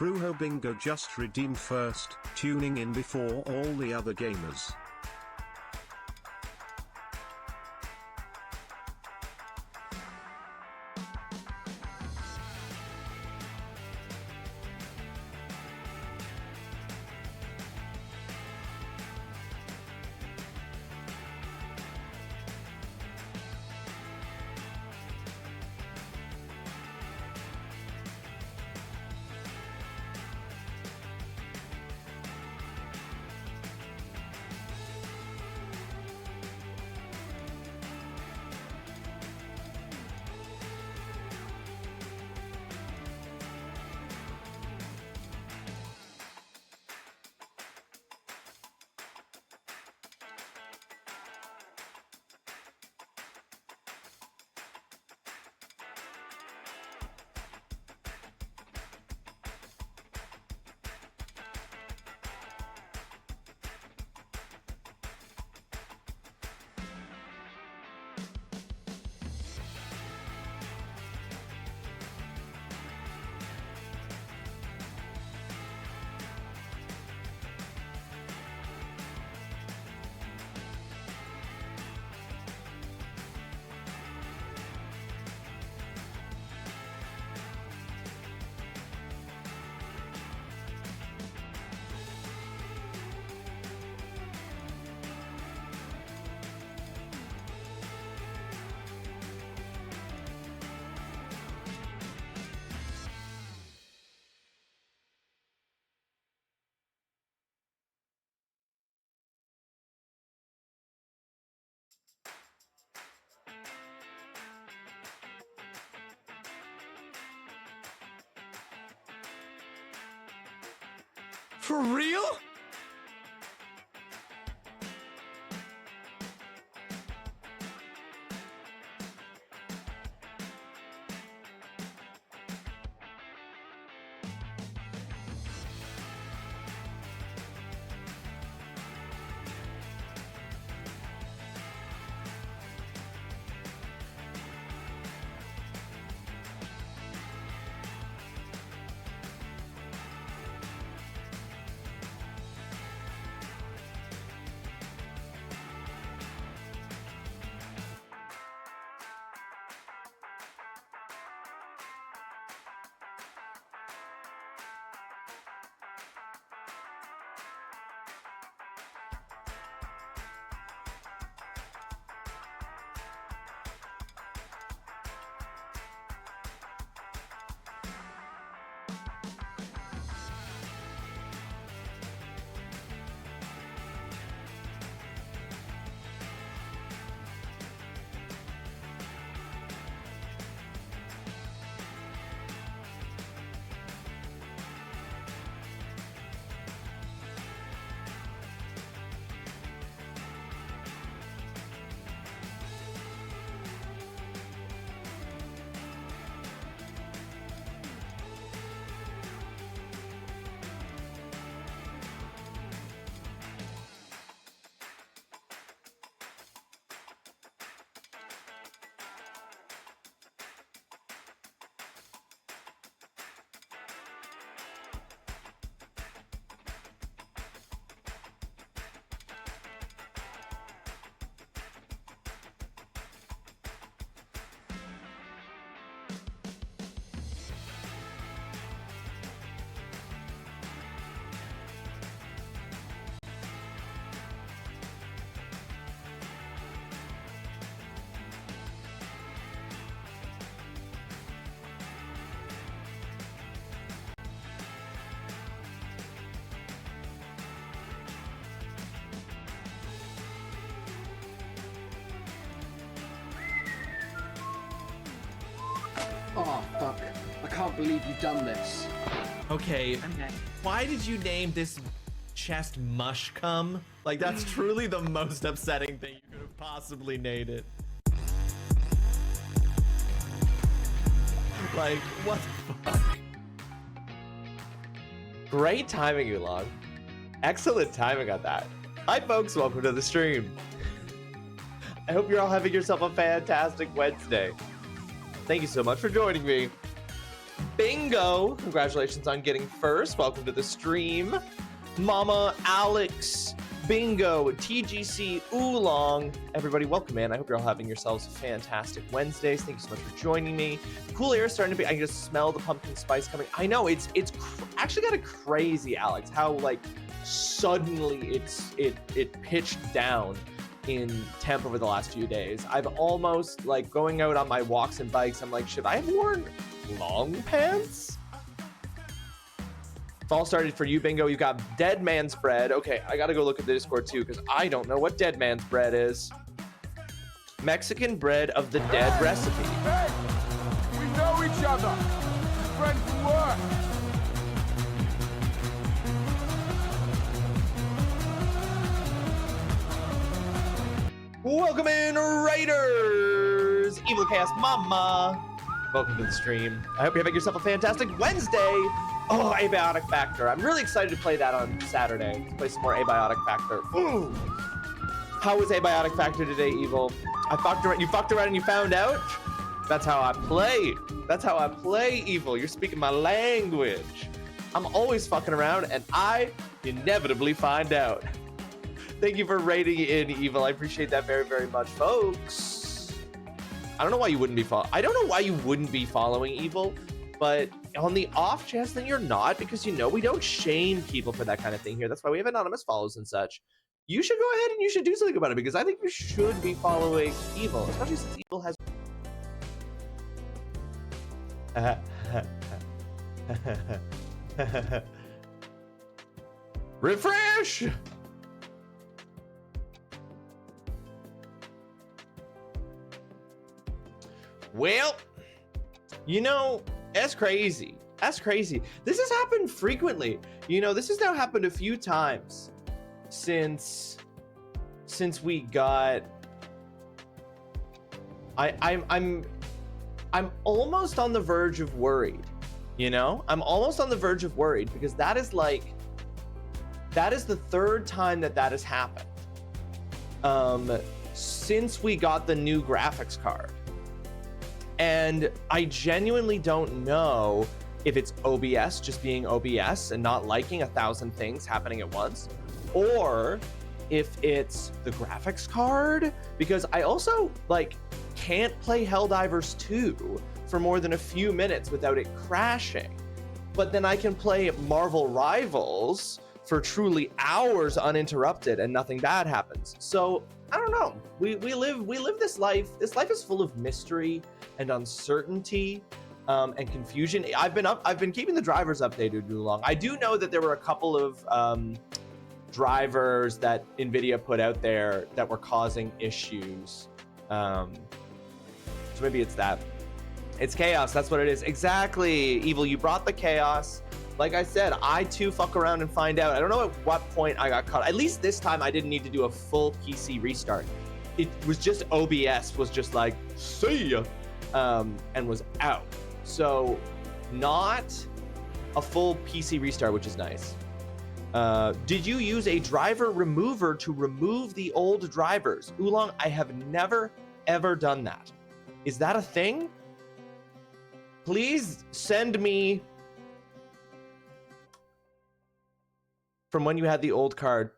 Brujo Bingo just redeemed first, tuning in before all the other gamers. For real? Oh, fuck. I can't believe you've done this. Okay, why did you name this chest mush cum? Like, that's truly the most upsetting thing you could have possibly named it. Like, what the fuck? Great timing, Oolong. Excellent timing on that. Hi, folks. Welcome to the stream. I hope you're all having yourself a fantastic Wednesday. Thank you so much for joining me. Bingo, congratulations on getting first. Welcome to the stream. Mama, Alex, Bingo, TGC, Oolong. Everybody, welcome in. I hope you're all having yourselves a fantastic Wednesdays. Thank you so much for joining me. The cool air is starting to be, I can just smell the pumpkin spice coming. I know, it's actually kind of crazy, Alex, how like suddenly it pitched down in temp over the last few days. I've almost, like, going out on my walks and bikes, I'm like, should I have worn long pants? Fall started for you, Bingo. You got dead man's bread. Okay, I gotta go look at the Discord too, because I don't know what dead man's bread is. Mexican bread of the dead recipe. Hey, we know each other. Friends from work. Welcome in, Raiders! Evil Chaos Mama. Welcome to the stream. I hope you're having yourself a fantastic Wednesday. Oh, Abiotic Factor. I'm really excited to play that on Saturday. Let's play some more Abiotic Factor. Ooh. How was Abiotic Factor today, Evil? I fucked around. You fucked around and you found out? That's how I play. That's how I play, Evil. You're speaking my language. I'm always fucking around and I inevitably find out. Thank you for rating in, Evil. I appreciate that very, very much, folks. I don't know why you wouldn't be following Evil, but on the off chance that you're not, because you know we don't shame people for that kind of thing here. That's why we have anonymous follows and such. You should go ahead and you should do something about it, because I think you should be following Evil, especially since Evil has refresh. Well, you know, that's crazy. That's crazy. This has happened frequently. You know, this has now happened a few times since we got. I'm almost on the verge of worried. You know, I'm almost on the verge of worried, because that is the third time that has happened since we got the new graphics card. And I genuinely don't know if it's OBS just being OBS and not liking 1,000 things happening at once, or if it's the graphics card, because I also like can't play Helldivers 2 for more than a few minutes without it crashing. But then I can play Marvel Rivals for truly hours uninterrupted and nothing bad happens. So I don't know. We live this life. This life is full of mystery and uncertainty and confusion. I've been keeping the drivers updated too long. I do know that there were a couple of drivers that NVIDIA put out there that were causing issues. So maybe it's that. It's chaos. That's what it is. Exactly. Evil, you brought the chaos. Like I said, I too fuck around and find out. I don't know at what point I got caught. At least this time I didn't need to do a full PC restart. It was just OBS was just like, see ya, and was out. So not a full PC restart, which is nice. Did you use a driver remover to remove the old drivers? Oolong, I have never, ever done that. Is that a thing? Please send me from when you had the old card.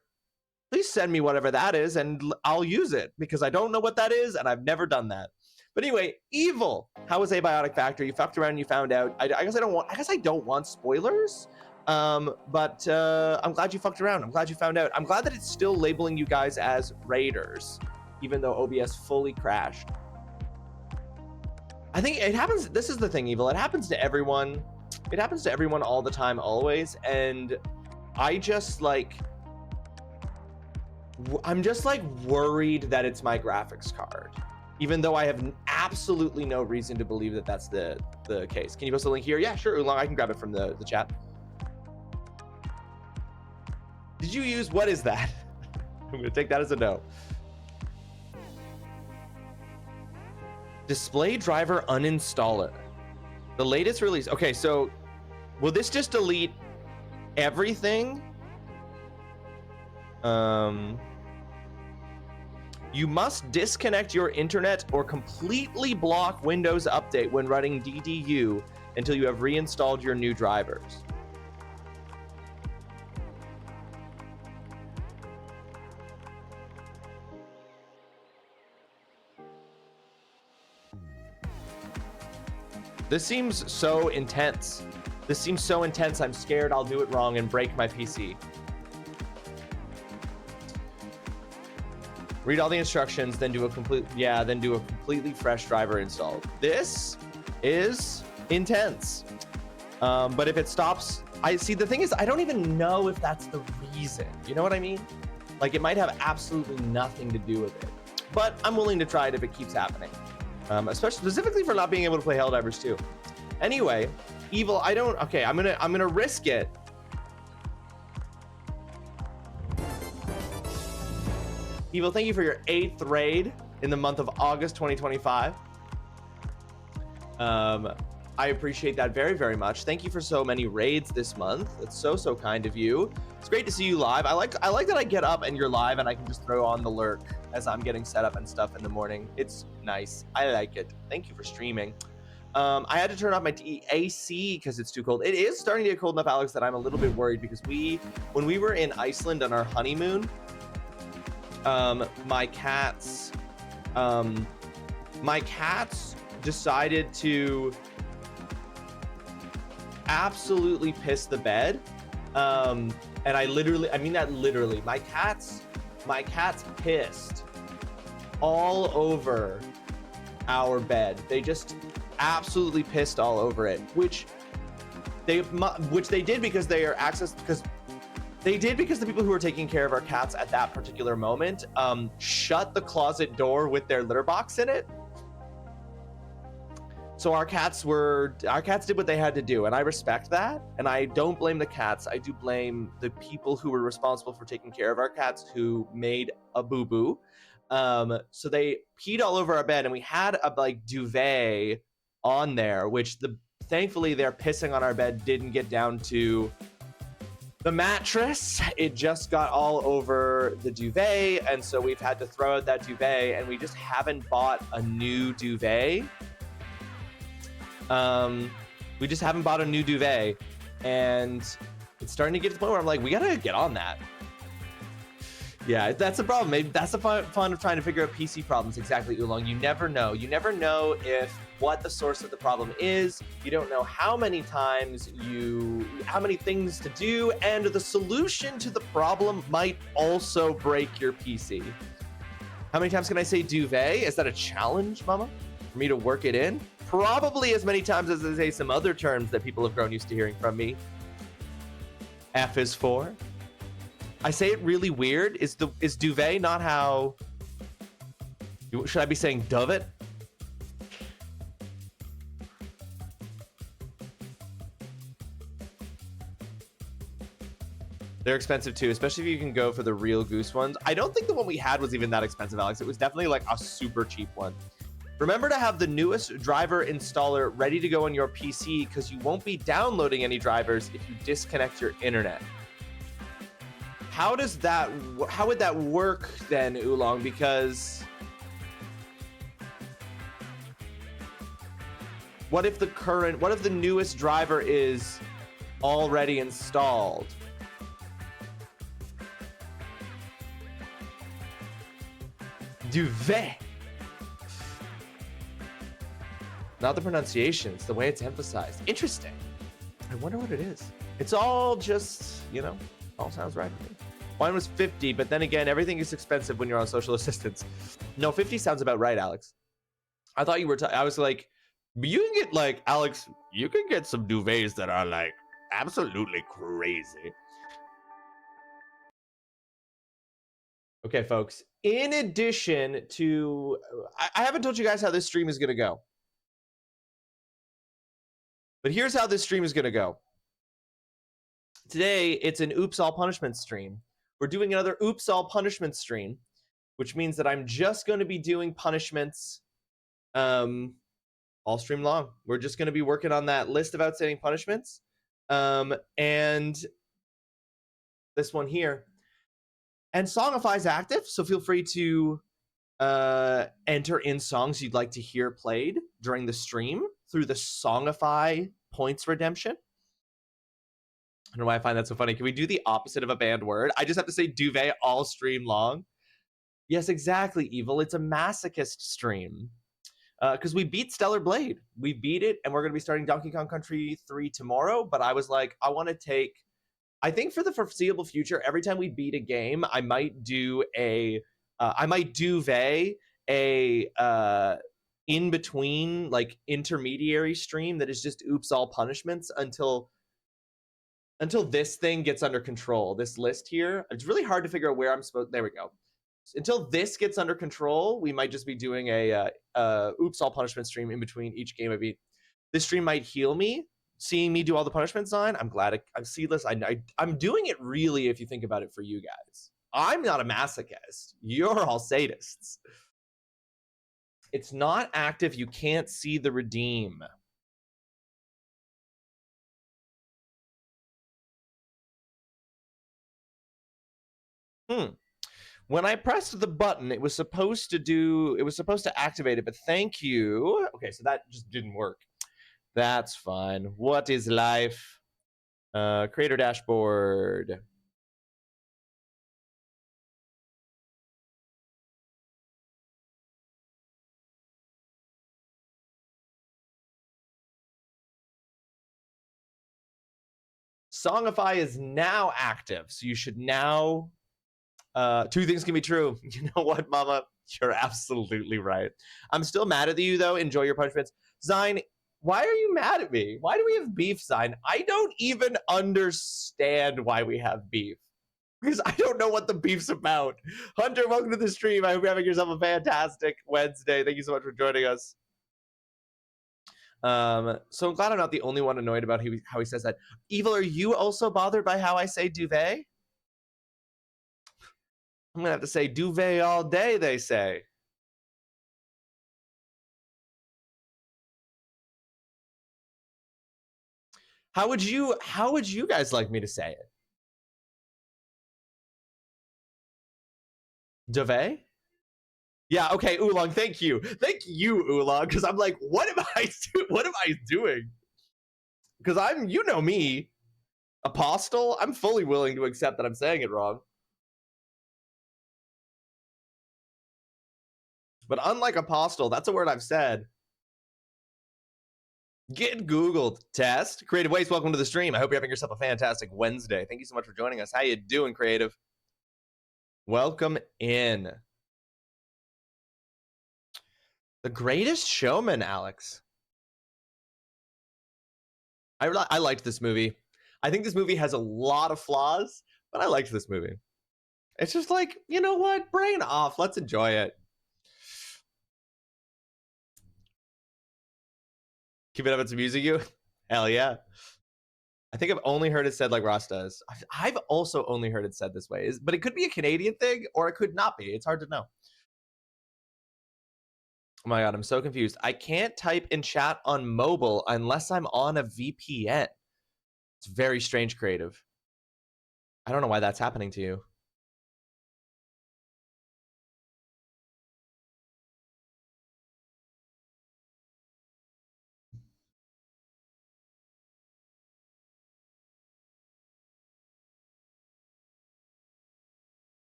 Please send me whatever that is and I'll use it, because I don't know what that is and I've never done that. But anyway, Evil, how was Abiotic Factor? You fucked around and you found out. I guess I don't want spoilers. But I'm glad you fucked around. I'm glad you found out. I'm glad that it's still labeling you guys as Raiders, even though OBS fully crashed. I think it happens. This is the thing, Evil. It happens to everyone. It happens to everyone all the time, always. And I'm just like worried that it's my graphics card, even though I have absolutely no reason to believe that that's the case. Can you post a link here? Yeah, sure, Oolong. I can grab it from the chat. Did you use, what is that? I'm gonna take that as a no. Display driver uninstaller. The latest release. Okay, so will this just delete everything? You must disconnect your internet or completely block Windows Update when running DDU until you have reinstalled your new drivers. This seems so intense. This seems so intense. I'm scared I'll do it wrong and break my PC. Read all the instructions, then do a completely fresh driver install. This is intense. But if it stops, the thing is, I don't even know if that's the reason. You know what I mean? Like, it might have absolutely nothing to do with it. But I'm willing to try it if it keeps happening. Especially specifically for not being able to play Helldivers 2. Anyway, Evil, okay, I'm gonna risk it. Evil, thank you for your 8th raid in the month of August 2025. I appreciate that very, very much. Thank you for so many raids this month. It's so kind of you. It's great to see you live. I like that I get up and you're live and I can just throw on the lurk as I'm getting set up and stuff in the morning. It's nice. I like it. Thank you for streaming. I had to turn off my AC because it's too cold. It is starting to get cold enough, Alex, that I'm a little bit worried because when we were in Iceland on our honeymoon, my cats decided to absolutely piss the bed. And I mean that literally. My cats pissed all over our bed. They just absolutely pissed all over it, which they did because they are because the people who were taking care of our cats at that particular moment shut the closet door with their litter box in it. So our cats did what they had to do, and I respect that. And I don't blame the cats. I do blame the people who were responsible for taking care of our cats who made a boo-boo. So they peed all over our bed, and we had a duvet on there, which thankfully their pissing on our bed didn't get down to the mattress. It just got all over the duvet, and so we've had to throw out that duvet, and we just haven't bought a new duvet. We just haven't bought a new duvet, and it's starting to get to the point where I'm like, we gotta get on that. Yeah, that's the problem. Maybe that's the fun of trying to figure out PC problems. Exactly, Oolong. You never know. You never know what the source of the problem is. You don't know how many things to do, and the solution to the problem might also break your PC. How many times can I say duvet? Is that a challenge, Mama, for me to work it in? Probably as many times as I say some other terms that people have grown used to hearing from me. F is for. I say it really weird. Is duvet not how... Should I be saying dovet? They're expensive too, especially if you can go for the real goose ones. I don't think the one we had was even that expensive, Alex. It was definitely like a super cheap one. Remember to have the newest driver installer ready to go on your PC because you won't be downloading any drivers if you disconnect your internet. How would that work then, Oolong? Because what if the newest driver is already installed? Duvet. Not the pronunciation, it's the way it's emphasized. Interesting. I wonder what it is. It's all just, all sounds right to me. Mine was 50, but then again, everything is expensive when you're on social assistance. No, 50 sounds about right, Alex. I thought you were, I was like, you can get Alex, you can get some duvets that are absolutely crazy. Okay, folks, in addition to, I haven't told you guys how this stream is going to go. But here's how this stream is going to go. Today, it's an Oops All Punishment stream. We're doing another Oops All Punishment stream, which means that I'm just going to be doing punishments all stream long. We're just going to be working on that list of outstanding punishments. And this one here. And Songify is active, so feel free to enter in songs you'd like to hear played during the stream through the Songify points redemption. I don't know why I find that so funny. Can we do the opposite of a banned word? I just have to say duvet all stream long. Yes, exactly, Evil. It's a masochist stream. Because we beat Stellar Blade. We beat it, and we're going to be starting Donkey Kong Country 3 tomorrow. But I was like, I want to take... I think for the foreseeable future, every time we beat a game, I might do a... I might duvet a in-between, like, intermediary stream that is just oops all punishments until this thing gets under control. This list here. It's really hard to figure out where I'm supposed... There we go. Until this gets under control, we might just be doing a oops all punishment stream in between each game I beat. This stream might heal me, seeing me do all the punishments on. I'm glad I'm seedless. I'm doing it really, if you think about it, for you guys. I'm not a masochist. You're all sadists. It's not active. You can't see the redeem. When I pressed the button, it was supposed to activate it, but thank you. Okay, so that just didn't work. That's fine. What is life? Creator dashboard. Songify is now active, so you should now... two things can be true. You know what, Mama? You're absolutely right. I'm still mad at you, though. Enjoy your punishments. Zine, why are you mad at me? Why do we have beef, Zine? I don't even understand why we have beef. Because I don't know what the beef's about. Hunter, welcome to the stream. I hope you're having yourself a fantastic Wednesday. Thank you so much for joining us. So I'm glad I'm not the only one annoyed about how he says that. Evil, are you also bothered by how I say duvet? I'm gonna have to say duvet all day, they say. How would you guys like me to say it? Duvet? Yeah, okay, Oolong, thank you. Thank you, Oolong, because I'm like, what am I doing? Because you know me, Apostle, I'm fully willing to accept that I'm saying it wrong. But unlike Apostle, that's a word I've said. Get Googled. Test. Creative Waste, welcome to the stream. I hope you're having yourself a fantastic Wednesday. Thank you so much for joining us. How you doing, Creative? Welcome in. The Greatest Showman, Alex. I liked this movie. I think this movie has a lot of flaws, but I liked this movie. It's just like, you know what? Brain off. Let's enjoy it. Keep it up, it's amusing you? Hell yeah. I think I've only heard it said like Ross does. I've also only heard it said this way. But it could be a Canadian thing, or it could not be. It's hard to know. Oh my god, I'm so confused. I can't type in chat on mobile unless I'm on a VPN. It's very strange, Creative. I don't know why that's happening to you.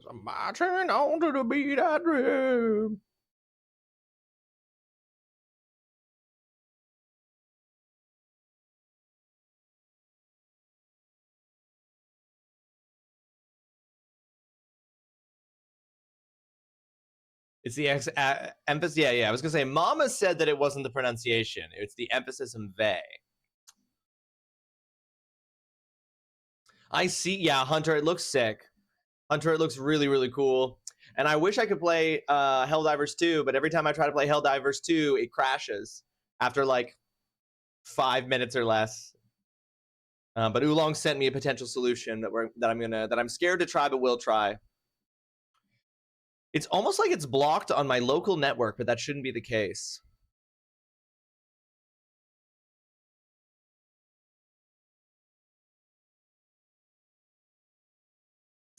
I'm marching on to the beat I drum. It's the emphasis. Yeah. I was gonna say, Mama said that it wasn't the pronunciation. It's the emphasis in they. I see. Yeah, Hunter, it looks sick. Hunter, it looks really, really cool. And I wish I could play Helldivers 2, but every time I try to play Helldivers 2, it crashes after like 5 minutes or less. But Oolong sent me a potential solution that I'm scared to try, but will try. It's almost like it's blocked on my local network, but that shouldn't be the case.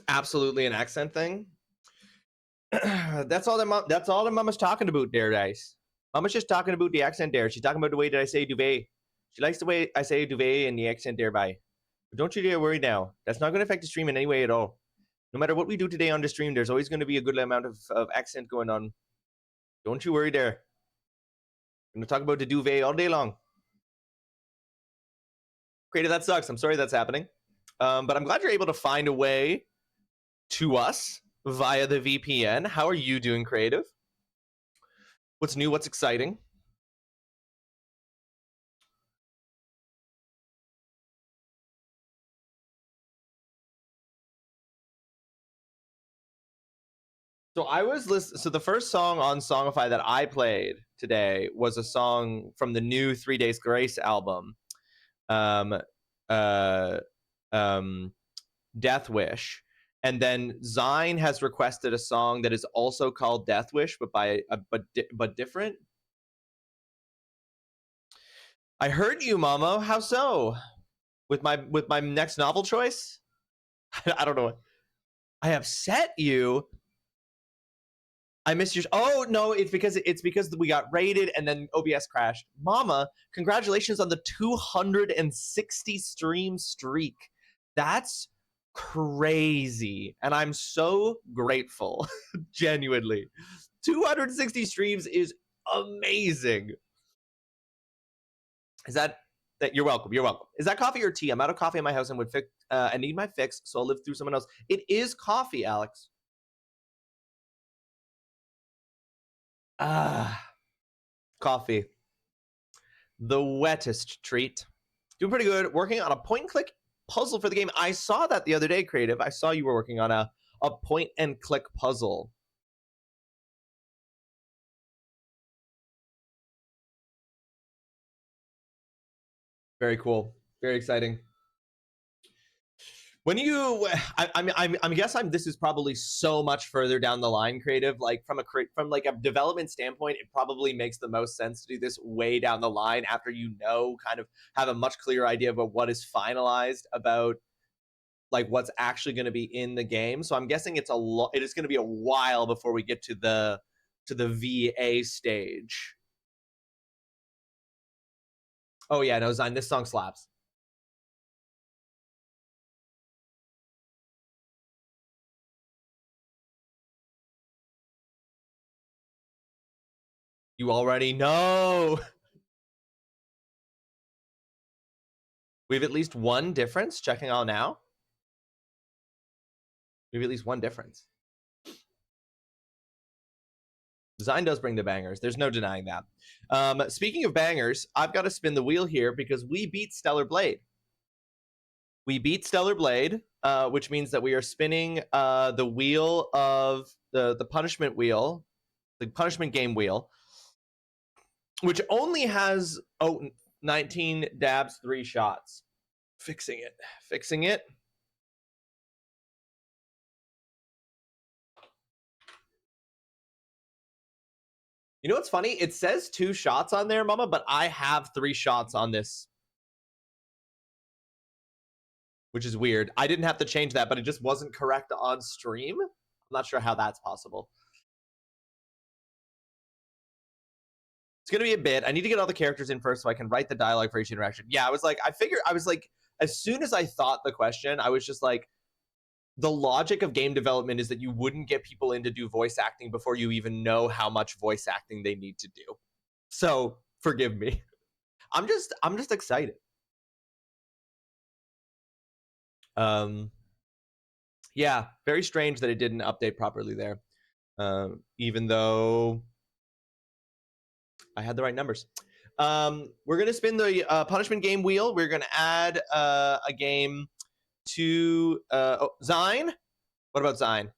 Absolutely an accent thing. That's all that Mama's talking about there, guys. Mama's just talking about the accent there. She's talking about the way that I say duvet. She likes the way I say duvet and the accent thereby. But don't you dare worry now. That's not going to affect the stream in any way at all. No matter what we do today on the stream, there's always going to be a good amount of accent going on. Don't you worry there. I'm going to talk about the duvet all day long. Creative, that sucks. I'm sorry that's happening. But I'm glad you're able to find a way to us via the VPN. How are you doing, Creative? What's new? What's exciting? So I was listening. So the first song on Songify that I played today was a song from the new 3 Days Grace album, Death Wish. And then Zine has requested a song that is also called Death Wish, but different. I heard you, Mama. How so? With my next novel choice? I don't know. I upset you. I miss your. Oh no! It's because we got raided and then OBS crashed. Mama, congratulations on the 260 stream streak. That's crazy, and I'm so grateful. Genuinely, 260 streams is amazing. Is that you're welcome? You're welcome. Is that coffee or tea? I'm out of coffee in my house and I need my fix, so I'll live through someone else. It is coffee, Alex. Coffee. The wettest treat. Doing pretty good. Working on a point and click puzzle for the game. I saw that the other day, Creative. I saw you were working on a point and click puzzle. Very cool. Very exciting. When you, I guess this is probably so much further down the line, Creative. Like from like a development standpoint, it probably makes the most sense to do this way down the line after kind of have a much clearer idea about what is finalized about like what's actually going to be in the game. So I'm guessing it is going to be a while before we get to the VA stage. Oh yeah, no, Zine, this song slaps. You already know. We have at least one difference. Checking out now. We have at least one difference. Design does bring the bangers. There's no denying that. Speaking of bangers, I've got to spin the wheel here because we beat Stellar Blade. We beat Stellar Blade, which means that we are spinning the wheel of the punishment wheel, the punishment game wheel, which only has 19 dabs, 3 shots. Fixing it. You know what's funny? It says 2 shots on there, Mama, but I have 3 shots on this, which is weird. I didn't have to change that, but it just wasn't correct on stream. I'm not sure how that's possible. It's going to be a bit. I need to get all the characters in first so I can write the dialogue for each interaction. Yeah, I was like, as soon as I thought the question, I was just like, the logic of game development is that you wouldn't get people in to do voice acting before you even know how much voice acting they need to do. So forgive me. I'm just excited. Yeah, very strange that it didn't update properly there. Even though I had the right numbers. We're gonna spin the punishment game wheel. We're gonna add a game to Zine. What about Zine?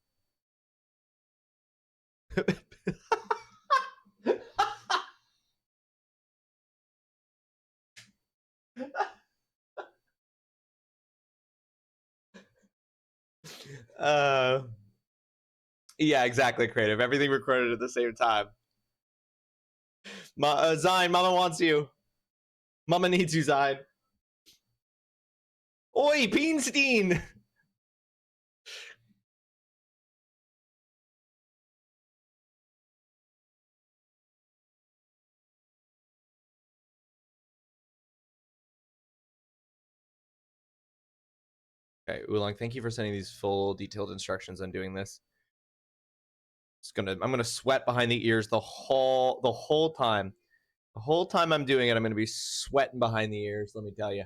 Yeah, exactly. Creative. Everything recorded at the same time. Zine, Mama wants you. Mama needs you, Zine. Oi, Peenstein! Okay, Oolong, thank you for sending these full detailed instructions on doing this. I'm gonna sweat behind the ears the whole time. The whole time I'm doing it, I'm gonna be sweating behind the ears, let me tell you.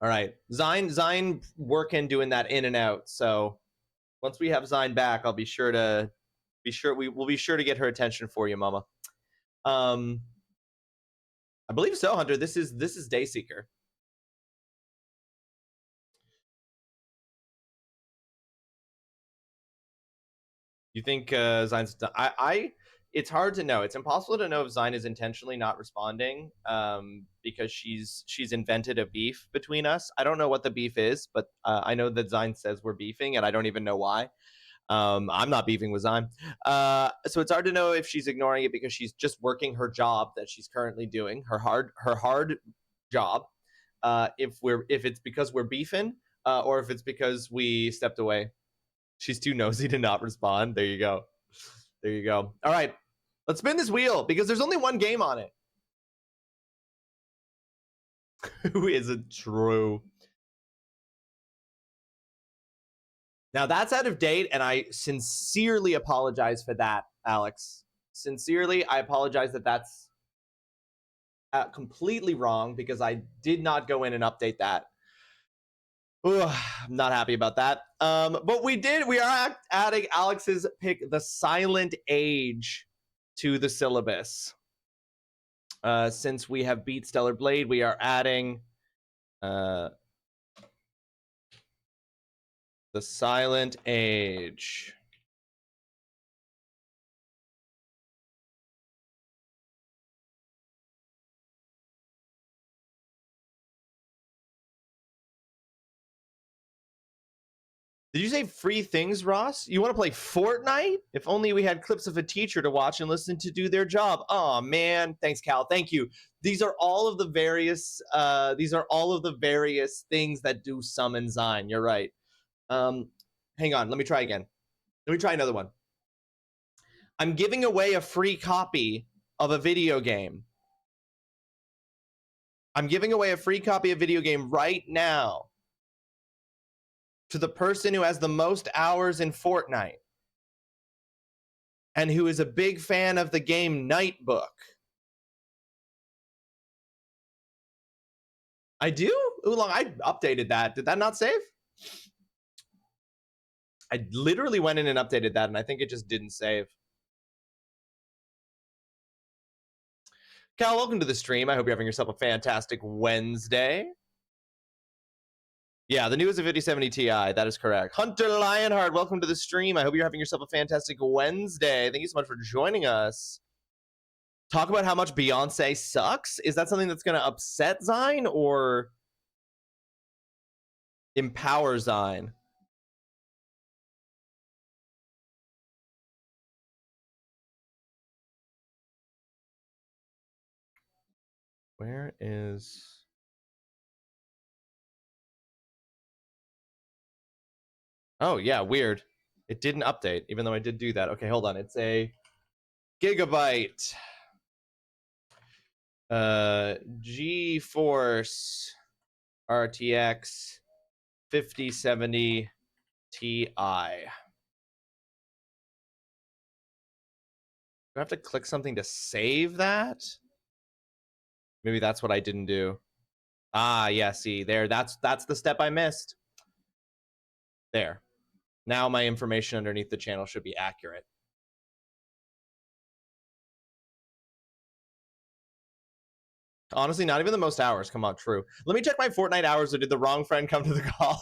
All right, Zine working doing that in and out. So once we have Zine back, I'll be sure to we'll be sure to get her attention for you, Mama. I believe so, Hunter. This is Dayseeker. You think Zine's done? It's hard to know. It's impossible to know if Zine is intentionally not responding because she's invented a beef between us. I don't know what the beef is, but I know that Zine says we're beefing, and I don't even know why. I'm not beefing with Zine. So it's hard to know if she's ignoring it because she's just working her job that she's currently doing, her hard job. If it's because we're beefing, or if it's because we stepped away. She's too nosy to not respond. There you go. There you go. All right, let's spin this wheel because there's only one game on it. Who isn't true? Now that's out of date, and I sincerely apologize for that, Alex. Sincerely, I apologize that that's completely wrong because I did not go in and update that. Ooh, I'm not happy about that. But we are adding Alex's pick, The Silent Age, to the syllabus. Since we have beat Stellar Blade, we are adding The Silent Age. Did you say free things, Ross? You want to play Fortnite? If only we had clips of a teacher to watch and listen to do their job. Oh man, thanks, Cal. Thank you. These are all of the various things that do summon Zine. You're right. Hang on, let me try again. Let me try another one. I'm giving away a free copy of a video game. I'm giving away a free copy of a video game right now to the person who has the most hours in Fortnite and who is a big fan of the game Nightbook. I do? Oolong, I updated that. Did that not save? I literally went in and updated that, and I think it just didn't save. Cal, welcome to the stream. I hope you're having yourself a fantastic Wednesday. Yeah, the new is a 5070 Ti. That is correct. Hunter Lionheart, welcome to the stream. I hope you're having yourself a fantastic Wednesday. Thank you so much for joining us. Talk about how much Beyonce sucks? Is that something that's going to upset Zine or empower Zine? Where is... Oh, yeah, weird. It didn't update, even though I did do that. Okay, hold on. It's a gigabyte. GeForce RTX 5070 Ti. Do I have to click something to save that? Maybe that's what I didn't do. Ah, yeah, see, there, that's the step I missed. There. Now my information underneath the channel should be accurate. Honestly, not even the most hours. Come on, true. Let me check my Fortnite hours, or did the wrong friend come to the call?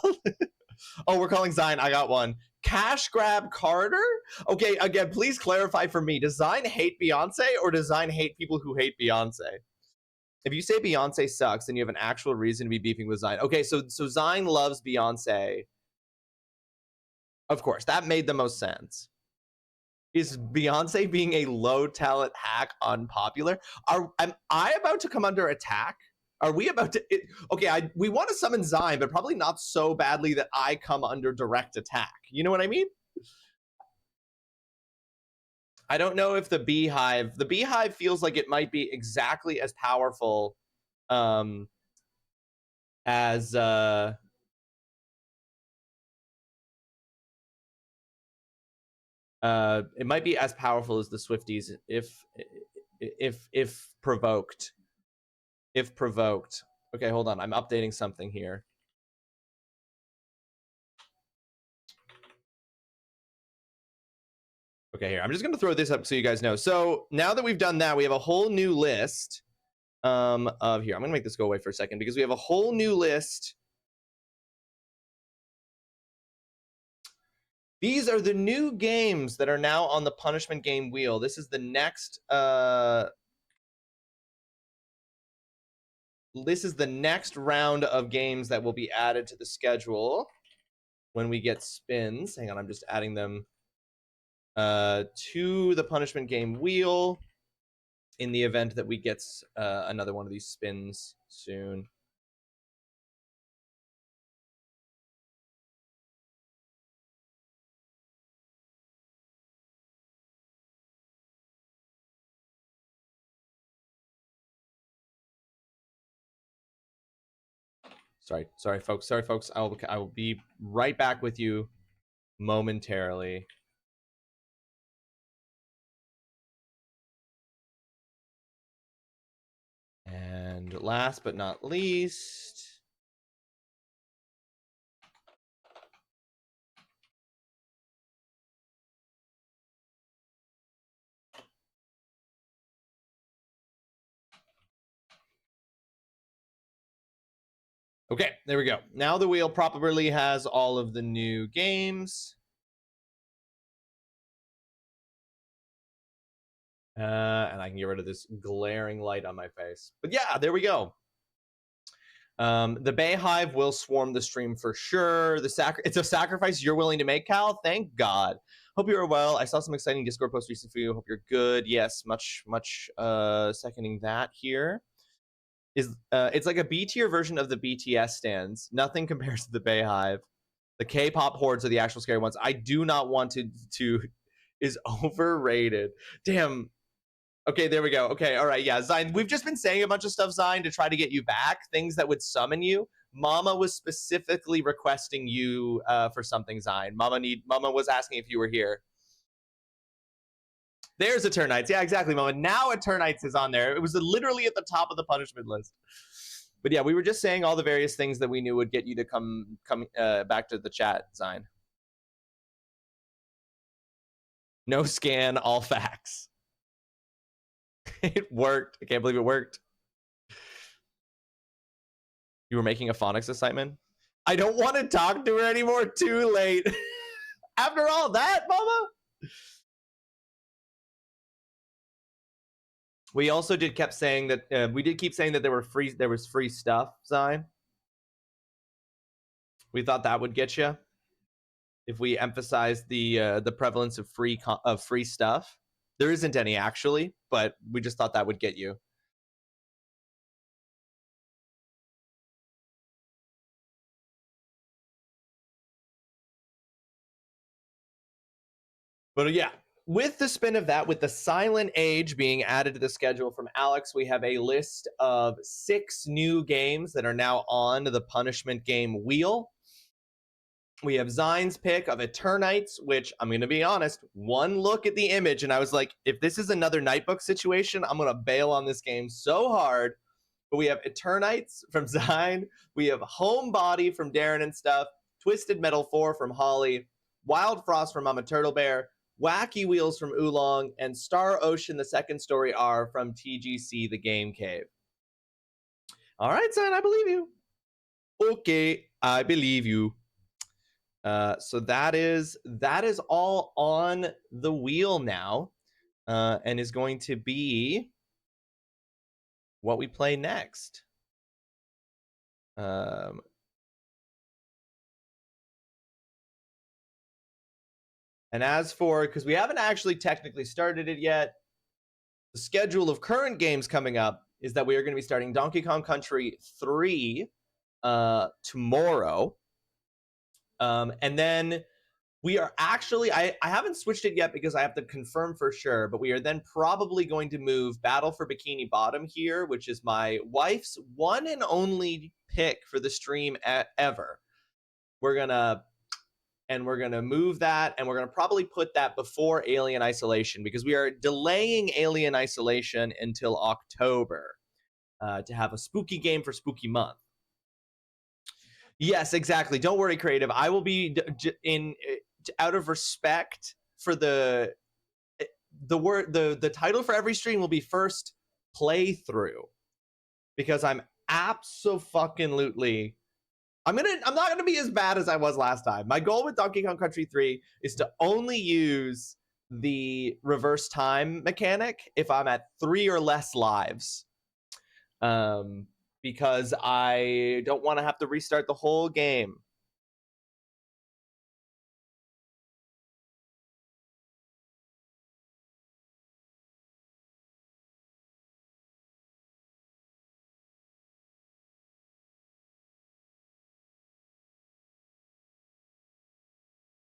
Oh, we're calling Zine. I got one. Cash Grab Carter? Okay, again, please clarify for me. Does Zine hate Beyonce, or does Zine hate people who hate Beyonce? If you say Beyonce sucks, then you have an actual reason to be beefing with Zine. Okay, so Zine loves Beyonce. Of course, that made the most sense. Is Beyonce being a low talent hack unpopular? Am I about to come under attack? Are we about to... Okay, we want to summon Zine, but probably not so badly that I come under direct attack. You know what I mean? I don't know if the Beehive feels like it might be exactly as powerful as It might be as powerful as the Swifties if provoked. If provoked. Okay, hold on. I'm updating something here. Okay, here. I'm just going to throw this up so you guys know. So now that we've done that, we have a whole new list of here. I'm going to make this go away for a second because we have a whole new list. These are the new games that are now on the punishment game wheel. This is the next round of games that will be added to the schedule when we get spins. Hang on, I'm just adding them to the punishment game wheel in the event that we get another one of these spins soon. Sorry, folks. I will be right back with you momentarily. And last but not least, okay, there we go. Now the wheel properly has all of the new games. And I can get rid of this glaring light on my face. But yeah, there we go. The Bayhive will swarm the stream for sure. It's a sacrifice you're willing to make, Cal. Thank God. Hope you are well. I saw some exciting Discord posts recently for you. Hope you're good. Yes, much seconding that here. It's like a B tier version of the BTS stands. Nothing compares to the Bayhive. The K-pop hordes are the actual scary ones. I do not want to is overrated. Damn. Okay, there we go. Okay, all right, yeah, Zine, we've just been saying a bunch of stuff, Zine, to try to get you back, things that would summon you. Mama was specifically requesting you for something, Zine. Mama was asking if you were here. There's Eternites. Yeah, exactly, Mama. Now Eternites is on there. It was literally at the top of the punishment list. But yeah, we were just saying all the various things that we knew would get you to come back to the chat, Zine. No scan, all facts. It worked. I can't believe it worked. You were making a phonics assignment? I don't want to talk to her anymore. Too late. After all that, Mama? We also kept saying that we did keep saying that there was free stuff, Zine. We thought that would get you if we emphasized the prevalence of free stuff. There isn't any actually, but we just thought that would get you. But yeah, with the spin of that, with the Silent Age being added to the schedule from Alex, we have a list of 6 new games that are now on the punishment game wheel. We have Zine's pick of Eternites, which I'm going to be honest, one look at the image and I was like, if this is another Nightbook situation, I'm going to bail on this game so hard. But we have Eternites from Zine. We have Homebody from Darren and stuff. Twisted Metal 4 from Holly. Wild Frost from Mama Turtle Bear. Wacky Wheels from Oolong. And Star Ocean, the Second Story R from TGC, the Game Cave. All right, Zine, I believe you. Okay, I believe you. So that is all on the wheel now, and is going to be what we play next. And as for, because we haven't actually technically started it yet, the schedule of current games coming up is that we are going to be starting Donkey Kong Country 3 tomorrow. And then we are actually, I haven't switched it yet because I have to confirm for sure, but we are then probably going to move Battle for Bikini Bottom here, which is my wife's one and only pick for the stream ever. We're going to and we're going to move that, and we're going to probably put that before Alien Isolation, because we are delaying Alien Isolation until October to have a spooky game for Spooky Month. Yes, exactly. Don't worry, Creative. I will be out of respect for the title for every stream will be first playthrough, because I'm absolutely I'm not gonna be as bad as I was last time. My goal with Donkey Kong Country 3 is to only use the reverse time mechanic if I'm at 3 or less lives, because I don't want to have to restart the whole game.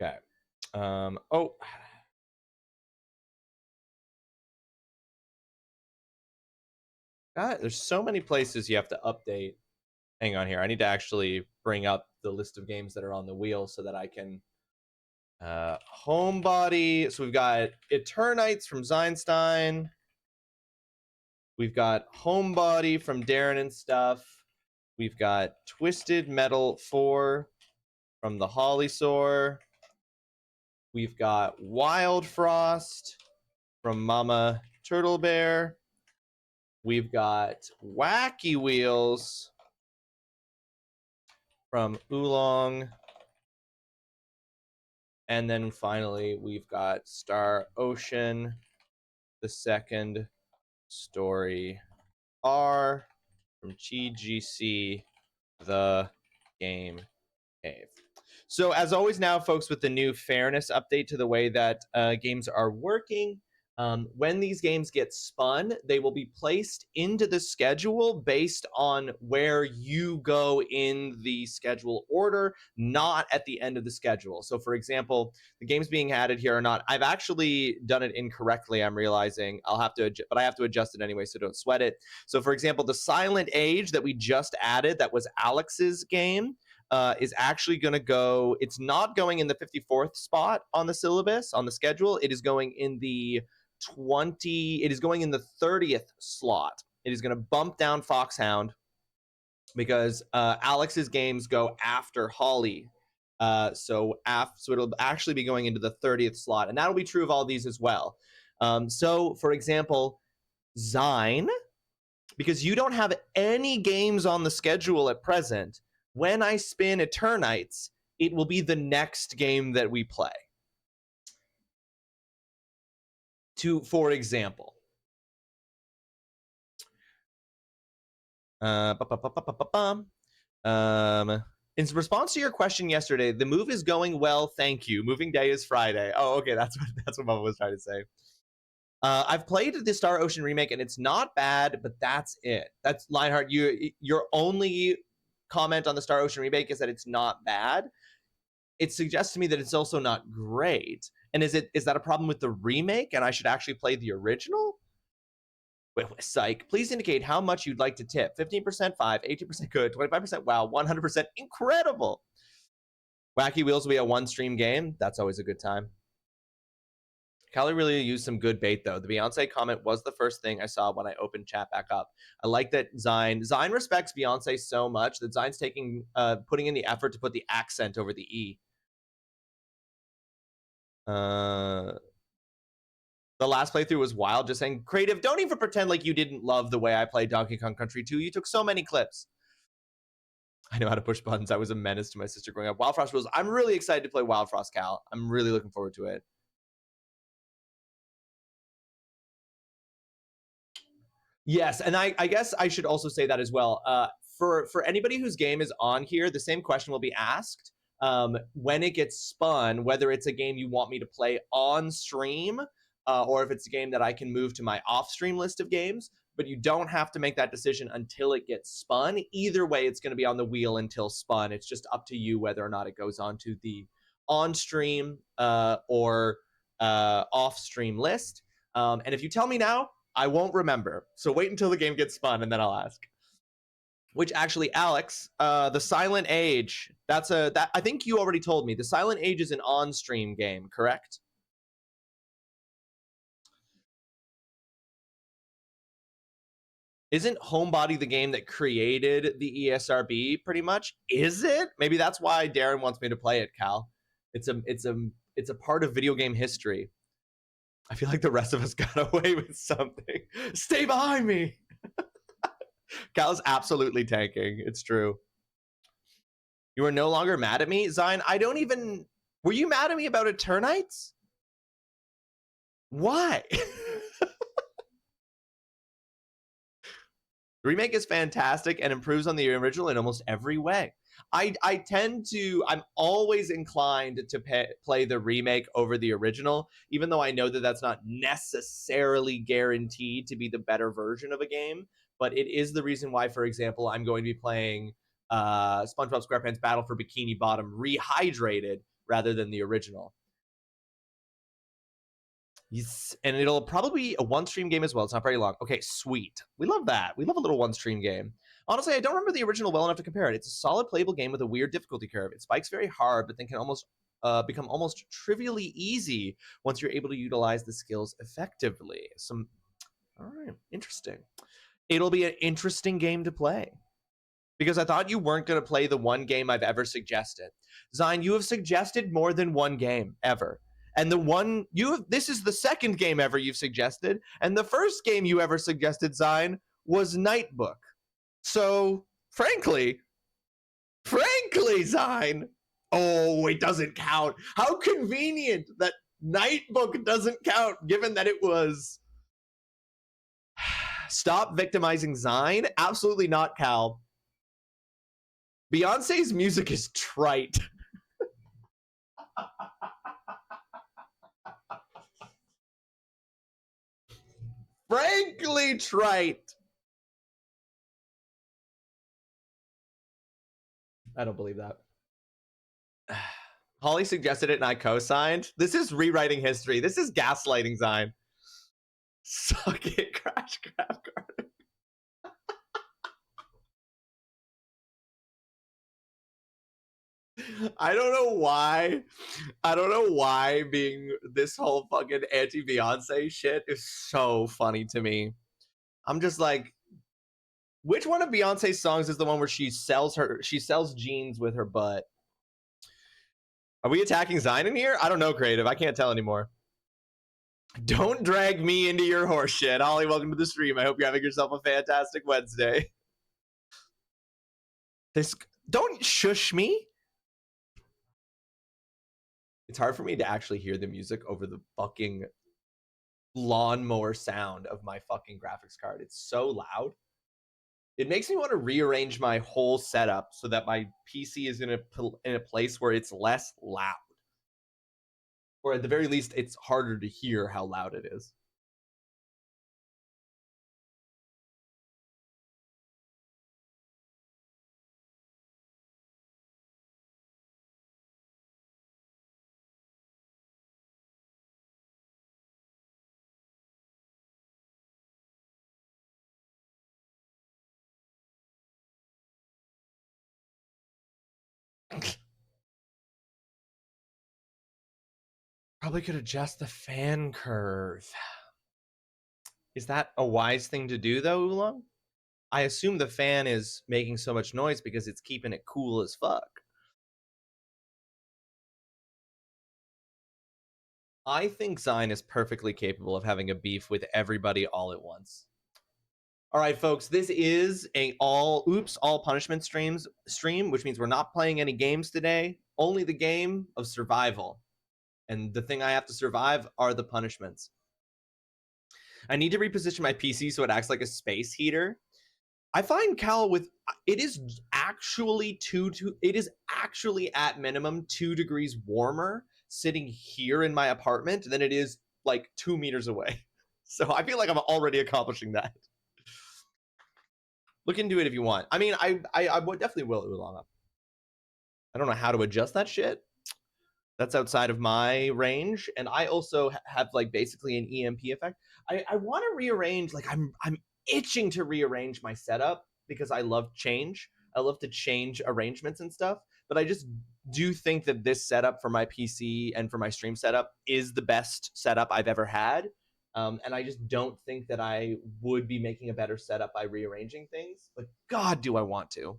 Okay. Oh. God, there's so many places you have to update. Hang on here. I need to actually bring up the list of games that are on the wheel so that I can Homebody. So we've got Eternites from Zeinstein. We've got Homebody from Darren and stuff. We've got Twisted Metal 4 from the Hollysaur. We've got Wild Frost from Mama Turtle Bear. We've got Wacky Wheels from Oolong. And then finally, we've got Star Ocean, the second story R from GGC, the game cave. So as always now, folks, with the new fairness update to the way that games are working, when these games get spun, they will be placed into the schedule based on where you go in the schedule order, not at the end of the schedule. So for example, the games being added here are not, I've actually done it incorrectly, I'm realizing. I'll have to, but I have to adjust it anyway, so don't sweat it. So for example, the Silent Age that we just added, that was Alex's game, is actually going to go, it's not going in the 54th spot on the syllabus, on the schedule. It is going in the 30th slot. It is going to bump down Foxhound because Alex's games go after Holly. So it'll actually be going into the 30th slot, and that'll be true of all these as well. So for example, Zine, because you don't have any games on the schedule at present, when I spin Eternites, it will be the next game that we play. For example, in response to your question yesterday, the move is going well, thank you. Moving day is Friday. Oh, okay, that's what Mama was trying to say. I've played the Star Ocean remake, and it's not bad, but that's it. That's Lionheart. Your only comment on the Star Ocean remake is that it's not bad. It suggests to me that it's also not great. And is that a problem with the remake, and I should actually play the original? Wait, psych. Please indicate how much you'd like to tip. 15% 5, 18% good, 25% wow, 100% incredible. Wacky Wheels will be a one-stream game. That's always a good time. Callie really used some good bait, though. The Beyonce comment was the first thing I saw when I opened chat back up. I like that Zine respects Beyonce so much that Zine's putting in the effort to put the accent over the E. The last playthrough was wild. Just saying, Creative, don't even pretend like you didn't love the way I played Donkey Kong Country 2. You took so many clips. I know how to push buttons. I was a menace to my sister growing up. Wild Frost rules. I'm really excited to play Wild Frost, Cal. I'm really looking forward to it. Yes, and I guess I should also say that as well. For anybody whose game is on here, the same question will be asked when it gets spun, whether it's a game you want me to play on stream or if it's a game that I can move to my off-stream list of games. But you don't have to make that decision until it gets spun. Either way, it's going to be on the wheel until spun. It's just up to you whether or not it goes on to the on-stream or off-stream list. And if you tell me now, I won't remember. So wait until the game gets spun, and then I'll ask. Which actually, Alex, the Silent Age, that I think you already told me. The Silent Age is an on-stream game, correct? Isn't Homebody the game that created the ESRB pretty much? Is it? Maybe that's why Darren wants me to play it, Cal. It's a part of video game history. I feel like the rest of us got away with something. Stay behind me. Cal's absolutely tanking. It's true. You are no longer mad at me, Zion. I don't even. Were you mad at me about Eternites? Why? The remake is fantastic and improves on the original in almost every way. I'm always inclined to play the remake over the original, even though I know that that's not necessarily guaranteed to be the better version of a game. But it is the reason why, for example, I'm going to be playing SpongeBob SquarePants Battle for Bikini Bottom Rehydrated rather than the original. Yes, and it'll probably be a one-stream game as well. It's not very long. Okay, sweet. We love that. We love a little one-stream game. Honestly, I don't remember the original well enough to compare it. It's a solid playable game with a weird difficulty curve. It spikes very hard, but then can almost become almost trivially easy once you're able to utilize the skills effectively. All right, interesting. It'll be an interesting game to play. Because I thought you weren't going to play the one game I've ever suggested. Zion, you have suggested more than one game ever. And this is the second game ever you've suggested. And the first game you ever suggested, Zion, was Nightbook. So, frankly, Zion, oh, it doesn't count. How convenient that Nightbook doesn't count, given that it was... Stop victimizing Zion. Absolutely not, Cal. Beyonce's music is trite. Frankly trite. I don't believe that. Holly suggested it and I co-signed. This is rewriting history. This is gaslighting, Zion. Suck it, Crash Grab Card. I don't know why being this whole fucking anti-Beyonce shit is so funny to me. I'm just like, which one of Beyonce's songs is the one where she sells jeans with her butt? Are we attacking Zion in here? I don't know, Creative. I can't tell anymore. Don't drag me into your horse shit. Holly, welcome to the stream. I hope you're having yourself a fantastic Wednesday. Don't shush me. It's hard for me to actually hear the music over the fucking lawnmower sound of my fucking graphics card. It's so loud. It makes me want to rearrange my whole setup so that my PC is in a place where it's less loud. Or at the very least, it's harder to hear how loud it is. Probably could adjust the fan curve. Is that a wise thing to do, though, Oolong? I assume the fan is making so much noise because it's keeping it cool as fuck. I think Zion is perfectly capable of having a beef with everybody all at once. All right, folks, this is a all punishment stream, which means we're not playing any games today. Only the game of survival. And the thing I have to survive are the punishments. I need to reposition my PC so it acts like a space heater. I find, Cal, it is actually at minimum 2 degrees warmer sitting here in my apartment than it is like 2 meters away. So I feel like I'm already accomplishing that. Look into it if you want. I mean, I would definitely will, Ulana. I don't know how to adjust that shit. That's outside of my range, and I also have like basically an EMP effect. I want to rearrange. Like I'm itching to rearrange my setup because I love change. I love to change arrangements and stuff, but I just do think that this setup for my PC and for my stream setup is the best setup I've ever had. And I just don't think that I would be making a better setup by rearranging things, but God, do I want to.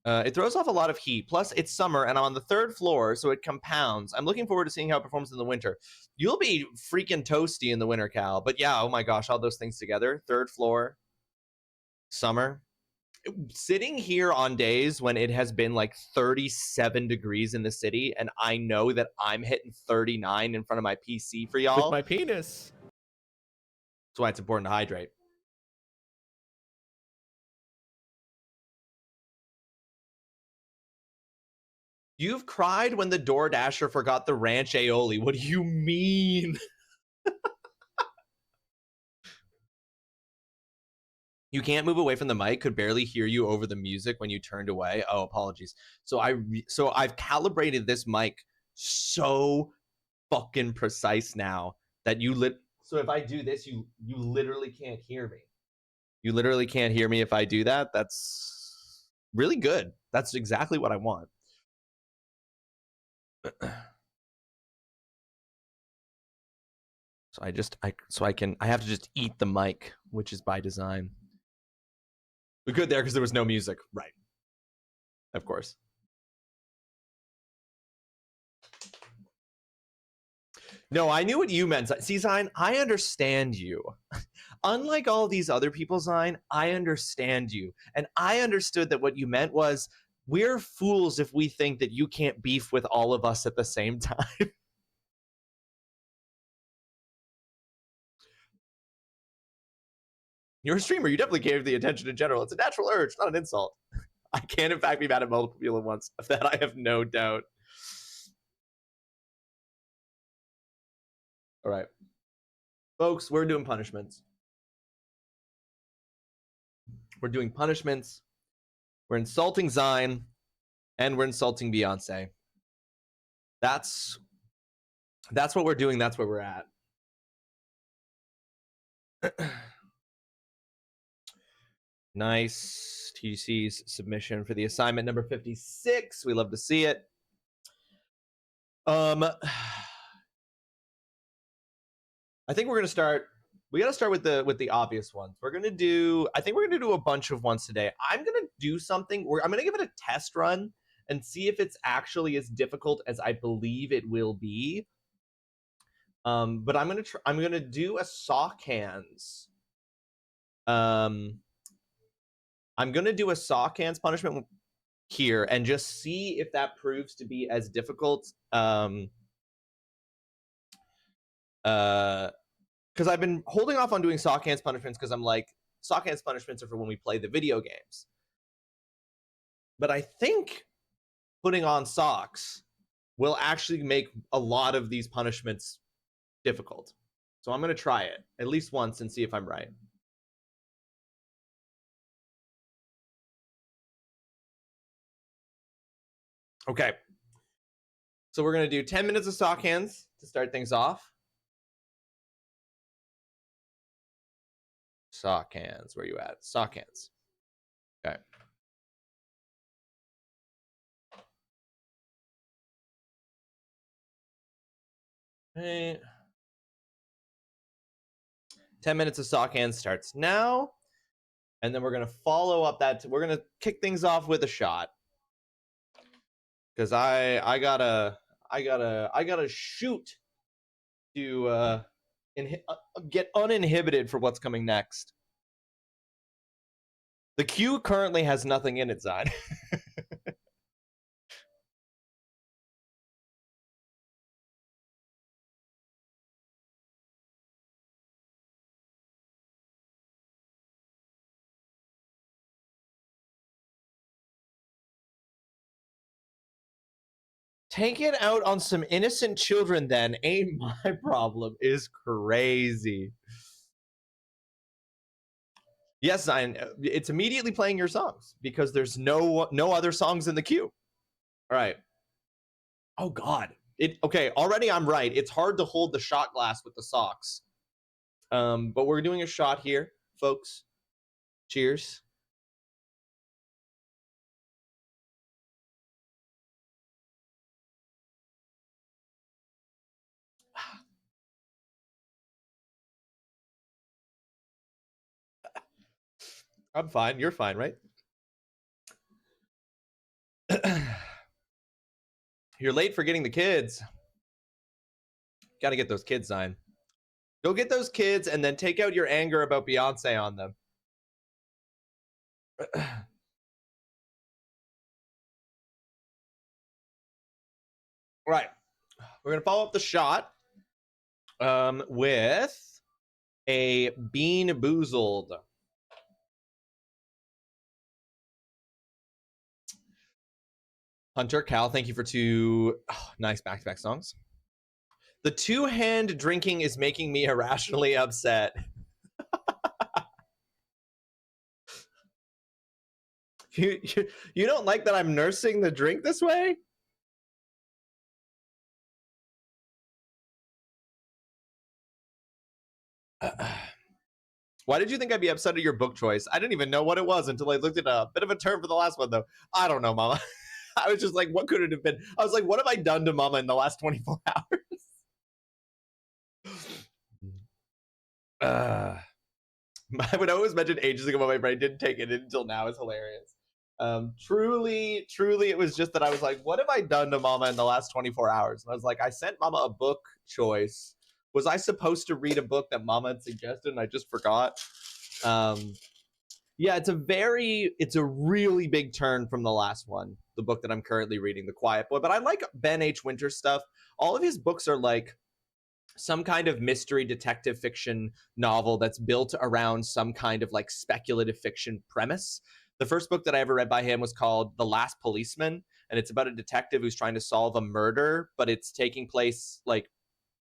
It throws off a lot of heat. Plus, it's summer, and I'm on the 3rd floor, so it compounds. I'm looking forward to seeing how it performs in the winter. You'll be freaking toasty in the winter, Cal. But yeah, oh my gosh, all those things together. 3rd floor, summer. Sitting here on days when it has been like 37 degrees in the city, and I know that I'm hitting 39 in front of my PC for y'all. With my penis. That's why it's important to hydrate. You've cried when the DoorDasher forgot the ranch aioli. What do you mean? You can't move away from the mic. Could barely hear you over the music when you turned away. Oh, apologies. So I've calibrated this mic so fucking precise now that so if I do this, you literally can't hear me. You literally can't hear me if I do that. That's really good. That's exactly what I want. So I have to just eat the mic, which is by design. We could there because there was no music, right? Of course. No, I knew what you meant. See, Zine, I understand you. Unlike all these other people, Zine, I understand you. And I understood that what you meant was, we're fools if we think that you can't beef with all of us at the same time. You're a streamer. You definitely gave the attention in general. It's a natural urge, not an insult. I can, in fact, be mad at multiple people at once. Of that, I have no doubt. All right. Folks, we're doing punishments. We're doing punishments. We're insulting Zine, and we're insulting Beyonce. That's what we're doing. That's where we're at. Nice. TC's submission for the assignment number 56. We love to see it. I think we're gonna start. We gotta start with the obvious ones. I think we're gonna do a bunch of ones today. I'm gonna do something where I'm gonna give it a test run and see if it's actually as difficult as I believe it will be. But I'm gonna do a sock hands. I'm gonna do a sock hands punishment here and just see if that proves to be as difficult. Because I've been holding off on doing sock hands punishments because I'm like, sock hands punishments are for when we play the video games. But I think putting on socks will actually make a lot of these punishments difficult. So I'm going to try it at least once and see if I'm right. Okay. So we're going to do 10 minutes of sock hands to start things off. Sock hands, where you at? Sock hands. Okay. Okay. 10 minutes of sock hands starts now. And then we're going to follow up that. We're going to kick things off with a shot. Because I gotta shoot to get uninhibited for what's coming next. The queue currently has nothing in it, Zod. Take it out on some innocent children then. Ain't my problem. Is crazy. Yes, Zion, it's immediately playing your songs because there's no other songs in the queue. All right. Oh God. Okay, already I'm right. It's hard to hold the shot glass with the socks. But we're doing a shot here. folks. Cheers. I'm fine. You're fine, right? You're late for getting the kids. Got to get those kids signed. Go get those kids and then take out your anger about Beyonce on them. Right. We're going to follow up the shot with a Bean Boozled. Hunter, Cal, thank you for two nice back-to-back songs. The two-hand drinking is making me irrationally upset. You don't like that I'm nursing the drink this way? Why did you think I'd be upset at your book choice? I didn't even know what it was until I looked it up. Bit of a term for the last one, though. I don't know, Mama. I was just like, what could it have been? I was like, what have I done to Mama in the last 24 hours? I would always mention ages ago, but my brain didn't take it until now. It's hilarious. Truly, it was just that I was like, what have I done to Mama in the last 24 hours? And I was like, I sent Mama a book choice. Was I supposed to read a book that Mama had suggested and I just forgot? Yeah, it's a really big turn from the last one, the book that I'm currently reading, The Quiet Boy. But I like Ben H. Winter stuff. All of his books are like some kind of mystery detective fiction novel that's built around some kind of like speculative fiction premise. The first book that I ever read by him was called The Last Policeman, and it's about a detective who's trying to solve a murder, but it's taking place like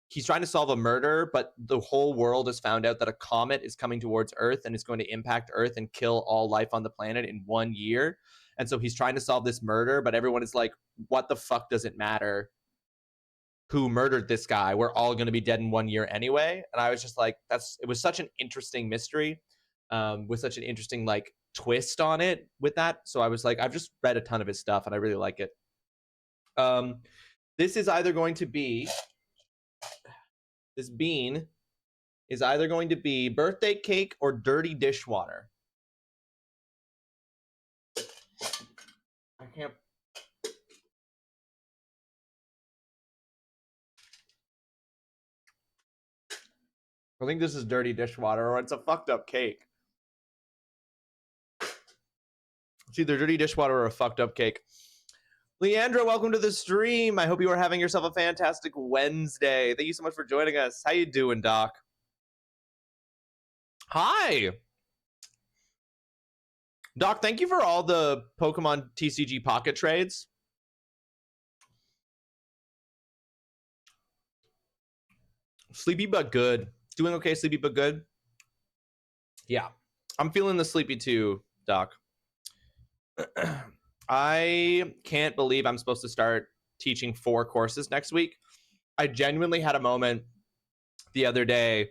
he's trying to solve a murder, but the whole world has found out that a comet is coming towards Earth and is going to impact Earth and kill all life on the planet in 1 year. And so he's trying to solve this murder, but everyone is like, what the fuck does it matter who murdered this guy? We're all going to be dead in 1 year anyway. And I was just like, it was such an interesting mystery with such an interesting like twist on it with that. So I was like, I've just read a ton of his stuff and I really like it. This bean is either going to be birthday cake or dirty dishwater. I can't. I think this is dirty dishwater or it's a fucked up cake. It's either dirty dishwater or a fucked up cake. Leandra, welcome to the stream. I hope you are having yourself a fantastic Wednesday. Thank you so much for joining us. How you doing, Doc? Hi. Doc, thank you for all the Pokemon TCG Pocket trades. Sleepy but good. Doing okay, sleepy but good? Yeah. I'm feeling the sleepy too, Doc. I can't believe I'm supposed to start teaching 4 courses next week. I genuinely had a moment the other day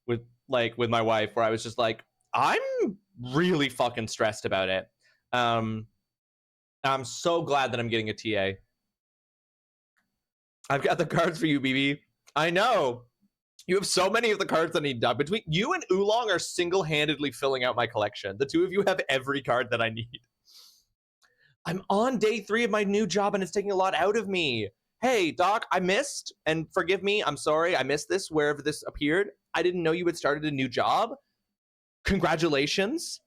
with my wife where I was just like, I'm really fucking stressed about it. I'm so glad that I'm getting a TA. I've got the cards for you, BB. I know. You have so many of the cards that I need done. Between you and Oolong are single-handedly filling out my collection. The two of you have every card that I need. I'm on day 3 of my new job and it's taking a lot out of me. Hey, Doc, I missed, and forgive me, I'm sorry, I missed this wherever this appeared. I didn't know you had started a new job. Congratulations.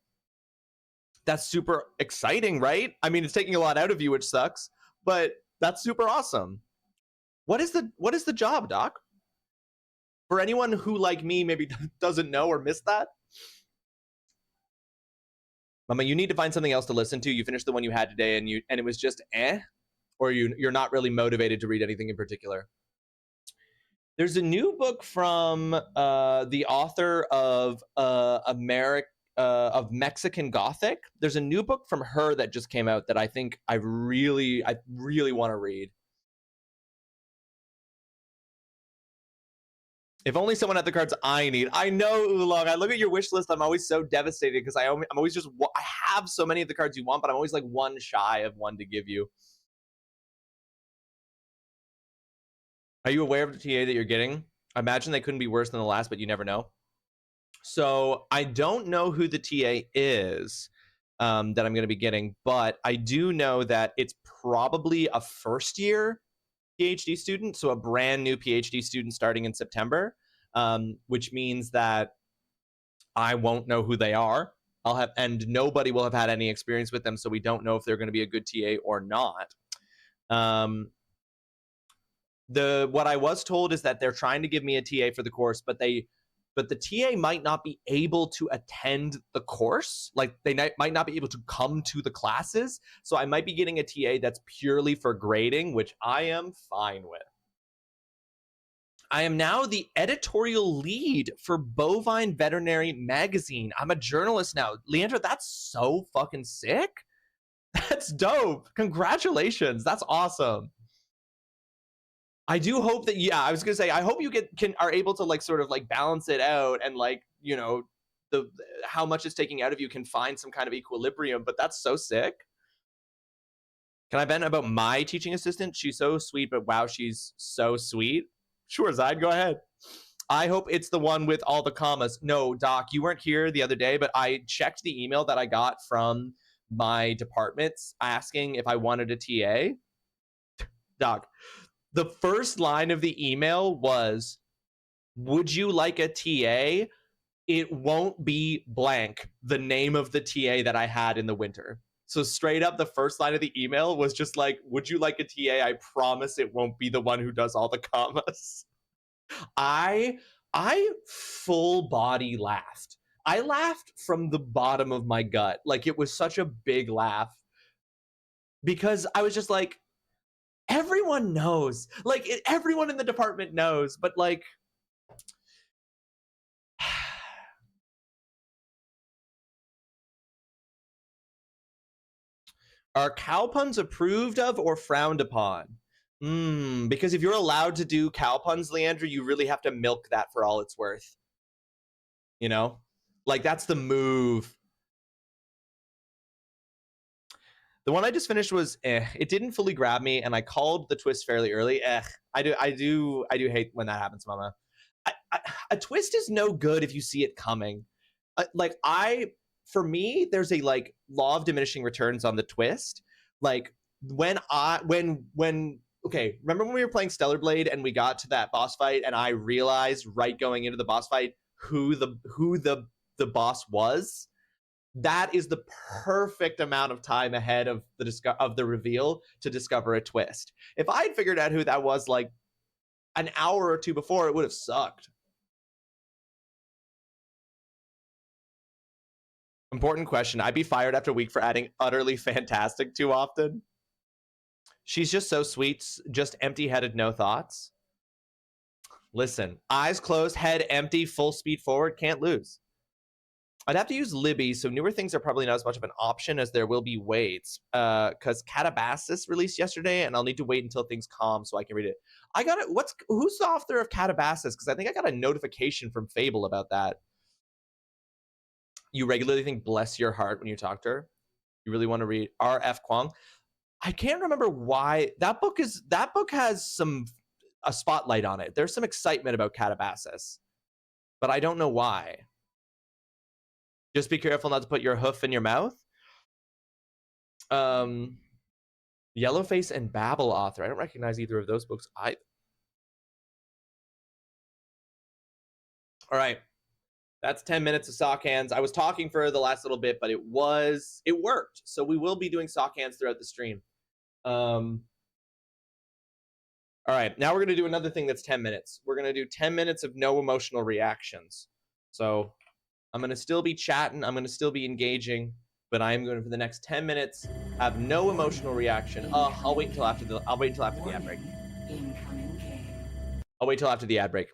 That's super exciting, right? I mean, it's taking a lot out of you, which sucks, but that's super awesome. What is the job, Doc? For anyone who, like me, maybe doesn't know or missed that. Mama, you need to find something else to listen to. You finished the one you had today and it was just or you're not really motivated to read anything in particular. There's a new book from the author of Mexican Gothic. There's a new book from her that just came out that I think I really want to read. If only someone had the cards I need. I know, Oolong. I look at your wish list. I'm always so devastated because I'm always just, I have so many of the cards you want, but I'm always like one shy of one to give you. Are you aware of the TA that you're getting? I imagine they couldn't be worse than the last, but you never know. So I don't know who the TA is that I'm going to be getting, but I do know that it's probably a first year PhD student, so a brand new PhD student starting in September, which means that I won't know who they are. And nobody will have had any experience with them, so we don't know if they're going to be a good TA or not. What I was told is that they're trying to give me a TA for the course, but the TA might not be able to attend the course. Like they might not be able to come to the classes. So I might be getting a TA that's purely for grading, which I am fine with. I am now the editorial lead for Bovine Veterinary Magazine. I'm a journalist now. Leandra, that's so fucking sick. That's dope. Congratulations. That's awesome. I do hope that, yeah, I was gonna say, I hope you are able to like sort of like balance it out and like, you know, how much it's taking out of you can find some kind of equilibrium, but that's so sick. Can I vent about my teaching assistant? She's so sweet, but wow, she's so sweet. Sure, Zide, go ahead. I hope it's the one with all the commas. No, Doc, you weren't here the other day, but I checked the email that I got from my departments asking if I wanted a TA. Doc, the first line of the email was, would you like a TA? It won't be blank, the name of the TA that I had in the winter. So straight up, the first line of the email was just like, would you like a TA? I promise it won't be the one who does all the commas. I full body laughed. I laughed from the bottom of my gut. Like it was such a big laugh because I was just like, everyone knows. Like everyone in the department knows, but like, are cow puns approved of or frowned upon? Because if you're allowed to do cow puns, Leandra, you really have to milk that for all it's worth. You know? Like, that's the move. The one I just finished was it didn't fully grab me, and I called the twist fairly early. I do hate when that happens, Mama. A twist is no good if you see it coming. For me, there's a like law of diminishing returns on the twist. Like okay, remember when we were playing Stellar Blade and we got to that boss fight, and I realized right going into the boss fight who the boss was? That is the perfect amount of time ahead of the reveal to discover a twist. If I had figured out who that was like an hour or two before, it would have sucked. Important question. I'd be fired after a week for adding utterly fantastic too often. She's just so sweet, just empty-headed, no thoughts. Listen, eyes closed, head empty, full speed forward, can't lose. I'd have to use Libby, so newer things are probably not as much of an option as there will be waits. Because Catabasis released yesterday, and I'll need to wait until things calm so I can read it. I got it. Who's the author of Catabasis? Because I think I got a notification from Fable about that. You regularly think bless your heart when you talk to her. You really want to read R.F. Kuang. I can't remember why that book has a spotlight on it. There's some excitement about Catabasis, but I don't know why. Just be careful not to put your hoof in your mouth. Yellowface and Babel author. I don't recognize either of those books either. All right. That's 10 minutes of sock hands. I was talking for the last little bit, but it worked. So we will be doing sock hands throughout the stream. All right. Now we're going to do another thing that's 10 minutes. We're going to do 10 minutes of no emotional reactions. So I'm going to still be chatting. I'm going to still be engaging, but I am going to, for the next 10 minutes, have no emotional reaction. I'll wait until after the ad break. I'll wait till after the ad break.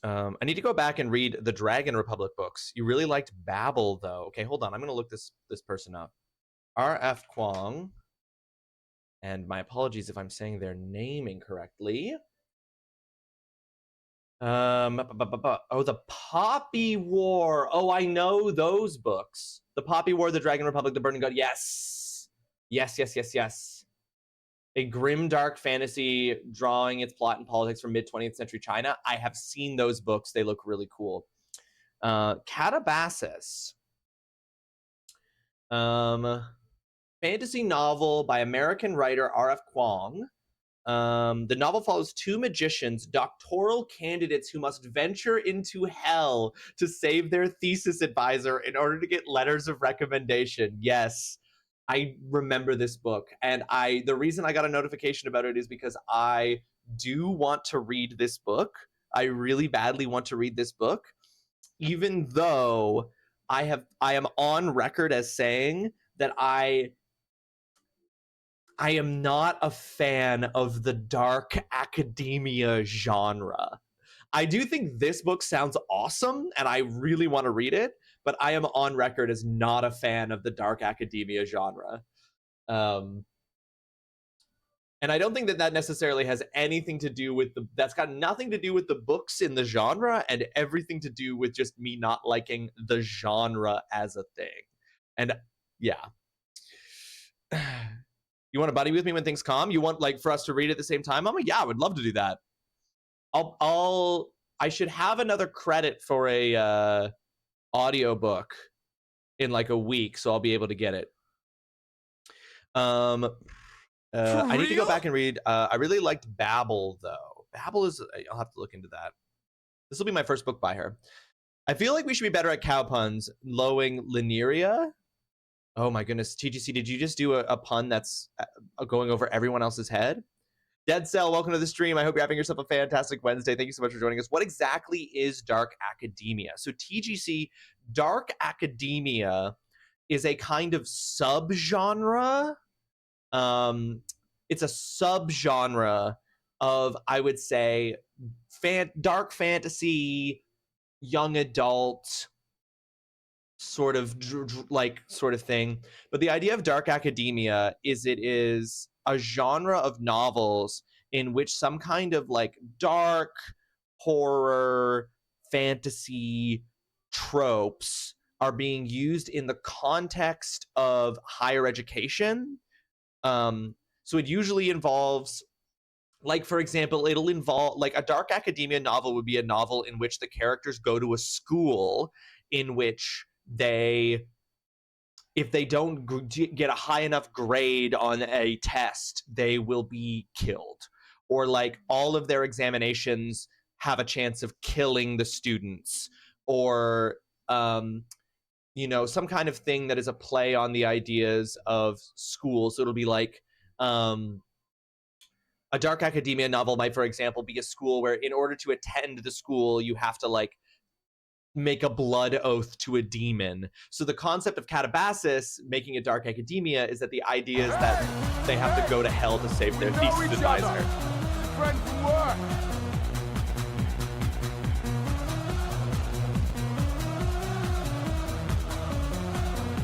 I need to go back and read the Dragon Republic books. You really liked Babel, though. Okay, hold on. I'm going to look this person up. R.F. Kuang. And my apologies if I'm saying their name incorrectly. Oh, the Poppy War. Oh, I know those books. The Poppy War, the Dragon Republic, the Burning God. Yes. Yes. A grim, dark fantasy drawing its plot and politics from mid-20th century China. I have seen those books. They look really cool. Catabasis. Fantasy novel by American writer R.F. Kuang. The novel follows two magicians, doctoral candidates who must venture into hell to save their thesis advisor in order to get letters of recommendation. Yes, I remember this book. And the reason I got a notification about it is because I do want to read this book. I really badly want to read this book, even though I am on record as saying that I am not a fan of the dark academia genre. I do think this book sounds awesome and I really want to read it, but I am on record as not a fan of the dark academia genre. And I don't think that necessarily has anything to do with that's got nothing to do with the books in the genre and everything to do with just me not liking the genre as a thing. And yeah. You want to buddy with me when things calm? You want for us to read at the same time? I'm like, yeah, I would love to do that. I should have another credit for a audiobook in a week, so I'll be able to get it. I need to go back and read. I really liked Babel though. Babel is, I'll have to look into that. This will be my first book by her. I feel like we should be better at cow puns. Lowing Linearia. Oh my goodness, TGC, did you just do a pun that's going over everyone else's head? Dead Cell, welcome to the stream. I hope you're having yourself a fantastic Wednesday. Thank you so much for joining us. What exactly is dark academia? So TGC, dark academia is a kind of subgenre. It's a subgenre of, I would say, dark fantasy, young adult, sort of thing. But the idea of dark academia is it is a genre of novels in which some kind of dark horror fantasy tropes are being used in the context of higher education. So it usually involves, for example, it'll involve a dark academia novel would be a novel in which the characters go to a school in which if they don't get a high enough grade on a test, they will be killed. Or all of their examinations have a chance of killing the students. Or, some kind of thing that is a play on the ideas of schools. So it'll be a dark academia novel might, for example, be a school where in order to attend the school, you have to make a blood oath to a demon. So the concept of Catabasis making a dark academia is that the idea is that they have to go to hell to save their thesis advisor. Friends from work.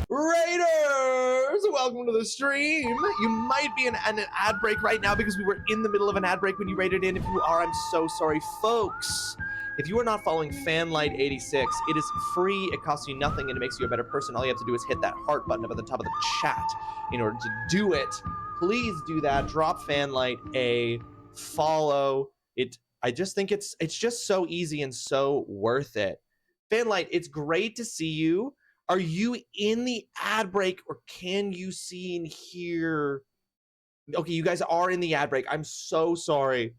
Raiders, welcome to the stream. You might be in an ad break right now because we were in the middle of an ad break when you raided in. If you are, I'm so sorry, folks. If you are not following Fanlight86, it is free, it costs you nothing, and it makes you a better person. All you have to do is hit that heart button up at the top of the chat in order to do it. Please do that. Drop Fanlight a follow. I just think it's just so easy and so worth it. Fanlight, it's great to see you. Are you in the ad break, or can you see and hear? Okay, you guys are in the ad break. I'm so sorry.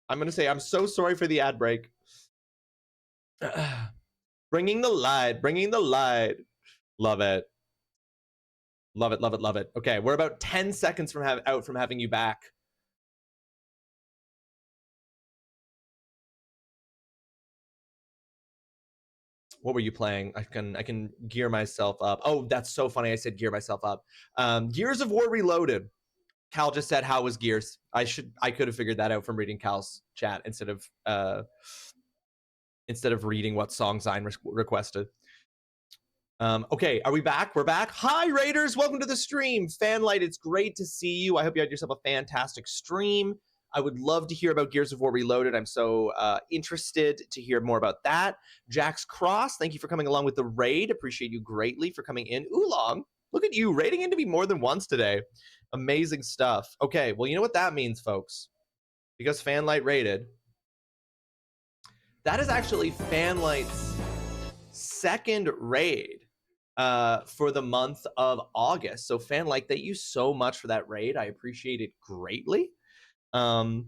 I'm going to say I'm so sorry for the ad break. Bringing the light, bringing the light. Love it. Love it, love it, love it. Okay, we're about 10 seconds from out from having you back. What were you playing? I can gear myself up. Oh, that's so funny. I said gear myself up. Gears of War Reloaded. Cal just said, how was Gears? I could have figured that out from reading Cal's chat instead of reading what song Zine requested. Okay, are we back? We're back. Hi, Raiders. Welcome to the stream. Fanlight, it's great to see you. I hope you had yourself a fantastic stream. I would love to hear about Gears of War Reloaded. I'm so interested to hear more about that. Jax Cross, thank you for coming along with the raid. Appreciate you greatly for coming in. Oolong, look at you raiding into me more than once today. Amazing stuff. Okay, well, you know what that means, folks. Because Fanlight raided. That is actually Fanlight's second raid for the month of August. So Fanlight, thank you so much for that raid. I appreciate it greatly. But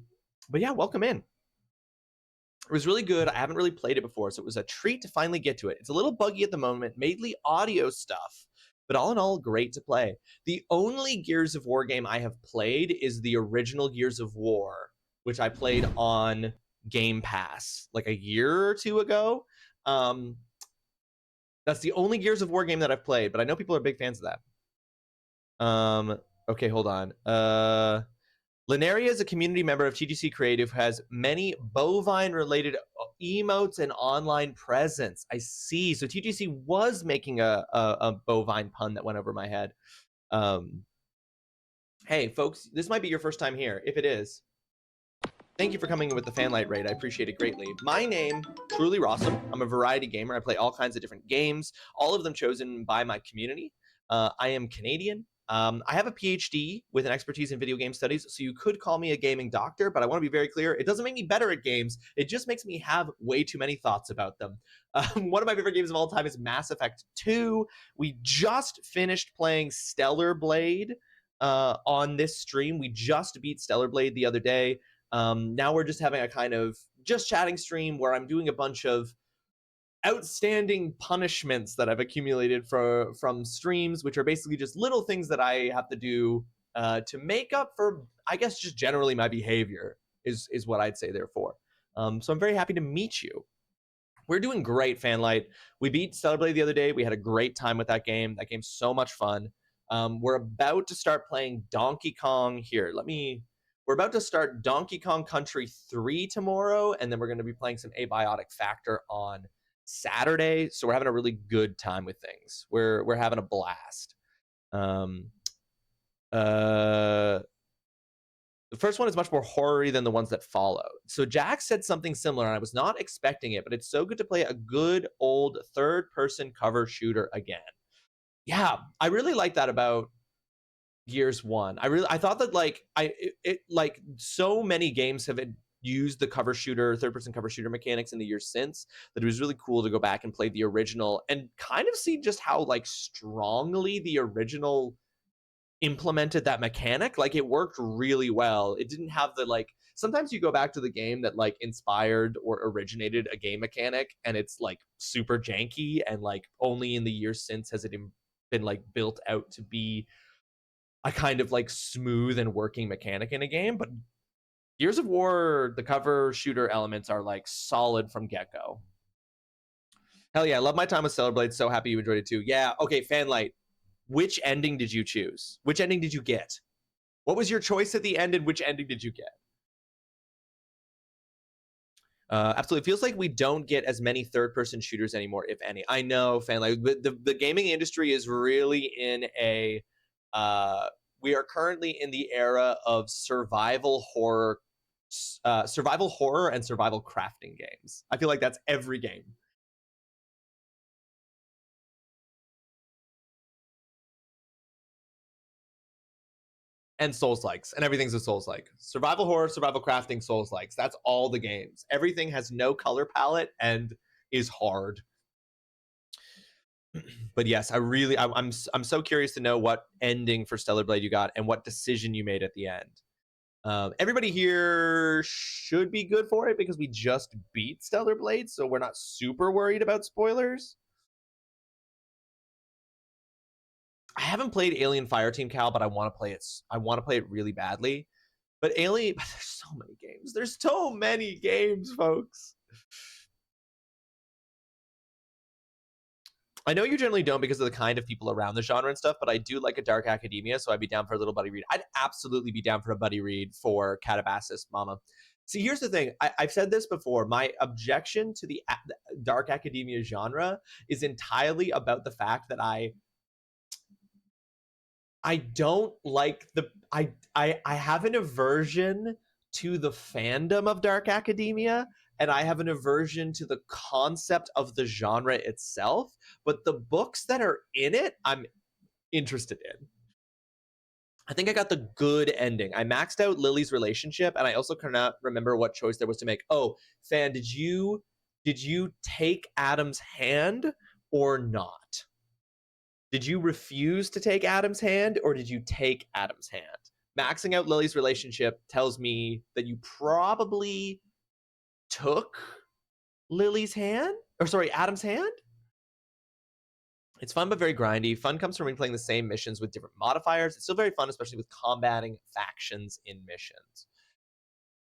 yeah, welcome in. It was really good. I haven't really played it before, so it was a treat to finally get to it. It's a little buggy at the moment, mainly audio stuff, but all in all, great to play. The only Gears of War game I have played is the original Gears of War, which I played on Game Pass like a year or two ago. That's the only Gears of War game that I've played, but I know people are big fans of that. Okay, hold on. Linaria is a community member of TGC Creative who has many bovine-related emotes and online presence. I see. So TGC was making a bovine pun that went over my head. Hey, folks, this might be your first time here. If it is, thank you for coming in with the Fanlight raid. I appreciate it greatly. My name, TrulyRawesome. I'm a variety gamer. I play all kinds of different games, all of them chosen by my community. I am Canadian. I have a PhD with an expertise in video game studies, so you could call me a gaming doctor, but I want to be very clear. It doesn't make me better at games. It just makes me have way too many thoughts about them. One of my favorite games of all time is Mass Effect 2. We just finished playing Stellar Blade on this stream. We just beat Stellar Blade the other day. Now we're just having a kind of just chatting stream where I'm doing a bunch of outstanding punishments that I've accumulated from streams, which are basically just little things that I have to do to make up for, I guess, just generally my behavior is what I'd say therefore. So I'm very happy to meet you. We're doing great, Fanlight. We beat Stellar Blade the other day. We had a great time with that game. That game's so much fun. We're about to start playing Donkey Kong here. We're about to start Donkey Kong Country 3 tomorrow, and then we're going to be playing some Abiotic Factor on Saturday. So we're having a really good time with things. We're having a blast. The first one is much more horror-y than the ones that follow. So Jack said something similar, and I was not expecting it, but it's so good to play a good old third-person cover shooter again. Yeah, I really like that about Gears 1. I thought that like so many games have used the cover shooter, third-person cover shooter mechanics in the years since that it was really cool to go back and play the original and kind of see just how like strongly the original implemented that mechanic. Like it worked really well. It didn't have the like, sometimes you go back to the game that like inspired or originated a game mechanic and it's like super janky and like only in the years since has it been like built out to be a kind of like smooth and working mechanic in a game. But Gears of War, the cover shooter elements are like solid from get-go. Hell yeah, I love my time with Stellar Blade. So happy you enjoyed it too. Yeah, okay, Fanlight. Which ending did you choose? Which ending did you get? What was your choice at the end and which ending did you get? Absolutely. It feels like we don't get as many third-person shooters anymore, if any. I know, Fanlight. The gaming industry is really in a... we are currently in the era of survival horror and survival crafting games. I feel like that's every game. And Souls-likes, and everything's a Souls-like. Survival horror, survival crafting, Souls-likes. That's all the games. Everything has no color palette and is hard. But yes, I'm so curious to know what ending for Stellar Blade you got and what decision you made at the end. Everybody here should be good for it because we just beat Stellar Blade, so we're not super worried about spoilers. I haven't played Alien Fireteam, Cal, but I want to play it. I want to play it really badly. But there's so many games. There's so many games, folks. I know you generally don't because of the kind of people around the genre and stuff, but I do like a dark academia, so I'd be down for a little buddy read. I'd absolutely be down for a buddy read for Catabasis, Mama. See, here's the thing. I've said this before. My objection to the dark academia genre is entirely about the fact that I don't like I have an aversion to the fandom of Dark Academia, and I have an aversion to the concept of the genre itself, but the books that are in it, I'm interested in. I think I got the good ending. I maxed out Lily's relationship, and I also cannot remember what choice there was to make. Oh, Fan, did you take Adam's hand or not? Did you refuse to take Adam's hand, or did you take Adam's hand? Maxing out Lily's relationship tells me that you probably took Lily's hand, or sorry, Adam's hand. It's fun, but very grindy. Fun comes from replaying the same missions with different modifiers. It's still very fun, especially with combating factions in missions.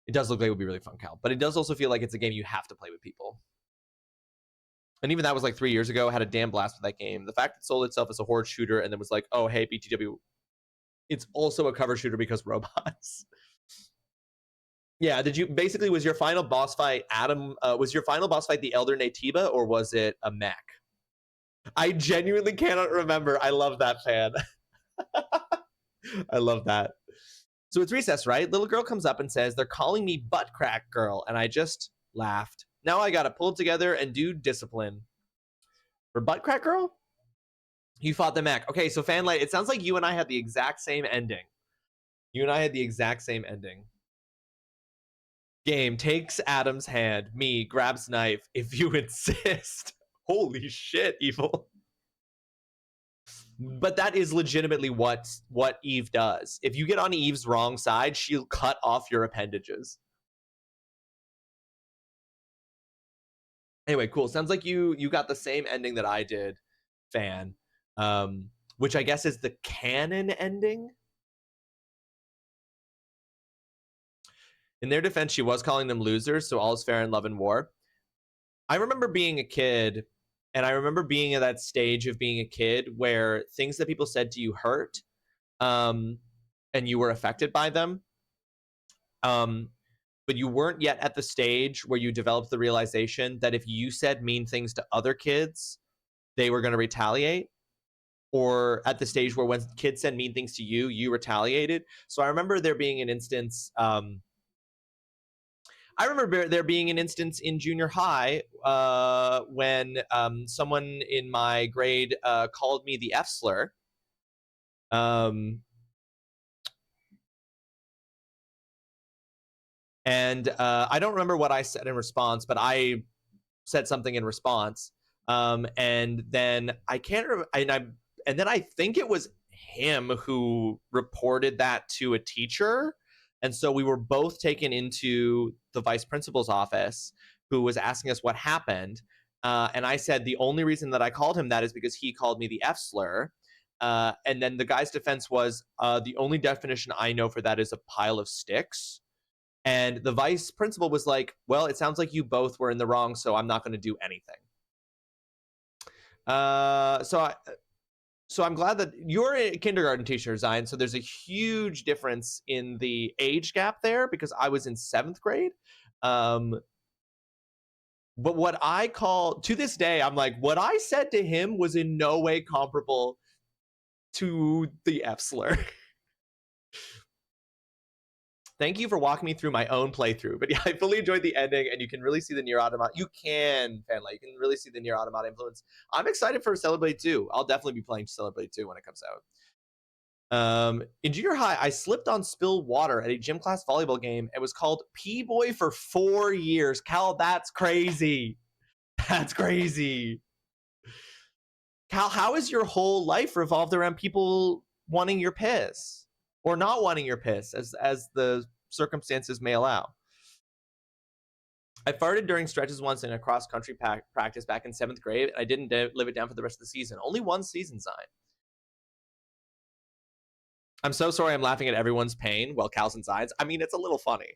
It does look like it would be really fun, Cal, but it does also feel like it's a game you have to play with people. And even that was like 3 years ago. I had a damn blast with that game. The fact it sold itself as a horde shooter and then was like, oh, hey, BTW, it's also a cover shooter because robots. Yeah, basically, was your final boss fight, Adam, was your final boss fight the Elder Natiba, or was it a mech? I genuinely cannot remember. I love that, Fan. I love that. So it's recess, right? Little girl comes up and says, they're calling me butt crack girl. And I just laughed. Now I got to pull it together and do discipline. For butt crack girl? You fought the mech. Okay, so Fanlight, it sounds like you and I had the exact same ending. You and I had the exact same ending. Game takes Adam's hand. Me grabs knife if you insist. Holy shit, Evil. But that is legitimately what Eve does. If you get on Eve's wrong side, she'll cut off your appendages. Anyway, cool. Sounds like you got the same ending that I did, Fan. Which I guess is the canon ending. In their defense, she was calling them losers, so all is fair in love and war. I remember being a kid, and I remember being at that stage of being a kid where things that people said to you hurt, and you were affected by them. But you weren't yet at the stage where you developed the realization that if you said mean things to other kids, they were going to retaliate. Or at the stage where when kids said mean things to you, you retaliated. So I remember there being an instance... I remember there being an instance in junior high when someone in my grade called me the F slur. And I don't remember what I said in response, but I said something in response. And then I can't remember. And then I think it was him who reported that to a teacher. And so we were both taken into the vice principal's office, who was asking us what happened. And I said the only reason that I called him that is because he called me the F slur. And then the guy's defense was, the only definition I know for that is a pile of sticks. And the vice principal was like, well, it sounds like you both were in the wrong, so I'm not going to do anything. So I'm glad that you're a kindergarten teacher, Zion, so there's a huge difference in the age gap there because I was in 7th grade. But what I call, to this day, I'm like, what I said to him was in no way comparable to the F slur. Thank you for walking me through my own playthrough. But yeah, I fully enjoyed the ending, and you can really see the Nier Automata. You can, Fanlight. You can really see the Nier Automata influence. I'm excited for Stellar Blade 2. I'll definitely be playing Stellar Blade 2 when it comes out. In junior high, I slipped on spilled water at a gym class volleyball game. It was called P-Boy for 4 years. Cal, that's crazy. That's crazy. Cal, how is your whole life revolved around people wanting your piss? Or not wanting your piss, as the circumstances may allow. I farted during stretches once in a cross-country practice back in 7th grade, and I didn't live it down for the rest of the season. Only one season, Zion. I'm so sorry I'm laughing at everyone's pain while Cal's and Zion's. I mean, it's a little funny.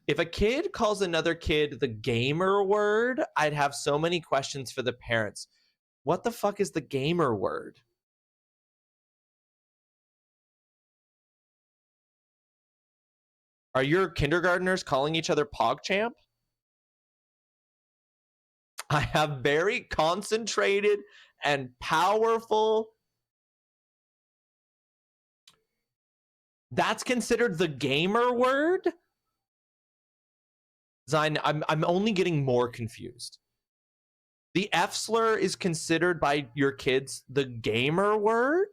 If a kid calls another kid the gamer word, I'd have so many questions for the parents. What the fuck is the gamer word? Are your kindergartners calling each other PogChamp? I have very concentrated and powerful That's considered the gamer word? I'm only getting more confused. The F slur is considered by your kids the gamer word?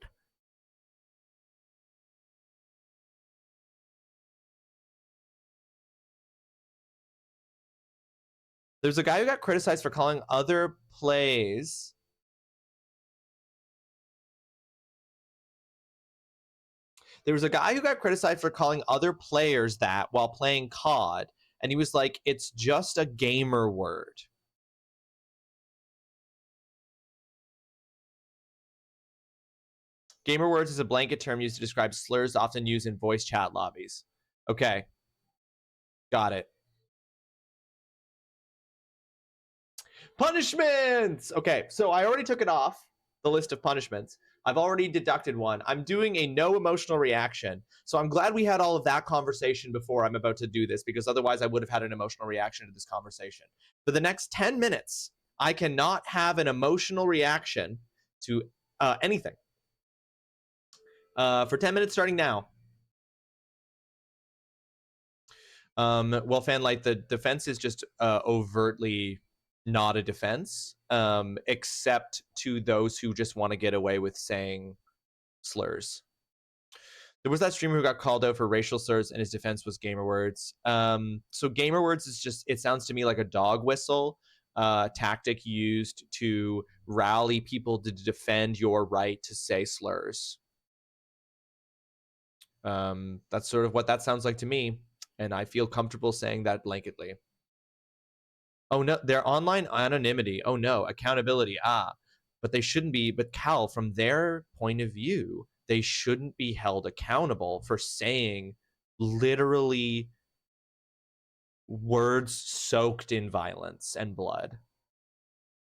There's a guy who got criticized for calling other plays. There was a guy who got criticized for calling other players that while playing COD. And he was like, it's just a gamer word. Gamer words is a blanket term used to describe slurs often used in voice chat lobbies. Okay. Got it. Punishments! Okay, so I already took it off the list of punishments. I've already deducted one. I'm doing a no emotional reaction. So I'm glad we had all of that conversation before I'm about to do this, because otherwise I would have had an emotional reaction to this conversation. For the next 10 minutes, I cannot have an emotional reaction to anything. For 10 minutes starting now. Well, Fanlight, the defense is just overtly not a defense, except to those who just want to get away with saying slurs. There was that streamer who got called out for racial slurs and his defense was gamer words. So gamer words is just, it sounds to me like a dog whistle tactic used to rally people to defend your right to say slurs. That's sort of what that sounds like to me. And I feel comfortable saying that blanketly. Oh no, their online anonymity. Oh no, accountability. But they shouldn't be. But Cal, from their point of view, they shouldn't be held accountable for saying literally words soaked in violence and blood.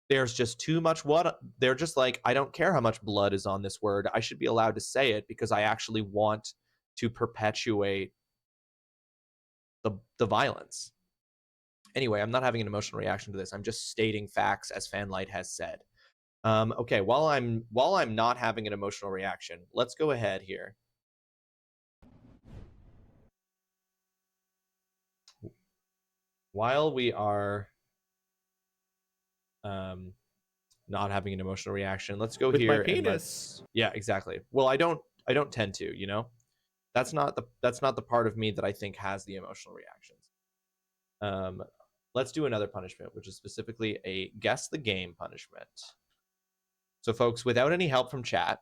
There's just too much what they're just like, I don't care how much blood is on this word. I should be allowed to say it because I actually want to perpetuate the violence. Anyway, I'm not having an emotional reaction to this. I'm just stating facts as Fanlight has said. Okay, while I'm not having an emotional reaction, let's go ahead here. While we are not having an emotional reaction, let's go With here my penis. and let's, yeah, exactly. Well, I don't tend to, you know? That's not the part of me that I think has the emotional reactions. Let's do another punishment, which is specifically a guess the game punishment. So folks, without any help from chat,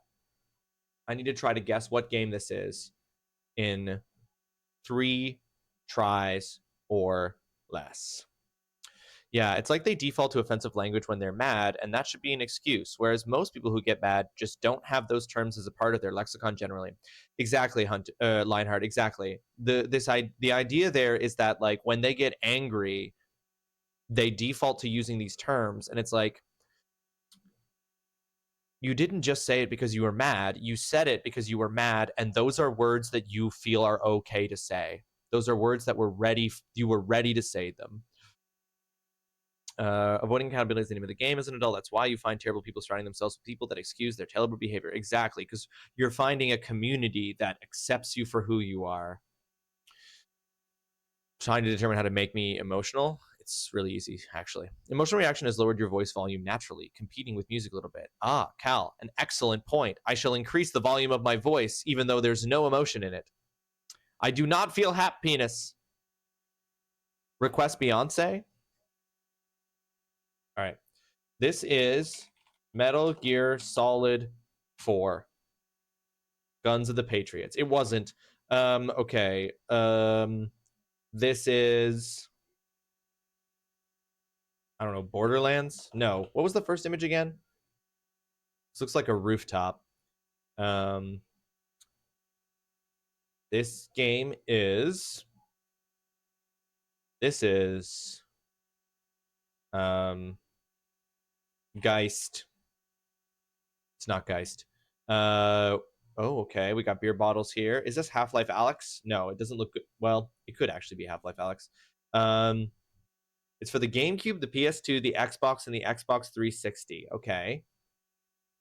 I need to try to guess what game this is in 3 tries or less. Yeah, it's like they default to offensive language when they're mad, and that should be an excuse, whereas most people who get mad just don't have those terms as a part of their lexicon generally. Exactly, Lionheart, exactly. The idea there is that, like, when they get angry, they default to using these terms, and it's like, you didn't just say it because you were mad. You said it because you were mad, and those are words that you feel are okay to say. Those are words that you were ready to say them. Avoiding accountability is the name of the game as an adult. That's why you find terrible people surrounding themselves with people that excuse their terrible behavior. Exactly, because you're finding a community that accepts you for who you are. Trying to determine how to make me emotional. It's really easy, actually. Emotional reaction has lowered your voice volume naturally, competing with music a little bit. Cal, an excellent point. I shall increase the volume of my voice, even though there's no emotion in it. I do not feel happiness. Request Beyonce. All right. This is Metal Gear Solid 4. Guns of the Patriots. It wasn't. Okay. This is, I don't know, Borderlands? No. What was the first image again? This looks like a rooftop. This game is... This is... Geist. It's not Geist. Oh, okay. We got beer bottles here. Is this Half-Life Alyx? No, it doesn't look good. Well, it could actually be Half-Life Alyx. It's for the GameCube, the PS2, the Xbox, and the Xbox 360. Okay.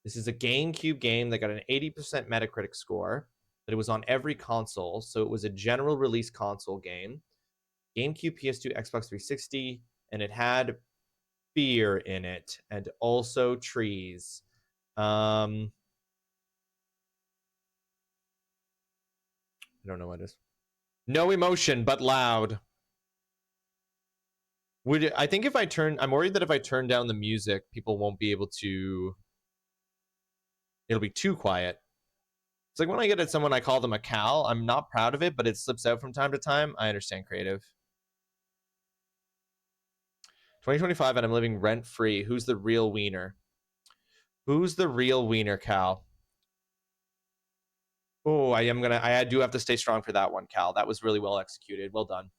This is a GameCube game that got an 80% Metacritic score. that it was on every console. So it was a general release console game. GameCube, PS2, Xbox 360, and it had beer in it and also trees. I don't know what it is. No emotion, but loud. I think if I I'm worried that if I turn down the music, people won't be able to. It'll be too quiet. It's like when I get at someone, I call them a Cal. I'm not proud of it, but it slips out from time to time. I understand creative. 2025 and I'm living rent free. Who's the real wiener? Who's the real wiener, Cal? Oh, I do have to stay strong for that one, Cal. That was really well executed. Well done.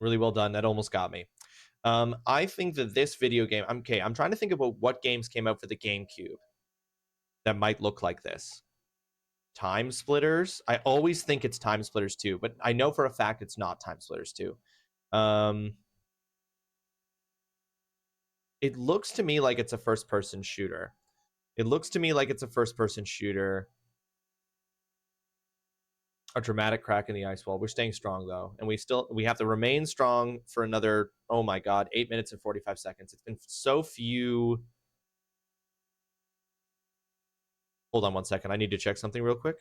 Really well done. That almost got me. I think that this video game, I'm trying to think about what games came out for the GameCube that might look like this. Time Splitters. I always think it's Time Splitters 2, but I know for a fact it's not Time Splitters 2. It looks to me like it's a first-person shooter. A dramatic crack in the ice wall. We're staying strong though, and we have to remain strong for another, oh my god, 8 minutes and 45 seconds. It's been so few. Hold on one second. I need to check something real quick.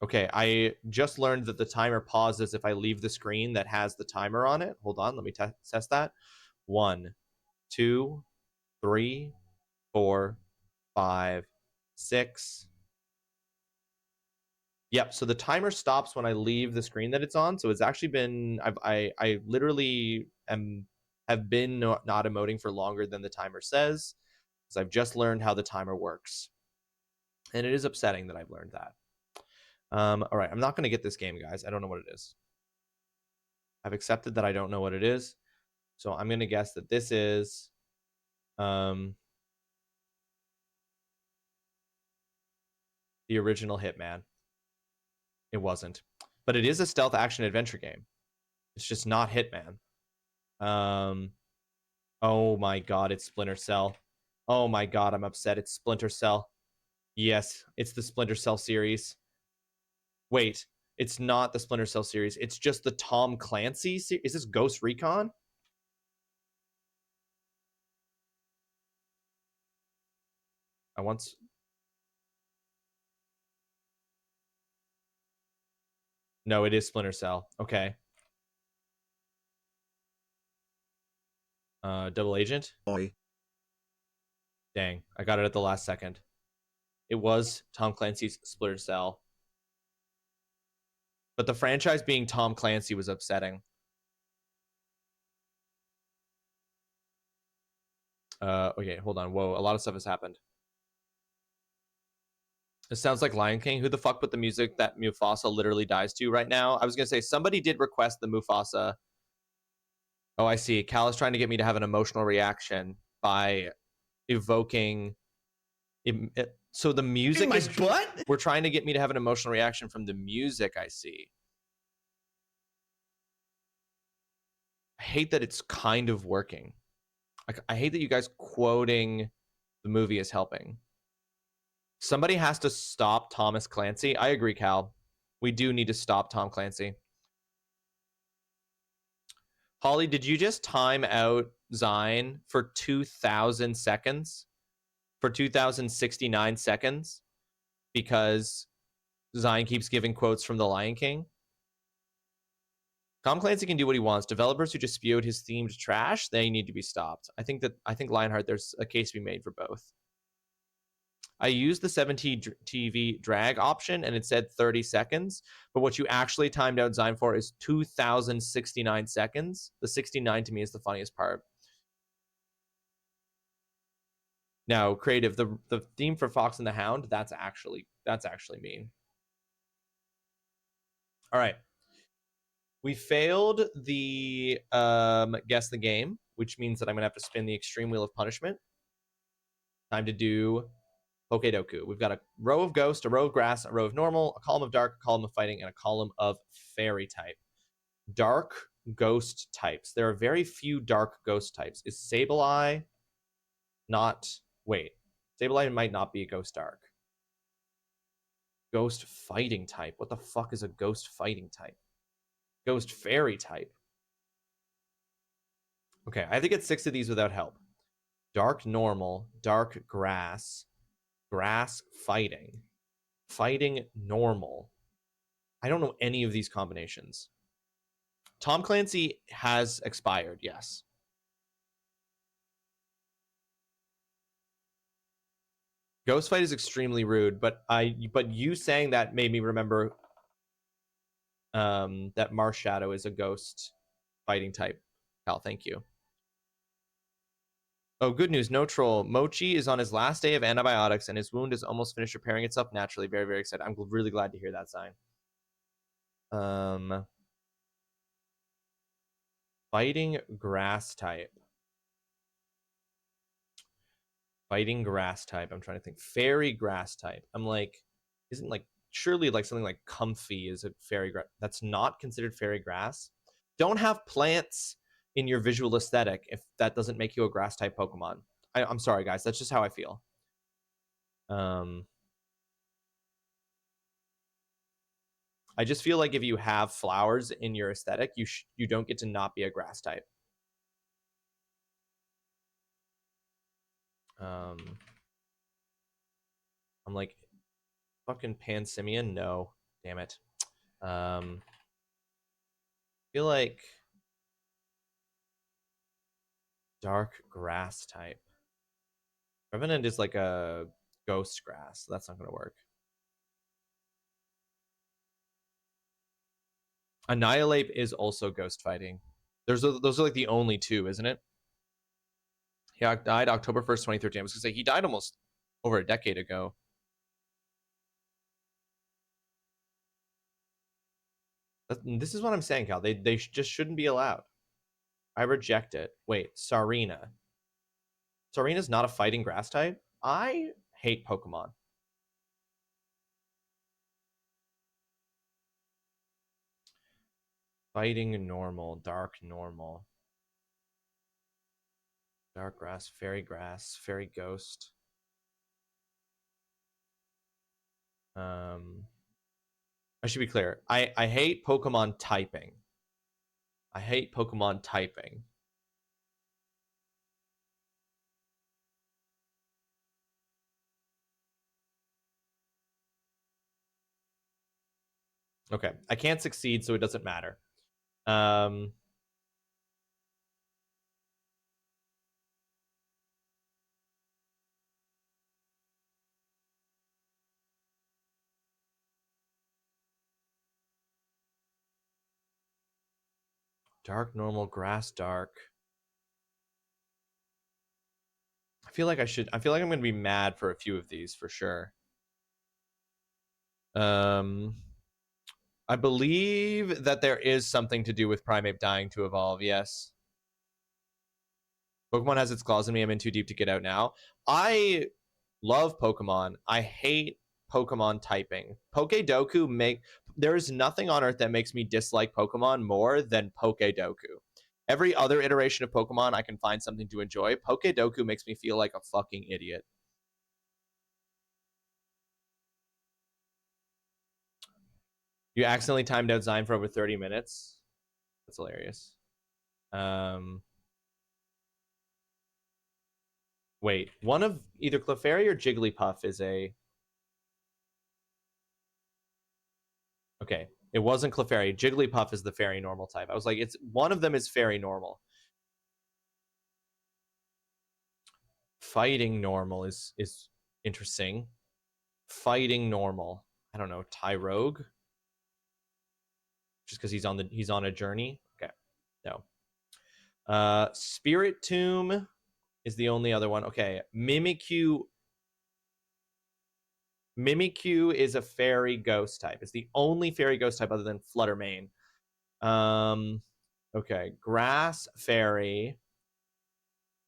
Okay, I just learned that the timer pauses if I leave the screen that has the timer on it. Hold on, let me test that. 1, 2, 3, 4, 5, 6. Yep, so the timer stops when I leave the screen that it's on. So it's actually been, I literally have been not emoting for longer than the timer says, because I've just learned how the timer works. And it is upsetting that I've learned that. All right, I'm not going to get this game, guys. I don't know what it is. I've accepted that I don't know what it is. So I'm going to guess that this is the original Hitman. It wasn't. But it is a stealth action adventure game. It's just not Hitman. Oh my god, it's Splinter Cell. Oh my god, I'm upset. It's Splinter Cell. Yes, it's the Splinter Cell series. Wait, it's not the Splinter Cell series. It's just the Tom Clancy series. Is this Ghost Recon? No, it is Splinter Cell. Okay. Double Agent? Oi. Dang, I got it at the last second. It was Tom Clancy's Splinter Cell. But the franchise being Tom Clancy was upsetting. Okay, hold on. Whoa, a lot of stuff has happened. It sounds like Lion King. Who the fuck put the music that Mufasa literally dies to right now? I was going to say, somebody did request the Mufasa. Oh, I see. Cal is trying to get me to have an emotional reaction by evoking... So the music is... butt? We're trying to get me to have an emotional reaction from the music, I see. I hate that it's kind of working. I hate that you guys quoting the movie is helping. Somebody has to stop Thomas Clancy. I agree, Cal. We do need to stop Tom Clancy. Holly, did you just time out Zine for 2,000 seconds? For 2,069 seconds? Because Zine keeps giving quotes from The Lion King? Tom Clancy can do what he wants. Developers who just spewed his themed trash, they need to be stopped. I think Lionheart, there's a case to be made for both. I used the 7 TV drag option and it said 30 seconds, but what you actually timed out Zine for is 2,069 seconds. The 69 to me is the funniest part. Now, creative, the theme for Fox and the Hound, that's actually mean. All right. We failed the guess the game, which means that I'm gonna have to spin the extreme wheel of punishment. Time to do Pokedoku. We've got a row of ghost, a row of grass, a row of normal, a column of dark, a column of fighting, and a column of fairy type. Dark ghost types. There are very few dark ghost types. Is Sableye not... Wait. Sableye might not be a ghost dark. Ghost fighting type. What the fuck is a ghost fighting type? Ghost fairy type. Okay, I have to get 6 of these without help. Dark normal, dark grass, grass fighting, fighting normal. I don't know any of these combinations. Tom Clancy has expired, yes. Ghost fight is extremely rude, but you saying that made me remember that Marshadow is a ghost fighting type. Cal, thank you. Oh, good news. No troll. Mochi is on his last day of antibiotics and his wound is almost finished repairing itself naturally. Very, very excited. I'm really glad to hear that sign. Fighting grass type. Fighting grass type. I'm trying to think. Fairy grass type. I'm like, isn't like, surely like something like comfy is a fairy grass. That's not considered fairy grass. Don't have plants in your visual aesthetic if that doesn't make you a grass type Pokemon. I'm sorry, guys. That's just how I feel. I just feel like if you have flowers in your aesthetic, you don't get to not be a grass type. I'm like, fucking Pansimian? No. Damn it. I feel like dark grass type. Revenant is like a ghost grass. That's not going to work. Annihilate is also ghost fighting. Those are like the only two, isn't it? He died October 1st, 2013. I was going to say, he died almost over a decade ago. This is what I'm saying, Cal. They just shouldn't be allowed. I reject it. Wait, Sarina. Sarina's not a fighting grass type? I hate Pokemon. Fighting normal, dark normal. Dark grass, fairy ghost. I should be clear. I hate Pokemon typing. I hate Pokemon typing. Okay, I can't succeed, so it doesn't matter. Dark normal, grass dark. I feel like I'm going to be mad for a few of these for sure. I believe that there is something to do with Primeape dying to evolve, yes. Pokemon has its claws in me. I'm in too deep to get out now. I love Pokemon. I hate Pokemon typing. Pokedoku there is nothing on earth that makes me dislike Pokemon more than Pokedoku. Every other iteration of Pokemon, I can find something to enjoy. Pokedoku makes me feel like a fucking idiot. You accidentally timed out Zyme for over 30 minutes. That's hilarious. Wait, one of either Clefairy or Jigglypuff is a... Okay, it wasn't Clefairy. Jigglypuff is the fairy normal type. I was like, it's one of them is fairy normal. Fighting normal is interesting. Fighting normal. I don't know, Tyrogue? Just because he's on a journey? Okay. No. Spirit Tomb is the only other one. Okay. Mimikyu is a fairy ghost type. It's the only fairy ghost type other than Fluttermane. Okay. Grass fairy.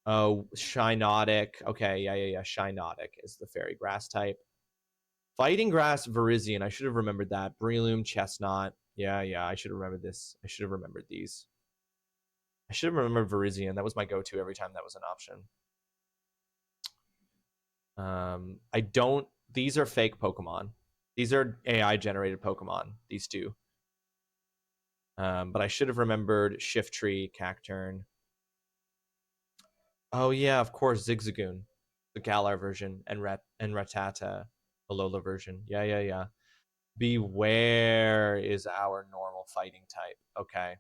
Oh, Shinotic. Okay, yeah. Shinotic is the fairy grass type. Fighting grass, Virizion. I should have remembered that. Breloom, Chestnut. Yeah, I should have remembered this. I should have remembered these. I should have remembered Virizion. That was my go-to every time that was an option. I don't. These are fake Pokemon. These are AI generated Pokemon. These two. But I should have remembered Shiftry, Cacturn. Oh yeah, of course, Zigzagoon, the Galar version, and Rattata, the Alola version. Yeah. Beware is our normal fighting type. Okay.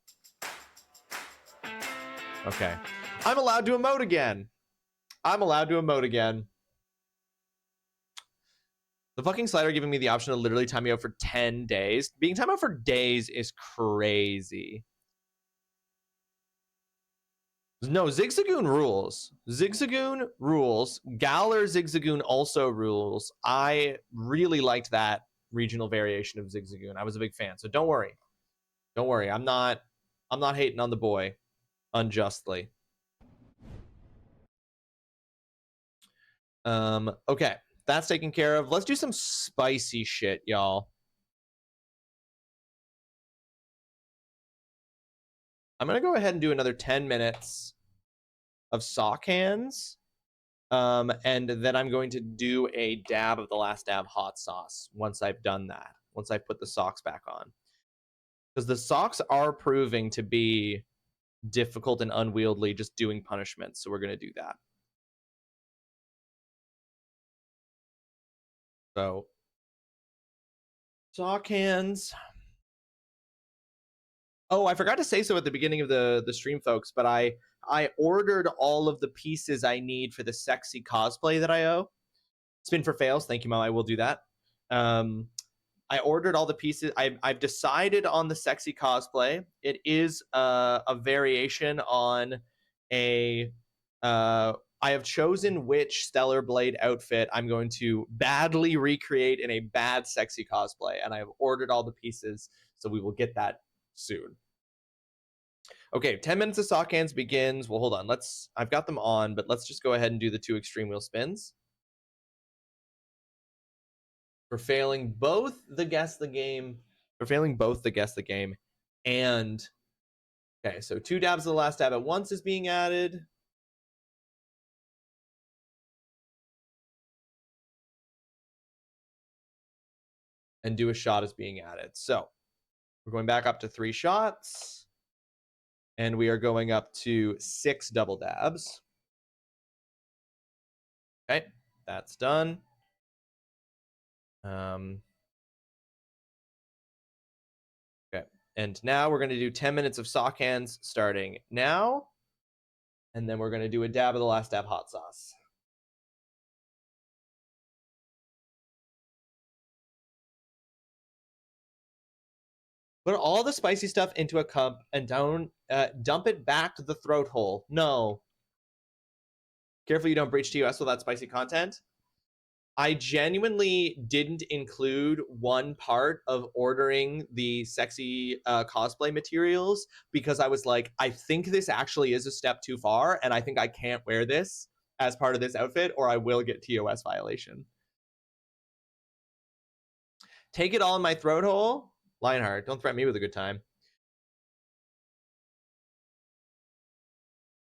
I'm allowed to emote again. The fucking slider giving me the option to literally time me out for 10 days. Being timed out for days is crazy. No, Zigzagoon rules. Zigzagoon rules. Galar Zigzagoon also rules. I really liked that regional variation of Zigzagoon. I was a big fan. So don't worry. I'm not hating on the boy unjustly. Okay. That's taken care of. Let's do some spicy shit, y'all. I'm going to go ahead and do another 10 minutes of sock hands. And then I'm going to do a dab of the last dab hot sauce once I've done that. Once I put the socks back on. Because the socks are proving to be difficult and unwieldy just doing punishments. So we're going to do that. So, sock hands. Oh, I forgot to say so at the beginning of the stream, folks, but I ordered all of the pieces I need for the sexy cosplay that I owe. Spin for fails. Thank you, Mom. I will do that. I ordered all the pieces. I've decided on the sexy cosplay. It is a variation on a... I have chosen which Stellar Blade outfit I'm going to badly recreate in a bad sexy cosplay, and I have ordered all the pieces, so we will get that soon. Okay, 10 minutes of sock hands begins. Well, hold on. I've got them on, but let's just go ahead and do the 2 extreme wheel spins. For failing both the guess the game, and okay, so 2 dabs of the last dab at once is being added. And do a shot is being added. So we're going back up to 3 shots. And we are going up to 6 double dabs. Okay, that's done. Okay, and now we're going to do 10 minutes of sock hands starting now. And then we're going to do a dab of the last dab hot sauce. Put all the spicy stuff into a cup and dump it back to the throat hole. No. Careful you don't breach TOS with that spicy content. I genuinely didn't include one part of ordering the sexy cosplay materials because I was like, I think this actually is a step too far, and I think I can't wear this as part of this outfit or I will get TOS violation. Take it all in my throat hole? Lionheart, don't threaten me with a good time.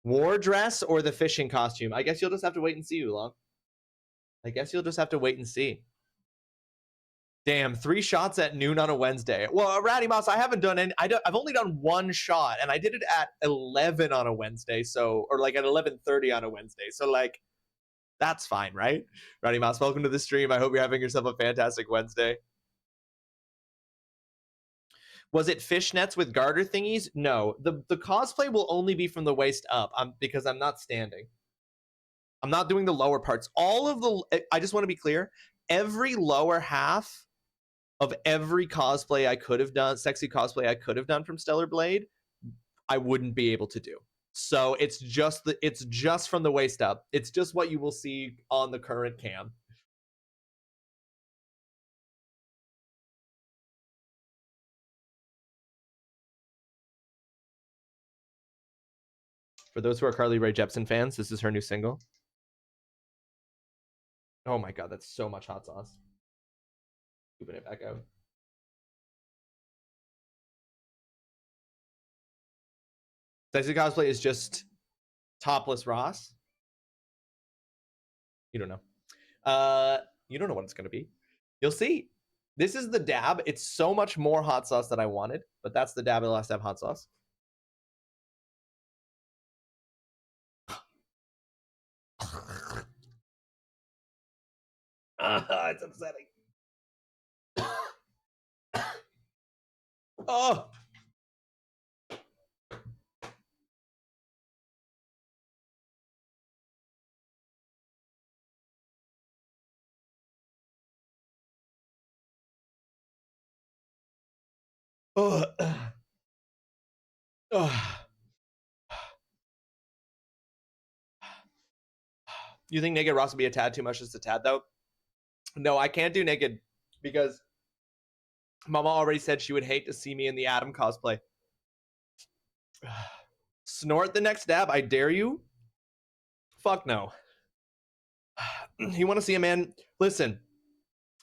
War dress or the fishing costume? I guess you'll just have to wait and see, Oolong. I guess you'll just have to wait and see. Damn, 3 shots at noon on a Wednesday. Well, Ratty Mouse, I haven't done any. I've only done 1 shot, and I did it at 11 on a Wednesday, so or like at 11:30 on a Wednesday. So like, that's fine, right? Ratty Mouse, welcome to the stream. I hope you're having yourself a fantastic Wednesday. Was it fishnets with garter thingies? No, the cosplay will only be from the waist up. Because I'm not standing. I'm not doing the lower parts. All of the, I just want to be clear. Every lower half of every cosplay I could have done, sexy cosplay I could have done from Stellar Blade, I wouldn't be able to do. So it's just from the waist up. It's just what you will see on the current cam. For those who are Carly Rae Jepsen fans, this is her new single. Oh my god, that's so much hot sauce. Scooping it back out. – Sexy cosplay is just topless Ross. You don't know. You don't know what it's gonna be. You'll see. This is the dab. It's so much more hot sauce than I wanted, but that's the dab. It'll have to have hot sauce. It's upsetting. Oh. Oh. Oh. You think naked Ross would be a tad too much just a tad though? No, I can't do naked because Mama already said she would hate to see me in the Adam cosplay. Snort the next dab, I dare you? Fuck no. You want to see a man? Listen,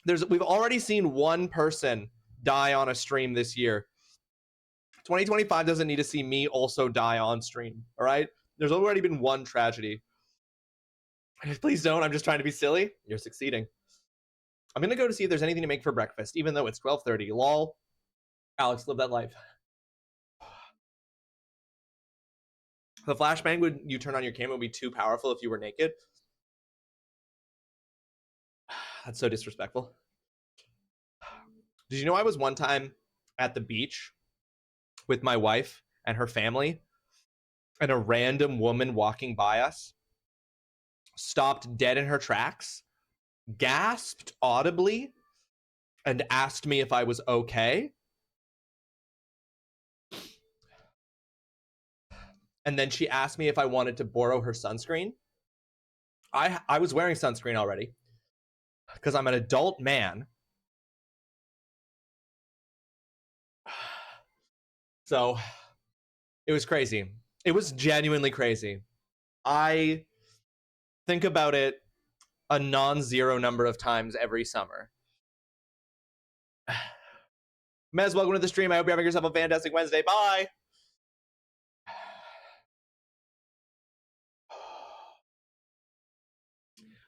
we've already seen one person die on a stream this year. 2025 doesn't need to see me also die on stream, all right? There's already been one tragedy. Please don't, I'm just trying to be silly. You're succeeding. I'm gonna go to see if there's anything to make for breakfast, even though it's 12:30. Lol. Alex, live that life. The flashbang would you turn on your camera would be too powerful if you were naked. That's so disrespectful. Did you know I was one time at the beach with my wife and her family, and a random woman walking by us stopped dead in her tracks, gasped audibly, and asked me if I was okay? And then she asked me if I wanted to borrow her sunscreen. I was wearing sunscreen already because I'm an adult man. So it was crazy. It was genuinely crazy. I think about it a non-zero number of times every summer. Mez, welcome to the stream. I hope you're having yourself a fantastic Wednesday. Bye.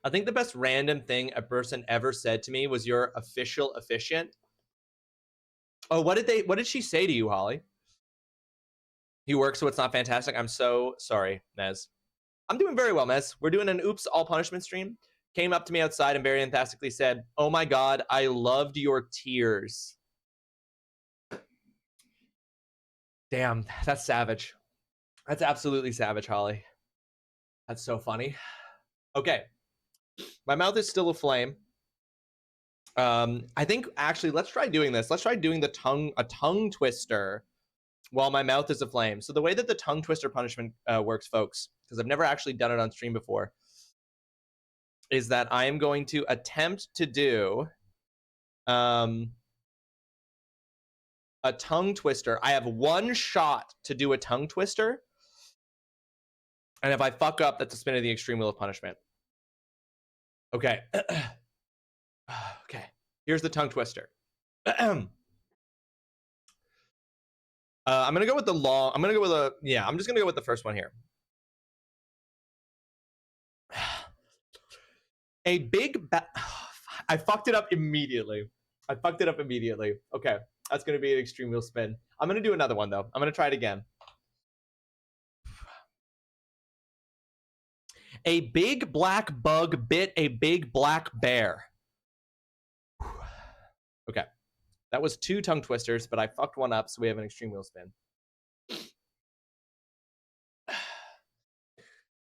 I think the best random thing a person ever said to me was "you're official efficient." Oh, what did she say to you, Holly? You work, so it's not fantastic. I'm so sorry, Mez. I'm doing very well, Mez. We're doing an Oops All Punishment stream. Came up to me outside and very enthusiastically said, "Oh my God, I loved your tears." Damn, that's savage. That's absolutely savage, Holly. That's so funny. Okay. My mouth is still aflame. I think actually let's try doing this. Let's try doing a tongue twister while my mouth is aflame. So the way that the tongue twister punishment works, folks, because I've never actually done it on stream before, is that I am going to attempt to do a tongue twister. I have one shot to do a tongue twister. And if I fuck up, that's a spin of the extreme wheel of punishment. Okay. Okay. Here's the tongue twister. I'm gonna go with the long. I'm just gonna go with the first one here. A big I fucked it up immediately. Okay, that's gonna be an extreme wheel spin. I'm gonna do another one though. I'm gonna try it again. A big black bug bit a big black bear. Okay. That was 2 tongue twisters, but I fucked one up, so we have an extreme wheel spin.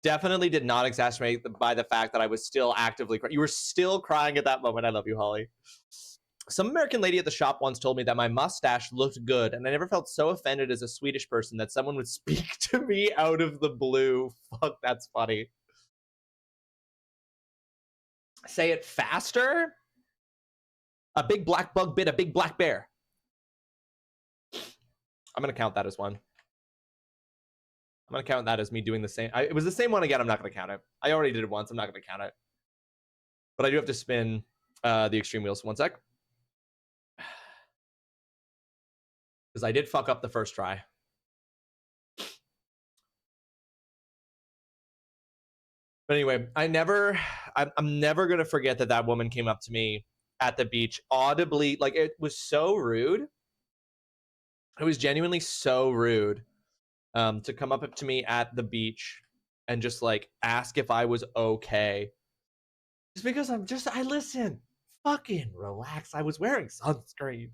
Definitely did not exacerbate by the fact that I was still actively crying. You were still crying at that moment. I love you, Holly. Some American lady at the shop once told me that my mustache looked good, and I never felt so offended as a Swedish person that someone would speak to me out of the blue. Fuck, that's funny. Say it faster. A big black bug bit a big black bear. I'm going to count that as one. I'm going to count that as me doing the same. It was the same one again. I'm not going to count it. I already did it once. I'm not going to count it. But I do have to spin the extreme wheels. 1 sec. Because I did fuck up the first try. But anyway, I'm never gonna forget that woman came up to me at the beach audibly. Like, it was so rude. It was genuinely so rude to come up to me at the beach and just like ask if I was okay. Just because I listen. Fucking relax. I was wearing sunscreen.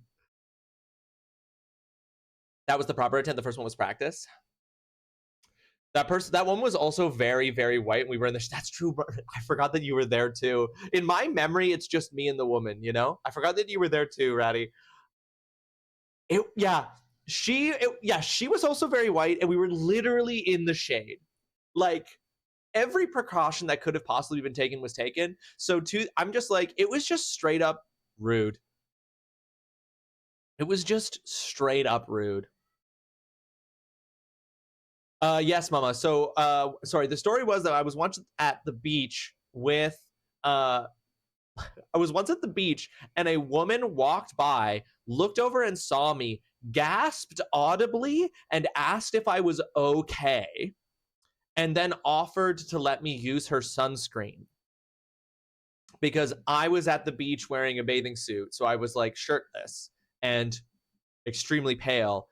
That was the proper intent. The first one was practice. That one was also very, very white. We were in the. That's true, bro. I forgot that you were there too. In my memory, it's just me and the woman. You know, I forgot that you were there too, Ratty. She was also very white, and we were literally in the shade. Like, every precaution that could have possibly been taken was taken. So I'm just like, it was just straight up rude. It was just straight up rude. Yes, Mama. So, sorry. The story was that I was once at the beach with, I was once at the beach, and a woman walked by, looked over and saw me, gasped audibly, and asked if I was okay, and then offered to let me use her sunscreen because I was at the beach wearing a bathing suit. So I was like shirtless and extremely pale.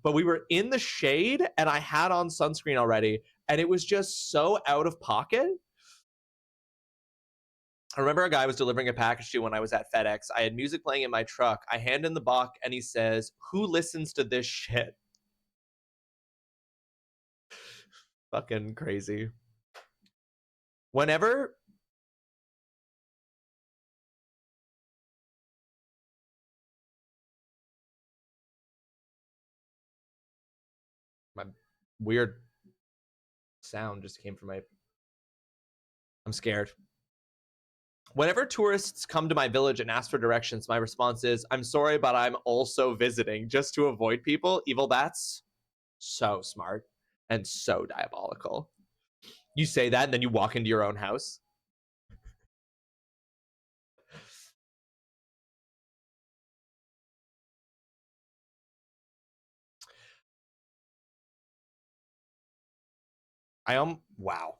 But we were in the shade and I had on sunscreen already, and it was just so out of pocket. I remember a guy was delivering a package to when I was at FedEx. I had music playing in my truck. I hand in the box and he says, "Who listens to this shit?" Fucking crazy. Whenever my weird sound just came from my. I'm scared. Whenever tourists come to my village and ask for directions, my response is, "I'm sorry, but I'm also visiting," just to avoid people. Evil Bats. So smart and so diabolical. You say that and then you walk into your own house. Wow.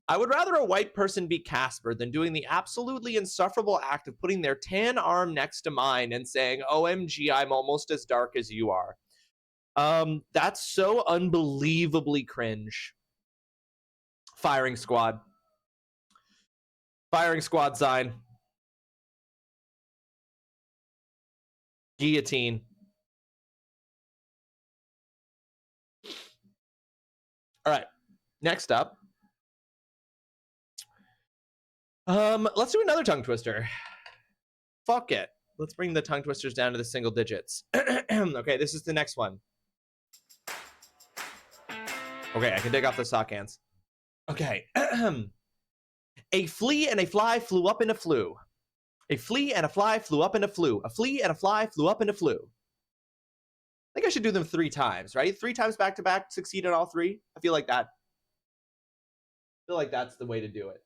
I would rather a white person be Casper than doing the absolutely insufferable act of putting their tan arm next to mine and saying, "OMG, I'm almost as dark as you are." That's so unbelievably cringe. Firing squad. Firing squad sign. Guillotine. All right. Next up. Let's do another tongue twister. Fuck it. Let's bring the tongue twisters down to the single digits. Okay, this is the next one. Okay, I can take off the sock hands. Okay. A flea and a fly flew up in a flue. A flea and a fly flew up in a flue. A flea and a fly flew up in a flue. I think I should do them 3 times, right? 3 times back to back, succeed in all 3. I feel like that. I feel like that's the way to do it.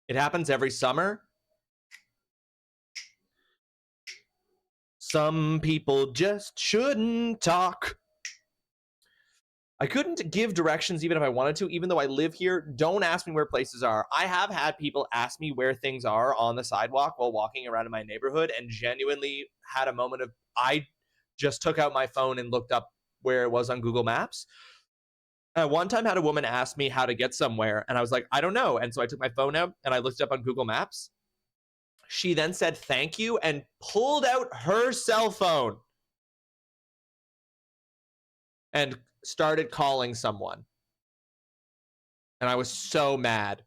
It happens every summer. Some people just shouldn't talk. I couldn't give directions even if I wanted to, even though I live here. Don't ask me where places are. I have had people ask me where things are on the sidewalk while walking around in my neighborhood, and genuinely had a moment of, I just took out my phone and looked up where it was on Google Maps. One time had a woman ask me how to get somewhere, and I was like, I don't know. And so I took my phone out and I looked up on Google Maps. She then said, "Thank you," and pulled out her cell phone and started calling someone. And I was so mad.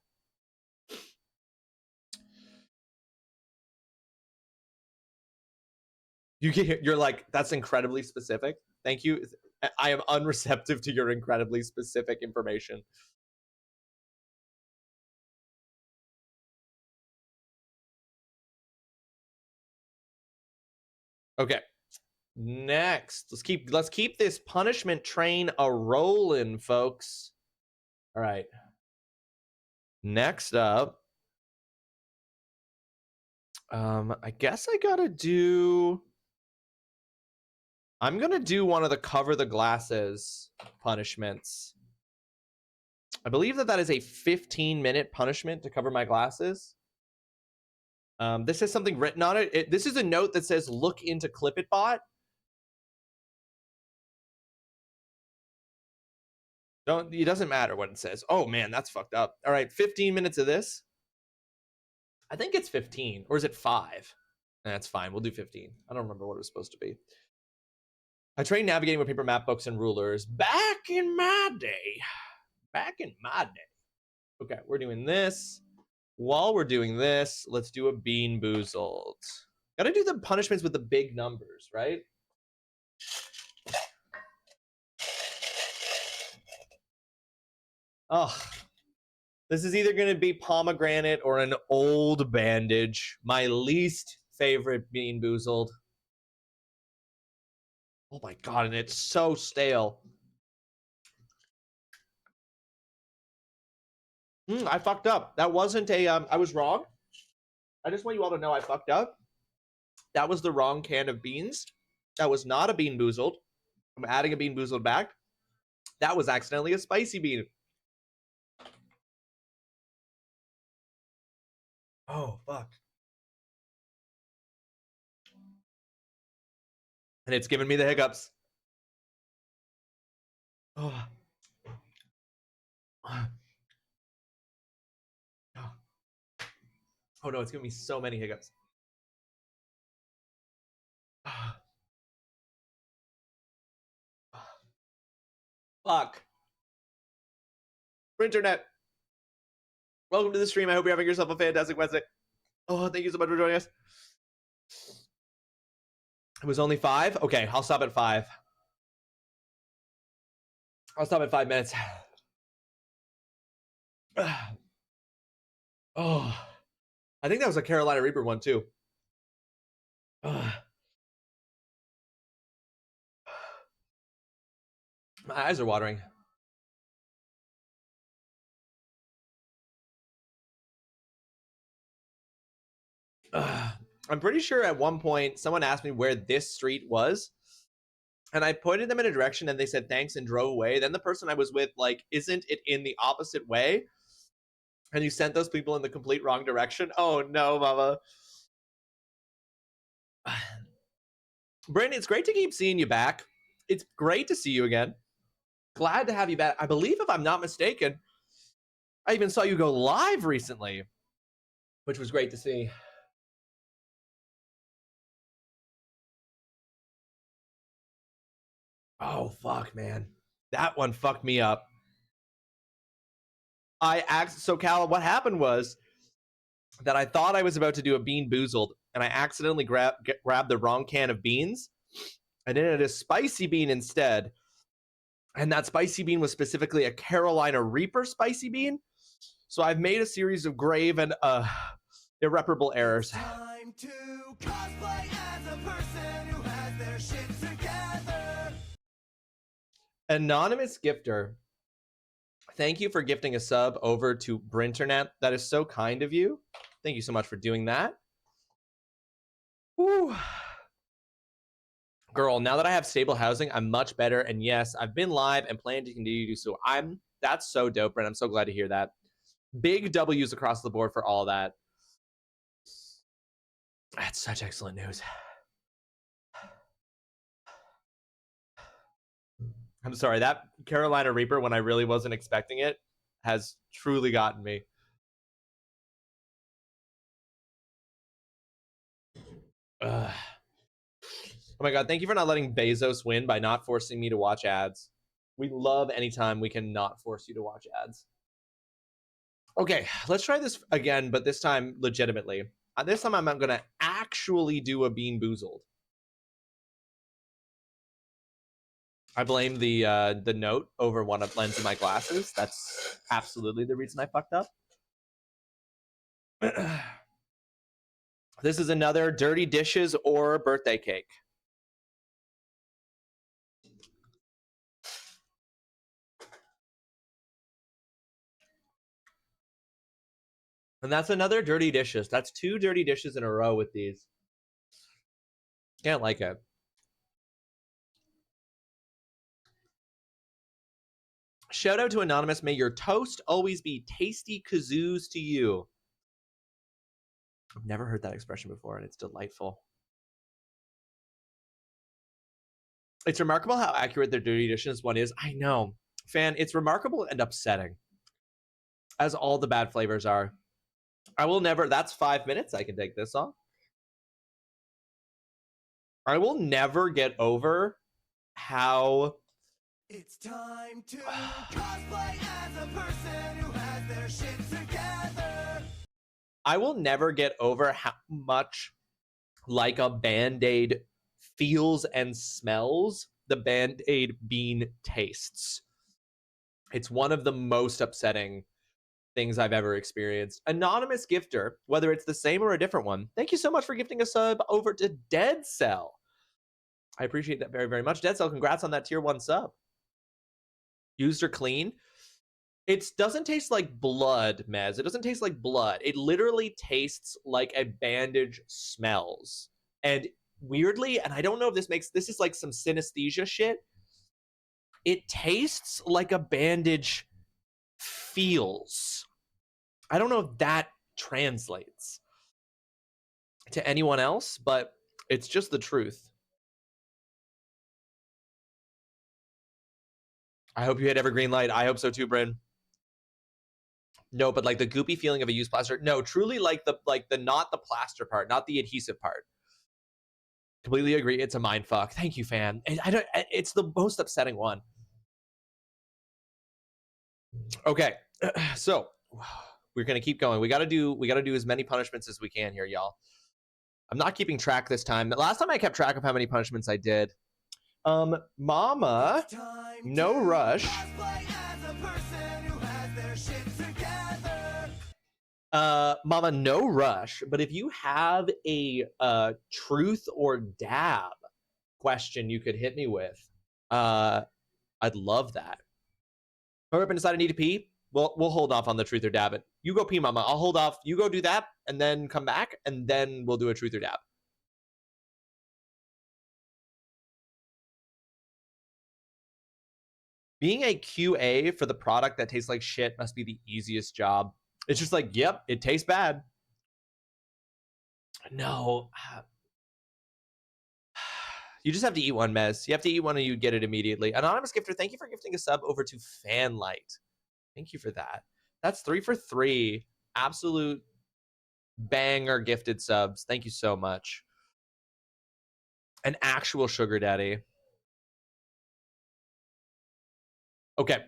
You're like, "That's incredibly specific. Thank you. I am unreceptive to your incredibly specific information." Okay. Next, let's keep this punishment train a rolling, folks. All right. Next up, I guess I gotta do. I'm gonna do one of the cover the glasses punishments. I believe that is a 15-minute punishment to cover my glasses. This has something written on it. This is a note that says, look into ClipItBot. It doesn't matter what it says. Oh man, that's fucked up. All right, 15 minutes of this. I think it's 15, or is it 5? That's fine. We'll do 15. I don't remember what it was supposed to be. I trained navigating with paper map books and rulers back in my day. Okay, we're doing this. While we're doing this, let's do a Bean Boozled. Gotta do the punishments with the big numbers, right? Oh, this is either going to be pomegranate or an old bandage. My least favorite Bean Boozled. Oh my god, and it's so stale. I fucked up. That wasn't a, I was wrong. I just want you all to know I fucked up. That was the wrong can of beans. That was not a Bean Boozled. I'm adding a Bean Boozled back. That was accidentally a spicy bean. Oh, fuck. And it's giving me the hiccups. Oh. Oh no, it's giving me so many hiccups. Fuck. Internet. Welcome to the stream. I hope you're having yourself a fantastic Wednesday. Oh, thank you so much for joining us. It was only 5? Okay, I'll stop at 5. I'll stop at 5 minutes. Oh, I think that was a Carolina Reaper one too. My eyes are watering. I'm pretty sure at one point someone asked me where this street was, and I pointed them in a direction and they said thanks and drove away. Then the person I was with, like, isn't it in the opposite way? And you sent those people in the complete wrong direction. Oh no, mama. Brandon, it's great to keep seeing you back. It's great to see you again. Glad to have you back. I believe, if I'm not mistaken, I even saw you go live recently, which was great to see. Oh, fuck, man. That one fucked me up. So Cal, what happened was that I thought I was about to do a Bean Boozled, and I accidentally grabbed the wrong can of beans. I did it a spicy bean instead. And that spicy bean was specifically a Carolina Reaper spicy bean. So I've made a series of grave and irreparable errors. Time to cosplay as a person who has their shit together. Anonymous gifter, thank you for gifting a sub over to Brinternet. That is so kind of you. Thank you so much for doing that. Whew. Girl, now that I have stable housing, I'm much better. And yes, I've been live and plan to continue to do so. That's so dope, Brent. I'm so glad to hear that. Big W's across the board for all that. That's such excellent news. I'm sorry, that Carolina Reaper, when I really wasn't expecting it, has truly gotten me. Oh my god, thank you for not letting Bezos win by not forcing me to watch ads. We love anytime we can not force you to watch ads. Okay, let's try this again, but this time legitimately. This time I'm going to actually do a Bean Boozled. I blame the note over one of lens in my glasses. That's absolutely the reason I fucked up. This is another dirty dishes or birthday cake. And that's another dirty dishes. That's 2 dirty dishes in a row with these. Can't like it. Shout out to Anonymous. May your toast always be tasty kazoos to you. I've never heard that expression before, and it's delightful. It's remarkable how accurate their Dirty Editions one is. I know. Fan, it's remarkable and upsetting, as all the bad flavors are. I will never... That's 5 minutes. I can take this off. I will never get over how... It's time to cosplay as a person who has their shit together. I will never get over how much like a Band-Aid feels and smells the Band-Aid bean tastes. It's one of the most upsetting things I've ever experienced. Anonymous gifter, whether it's the same or a different one, thank you so much for gifting a sub over to Dead Cell. I appreciate that very, very much. Dead Cell, congrats on that tier 1 sub. Used or clean? It doesn't taste like blood, Mez. It doesn't taste like blood. It literally tastes like a bandage smells. And weirdly, and I don't know if this is like some synesthesia shit, it tastes like a bandage feels. I don't know if that translates to anyone else, but it's just the truth. I hope you hit evergreen light. I hope so too, Bryn. No, but like the goopy feeling of a used plaster. No, truly like the not the plaster part, not the adhesive part. Completely agree. It's a mind fuck. Thank you, fan. And I don't. It's the most upsetting one. Okay, so we're gonna keep going. We gotta do as many punishments as we can here, y'all. I'm not keeping track this time. Last time I kept track of how many punishments I did. Mama, no rush. Mama, no rush. But if you have a truth or dab question you could hit me with, I'd love that. Hurry up and decide I need to pee. We'll hold off on the truth or dab it. You go pee, Mama. I'll hold off. You go do that, and then come back, and then we'll do a truth or dab. Being a QA for the product that tastes like shit must be the easiest job. It's just like, yep, it tastes bad. No. You just have to eat one, Mez. You have to eat one and you get it immediately. Anonymous gifter, thank you for gifting a sub over to Fanlight. Thank you for that. That's 3 for 3. Absolute banger gifted subs. Thank you so much. An actual sugar daddy. Okay.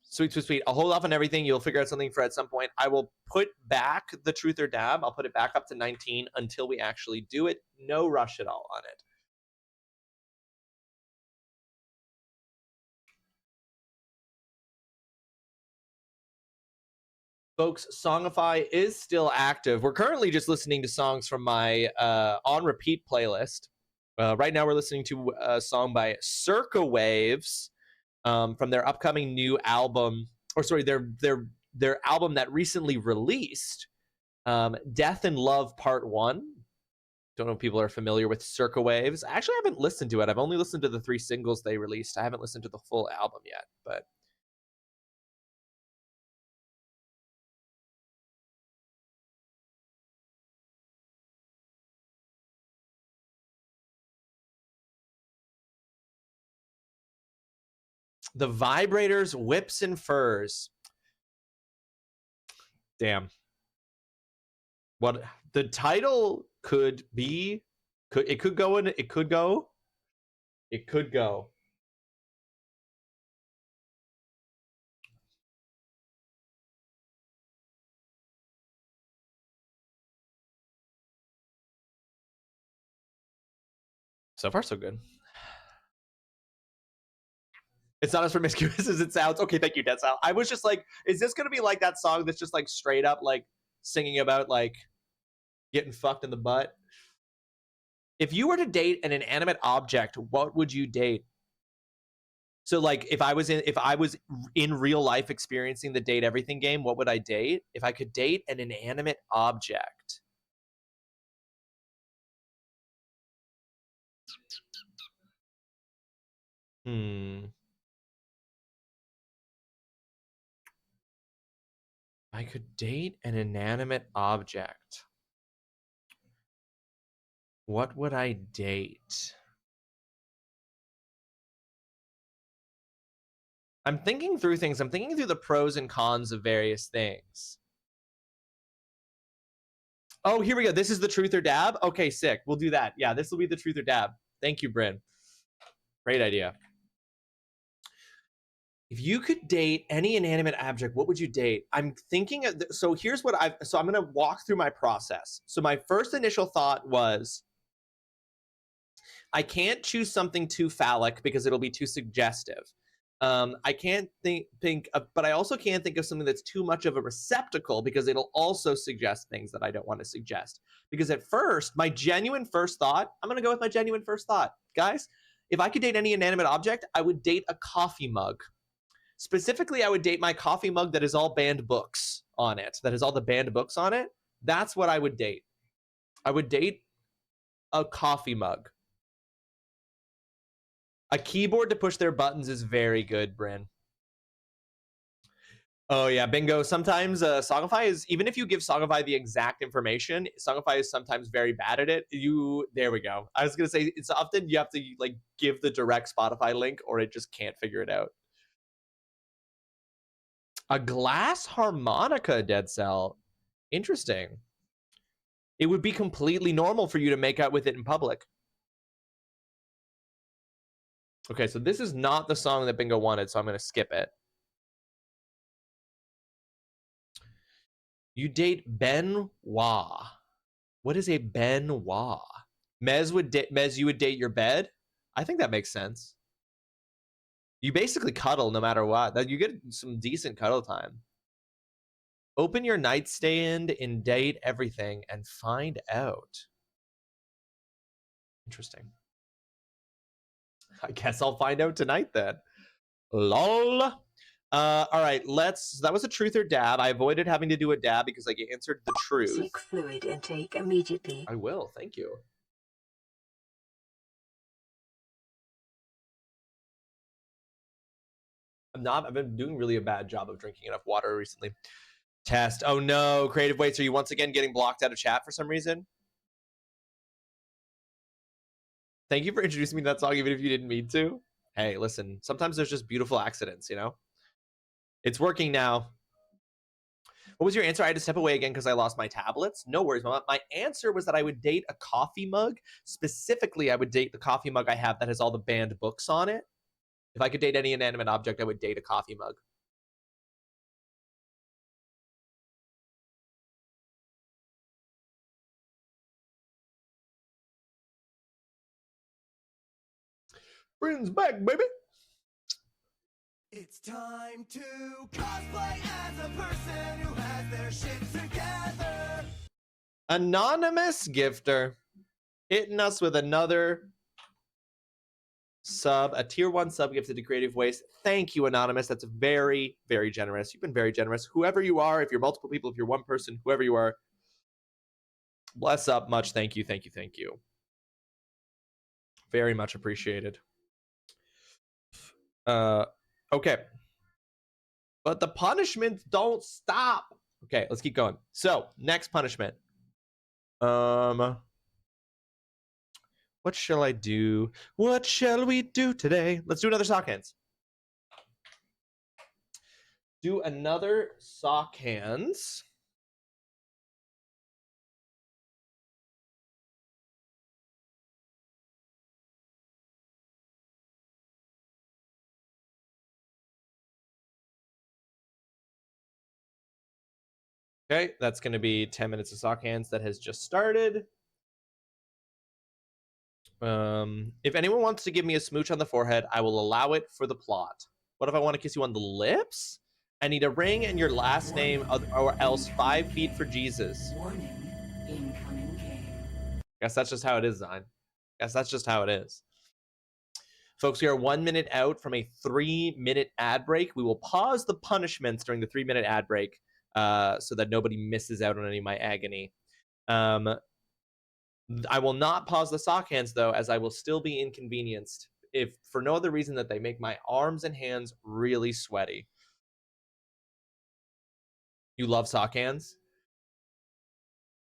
Sweet, sweet, sweet. I'll hold off on everything. You'll figure out something for at some point. I will put back the truth or dab. I'll put it back up to 19 until we actually do it. No rush at all on it. Folks, Songify is still active. We're currently just listening to songs from my on repeat playlist. Right now we're listening to a song by Circa Waves from their upcoming new album, or sorry, their album that recently released, Death and Love Part 1. Don't know if people are familiar with Circa Waves. I actually haven't listened to it. I've only listened to the 3 singles they released. I haven't listened to the full album yet, but The Vibrators, Whips, and Furs. Damn. What the title could be, it could go. So far, so good. It's not as promiscuous as it sounds. Okay, thank you, Dead Style. I was just like, is this gonna be like that song that's just like straight up like singing about like getting fucked in the butt? If you were to date an inanimate object, what would you date? So like if I was in real life experiencing the date everything game, what would I date? If I could date an inanimate object. I could date an inanimate object. What would I date? I'm thinking through things. I'm thinking through the pros and cons of various things. Oh, here we go. This is the truth or dab. Okay, sick. We'll do that. Yeah, this will be the truth or dab. Thank you, Bryn. Great idea. If you could date any inanimate object, what would you date? I'm thinking of, so here's what I'm going to walk through my process. So my first initial thought was, I can't choose something too phallic because it'll be too suggestive. I can't think of, but I also can't think of something that's too much of a receptacle because it'll also suggest things that I don't want to suggest. Because at first, my genuine first thought, I'm going to go with my genuine first thought. Guys, if I could date any inanimate object, I would date a coffee mug. Specifically, I would date my coffee mug that is all banned books on it, that has all the banned books on it. That's what I would date. I would date a coffee mug. A keyboard to push their buttons is very good, Bryn. Oh yeah, bingo. Sometimes Songify is, even if you give Songify the exact information, Songify is sometimes very bad at it. There we go. I was gonna say, it's often you have to like give the direct Spotify link or it just can't figure it out. A glass harmonica, Dead Cell. Interesting. It would be completely normal for you to make out with it in public. Okay, so this is not the song that Bingo wanted, so I'm going to skip it. You date Benoit. What is a Benoit? Mez, you would date your bed? I think that makes sense. You basically cuddle no matter what. You get some decent cuddle time. Open your nightstand and date everything and find out. Interesting. I guess I'll find out tonight then. Lol. All right, that was a truth or dab. I avoided having to do a dab because I answered the truth. Seek fluid intake immediately. I will, thank you. I've been doing really a bad job of drinking enough water recently. Test. Oh no, Creative Weights, are you once again getting blocked out of chat for some reason? Thank you for introducing me to that song, even if you didn't mean to. Hey, listen, sometimes there's just beautiful accidents, you know? It's working now. What was your answer? I had to step away again because I lost my tablets. No worries, Mama. My answer was that I would date a coffee mug. Specifically, I would date the coffee mug I have that has all the banned books on it. If I could date any inanimate object, I would date a coffee mug. Bryn's back, baby. It's time to cosplay as a person who has their shit together. Anonymous gifter hitting us with another sub, a tier 1 sub gifted to Creative Waste. Thank you, Anonymous. That's very, very generous. You've been very generous. Whoever you are, if you're multiple people, if you're one person, whoever you are, bless up. Much thank you, thank you, thank you. Very much appreciated. Okay. But the punishments don't stop. Okay, let's keep going. So, next punishment. What shall I do? What shall we do today? Let's do another sock hands. Do another sock hands. Okay, that's going to be 10 minutes of sock hands that has just started. If anyone wants to give me a smooch on the forehead, I will allow it for the plot. What if I want to kiss you on the lips? I need a ring and your last name, or else 5 feet for Jesus. Warning, incoming game. Guess that's just how it is, Zine. Guess that's just how it is. Folks, we are 1 minute out from a 3-minute ad break. We will pause the punishments during the 3-minute ad break so that nobody misses out on any of my agony. I will not pause the sock hands, though, as I will still be inconvenienced, if for no other reason that they make my arms and hands really sweaty. You love sock hands?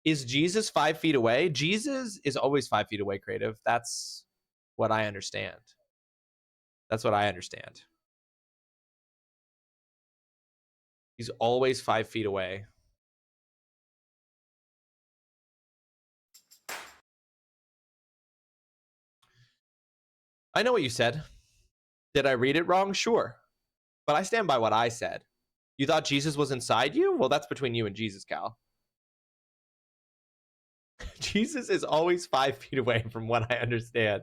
Is Jesus 5 feet away? Jesus is always 5 feet away, Creative. That's what I understand. That's what I understand. He's always 5 feet away. I know what you said. Did I read it wrong? Sure. But I stand by what I said. You thought Jesus was inside you? Well, that's between you and Jesus, Cal. Jesus is always 5 feet away from what I understand.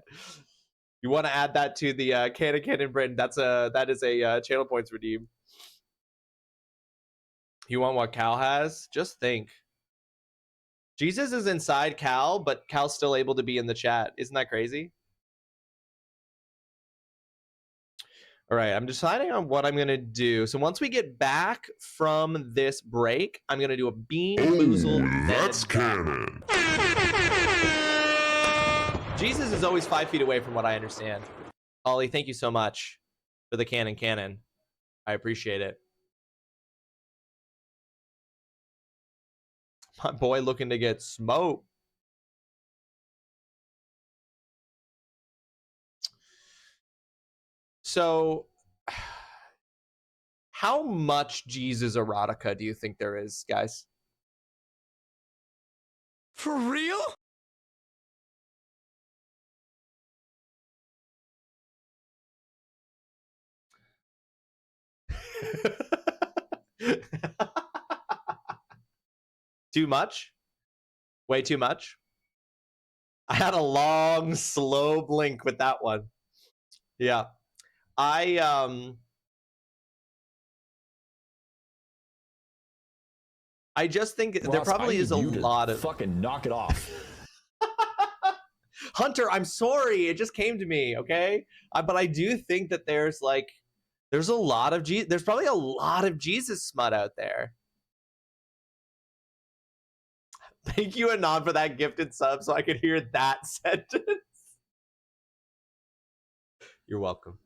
You want to add that to the Canon Britain? That is a channel points redeem. You want what Cal has? Just think. Jesus is inside Cal, but Cal's still able to be in the chat. Isn't that crazy? All right, I'm deciding on what I'm going to do. So once we get back from this break, I'm going to do a Bean Boozled. That's canon. Jesus is always 5 feet away from what I understand. Ollie, thank you so much for the canon. I appreciate it. My boy looking to get smoked. So, how much Jesus erotica do you think there is, guys? For real? Too much? Way too much? I had a long, slow blink with that one. Yeah. I just think there probably is a lot of fucking knock it off. Hunter, I'm sorry. It just came to me, okay? But I do think that there's a lot of there's probably a lot of Jesus smut out there. Thank you, Anon, for that gifted sub so I could hear that sentence. You're welcome.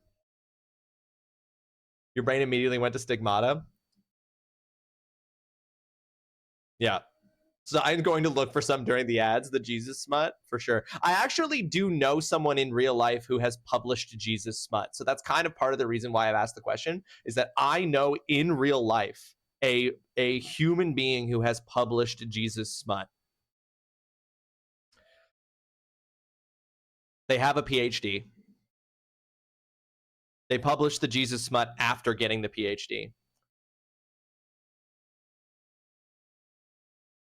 Your brain immediately went to stigmata. Yeah. So I'm going to look for some during the ads, the Jesus smut, for sure. I actually do know someone in real life who has published Jesus smut. So that's kind of part of the reason why I've asked the question, is that I know in real life a human being who has published Jesus smut. They have a PhD. They published the Jesus smut after getting the PhD.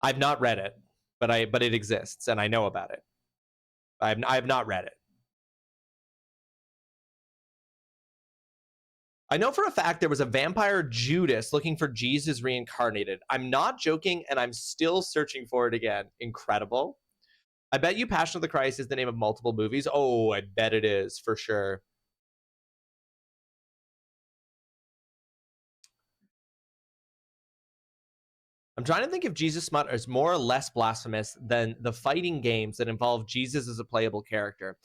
I've not read it, but it exists and I know about it. I have not read it. I know for a fact there was a vampire Judas looking for Jesus reincarnated. I'm not joking, and I'm still searching for it again. Incredible. I bet you Passion of the Christ is the name of multiple movies. Oh, I bet it is, for sure. I'm trying to think if Jesus smut is more or less blasphemous than the fighting games that involve Jesus as a playable character.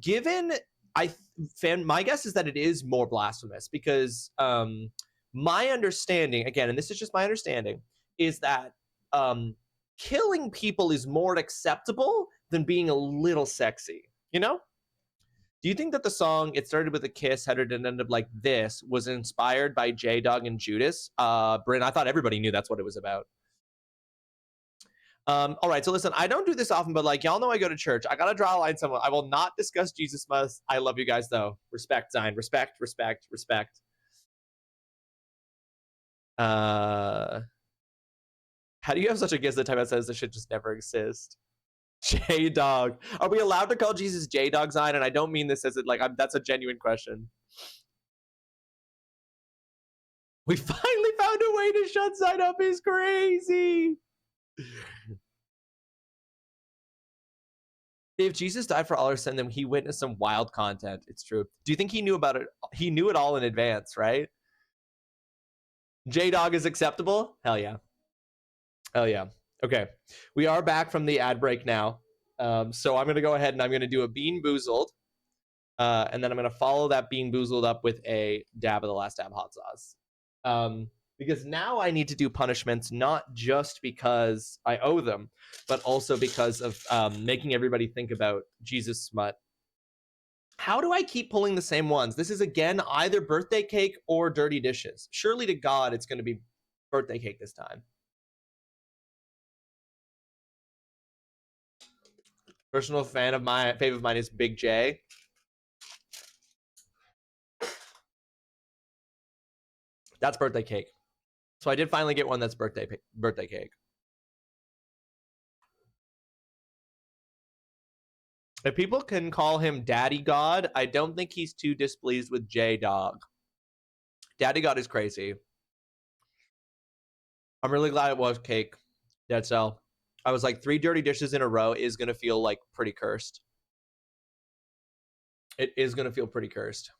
Given, my guess is that it is more blasphemous because my understanding, again, and this is just my understanding, is that killing people is more acceptable than being a little sexy, you know? Do you think that the song "It Started with a Kiss, How Did It End Up Like This" was inspired by J-Dog and Judas? Bryn, I thought everybody knew that's what it was about. All right, so listen, I don't do this often, but y'all know I go to church. I gotta draw a line somewhere. I will not discuss Jesus much. I love you guys though. Respect, Zion. Respect, respect, respect. How do you have such a gift that time that says this should just never exist? J-Dog. Are we allowed to call Jesus J-Dog, Zion? And I don't mean this as that's a genuine question. We finally found a way to shut Zion up. He's crazy. If Jesus died for all our sin, then he witnessed some wild content. It's true. Do you think he knew about it? He knew it all in advance, right? J-Dog is acceptable? Hell yeah. Hell yeah. Okay. We are back from the ad break now. So I'm going to go ahead and I'm going to do a Bean Boozled. And then I'm going to follow that Bean Boozled up with a dab of the last dab hot sauce. because now I need to do punishments not just because I owe them, but also because of making everybody think about Jesus smut. How do I keep pulling the same ones? This is again either birthday cake or dirty dishes. Surely to God, it's going to be birthday cake this time. Personal fave of mine is Big J. That's birthday cake. So I did finally get one that's birthday cake. If people can call him Daddy God, I don't think he's too displeased with J Dog. Daddy God is crazy. I'm really glad it was cake. That's all. I was like, 3 dirty dishes in a row is going to feel like pretty cursed. It is going to feel pretty cursed.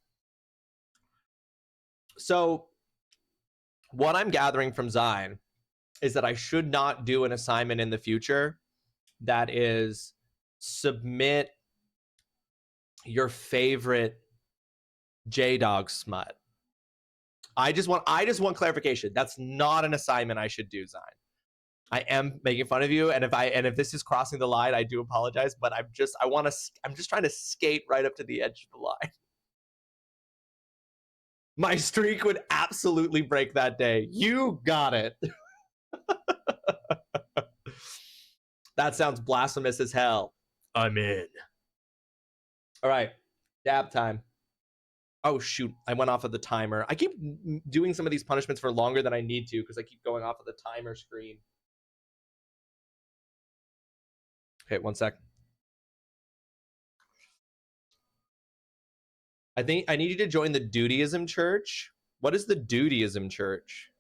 So what I'm gathering from Zion is that I should not do an assignment in the future that is submit your favorite J-Dog smut. I just want clarification. That's not an assignment I should do, Zion. I am making fun of you, and if this is crossing the line, I do apologize, but I'm just trying to skate right up to the edge of the line. My streak would absolutely break that day. You got it. That sounds blasphemous as hell. I'm in. All right, dab time. Oh, shoot. I went off of the timer. I keep doing some of these punishments for longer than I need to because I keep going off of the timer screen. Okay, 1 sec. I think I need you to join the Dutyism Church. What is the Dutyism Church?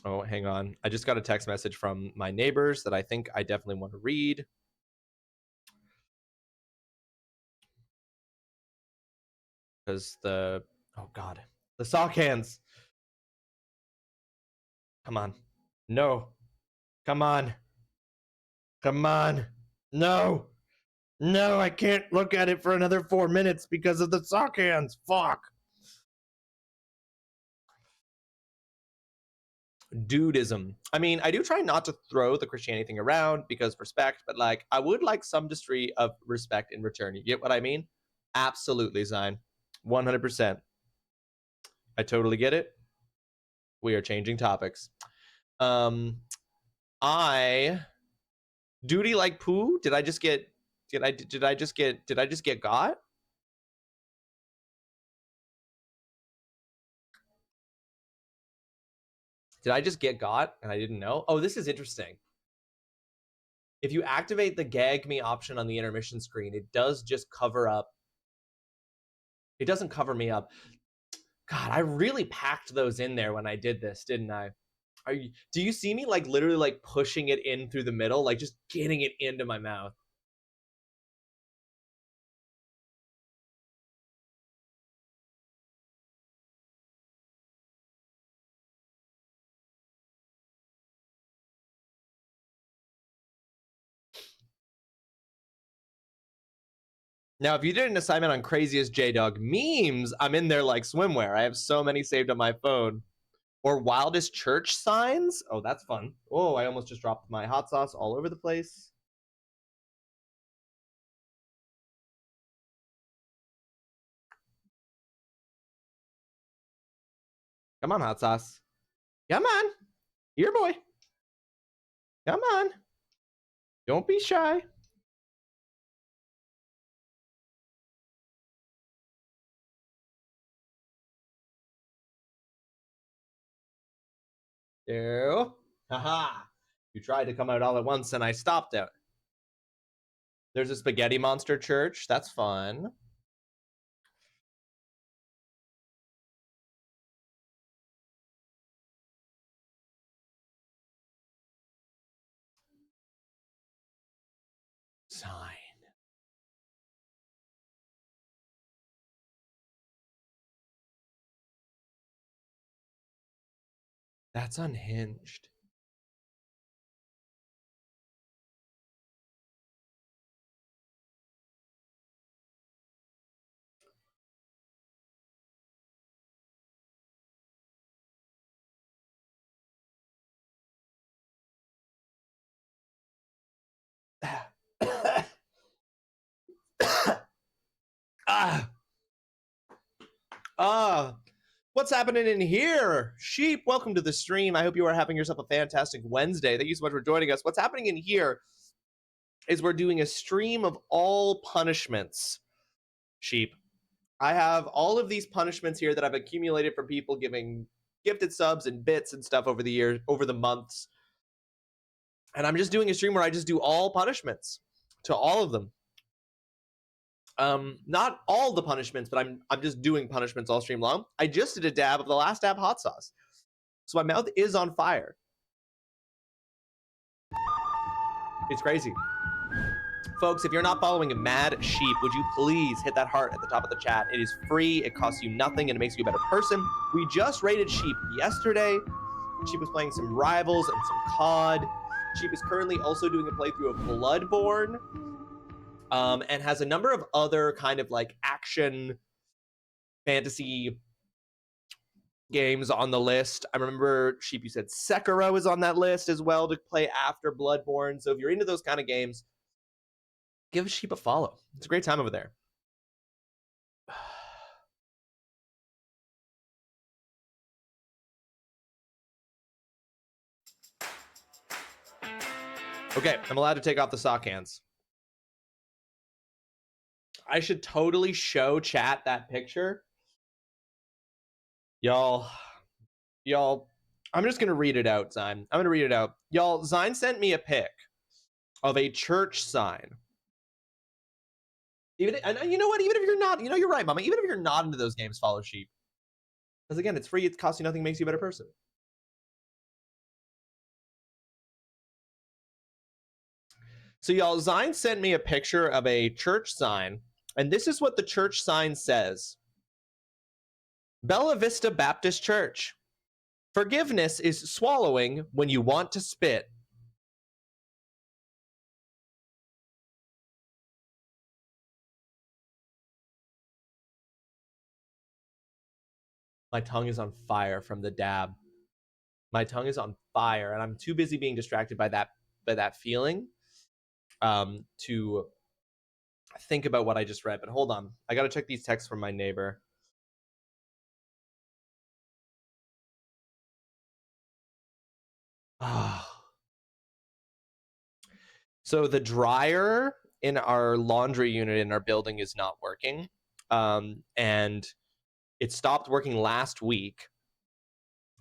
Oh, hang on. I just got a text message from my neighbors that I think I definitely want to read. Because oh God, the sock hands. Come on. No. Come on. Come on. No. No, I can't look at it for another 4 minutes because of the sock hands. Fuck. Dudism. I mean, I do try not to throw the Christianity thing around because respect, but like I would like some degree of respect in return. You get what I mean? Absolutely, Zine. 100%. I totally get it. We are changing topics. I duty like poo. Did I just get got? Did I just get got and I didn't know? Oh, this is interesting. If you activate the gag me option on the intermission screen, it does just cover up. It doesn't cover me up. God, I really packed those in there when I did this, didn't I? Do you see me like literally like pushing it in through the middle, like just getting it into my mouth? Now, if you did an assignment on craziest J-Dog memes, I'm in there like swimwear. I have so many saved on my phone. Or wildest church signs. Oh, that's fun. Oh, I almost just dropped my hot sauce all over the place. Come on, hot sauce. Come on. Here, boy. Come on. Don't be shy. Ew. Haha. You tried to come out all at once and I stopped it. There's a spaghetti monster church. That's fun. Sign. That's unhinged. What's happening in here? Sheep, welcome to the stream. I hope you are having yourself a fantastic Wednesday. Thank you so much for joining us. What's happening in here is we're doing a stream of all punishments. Sheep. I have all of these punishments here that I've accumulated from people giving gifted subs and bits and stuff over the years, over the months. And I'm just doing a stream where I just do all punishments to all of them. Not all the punishments, but I'm just doing punishments all stream long. I just did a dab of the last dab hot sauce. So my mouth is on fire. It's crazy. Folks, if you're not following Mad Sheep, would you please hit that heart at the top of the chat? It is free, it costs you nothing, and it makes you a better person. We just raided Sheep yesterday. Sheep was playing some Rivals and some COD. Sheep is currently also doing a playthrough of Bloodborne. And has a number of other kind of like action fantasy games on the list. I remember, Sheep, you said Sekiro is on that list as well to play after Bloodborne. So if you're into those kind of games, give Sheep a follow. It's a great time over there. Okay, I'm allowed to take off the sock hands. I should totally show chat that picture. Y'all, I'm just going to read it out, Zine. I'm going to read it out. Y'all, Zine sent me a pic of a church sign. And you know what? Even if you're not, you're right, Mama. Even if you're not into those games, follow Sheep. Because again, it's free. It costs you nothing. Makes you a better person. So y'all, Zine sent me a picture of a church sign. And this is what the church sign says. Bella Vista Baptist Church. Forgiveness is swallowing when you want to spit. My tongue is on fire from the dab. My tongue is on fire, and I'm too busy being distracted by that feeling to think about what I just read. But hold on, I gotta check these texts from my neighbor. So the dryer in our laundry unit in our building is not working, and it stopped working last week.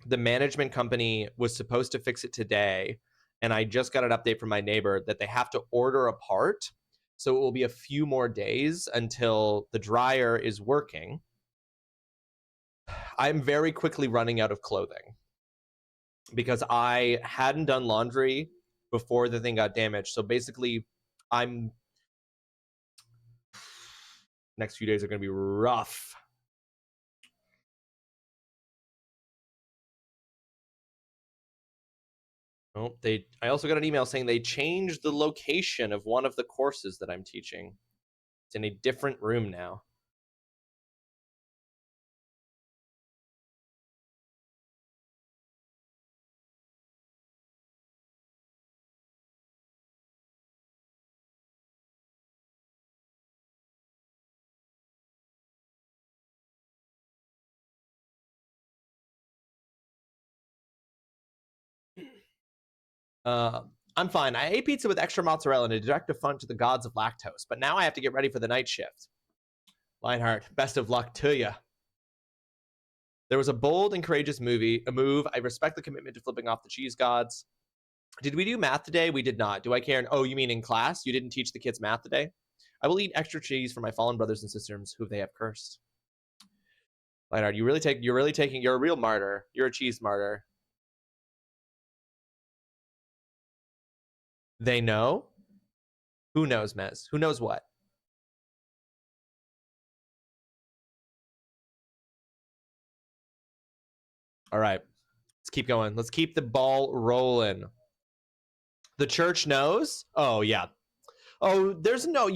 The management company was supposed to fix it today, and I just got an update from my neighbor that they have to order a part. So it will be a few more days until the dryer is working. I'm very quickly running out of clothing because I hadn't done laundry before the thing got damaged. So basically, next few days are going to be rough. Oh, I also got an email saying they changed the location of one of the courses that I'm teaching. It's in a different room now. I'm fine. I ate pizza with extra mozzarella and a direct affront to the gods of lactose, but now I have to get ready for the night shift. Lionheart, best of luck to you. There was a bold and courageous move. I respect the commitment to flipping off the cheese gods. Did we do math today? We did not. Do I care? Oh, you mean in class? You didn't teach the kids math today? I will eat extra cheese for my fallen brothers and sisters who they have cursed. Lionheart, you're a real martyr. You're a cheese martyr. They know? Who knows, Mez? Who knows what? All right. Let's keep going. Let's keep the ball rolling. The church knows? Oh, yeah. Oh, there's no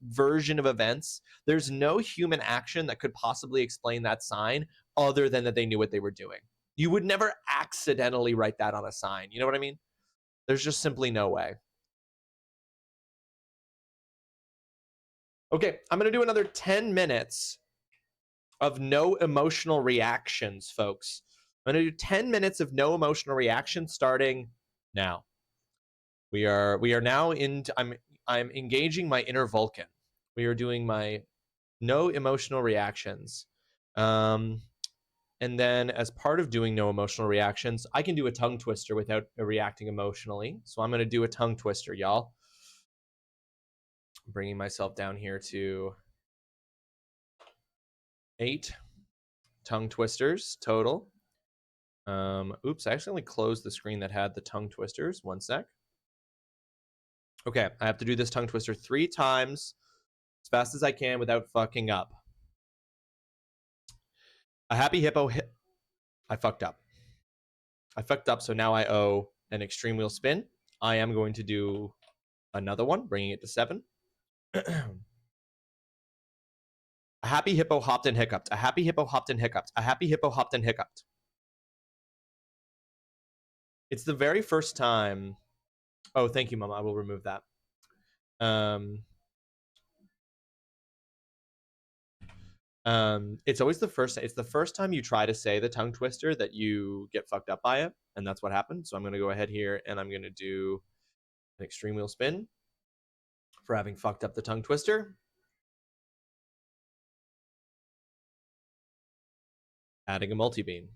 version of events. There's no human action that could possibly explain that sign other than that they knew what they were doing. You would never accidentally write that on a sign. You know what I mean? There's just simply no way. Okay, I'm gonna do another 10 minutes of no emotional reactions, folks. I'm gonna do 10 minutes of no emotional reactions starting now. We are now into I'm engaging my inner Vulcan. We are doing my no emotional reactions. And then as part of doing no emotional reactions, I can do a tongue twister without reacting emotionally. So I'm going to do a tongue twister, y'all. I'm bringing myself down here to 8 tongue twisters total. Oops, I accidentally closed the screen that had the tongue twisters. One sec. Okay, I have to do this tongue twister 3 times as fast as I can without fucking up. A happy hippo I fucked up. So now I owe an extreme wheel spin. I am going to do another one, bringing it to 7. A happy hippo hopped and hiccuped. A happy hippo hopped and hiccuped. A happy hippo hopped and hiccuped. It's the very first time. Oh, thank you, Mama. I will remove that. It's always the first. It's the first time you try to say the tongue twister that you get fucked up by it, and that's what happened. So I'm going to go ahead here and I'm going to do an extreme wheel spin for having fucked up the tongue twister. Adding a multi-beam.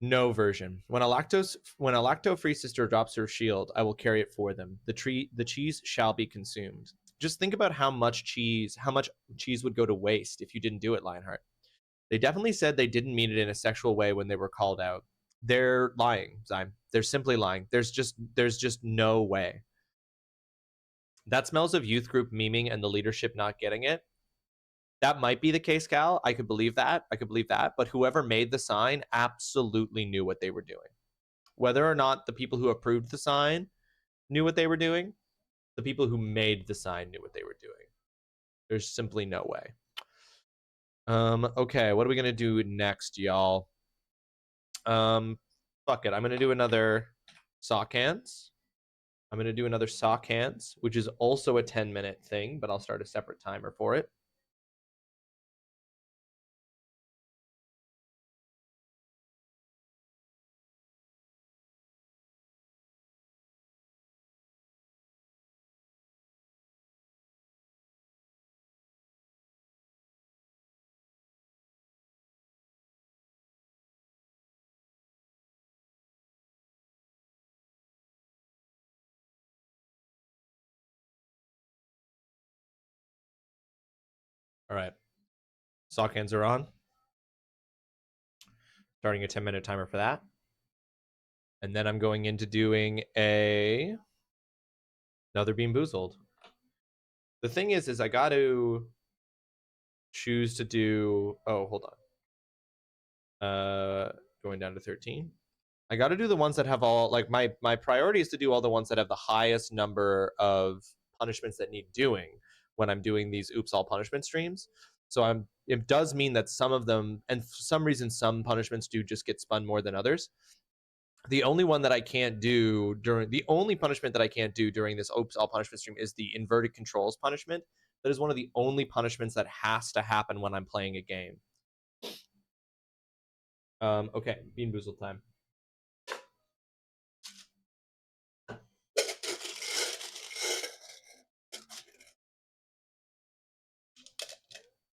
No version. When a lacto-free sister drops her shield, I will carry it for them. The cheese shall be consumed. Just think about how much cheese would go to waste if you didn't do it, Lionheart. They definitely said they didn't mean it in a sexual way when they were called out. They're lying, Zyme. They're simply lying. There's just no way. That smells of youth group memeing and the leadership not getting it. That might be the case, Cal. I could believe that. But whoever made the sign absolutely knew what they were doing. Whether or not the people who approved the sign knew what they were doing, the people who made the sign knew what they were doing. There's simply no way. Okay, what are we gonna do next, y'all? Fuck it. I'm gonna do another sock hands. Which is also a 10-minute thing, but I'll start a separate timer for it. All right. Sock hands are on. Starting a 10-minute timer for that. And then I'm going into doing another Bean Boozled. The thing is I got to choose to do. Oh, hold on. Going down to 13. I got to do the ones that have all, like, my priority is to do all the ones that have the highest number of punishments that need doing when I'm doing these Oops All Punishment streams. So it does mean that some of them, and for some reason, some punishments do just get spun more than others. The only punishment that I can't do during this Oops All Punishment stream is the inverted controls punishment. That is one of the only punishments that has to happen when I'm playing a game. Okay, Bean Boozled time.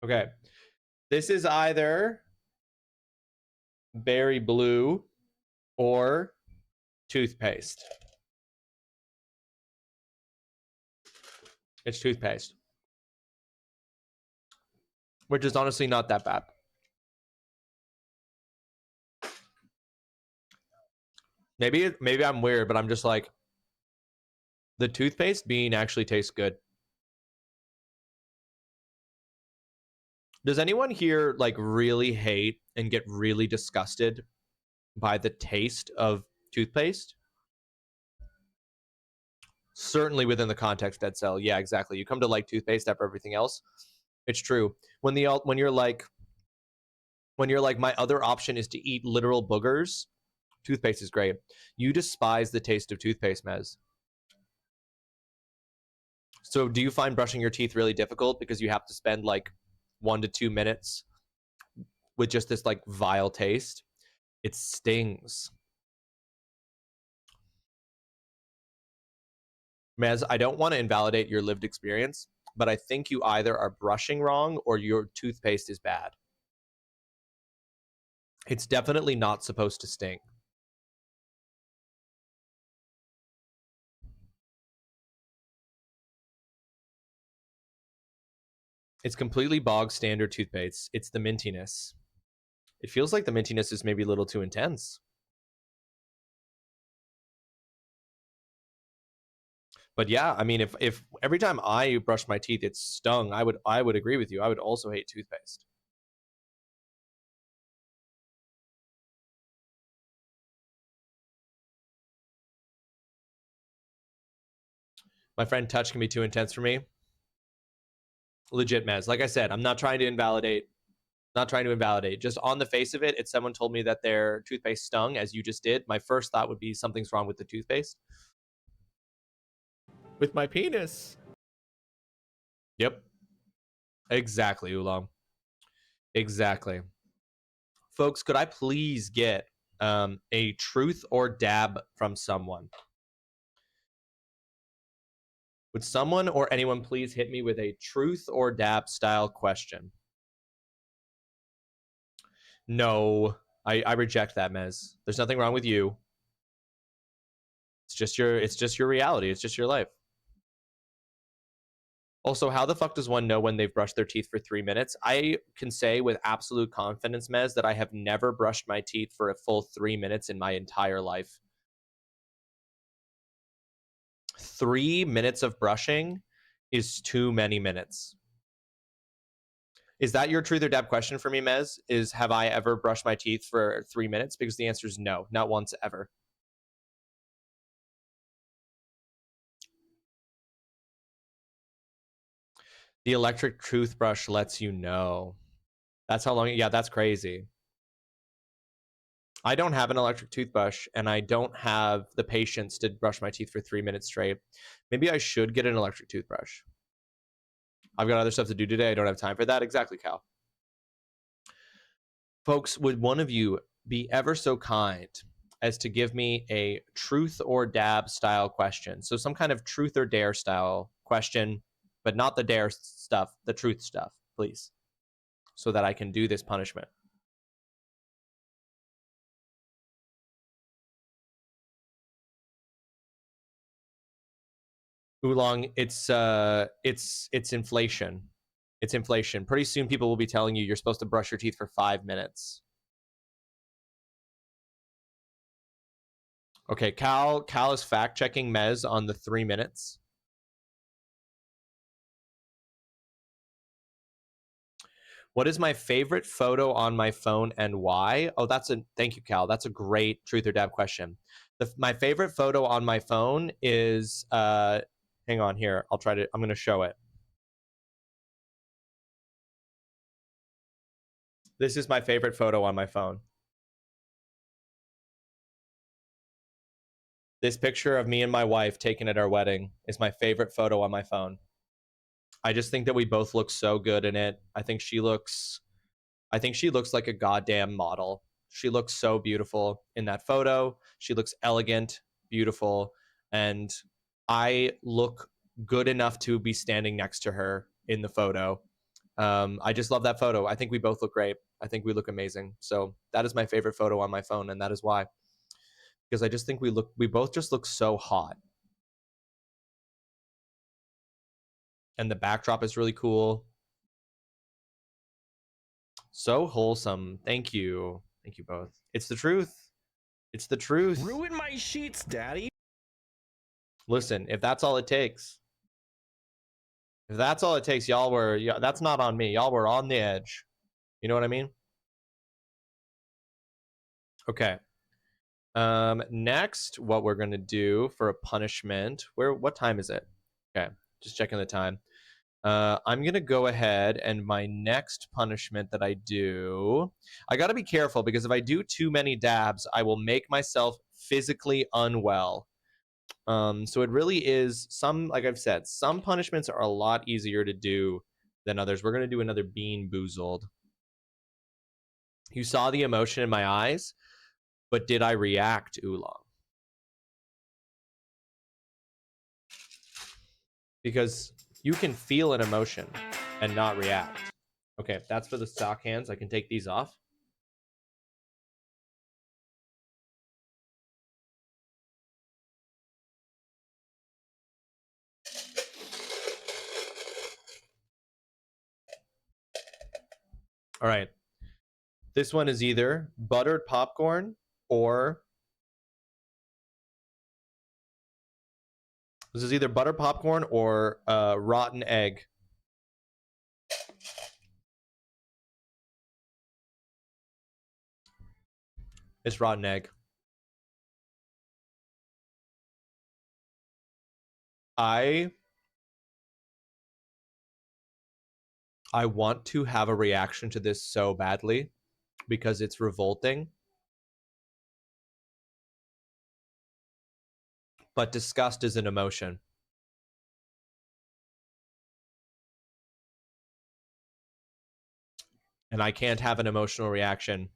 Okay, this is either berry blue or toothpaste. It's toothpaste, which is honestly not that bad. Maybe I'm weird, but I'm just like, the toothpaste bean actually tastes good. Does anyone here like really hate and get really disgusted by the taste of toothpaste? Certainly within the context Dead Cell. Yeah, exactly. You come to like toothpaste after everything else. It's true. When you're like when you're like, my other option is to eat literal boogers, toothpaste is great. You despise the taste of toothpaste, Mez. So do you find brushing your teeth really difficult because you have to spend like 1 to 2 minutes with just this like vile taste? It stings. Mez, I don't want to invalidate your lived experience, but I think you either are brushing wrong or your toothpaste is bad. It's definitely not supposed to sting. It's completely bog standard toothpaste. It's the mintiness. It feels like the mintiness is maybe a little too intense. But yeah, I mean, if every time I brush my teeth it stung, I would agree with you. I would also hate toothpaste. My friend, touch can be too intense for me. Legit, Mez. Like I said, I'm not trying to invalidate. Not trying to invalidate. Just on the face of it, if someone told me that their toothpaste stung, as you just did, my first thought would be something's wrong with the toothpaste. With my penis. Yep. Exactly, Oolong. Exactly. Folks, could I please get a truth or dab from someone? Would someone or anyone please hit me with a truth or dab style question? No, I reject that, Mez. There's nothing wrong with you. It's just your reality. It's just your life. Also, how the fuck does one know when they've brushed their teeth for 3 minutes? I can say with absolute confidence, Mez, that I have never brushed my teeth for a full 3 minutes in my entire life. 3 minutes of brushing is too many minutes. Is that your truth or dab question for me, Mez? Is have I ever brushed my teeth for 3 minutes? Because the answer is no, not once ever. The electric toothbrush lets you know. That's how long. Yeah, that's crazy. I don't have an electric toothbrush, and I don't have the patience to brush my teeth for 3 minutes straight. Maybe I should get an electric toothbrush. I've got other stuff to do today. I don't have time for that. Exactly, Cal. Folks, would one of you be ever so kind as to give me a truth or dab style question? So some kind of truth or dare style question, but not the dare stuff, the truth stuff, please, so that I can do this punishment. Oolong, it's inflation. It's inflation. Pretty soon people will be telling you you're supposed to brush your teeth for 5 minutes. Okay, Cal is fact checking Mez on the 3 minutes. What is my favorite photo on my phone and why? Oh, thank you, Cal. That's a great truth or dab question. My favorite photo on my phone is hang on here. I'm going to show it. This is my favorite photo on my phone. This picture of me and my wife taken at our wedding is my favorite photo on my phone. I just think that we both look so good in it. I think she looks like a goddamn model. She looks so beautiful in that photo. She looks elegant, beautiful, and I look good enough to be standing next to her in the photo. I just love that photo. I think we both look great. I think we look amazing. So that is my favorite photo on my phone, and that is why. Because I just think we both just look so hot. And the backdrop is really cool. So wholesome. Thank you. Thank you both. It's the truth. It's the truth. Ruin my sheets, daddy. Listen, if that's all it takes. If that's all it takes, that's not on me. Y'all were on the edge. You know what I mean? Okay. Next, what we're gonna do for a punishment. What time is it? Okay, just checking the time. I'm gonna go ahead and my next punishment that I do, I gotta be careful because if I do too many dabs, I will make myself physically unwell. So it really is like I've said, some punishments are a lot easier to do than others. We're gonna do another Bean Boozled. You saw the emotion in my eyes, but did I react, Oolong? Because you can feel an emotion and not react. Okay, if that's for the sock hands, I can take these off. All right. This one is either buttered popcorn or this is either buttered popcorn or rotten egg. It's rotten egg. I want to have a reaction to this so badly because it's revolting. But disgust is an emotion. And I can't have an emotional reaction.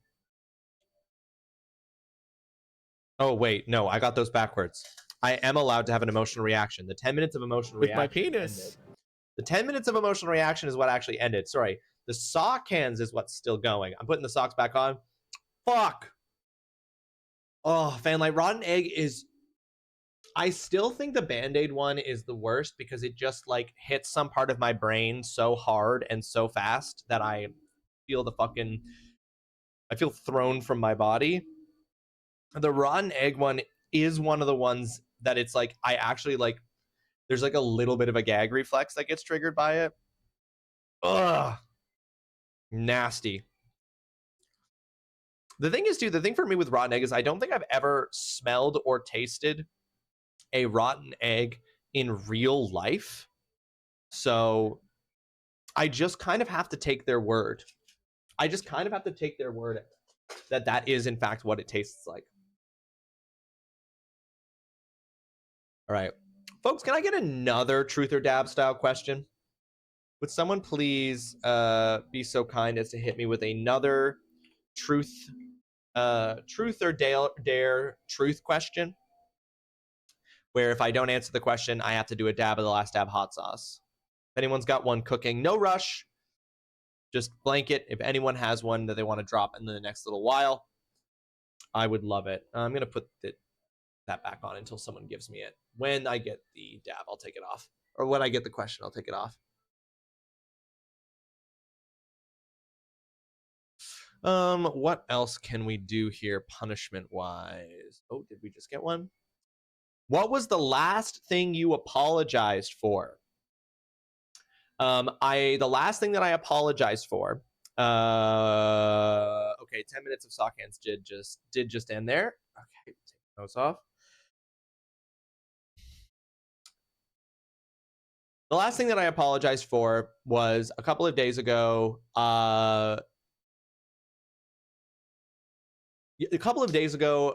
Oh, wait. No, I got those backwards. I am allowed to have an emotional reaction. The 10 minutes of emotional With reaction. my penis. Ended. The 10 minutes of emotional reaction is what actually ended. Sorry. The sock hands is what's still going. I'm putting the socks back on. Fuck. Oh, Fanlight. Rotten egg is... I still think the Band-Aid one is the worst because it just like hits some part of my brain so hard and so fast that I feel I feel thrown from my body. The rotten egg one is one of the ones that it's like I actually like there's like a little bit of a gag reflex that gets triggered by it. Ugh. Nasty. The thing is, dude, the thing for me with rotten egg is I don't think I've ever smelled or tasted a rotten egg in real life. So I just kind of have to take their word. I just kind of have to take their word that that is in fact what it tastes like. All right. Folks, can I get another truth or dab style question? Would someone please be so kind as to hit me with another truth or dare truth question? Where if I don't answer the question, I have to do a dab of the last dab hot sauce. If anyone's got one cooking, no rush. Just blanket. If anyone has one that they want to drop in the next little while, I would love it. I'm going to put that back on until someone gives me it. When I get the dab, I'll take it off. Or when I get the question, I'll take it off. What else can we do here punishment-wise? Oh, did we just get one? What was the last thing you apologized for? The last thing that I apologized for, okay, 10 minutes of sock hands did just end there. Okay, take those off. The last thing that I apologized for was a couple of days ago.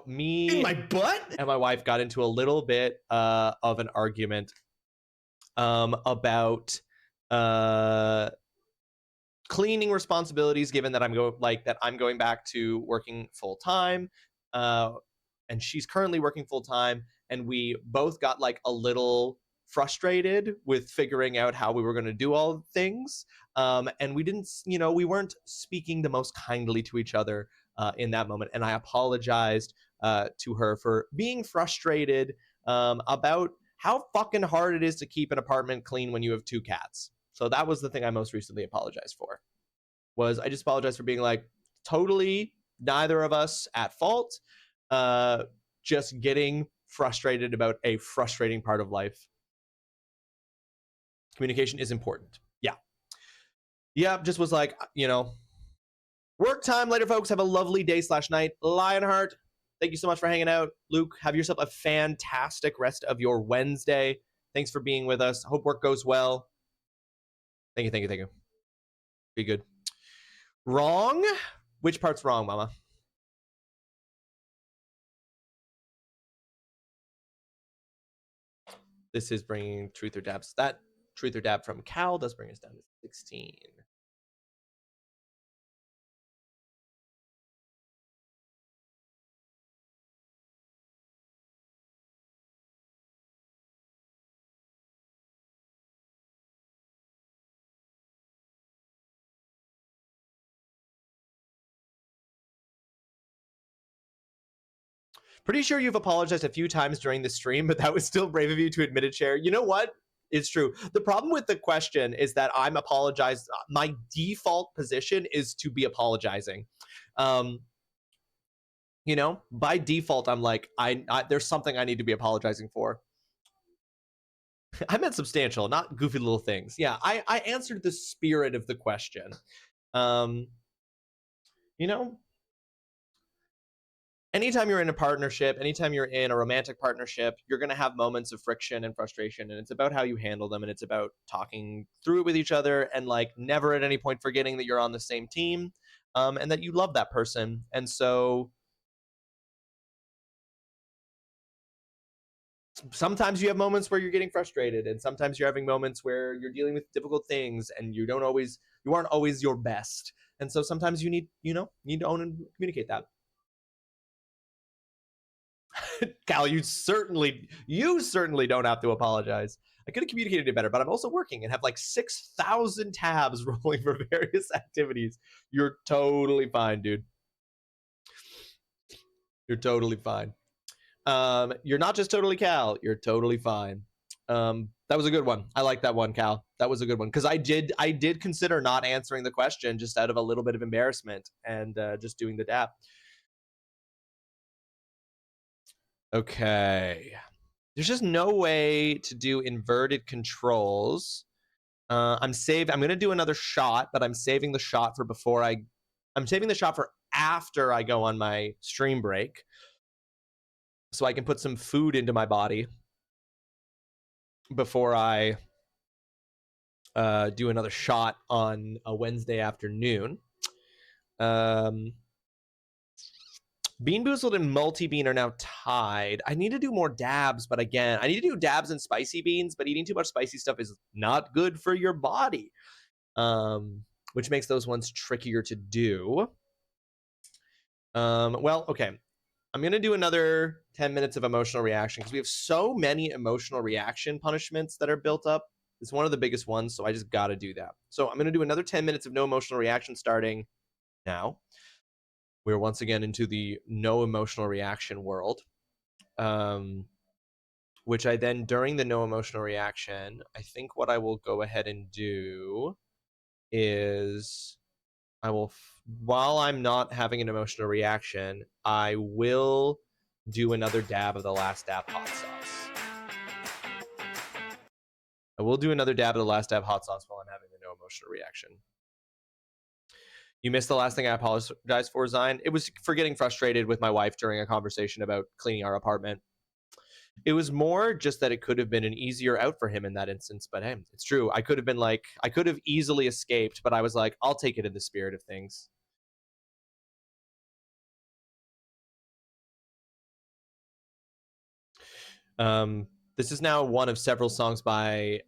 Me In my butt? and my wife got into a little bit of an argument about cleaning responsibilities, given that I'm going back to working full time, and she's currently working full time, and we both got like a little frustrated with figuring out how we were going to do all things, and we weren't speaking the most kindly to each other in that moment, and I apologized to her for being frustrated about how fucking hard it is to keep an apartment clean when you have 2 cats. So that was the thing I most recently apologized for. I just apologized for being like totally neither of us at fault, just getting frustrated about a frustrating part of life. Communication is important. Yeah, just was like, work time later, folks. Have a lovely day/night. Lionheart, thank you so much for hanging out. Luke, have yourself a fantastic rest of your Wednesday. Thanks for being with us. Hope work goes well. Thank you, thank you, thank you. Be good. Wrong? Which part's wrong, Mama? This is bringing truth or dabs. That truth or dab from Cal does bring us down to 16. Pretty sure you've apologized a few times during the stream, but that was still brave of you to admit it, Cher. You know what? It's true. The problem with the question is that I'm apologized. My default position is to be apologizing. You know, by default, I'm like, there's something I need to be apologizing for. I meant substantial, not goofy little things. Yeah, I answered the spirit of the question. You know, anytime you're in a partnership, anytime you're in a romantic partnership, you're going to have moments of friction and frustration, and it's about how you handle them, and it's about talking through it with each other, and like never at any point forgetting that you're on the same team, and that you love that person. And so sometimes you have moments where you're getting frustrated, and sometimes you're having moments where you're dealing with difficult things, and you aren't always your best. And so sometimes you need to own and communicate that. Cal, you certainly don't have to apologize. I could have communicated it better, but I'm also working and have like 6,000 tabs rolling for various activities. You're totally fine, dude. You're totally fine. You're not just totally Cal. You're totally fine. That was a good one. I like that one, Cal. That was a good one because I did consider not answering the question just out of a little bit of embarrassment and just doing the dap. Okay. There's just no way to do inverted controls. I'm going to do another shot, but I'm saving the shot for I'm saving the shot for after I go on my stream break, so I can put some food into my body before I do another shot on a Wednesday afternoon. Bean Boozled and Multi Bean are now tied. I need to do more dabs, but again, I need to do dabs and spicy beans, but eating too much spicy stuff is not good for your body, which makes those ones trickier to do. Well, okay. I'm going to do another 10 minutes of emotional reaction because we have so many emotional reaction punishments that are built up. It's one of the biggest ones, so I just got to do that. So I'm going to do another 10 minutes of no emotional reaction starting now. We're once again into the no emotional reaction world, which I then, during the no emotional reaction, I think what I will go ahead and do is while I'm not having an emotional reaction, I will do another dab of the last dab hot sauce. I will do another dab of the last dab hot sauce while I'm having the no emotional reaction. You missed the last thing I apologize for, Zion. It was for getting frustrated with my wife during a conversation about cleaning our apartment. It was more just that it could have been an easier out for him in that instance. But hey, it's true. I could have easily escaped, but I was like, I'll take it in the spirit of things. This is now one of several songs by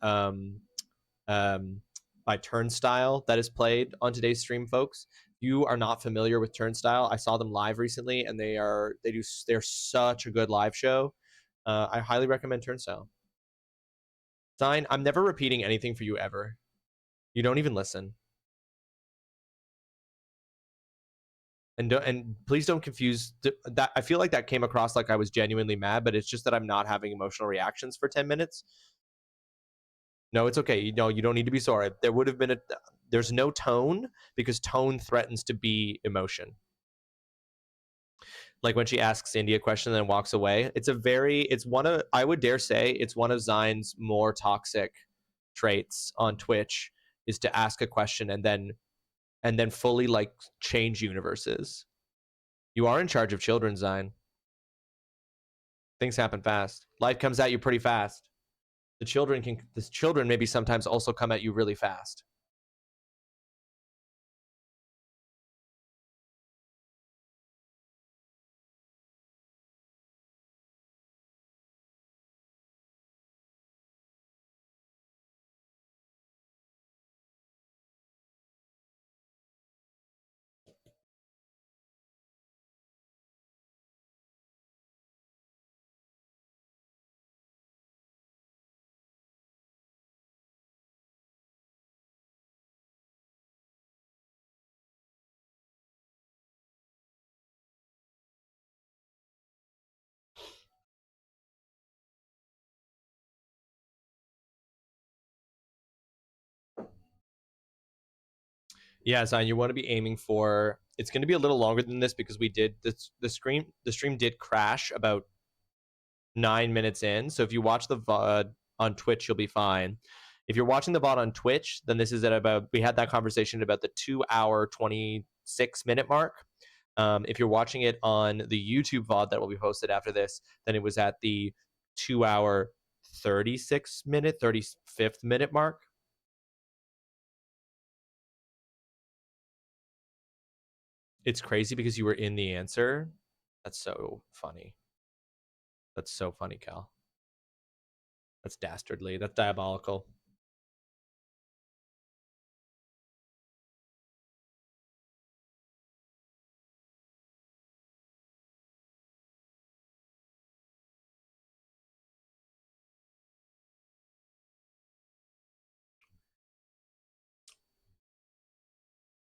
Turnstile that is played on today's stream, folks. You are not familiar with Turnstile. I saw them live recently, and they're such a good live show. I highly recommend Turnstile. Zine, I'm never repeating anything for you ever. You don't even listen. And please don't confuse that. I feel like that came across like I was genuinely mad, but it's just that I'm not having emotional reactions for 10 minutes. No, it's okay. You don't need to be sorry. There's no tone because tone threatens to be emotion. Like when she asks Indy a question and then walks away. I would dare say it's one of Zine's more toxic traits on Twitch is to ask a question and then fully like change universes. You are in charge of children, Zine. Things happen fast. Life comes at you pretty fast. The children maybe sometimes also come at you really fast. Yeah, Zion, you want to be aiming for. It's going to be a little longer than this because we did the stream. The stream did crash about 9 minutes in. So if you watch the VOD on Twitch, you'll be fine. If you're watching the VOD on Twitch, then this is at about. We had that conversation about the 2-hour 26-minute mark. If you're watching it on the YouTube VOD that will be posted after this, then it was at the 2-hour 36-minute, 35th minute mark. It's crazy because you were in the answer. That's so funny. That's so funny, Cal. That's dastardly. That's diabolical.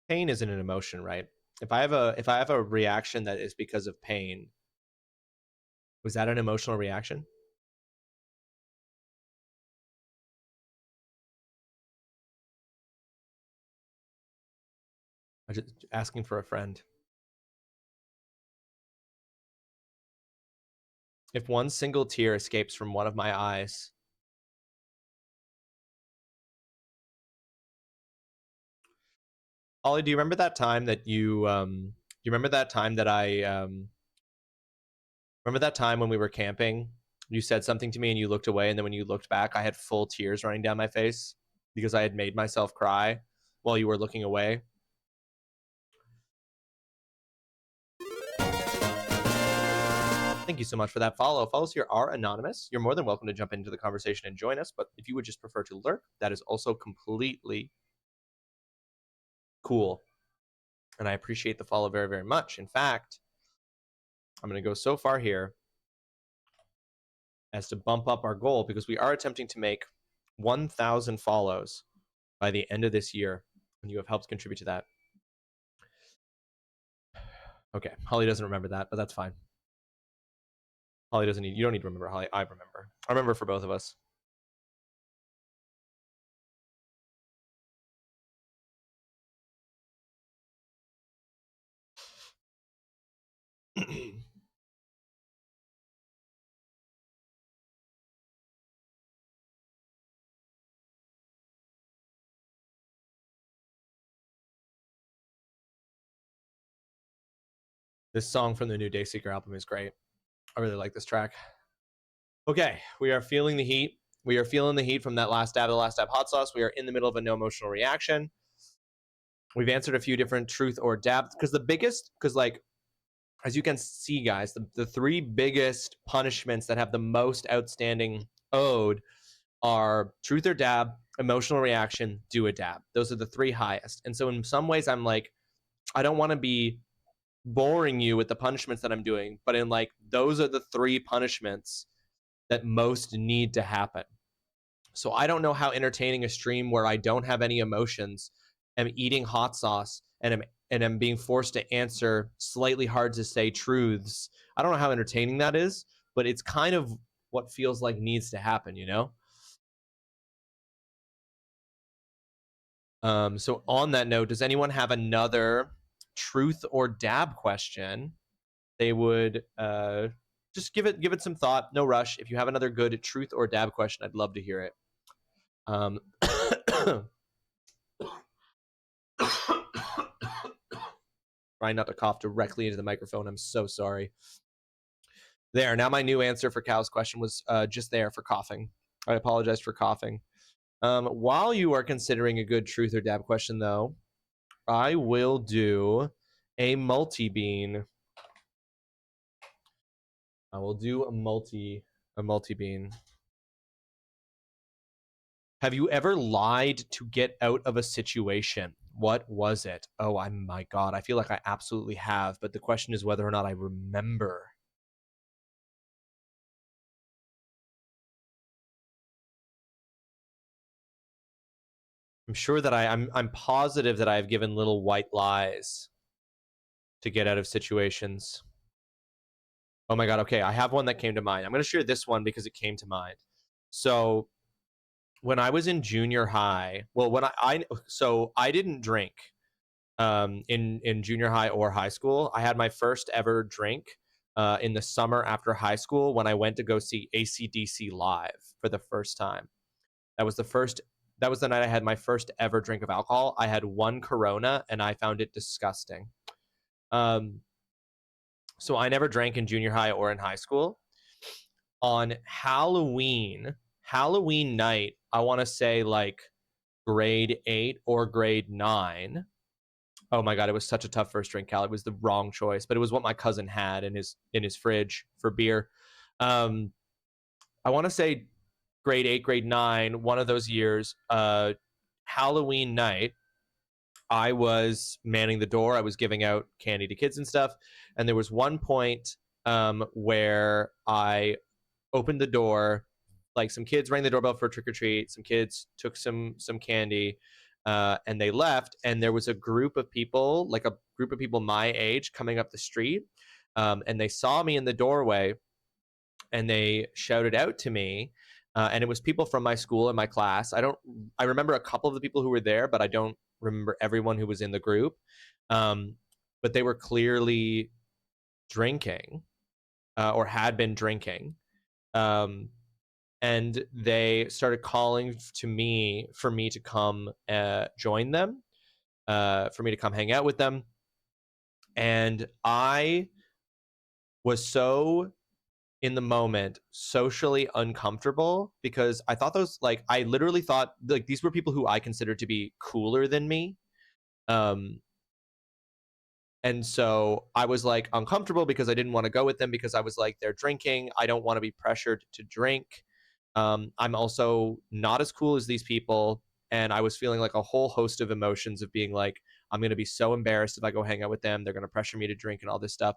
Pain isn't an emotion, right? If I have a reaction that is because of pain, was that an emotional reaction? I'm just asking for a friend. If one single tear escapes from one of my eyes, Ollie, do you remember that time that you remember that time that I remember that time when we were camping? You said something to me and you looked away, and then when you looked back, I had full tears running down my face because I had made myself cry while you were looking away. Thank you so much for that follow. Follows here are anonymous. You're more than welcome to jump into the conversation and join us, but if you would just prefer to lurk, that is also completely cool. And I appreciate the follow very, very much. In fact, I'm going to go so far here as to bump up our goal because we are attempting to make 1,000 follows by the end of this year, and you have helped contribute to that. Okay, Holly doesn't remember that, but that's fine. Holly doesn't need, you don't need to remember, Holly. I remember. I remember for both of us. This song from the new Dayseeker album is great. I really like this track. Okay, we are feeling the heat. We are feeling the heat from that last dab, the last dab hot sauce. We are in the middle of a no emotional reaction. We've answered a few different truth or dab because the biggest, because like, as you can see, guys, the three biggest punishments that have the most outstanding owed are truth or dab, emotional reaction, do a dab. Those are the three highest. And so in some ways, I'm like, I don't want to be boring you with the punishments that I'm doing, but in like, those are the three punishments that most need to happen. So I don't know how entertaining a stream where I don't have any emotions, am eating hot sauce, and am being forced to answer slightly hard to say truths. I don't know how entertaining that is, but it's kind of what feels like needs to happen, you know? So on that note, does anyone have another truth or dab question? They would just give it some thought. No rush. If you have another good truth or dab question, I'd love to hear it. Trying not to cough directly into the microphone. I'm so sorry. There. Now my new answer for Cal's question was just there for coughing. I apologize for coughing. While you are considering a good truth or dab question, though, I will do a multi-bean. I will do a multi-bean. Have you ever lied to get out of a situation? What was it? Oh, my God. I feel like I absolutely have, but the question is whether or not I remember. I'm sure that I'm positive that I've given little white lies to get out of situations. Oh my God. Okay, I have one that came to mind. I'm going to share this one because it came to mind. So when I was in junior high, well, when I didn't drink. in junior high or high school. I had my first ever drink in the summer after high school when I went to go see AC/DC live for the first time. That was the night I had my first ever drink of alcohol. I had one Corona and I found it disgusting. So I never drank in junior high or in high school. On Halloween night, I want to say like grade 8 or grade 9. Oh my god, it was such a tough first drink, Cal. It was the wrong choice, but it was what my cousin had in his fridge for beer. I want to say grade 8, grade 9, one of those years, Halloween night, I was manning the door. I was giving out candy to kids and stuff. And there was one point where I opened the door, like some kids rang the doorbell for a trick or treat. Some kids took some candy and they left. And there was a group of people, like a group of people my age coming up the street. And they saw me in the doorway and they shouted out to me. And it was people from my school and my class. I remember a couple of the people who were there, but I don't remember everyone who was in the group. But they were clearly drinking or had been drinking. And they started calling to me for me to come join them, for me to come hang out with them. And I was so in the moment socially uncomfortable because I thought I literally thought like these were people who I considered to be cooler than me. And so I was like uncomfortable because I didn't want to go with them because I was like, they're drinking. I don't want to be pressured to drink. I'm also not as cool as these people. And I was feeling like a whole host of emotions of being like, I'm going to be so embarrassed if I go hang out with them. They're going to pressure me to drink and all this stuff.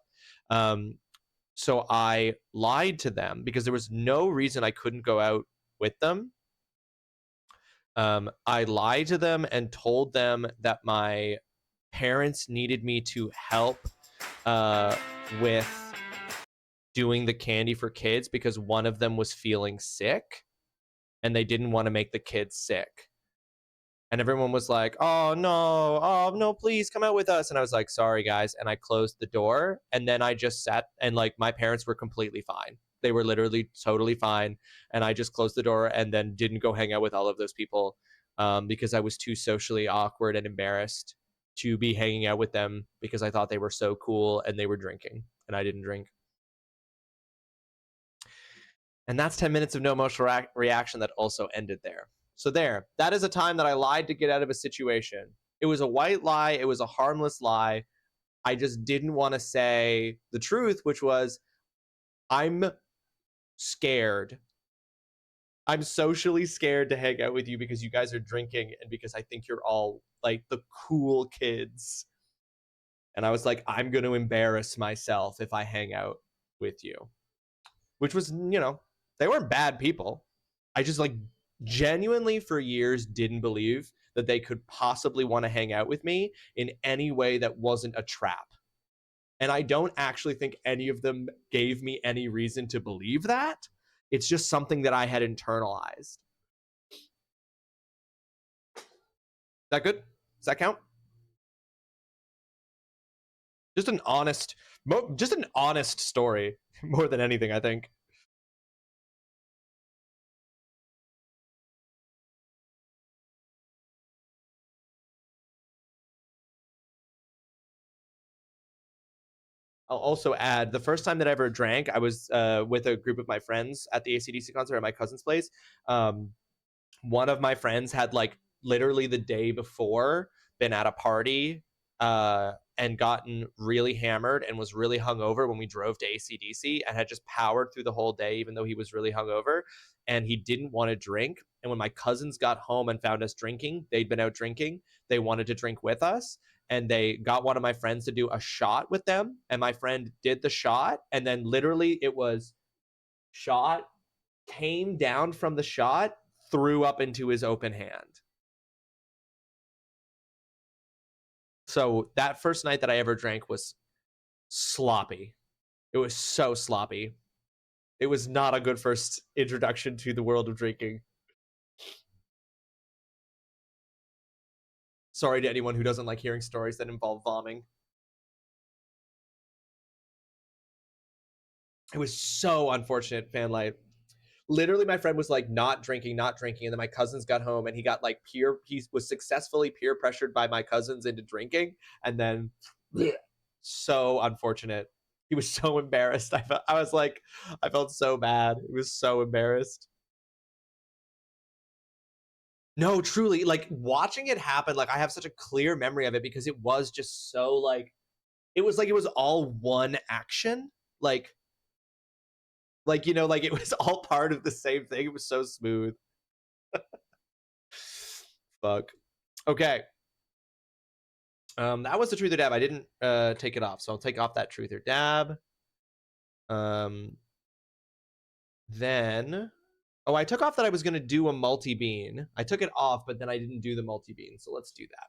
So I lied to them because there was no reason I couldn't go out with them. I lied to them and told them that my parents needed me to help with doing the candy for kids because one of them was feeling sick and they didn't want to make the kids sick. And everyone was like, oh no, please come out with us. And I was like, sorry guys. And I closed the door and then I just sat and like my parents were completely fine. They were literally totally fine. And I just closed the door and then didn't go hang out with all of those people because I was too socially awkward and embarrassed to be hanging out with them because I thought they were so cool and they were drinking and I didn't drink. And that's 10 minutes of no emotional reaction that also ended there. So that is a time that I lied to get out of a situation. It was a white lie. It was a harmless lie. I just didn't want to say the truth, which was I'm scared. I'm socially scared to hang out with you because you guys are drinking and because I think you're all like the cool kids. And I was like, I'm going to embarrass myself if I hang out with you, which was, they weren't bad people. I just like genuinely for years didn't believe that they could possibly want to hang out with me in any way that wasn't a trap. And I don't actually think any of them gave me any reason to believe that. It's just something that I had internalized. Is that good? Does that count? Just an honest story more than anything, I think. I'll also add the first time that I ever drank, I was with a group of my friends at the AC/DC concert at my cousin's place. One of my friends had like literally the day before been at a party and gotten really hammered and was really hungover when we drove to AC/DC and had just powered through the whole day, even though he was really hungover and he didn't want to drink. And when my cousins got home and found us drinking, they'd been out drinking. They wanted to drink with us. And they got one of my friends to do a shot with them. And my friend did the shot. And then literally it was shot, came down from the shot, threw up into his open hand. So that first night that I ever drank was sloppy. It was so sloppy. It was not a good first introduction to the world of drinking. Sorry to anyone who doesn't like hearing stories that involve vomiting. It was so unfortunate, Fanlight. Literally, my friend was like not drinking, and then my cousins got home, and he got like he was successfully peer pressured by my cousins into drinking, and then so unfortunate. He was so embarrassed. I felt so bad. It was so embarrassed. No, truly, like watching it happen, like I have such a clear memory of it because it was just so like it was all one action. Like you know, like it was all part of the same thing. It was so smooth. Fuck. Okay. That was the truth or dab. I didn't take it off, so I'll take off that truth or dab. Then oh, I took off that I was gonna do a multi-bean. I took it off, but then I didn't do the multi-bean, so let's do that.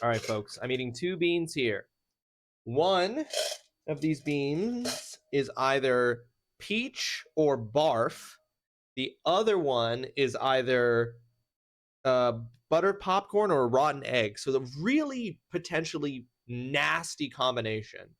All right, folks, I'm eating 2 beans here. One of these beans is either peach or barf. The other one is either buttered popcorn or a rotten egg. So the really potentially nasty combination.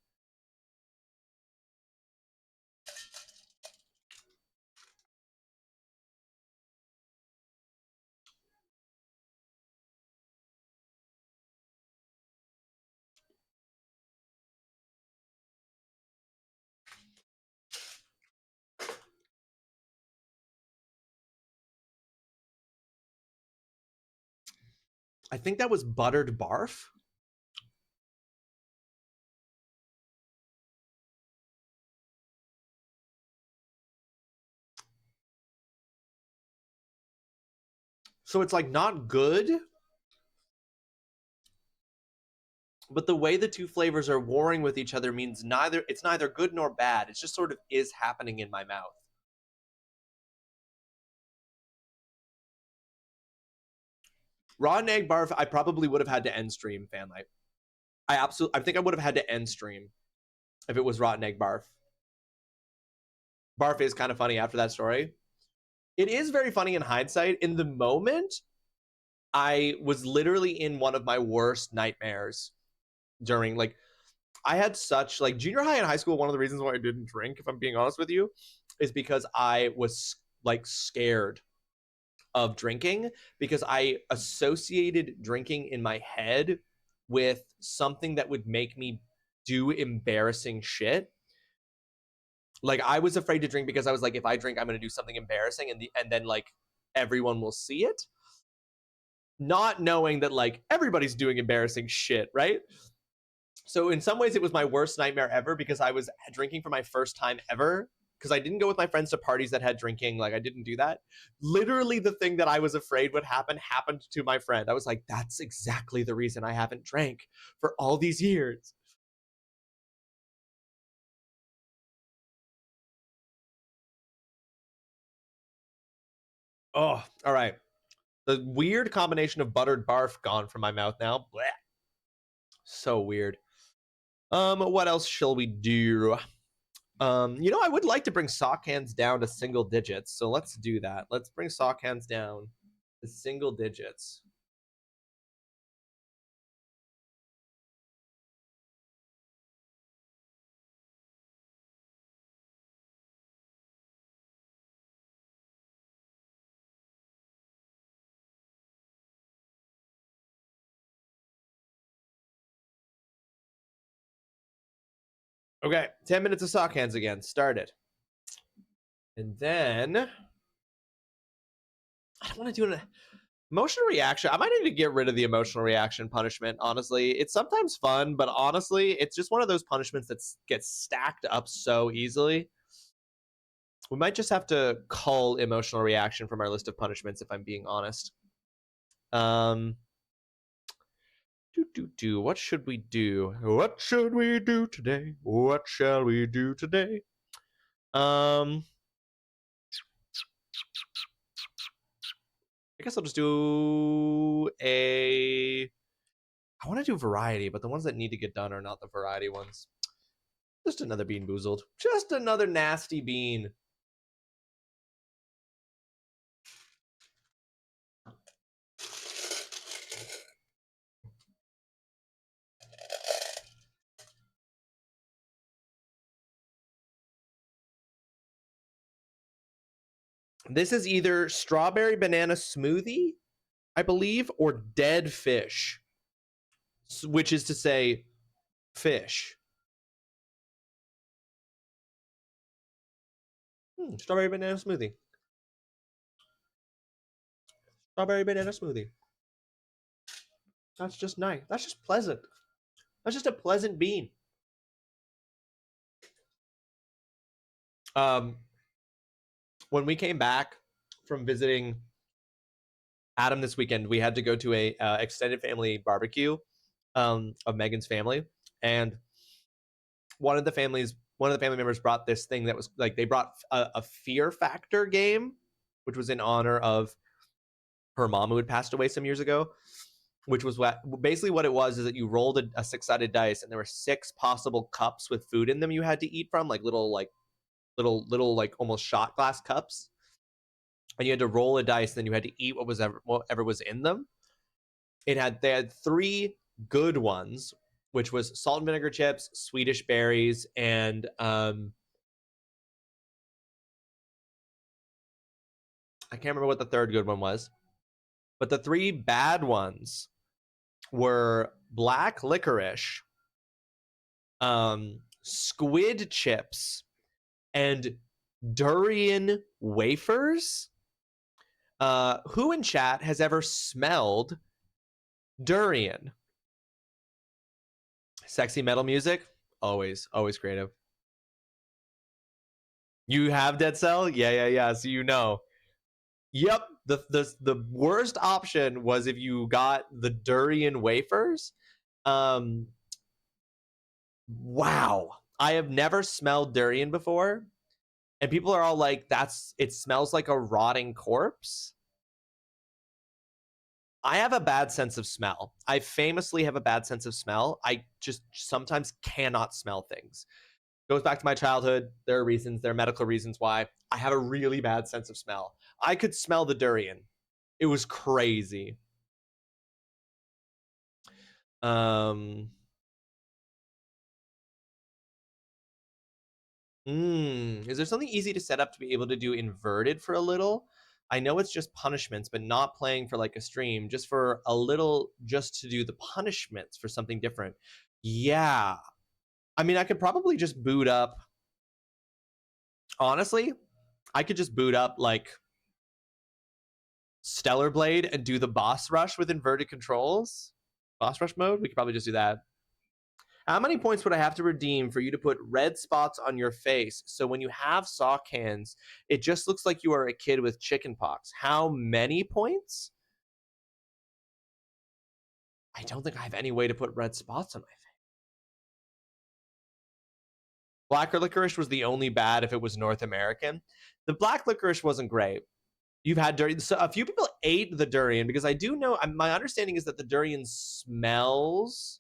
I think that was buttered barf. So it's like not good, but the way the two flavors are warring with each other means it's neither good nor bad. It just sort of is happening in my mouth. Rotten egg barf, I probably would have had to end stream, Fanlight. I think I would have had to end stream if it was rotten egg barf. Barf is kind of funny after that story. It is very funny in hindsight. In the moment, I was literally in one of my worst nightmares during like I had such like junior high and high school. One of the reasons why I didn't drink, if I'm being honest with you, is because I was like scared of drinking because I associated drinking in my head with something that would make me do embarrassing shit. Like I was afraid to drink because I was like, if I drink, I'm going to do something embarrassing, and then like everyone will see it. Not knowing that like everybody's doing embarrassing shit, right? So in some ways, it was my worst nightmare ever because I was drinking for my first time ever. Because I didn't go with my friends to parties that had drinking. Like I didn't do that. Literally the thing that I was afraid would happen happened to my friend. I was like, that's exactly the reason I haven't drank for all these years. Oh, all right. The weird combination of buttered barf gone from my mouth now. Blech. So weird. What else shall we do? You know, I would like to bring sock hands down to single digits, so let's do that. Let's bring sock hands down to single digits. Okay, 10 minutes of sock hands again. Started. And then I don't want to do an emotional reaction. I might need to get rid of the emotional reaction punishment, honestly. It's sometimes fun, but honestly, it's just one of those punishments that gets stacked up so easily. We might just have to cull emotional reaction from our list of punishments, if I'm being honest. What should we do? What should we do today? What shall we do today? I guess I'll just do I want to do variety, but the ones that need to get done are not the variety ones. Just another bean boozled. Just another nasty bean. This is either strawberry banana smoothie, I believe, or dead fish, which is to say fish. Strawberry banana smoothie. Strawberry banana smoothie. That's just nice. That's just pleasant. That's just a pleasant bean. When we came back from visiting Adam this weekend, we had to go to a extended family barbecue of Megan's family, and one of the family members brought this thing that was like, they brought a Fear Factor game, which was in honor of her mom who had passed away some years ago. Which was basically what it was, is that you rolled a 6-sided dice, and there were 6 possible cups with food in them you had to eat from, like little almost shot glass cups, and you had to roll a dice, then you had to eat whatever was in them. They had 3 good ones, which was salt and vinegar chips, Swedish berries, and I can't remember what the third good one was. But the 3 bad ones were black licorice, squid chips, and durian wafers. Who in chat has ever smelled durian? Sexy metal music? Always creative. You have Dead Cell? Yeah. So you know. Yep. The worst option was if you got the durian wafers. Wow. I have never smelled durian before. And people are all like, it smells like a rotting corpse. I have a bad sense of smell. I famously have a bad sense of smell. I just sometimes cannot smell things. Goes back to my childhood. There are medical reasons why. I have a really bad sense of smell. I could smell the durian. It was crazy. Is there something easy to set up to be able to do inverted for a little? I know it's just punishments, but not playing for like a stream, just for a little, just to do the punishments for something different. Yeah. I mean, I could probably just boot up. Honestly, I could just boot up like Stellar Blade and do the boss rush with inverted controls. Boss rush mode? We could probably just do that. How many points would I have to redeem for you to put red spots on your face so when you have sock hands, it just looks like you are a kid with chicken pox? How many points? I don't think I have any way to put red spots on my face. Black licorice was the only bad if it was North American. The black licorice wasn't great. You've had durian. So a few people ate the durian because I do know, my understanding is that the durian smells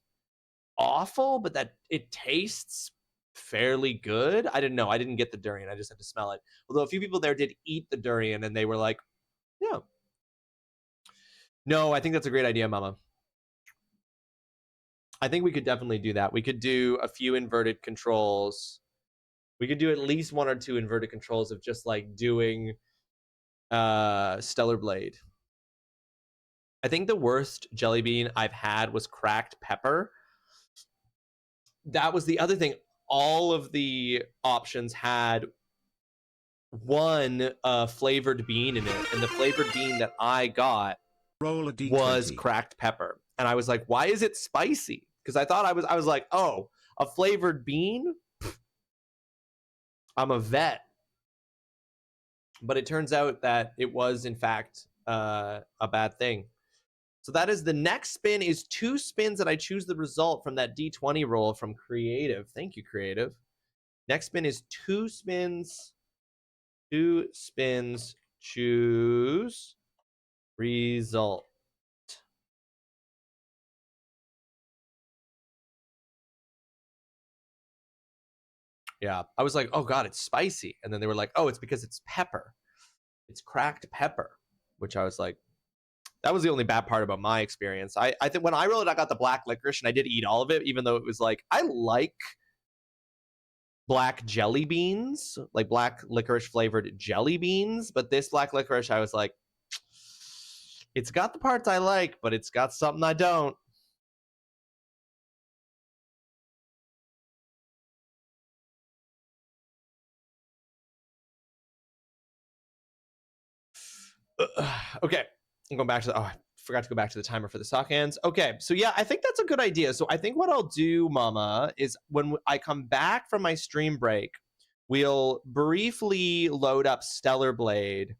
awful, but that it tastes fairly good. I didn't know. I didn't get the durian. I just had to smell it. Although a few people there did eat the durian and they were like, yeah. No, I think that's a great idea, Mama. I think we could definitely do that. We could do a few inverted controls. We could do at least 1 or 2 inverted controls of just like doing Stellar Blade. I think the worst jelly bean I've had was cracked pepper. That was the other thing. All of the options had one flavored bean in it, and the flavored bean that I got was cracked pepper. And I was like, why is it spicy? Because I thought I was like, oh, a flavored bean? I'm a vet. But it turns out that it was, in fact, a bad thing. So that is the next spin is 2 spins that I choose the result from that D20 roll from Creative. Thank you, Creative. Next spin is 2 spins. 2 spins, choose result. Yeah, I was like, oh God, it's spicy. And then they were like, oh, it's because it's pepper. It's cracked pepper, which I was like, that was the only bad part about my experience. I think when I rolled it, I got the black licorice and I did eat all of it, even though it was like, I like black jelly beans, like black licorice flavored jelly beans. But this black licorice, I was like, it's got the parts I like, but it's got something I don't. Okay, I'm going back to the, I forgot to go back to the timer for the sock hands. Okay, so yeah, I think that's a good idea. So I think what I'll do, Mama, is when I come back from my stream break, we'll briefly load up Stellar Blade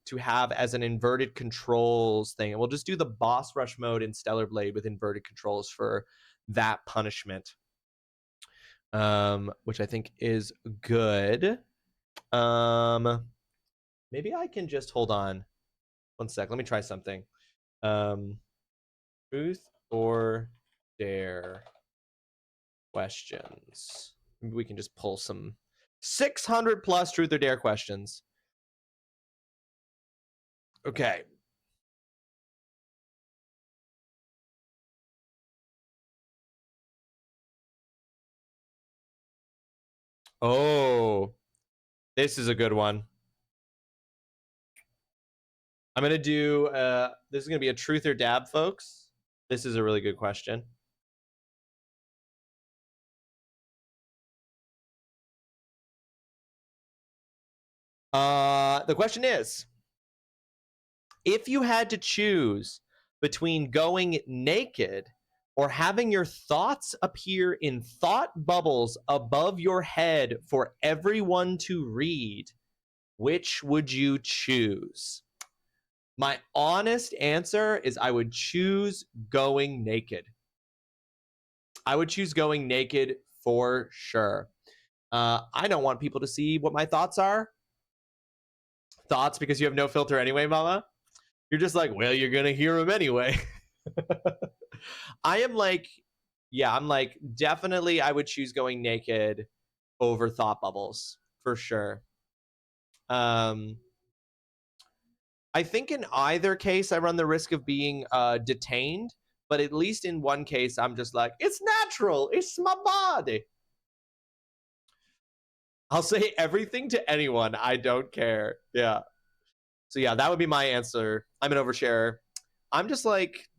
to have as an inverted controls thing. And we'll just do the boss rush mode in Stellar Blade with inverted controls for that punishment. Which I think is good. Maybe I can just hold on. One sec. Let me try something. Truth or dare questions. Maybe we can just pull some 600 plus truth or dare questions. Okay. Oh, this is a good one. I'm going to do, this is going to be a truth or dab, folks. This is a really good question. The question is, if you had to choose between going naked or having your thoughts appear in thought bubbles above your head for everyone to read, which would you choose? My honest answer is I would choose going naked. I would choose going naked for sure. I don't want people to see what my thoughts are. Thoughts because you have no filter anyway, Mama. You're just like, well, you're going to hear them anyway. I am like, yeah, I'm like, definitely I would choose going naked over thought bubbles for sure. I think in either case, I run the risk of being detained, but at least in one case, I'm just like, it's natural. It's my body. I'll say everything to anyone. I don't care. Yeah. So yeah, that would be my answer. I'm an oversharer. I'm just like,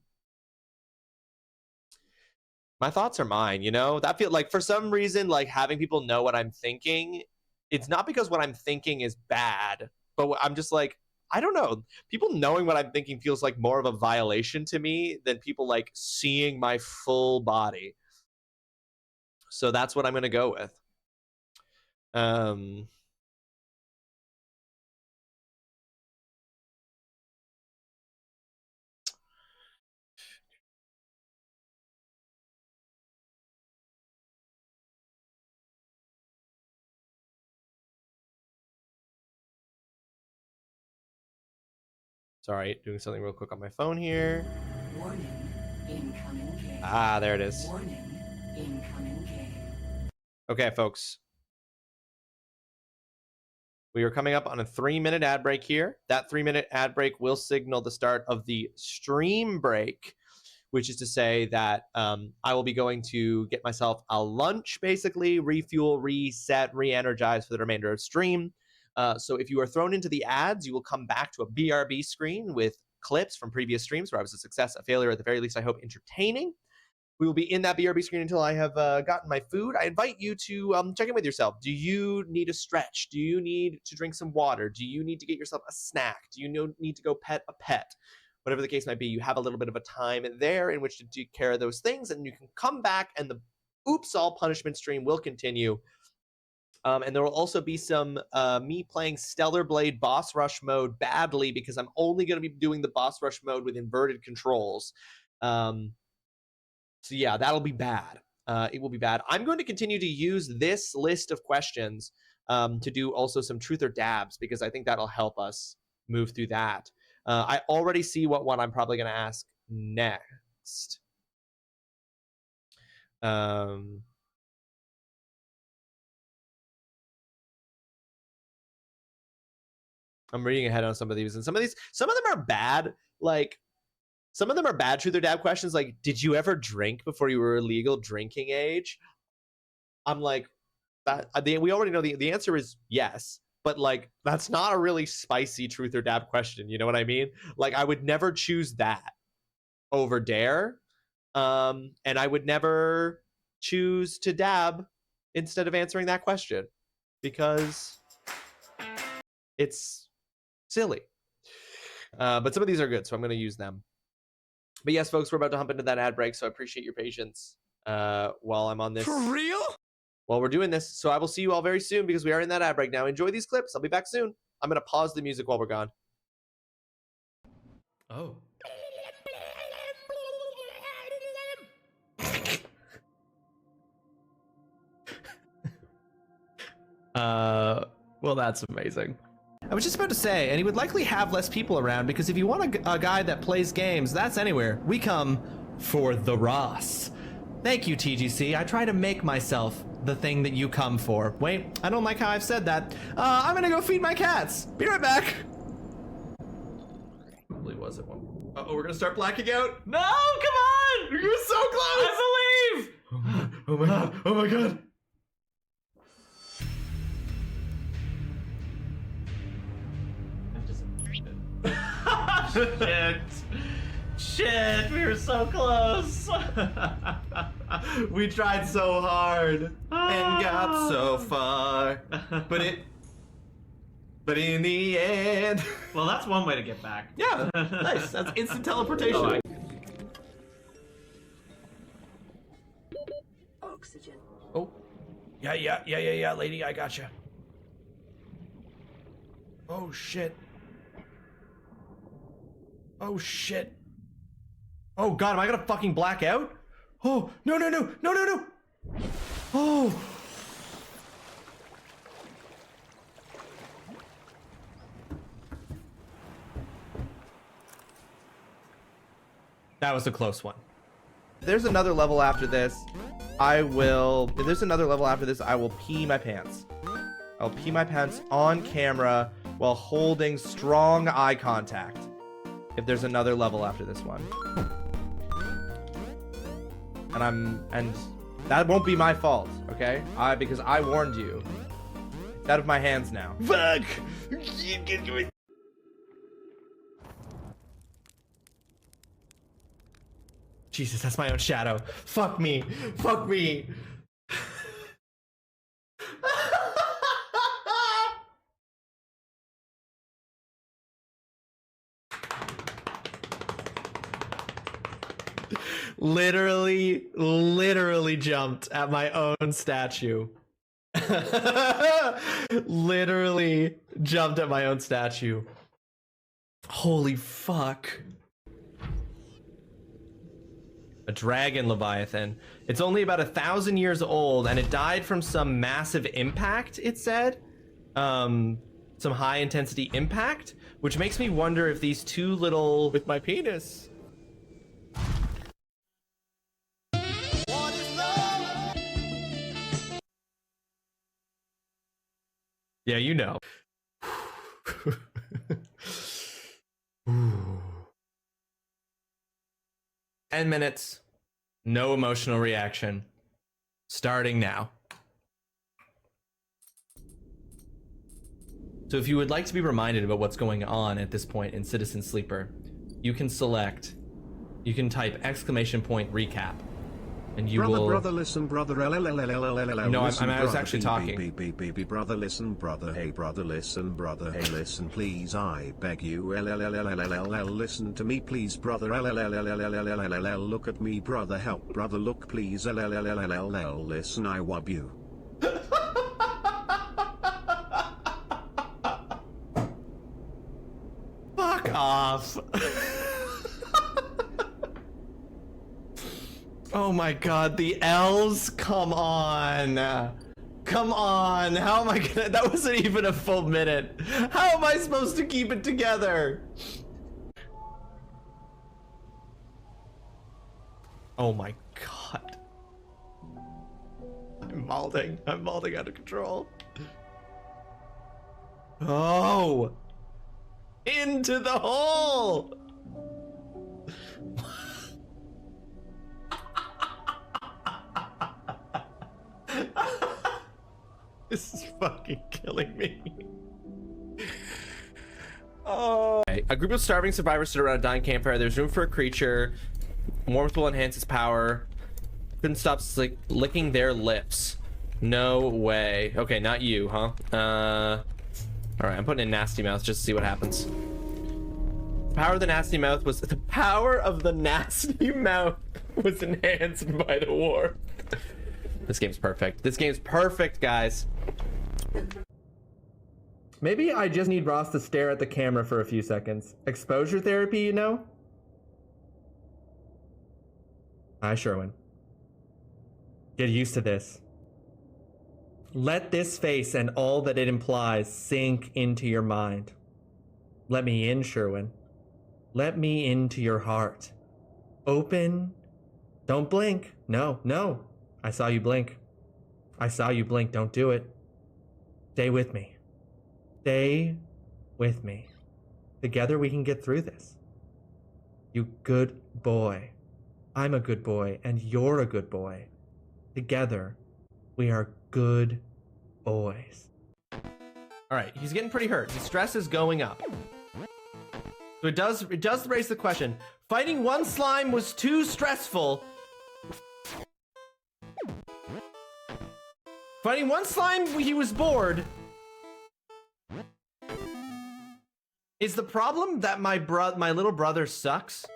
my thoughts are mine, you know? That feel like for some reason, like having people know what I'm thinking, it's not because what I'm thinking is bad, but I'm just like, I don't know. People knowing what I'm thinking feels like more of a violation to me than people like seeing my full body. So that's what I'm going to go with. Sorry, doing something real quick on my phone here. Warning, incoming game. Ah, there it is. Warning, incoming game. Okay, folks. We are coming up on a 3-minute ad break here. That 3-minute ad break will signal the start of the stream break, which is to say that I will be going to get myself a lunch, basically, refuel, reset, re-energize for the remainder of stream. So if you are thrown into the ads, you will come back to a BRB screen with clips from previous streams where I was a success, a failure, at the very least, I hope entertaining. We will be in that BRB screen until I have gotten my food. I invite you to check in with yourself. Do you need a stretch? Do you need to drink some water? Do you need to get yourself a snack? Do you need to go pet a pet? Whatever the case might be, you have a little bit of a time there in which to take care of those things, and you can come back and the Oops All Punishment stream will continue. And there will also be some me playing Stellar Blade Boss Rush mode badly because I'm only going to be doing the Boss Rush mode with inverted controls. So yeah, that'll be bad. It will be bad. I'm going to continue to use this list of questions to do also some truth or dabs because I think that'll help us move through that. I already see what one I'm probably going to ask next. I'm reading ahead on some of these, and some of them are bad. Like, some of them are bad truth or dab questions. Like, did you ever drink before you were legal drinking age? I'm like, we already know the answer is yes, but like that's not a really spicy truth or dab question. You know what I mean? Like I would never choose that over dare, and I would never choose to dab instead of answering that question because it's silly. But some of these are good, so I'm going to use them. But yes, folks, we're about to hump into that ad break, so I appreciate your patience while I'm on this. For real? While we're doing this. So I will see you all very soon because we are in that ad break now. Enjoy these clips. I'll be back soon. I'm going to pause the music while we're gone. Oh. Well, that's amazing. I was just about to say, and he would likely have less people around because if you want a guy that plays games, that's anywhere. We come for the Ross. Thank you, TGC. I try to make myself the thing that you come for. Wait, I don't like how I've said that. I'm gonna go feed my cats. Be right back. Probably was it one. Uh-oh, we're gonna start blacking out. No, come on! You're so close! I believe! Oh my god, oh my god. Shit, we were so close. We tried so hard and got so far, but in the end. Well, that's one way to get back. Yeah, nice. That's instant teleportation. Oxygen. Oh, yeah, lady, I gotcha. Oh shit. Oh shit. Oh god, am I gonna fucking black out? Oh, no. Oh. That was a close one. If there's another level after this, I will pee my pants. I'll pee my pants on camera while holding strong eye contact. If there's another level after this one. And that won't be my fault, okay? Because I warned you. It's out of my hands now. Fuck! Jesus, that's my own shadow. Fuck me. Fuck me. Literally jumped at my own statue. Literally jumped at my own statue. Holy fuck. A dragon leviathan. It's only about 1,000 years old and it died from some massive impact, it said. Some high intensity impact, which makes me wonder if these two little with my penis. Yeah, you know. 10 minutes, no emotional reaction. Starting now. So if you would like to be reminded about what's going on at this point in Citizen Sleeper, you can type !recap. And you will. Brother, listen, brother. No, I was actually talking. Brother, listen, brother. Hey, brother, listen, brother. Hey, listen, please. I beg you. Listen to me, please, brother. Look at me, brother. Help, brother. Look, please. Listen, I wub you. Fuck off. Oh my god, the elves? Come on. Come on. How am I gonna... That wasn't even a full minute. How am I supposed to keep it together? Oh my god. I'm malding. I'm malding out of control. Oh! Into the hole! This is fucking killing me. Oh. A group of starving survivors stood around a dying campfire. There's room for a creature. Warmth will enhance its power. Couldn't stop licking their lips. No way. Okay, not you, huh? All right, I'm putting in Nasty Mouth just to see what happens. The power of the Nasty Mouth was enhanced by the war. This game's perfect. This game's perfect, guys. Maybe I just need Ross to stare at the camera for a few seconds. Exposure therapy, you know? Hi, Sherwin. Get used to this. Let this face and all that it implies sink into your mind. Let me in, Sherwin. Let me into your heart. Open. Don't blink. No, no. I saw you blink. I saw you blink. Don't do it. Stay with me. Stay with me. Together we can get through this. You good boy. I'm a good boy, and you're a good boy. Together, we are good boys. All right, he's getting pretty hurt. His stress is going up. So it does raise the question. Fighting one slime was too stressful. Fighting one slime, he was bored. Is the problem that my little brother sucks?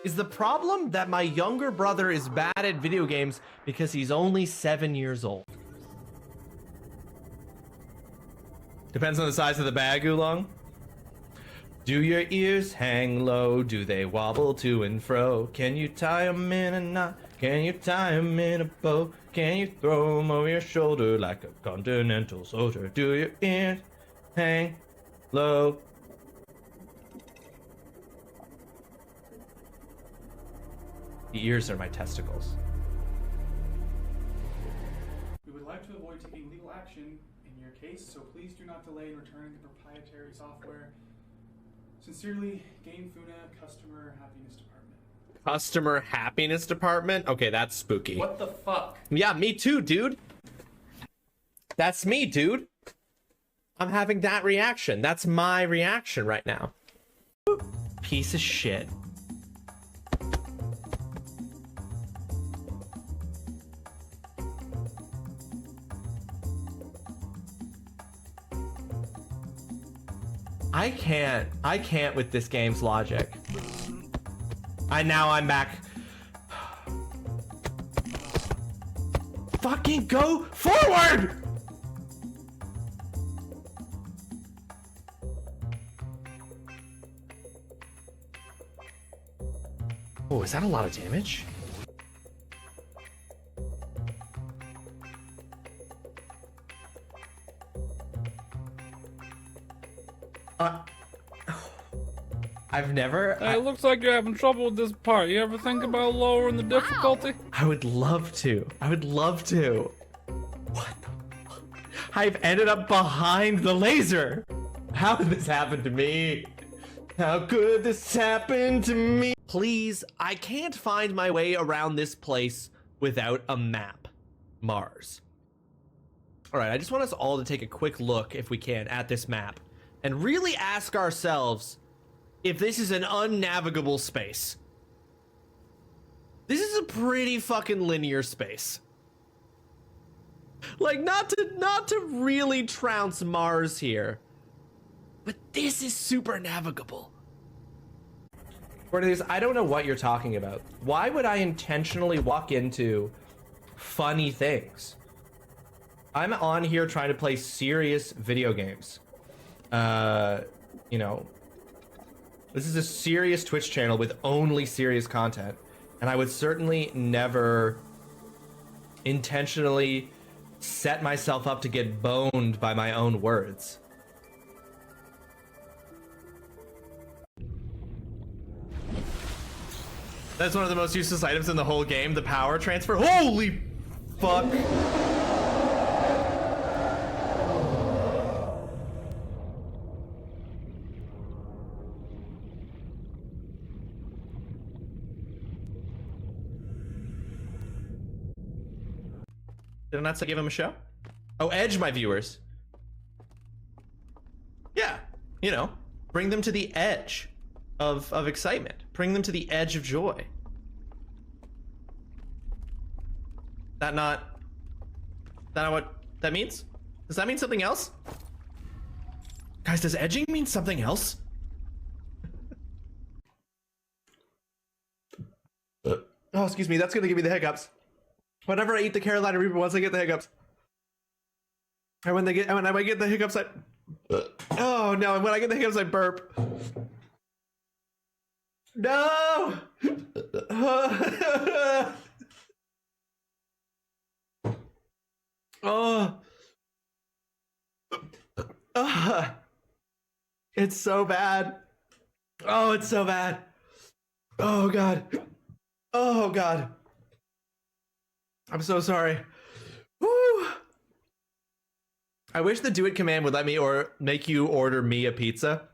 Is the problem that my younger brother is bad at video games because he's only 7 years old? Depends on the size of the bag, Oolong. Do your ears hang low? Do they wobble to and fro? Can you tie 'em in a knot? Can you tie 'em in a bow? Can you throw 'em over your shoulder like a continental soldier? Do your ears hang low? The ears are my testicles. We would like to avoid taking legal action in your case, so please do not delay in returning the proprietary software. Sincerely, Game Funa, Customer Happiness Department. Customer Happiness Department? Okay, that's spooky. What the fuck? Yeah, me too, dude. That's me, dude. I'm having that reaction. That's my reaction right now. Piece of shit. I can't with this game's logic. Now I'm back. Fucking go forward! Oh, is that a lot of damage? I've never... Hey, it looks like you're having trouble with this part. You ever think about lowering the difficulty? I would love to. I would love to. What the fuck? I've ended up behind the laser. How did this happen to me? How could this happen to me? Please, I can't find my way around this place without a map. Mars. All right, I just want us all to take a quick look, if we can, at this map and really ask ourselves if this is an unnavigable space. This is a pretty fucking linear space. Like, not to really trounce Mars here, but this is super navigable. Cornelius, I don't know what you're talking about. Why would I intentionally walk into funny things? I'm on here trying to play serious video games. You know, this is a serious Twitch channel with only serious content, and I would certainly never intentionally set myself up to get boned by my own words. That's one of the most useless items in the whole game, the power transfer. Holy fuck. Did I not say give him a show? Oh, edge my viewers. Yeah, you know, bring them to the edge of excitement. Bring them to the edge of joy. That not what that means? Does that mean something else? Guys, does edging mean something else? Oh, excuse me, that's gonna give me the hiccups. Whenever I eat the Carolina Reaper, once I get the hiccups. And when I get the hiccups, oh no, and when I get the hiccups, I burp. No! Oh. It's so bad. Oh, it's so bad. Oh god. Oh god. I'm so sorry. Woo. I wish the do it command would let me or make you order me a pizza.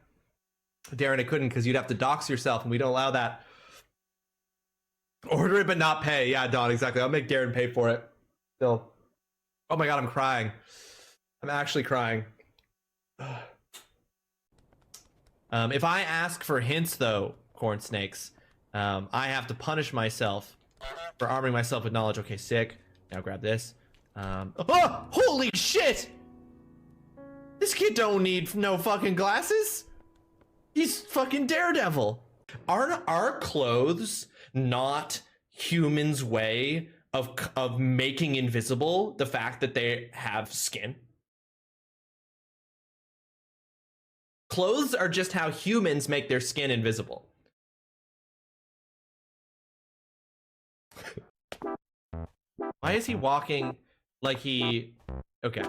Darren, I couldn't because you'd have to dox yourself and we don't allow that. Order it but not pay. Yeah, Don, exactly. I'll make Darren pay for it. Still. Oh my god, I'm crying. I'm actually crying. If I ask for hints though, corn snakes, I have to punish myself for arming myself with knowledge. Okay, sick. Now grab this. Oh, holy shit! This kid don't need no fucking glasses. He's fucking Daredevil. Aren't our clothes not humans' way of making invisible the fact that they have skin? Clothes are just how humans make their skin invisible. Why is he walking like he... Okay.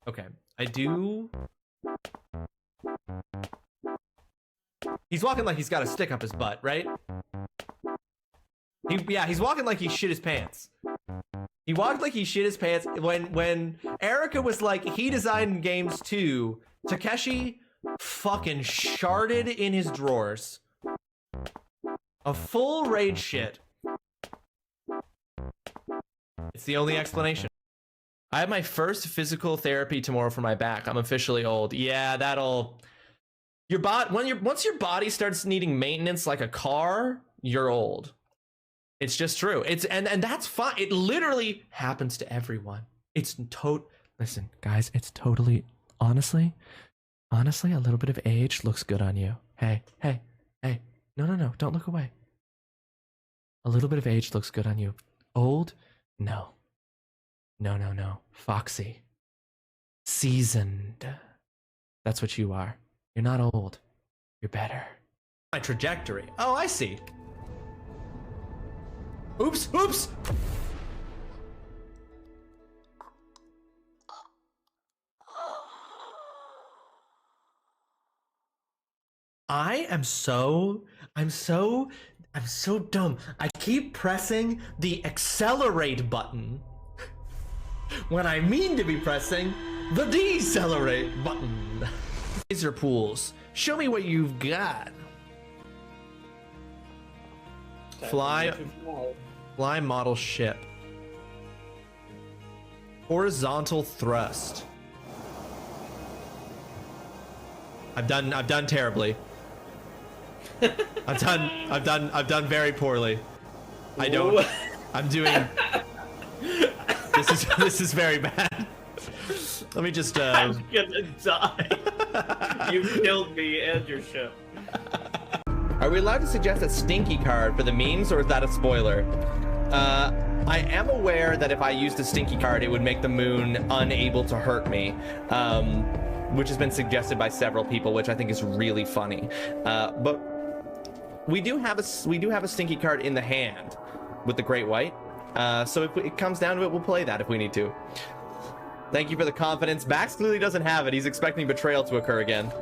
Okay. I do... He's walking like he's got a stick up his butt, right? Yeah, he's walking like he shit his pants. He walked like he shit his pants. When Erica was like, he designed games too, Takeshi fucking sharded in his drawers. A full rage shit. It's the only explanation. I have my first physical therapy tomorrow for my back. I'm officially old. Yeah, that'll... Once your body starts needing maintenance like a car, you're old. It's just true. And that's fine. It literally happens to everyone. Listen, guys, it's totally honestly, a little bit of age looks good on you. Hey. No, don't look away. A little bit of age looks good on you. Old? No. Foxy. Seasoned. That's what you are. You're not old. You're better. My trajectory. Oh, I see. Oops. I'm so dumb. I keep pressing the accelerate button when I mean to be pressing the decelerate button. Laser pools. Show me what you've got. Fly model ship. Horizontal thrust. I've done terribly. I've done very poorly. I'm doing this is very bad. Let me just I'm gonna die. You killed me and your ship. Are we allowed to suggest a stinky card for the memes, or is that a spoiler? I am aware that if I used a stinky card, it would make the moon unable to hurt me, which has been suggested by several people, which I think is really funny. But we do have a stinky card in the hand with the Great White. So if it comes down to it, we'll play that if we need to. Thank you for the confidence. Max clearly doesn't have it. He's expecting betrayal to occur again.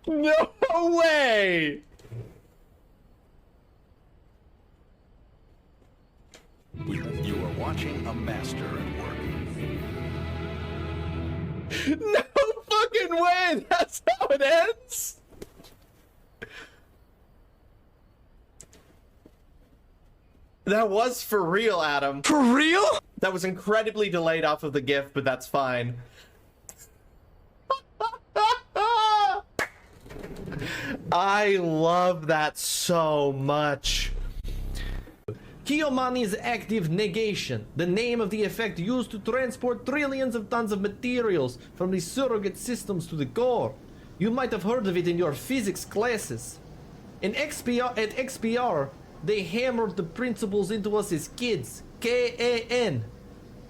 No way! You are watching a master at work. No fucking way! That's how it ends? That was for real, Adam. For real? That was incredibly delayed off of the GIF, but that's fine. I love that so much. Kiyomani's active negation, the name of the effect used to transport trillions of tons of materials from the surrogate systems to the core. You might have heard of it in your physics classes. At XPR, they hammered the principles into us as kids. KAN.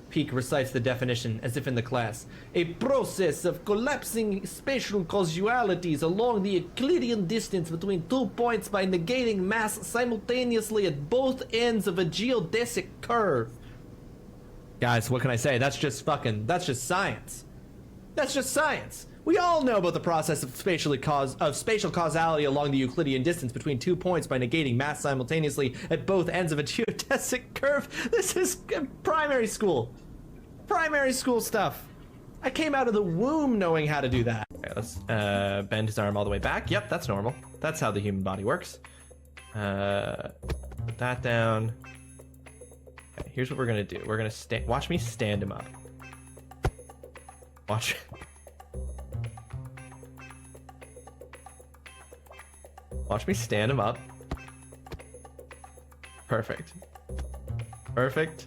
Peak recites the definition as if in the class. A process of collapsing spatial causalities along the Euclidean distance between 2 points by negating mass simultaneously at both ends of a geodesic curve. Guys, what can I say? That's just science. That's just science. We all know about the process of spatial causality along the Euclidean distance between 2 points by negating mass simultaneously at both ends of a geodesic curve. This is primary school. Primary school stuff. I came out of the womb knowing how to do that. Okay, let's bend his arm all the way back. Yep, that's normal. That's how the human body works. Put that down. Okay, here's what we're gonna do. We're gonna watch me stand him up. Watch. Watch me stand him up. Perfect. Perfect.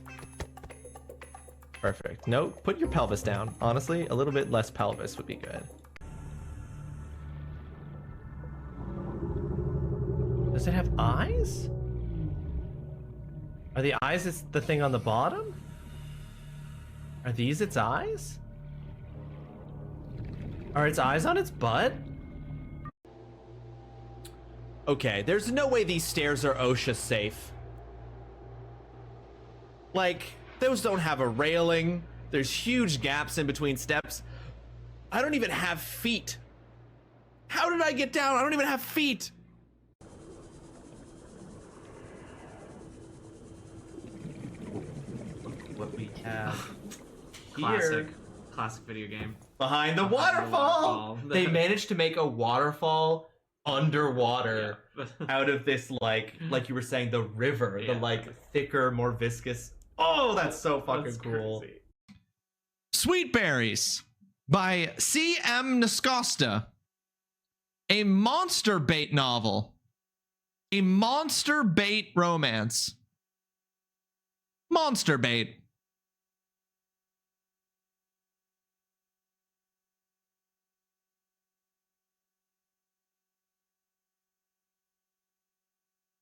Perfect. No, put your pelvis down. Honestly, a little bit less pelvis would be good. Does it have eyes? Are the eyes the thing on the bottom? Are these its eyes? Are its eyes on its butt? Okay, there's no way these stairs are OSHA safe. Like, those don't have a railing. There's huge gaps in between steps. I don't even have feet. How did I get down? I don't even have feet. What we have here. Classic video game. Behind the waterfall! They managed to make a waterfall underwater out of this, like you were saying, the river, the like thicker, more viscous. Oh, that's so fucking cool. Crazy. Sweet Berries by C.M. Nascosta. A monster bait novel. A monster bait romance. Monster bait.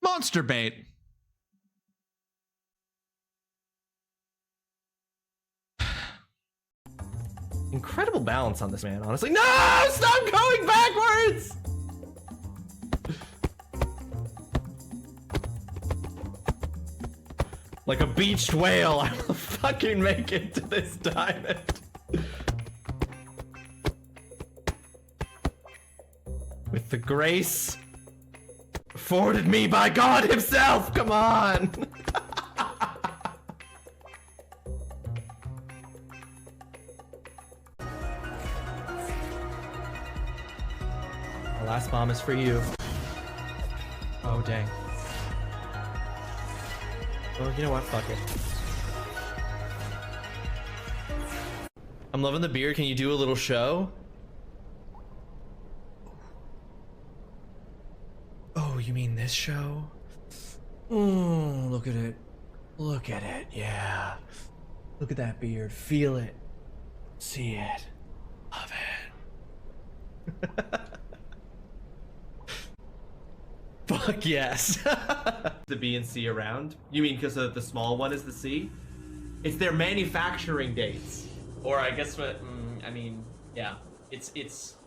Monster bait. Incredible balance on this man, honestly. No! Stop going backwards! Like a beached whale, I will fucking make it to this diamond. With the grace afforded me by God himself, come on! The last bomb is for you. Oh, dang. Well, you know what? Fuck it. I'm loving the beer. Can you do a little show? Oh, you mean this show? Oh, look at it. Look at it. Yeah. Look at that beard. Feel it. See it. Love it. Fuck yes. The B and C around? You mean because the small one is the C? It's their manufacturing dates. Or I guess what, I mean, yeah. It's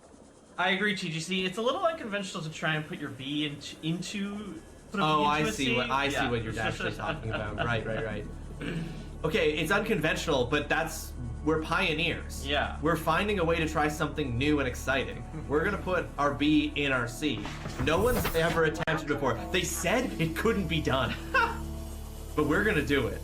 I agree, TGC. It's a little unconventional to try and put your B into Oh, I see what you're actually talking about. Right. Okay, it's unconventional, but we're pioneers. Yeah. We're finding a way to try something new and exciting. We're gonna put our B in our C. No one's ever attempted before. They said it couldn't be done. But we're gonna do it.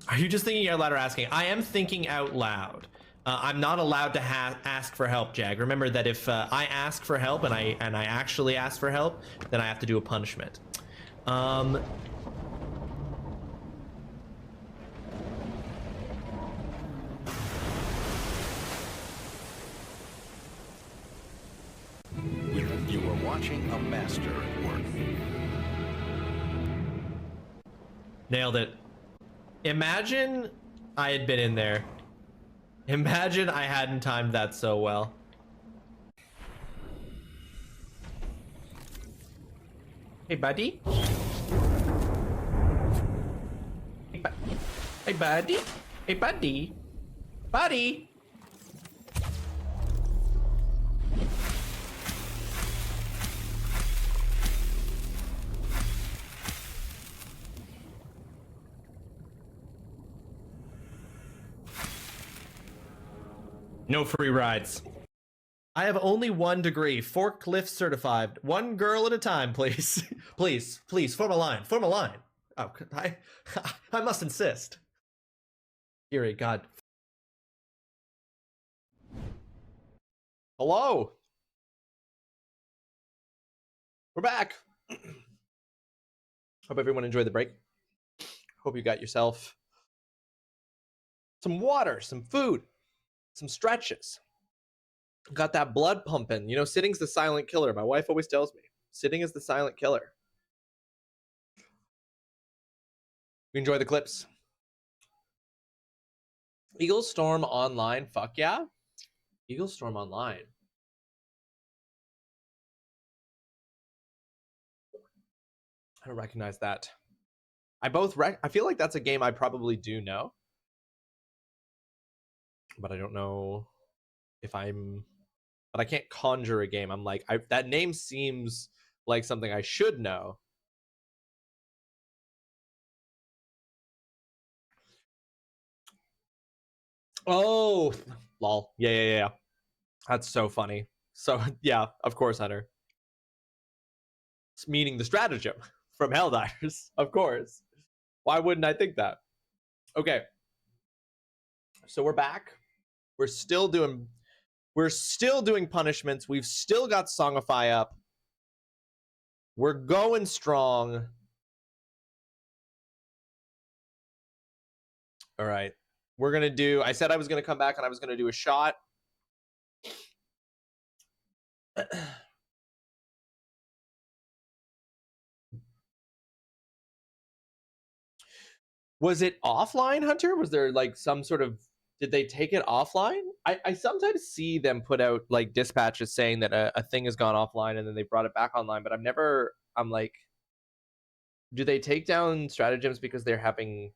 Are you just thinking out loud or asking? I am thinking out loud. I'm not allowed to ask for help, Jag. Remember that if I ask for help and I actually ask for help, then I have to do a punishment. Um, You are watching a master at work. Nailed it. Imagine I had been in there. Imagine I hadn't timed that so well. Hey, buddy. Hey, buddy. Hey, buddy. Buddy. No free rides. I have only 1 degree, forklift certified. 1 girl at a time, please. Please, please, form a line, form a line. Oh, I must insist. Eerie, God. Hello. We're back. Hope everyone enjoyed the break. Hope you got yourself some water, some food, some stretches. Got that blood pumping. You know, sitting's the silent killer. My wife always tells me, sitting is the silent killer. We enjoy the clips. Eagle Storm Online. Fuck yeah. Eagle Storm Online. I don't recognize that. I feel like that's a game I probably do know. But I don't know if but I can't conjure a game. I'm like, that name seems like something I should know. Oh, lol. Yeah. That's so funny. So, yeah, of course, Hunter. It's meaning the stratagem from Helldivers, of course. Why wouldn't I think that? Okay. So we're back. We're still doing punishments. We've still got Songify up. We're going strong. All right. We're going to do, I said I was going to come back and I was going to do a shot. Was it offline, Hunter? Was there like some sort of, did they take it offline? I sometimes see them put out like dispatches saying that a thing has gone offline and then they brought it back online, but I'm like, do they take down stratagems because they're having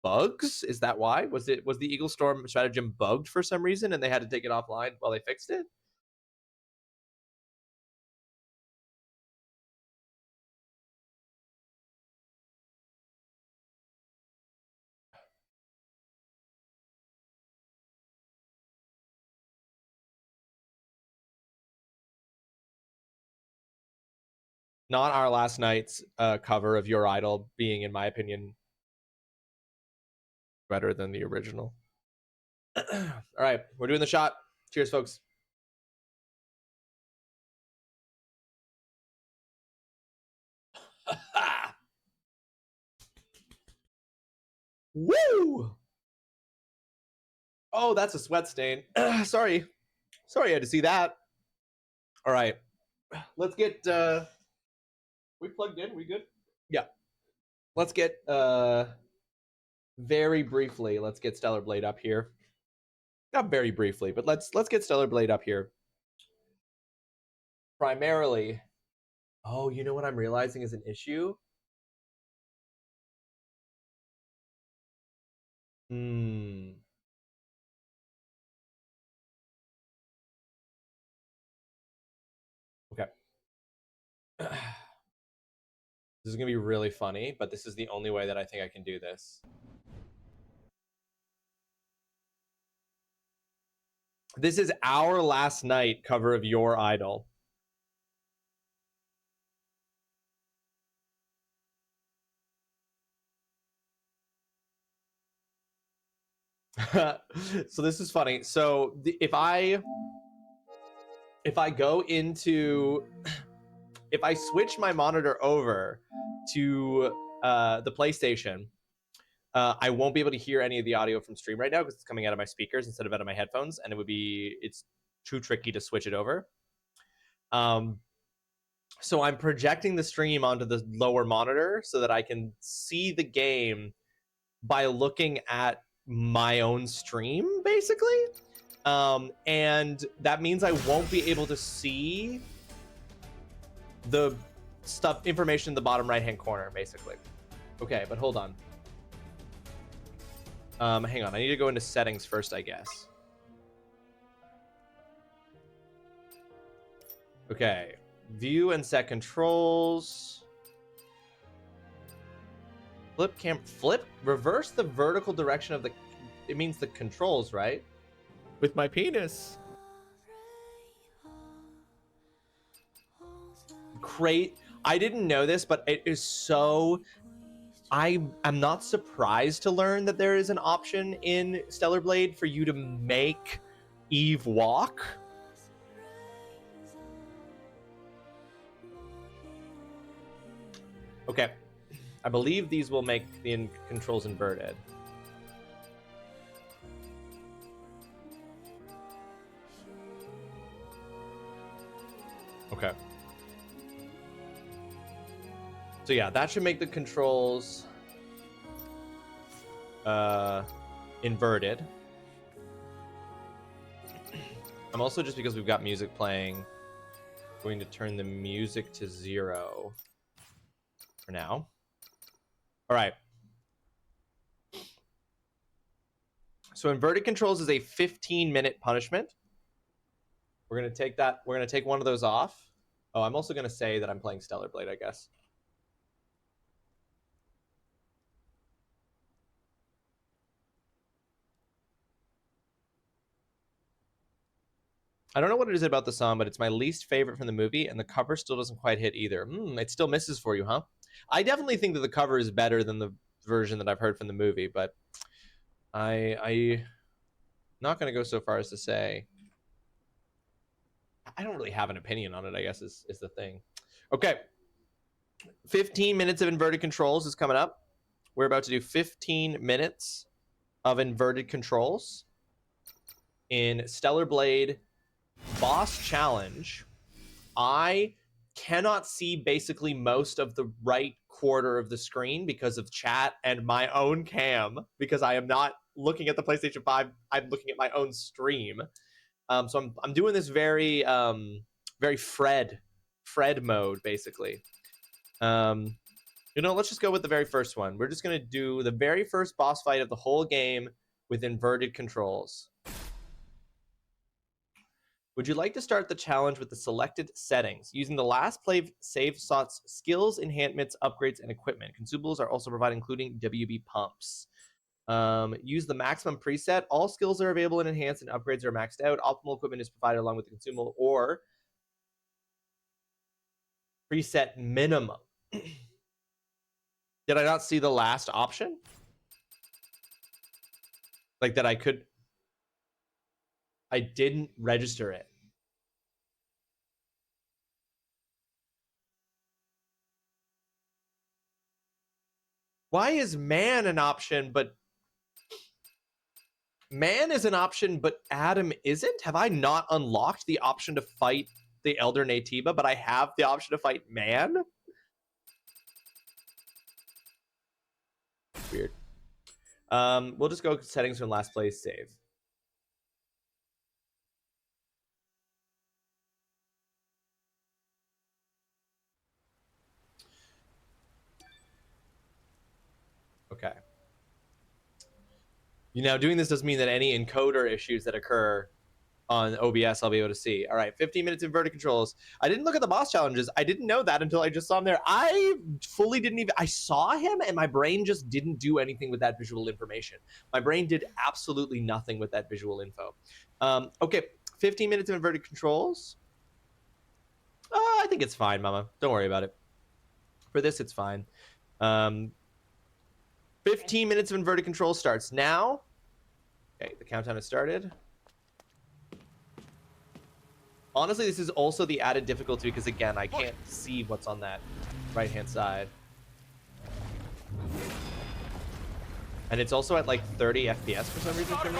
bugs? Is that why? Was the Eagle Storm stratagem bugged for some reason and they had to take it offline while they fixed it? Not our last night's cover of Your Idol being, in my opinion, better than the original. All right, we're doing the shot. Cheers, folks. Woo! Oh, that's a sweat stain. Sorry I had to see that. All right, let's get we plugged in. We good? Yeah. Let's get very briefly. Let's get Stellar Blade up here. Not very briefly, but let's get Stellar Blade up here. Primarily. Oh, you know what I'm realizing is an issue? Okay. This is going to be really funny, but this is the only way that I think I can do this. This is our last night cover of Your Idol. So this is funny. So if I go into if I switch my monitor over to the PlayStation, I won't be able to hear any of the audio from stream right now because it's coming out of my speakers instead of out of my headphones, and it's too tricky to switch it over. So I'm projecting the stream onto the lower monitor so that I can see the game by looking at my own stream, basically. And that means I won't be able to see the information in the bottom right hand corner, basically. Okay, but hold on. Hang on, I need to go into settings first, I guess. Okay, view and set controls. Reverse the vertical direction of it means the controls, right? With my penis. Great. I didn't know this, but it is so... I'm not surprised to learn that there is an option in Stellar Blade for you to make Eve walk. Okay. I believe these will make the controls inverted. Okay. So yeah, that should make the controls inverted. I'm also, just because we've got music playing, going to turn the music to 0 for now. All right. So inverted controls is a 15-minute punishment. We're going to take that. We're going to take one of those off. Oh, I'm also going to say that I'm playing Stellar Blade, I guess. I don't know what it is about the song, but it's my least favorite from the movie, and the cover still doesn't quite hit either. It still misses for you, huh? I definitely think that the cover is better than the version that I've heard from the movie, but I'm not going to go so far as to say... I don't really have an opinion on it, I guess, is the thing. Okay. 15 minutes of inverted controls is coming up. We're about to do 15 minutes of inverted controls in Stellar Blade Boss Challenge. I cannot see basically most of the right quarter of the screen because of chat and my own cam, because I am not looking at the PlayStation 5. I'm looking at my own stream. So I'm doing this very very Fred mode, basically. Let's just go with the very first one. We're just going to do the very first boss fight of the whole game with inverted controls. Would you like to start the challenge with the selected settings? Using the last play save slots, skills, enhancements, upgrades, and equipment. Consumables are also provided, including WB pumps. Use the maximum preset. All skills are available and enhanced, and upgrades are maxed out. Optimal equipment is provided along with the consumable or preset minimum. Did I not see the last option? Like that I didn't register it. Why is man an option, but man is an option, but Adam isn't? Have I not unlocked the option to fight the Elder Natiba, but I have the option to fight man? Weird. We'll just go settings from last place save. Okay. Now, doing this doesn't mean that any encoder issues that occur on OBS I'll be able to see. All right, 15 minutes inverted controls. I didn't look at the boss challenges. I didn't know that until I just saw him there. I fully didn't even... I saw him and my brain just didn't do anything with that visual information. My brain did absolutely nothing with that visual info. Okay, 15 minutes of inverted controls. I think it's fine, Mama. Don't worry about it. For this, it's fine. 15 minutes of inverted control starts now. Okay, the countdown has started. Honestly, this is also the added difficulty because, again, I can't see what's on that right-hand side. And it's also at like 30 FPS for some reason for me.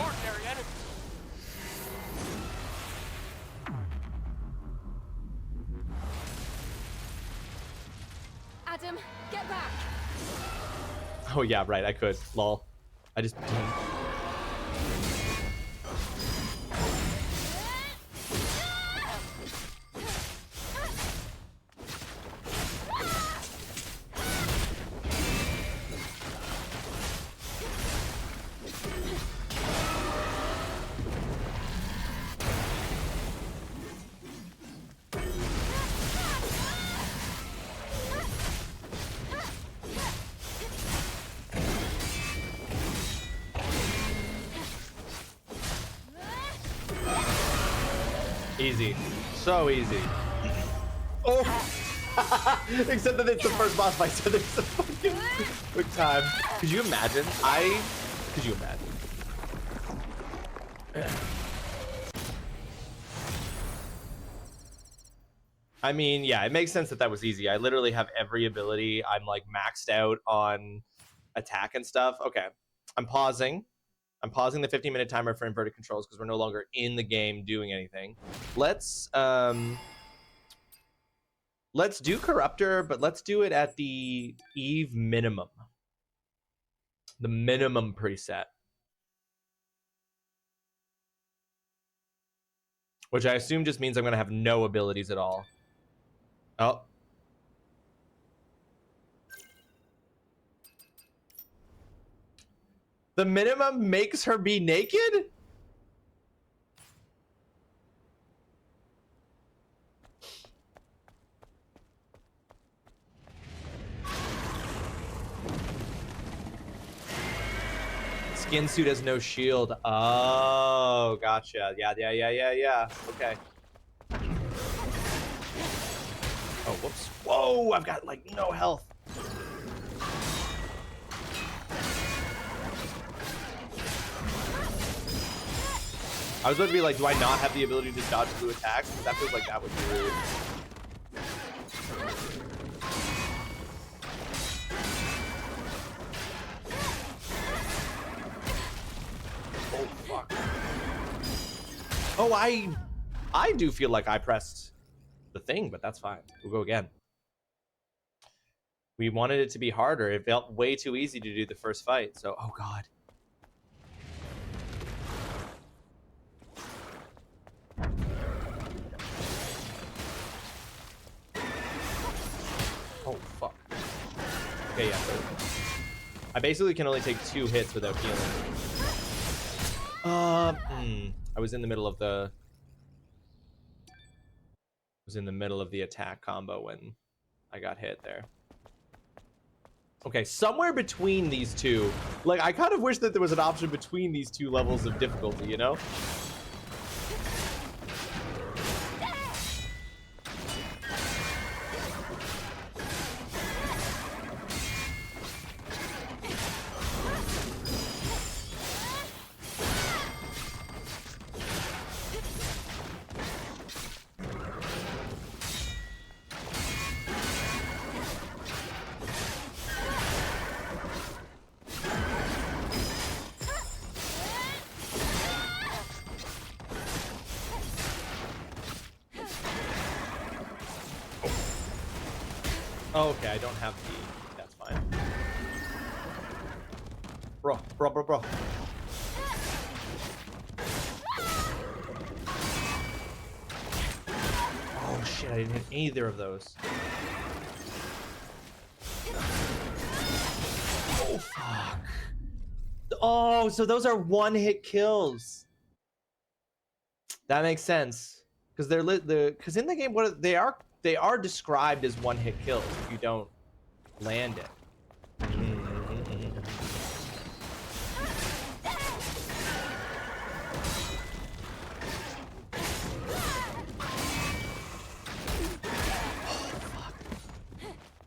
Adam, get back. Oh yeah, right, I could. Lol. I just... Easy. So easy. Oh! Except that it's the first boss fight, so there's a fucking quick time. Could you imagine? Could you imagine? I mean, yeah, it makes sense that that was easy. I literally have every ability. I'm like maxed out on attack and stuff. Okay, I'm pausing. I'm pausing the 15-minute timer for inverted controls because we're no longer in the game doing anything. Let's do Corruptor, but let's do it at the Eve minimum. The minimum preset. Which I assume just means I'm going to have no abilities at all. Oh. The minimum makes her be naked? Skin suit has no shield. Oh, gotcha. Yeah. Okay. Oh, whoops. Whoa, I've got like no health. I was about to be like, do I not have the ability to dodge blue attacks? Because that feels like that would be rude. Oh, fuck. Oh, I do feel like I pressed the thing, but that's fine. We'll go again. We wanted it to be harder. It felt way too easy to do the first fight. So, oh god. Oh, fuck. Okay, yeah. I basically can only take 2 hits without healing. I was in the middle of the... attack combo when I got hit there. Okay, somewhere between these two. Like, I kind of wish that there was an option between these 2 levels of difficulty, you know? Oh, okay, I don't have the... That's fine. Bro. Oh, shit, I didn't hit either of those. Oh, fuck. Oh, so those are 1-hit kills. That makes sense. Because they're because in the game, what they are described as 1-hit kills if you don't land it.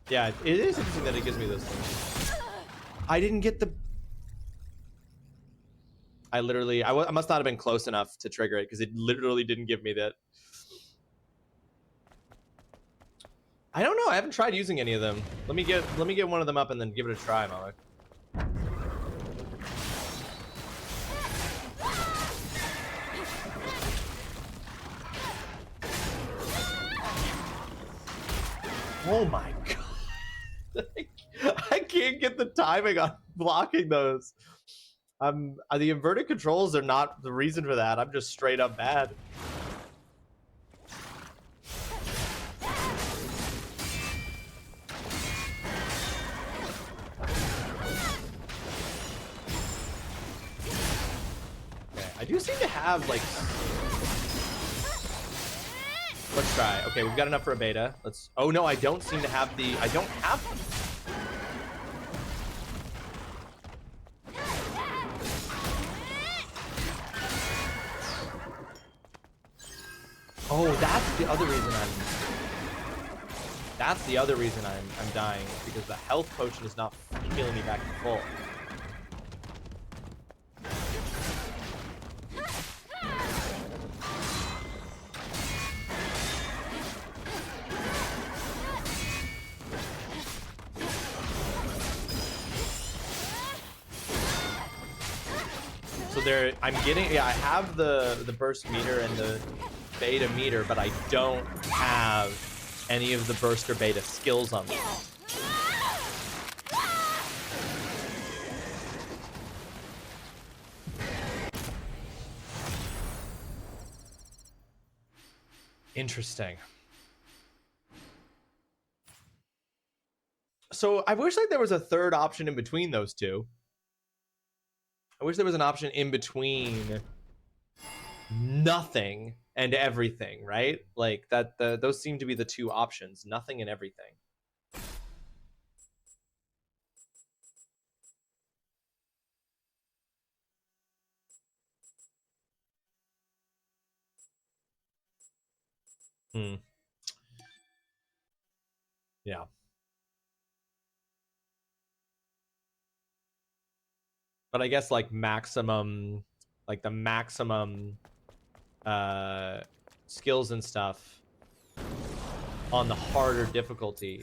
Yeah, it is interesting that it gives me those things. I didn't get the... I must not have been close enough to trigger it because it literally didn't give me that. I don't know. I haven't tried using any of them. Let me get one of them up and then give it a try, Malik. Oh my god. I can't get the timing on blocking those. The inverted controls are not the reason for that. I'm just straight up bad. Okay, I do seem to have like... Let's try. Okay, we've got enough for a beta. Let's... Oh no, I don't seem to have the... I don't have them. Oh, that's the other reason I'm dying, because the health potion is not healing me back to full. So there, I'm getting, yeah, I have the burst meter and the beta meter, but I don't have any of the burst or beta skills on them. Interesting. So I wish like there was a third option in between those two. I wish there was an option in between nothing and everything, right? Like that, those seem to be the two options, nothing and everything. Yeah. But I guess like maximum, like the maximum skills and stuff on the harder difficulty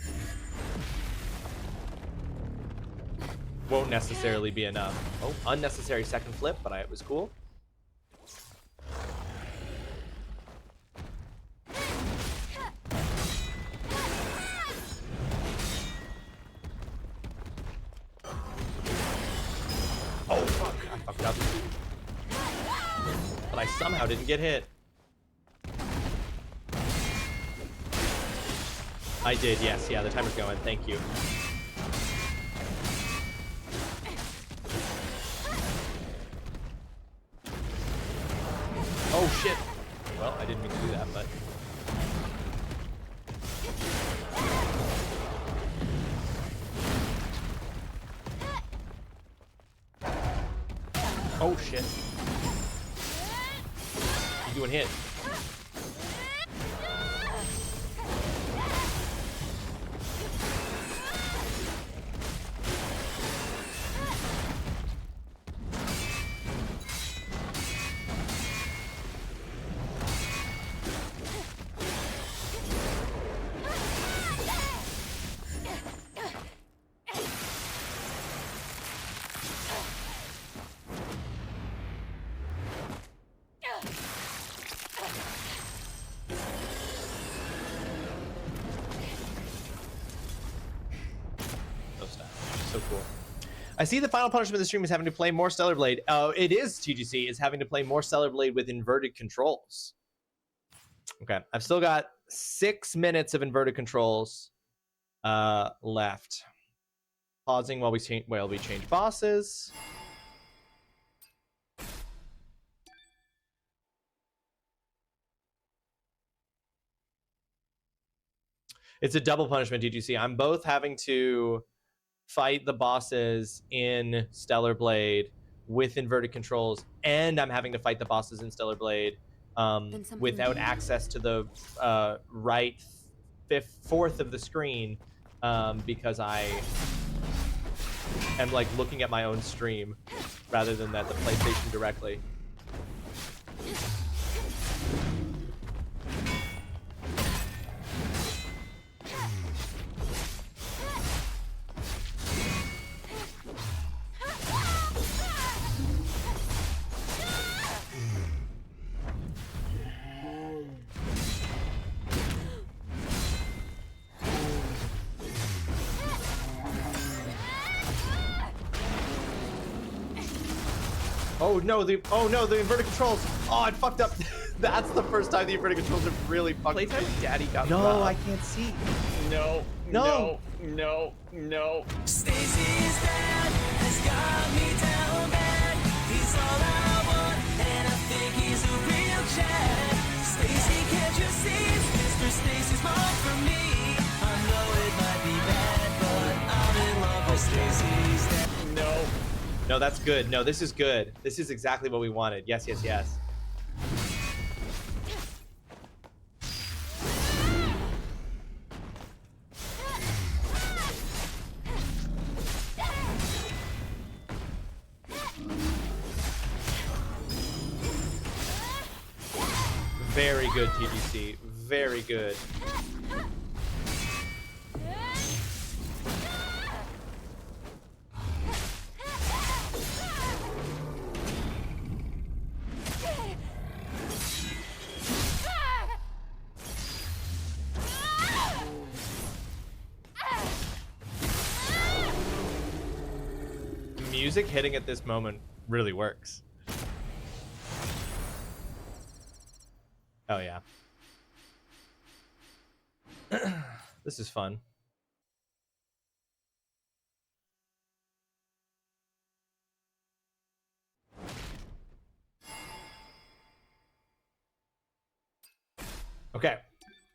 won't necessarily be enough. Oh, unnecessary second flip, but it was cool. Oh fuck, I fucked up. But I somehow didn't get hit. I did, yes. Yeah, the timer's going. Thank you. Oh, shit. Well, I didn't mean to do that, but... Oh, shit. He's doing hit. So cool. I see the final punishment of the stream is having to play more Stellar Blade. It is, TGC, is having to play more Stellar Blade with inverted controls. Okay, I've still got 6 minutes of inverted controls left. Pausing while we change bosses. It's a double punishment, TGC. I'm both having to fight the bosses in Stellar Blade with inverted controls, and I'm having to fight the bosses in Stellar Blade without access to the right fourth of the screen, because I am like looking at my own stream rather than at the PlayStation directly. Oh no, the inverted controls. Oh, it fucked up. That's the first time the inverted controls have really fucked up. Playtime with Daddy got No, robbed. I can't see. No. No. No. No. Stacy's dad has got me down bad. He's all I want, and I think he's a real Chad. Stacy, can't you see it's Mr. Stacy's mom for me? I know it might be bad, but I'm in love with Stacy's dad. No. No, that's good. No, this is good. This is exactly what we wanted. Yes, yes, yes. Very good, TGC. Very good. Music hitting at this moment really works. Oh yeah. This is fun. Okay.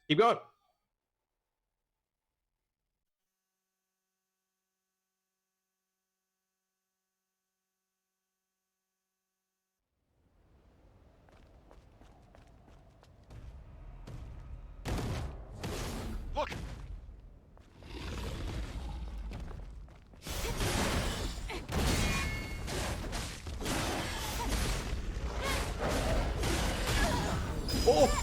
Keep going. Look! Oh!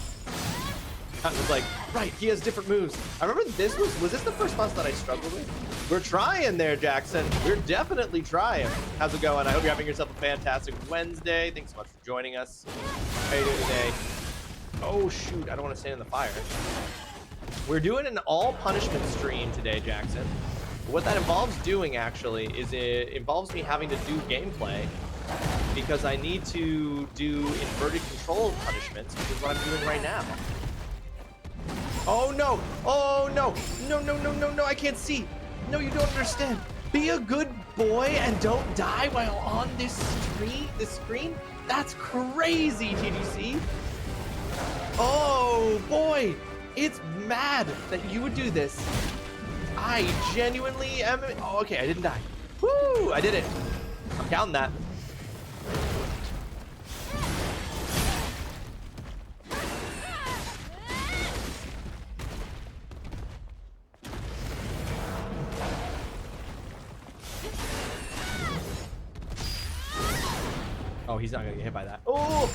I was like, right, he has different moves. I remember this was this the first boss that I struggled with? We're trying there, Jackson. We're definitely trying. How's it going? I hope you're having yourself a fantastic Wednesday. Thanks so much for joining us. How are you doing today? Oh, shoot. I don't want to stand in the fire. We're doing an all punishment stream today, Jackson. What that involves doing, actually, is it involves me having to do gameplay because I need to do inverted control punishments, which is what I'm doing right now. Oh, no. Oh, no. No, no, no, no, no. I can't see. No, you don't understand. Be a good boy and don't die while on this screen? That's crazy, TGC. Oh, boy. It's mad that you would do this. I genuinely am... Oh, okay, I didn't die. Woo! I did it. I'm counting that. Oh, he's not gonna get hit by that. Oh!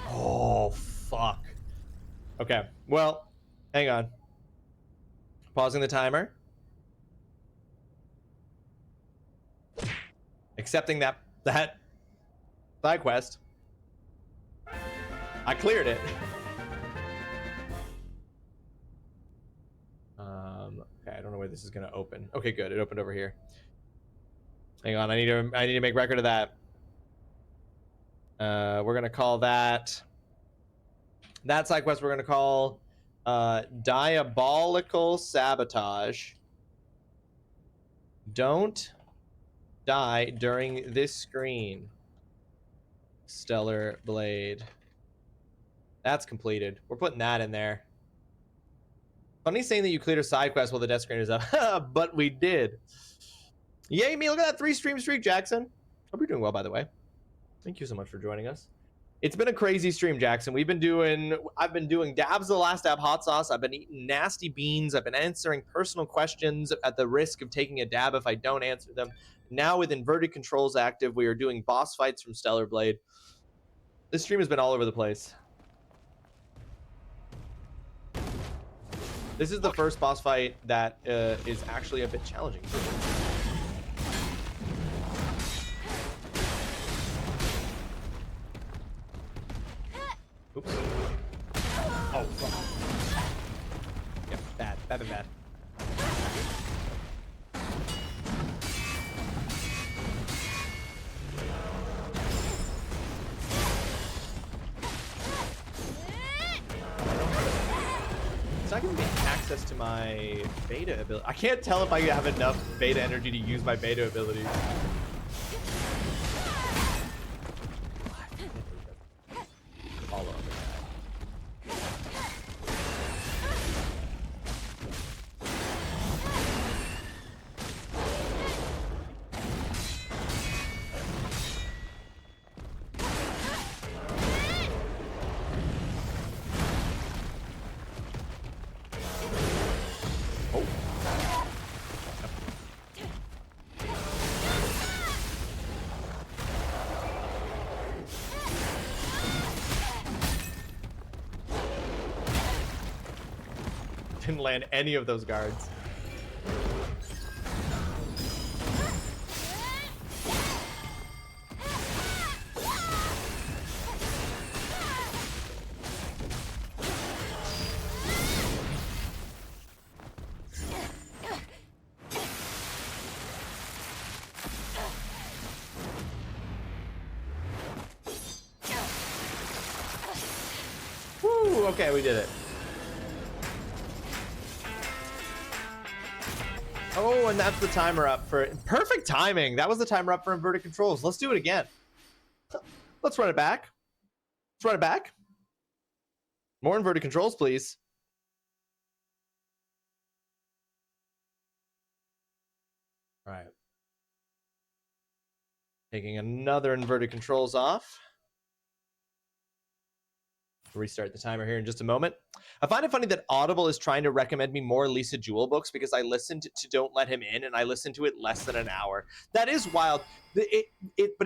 Oh, fuck. Okay, well, hang on. Pausing the timer. Accepting that side quest. I cleared it. Okay, I don't know where this is gonna open. Okay, good. It opened over here. Hang on, I need to make record of that. We're gonna call that side quest. We're gonna call Diabolical Sabotage. Don't die during this screen. Stellar Blade. That's completed. We're putting that in there. Funny saying that you cleared a side quest while the death screen is up, but we did. Yay me! Look at that 3-stream streak, Jackson. Hope you're doing well, by the way. Thank you so much for joining us. It's been a crazy stream, Jackson. I've been doing dabs of the last dab hot sauce. I've been eating nasty beans. I've been answering personal questions at the risk of taking a dab if I don't answer them. Now with inverted controls active, we are doing boss fights from Stellar Blade. This stream has been all over the place. This is the first boss fight that is actually a bit challenging for me. Bad, bad, bad. It's not giving me access to my beta ability. I can't tell if I have enough beta energy to use my beta ability. Follow up with didn't land any of those guards. Woo, okay, we did it. Oh, and that's the timer up for perfect timing. That was the timer up for inverted controls. Let's do it again. Let's run it back. Let's run it back. More inverted controls, please. All right. Taking another inverted controls off. Restart the timer here in just a moment. I find it funny that Audible is trying to recommend me more Lisa Jewell books because I listened to Don't Let Him In and I listened to it less than an hour. That is wild. But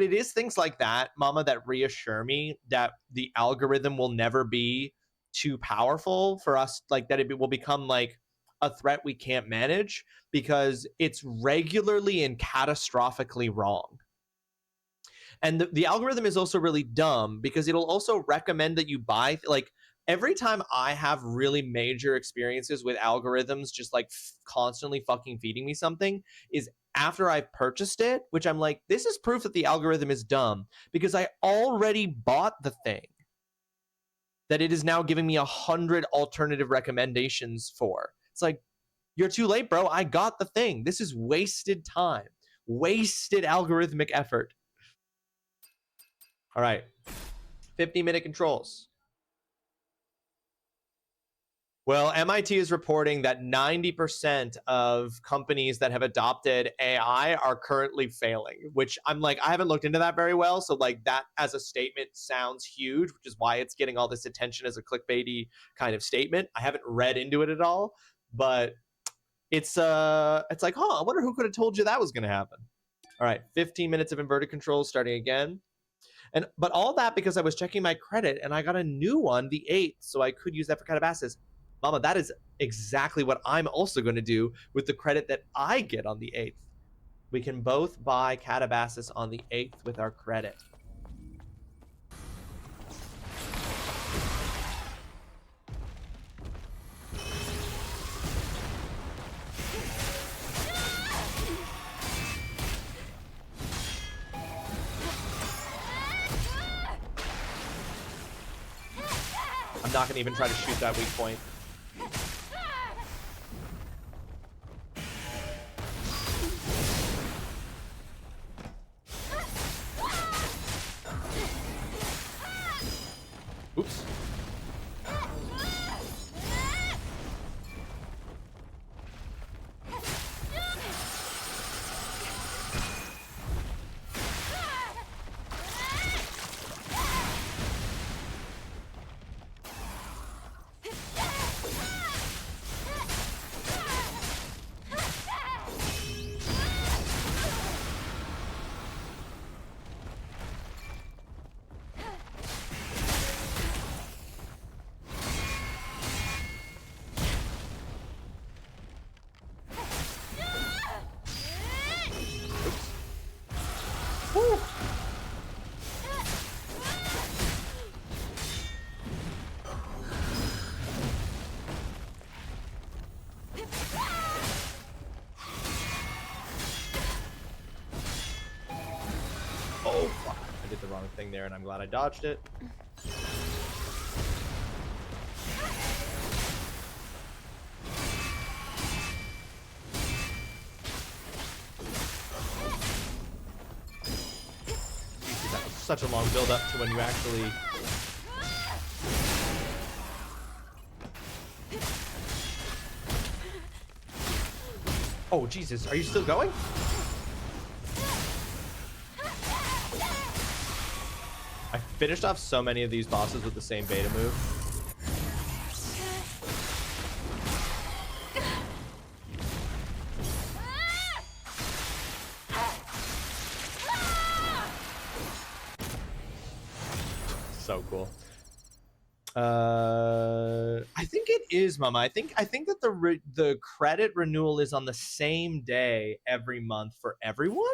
it is things like that, Mama, that reassure me that the algorithm will never be too powerful for us, like that it will become like a threat we can't manage because it's regularly and catastrophically wrong. And the algorithm is also really dumb because it'll also recommend that you buy, like, every time I have really major experiences with algorithms just like constantly fucking feeding me something is after I've purchased it, which I'm like, this is proof that the algorithm is dumb because I already bought the thing that it is now giving me 100 alternative recommendations for. It's like, you're too late, bro. I got the thing. This is wasted time, wasted algorithmic effort. All right, 50-minute controls. Well, MIT is reporting that 90% of companies that have adopted AI are currently failing, which I'm like, I haven't looked into that very well. So like that as a statement sounds huge, which is why it's getting all this attention as a clickbaity kind of statement. I haven't read into it at all, but it's like, I wonder who could have told you that was going to happen. All right, 15 minutes of inverted controls starting again. But all that because I was checking my credit and I got a new one, the 8th, so I could use that for Calabasas. Mama, that is exactly what I'm also going to do with the credit that I get on the 8th. We can both buy Calabasas on the 8th with our credit. I'm not going to even try to shoot that weak point. Oops. wrong thing there, and I'm glad I dodged it. Jesus, that was such a long build up to when you actually... Oh, Jesus, are you still going? I finished off so many of these bosses with the same beta move. So cool. I think it is, Mama. I think that the credit renewal is on the same day every month for everyone.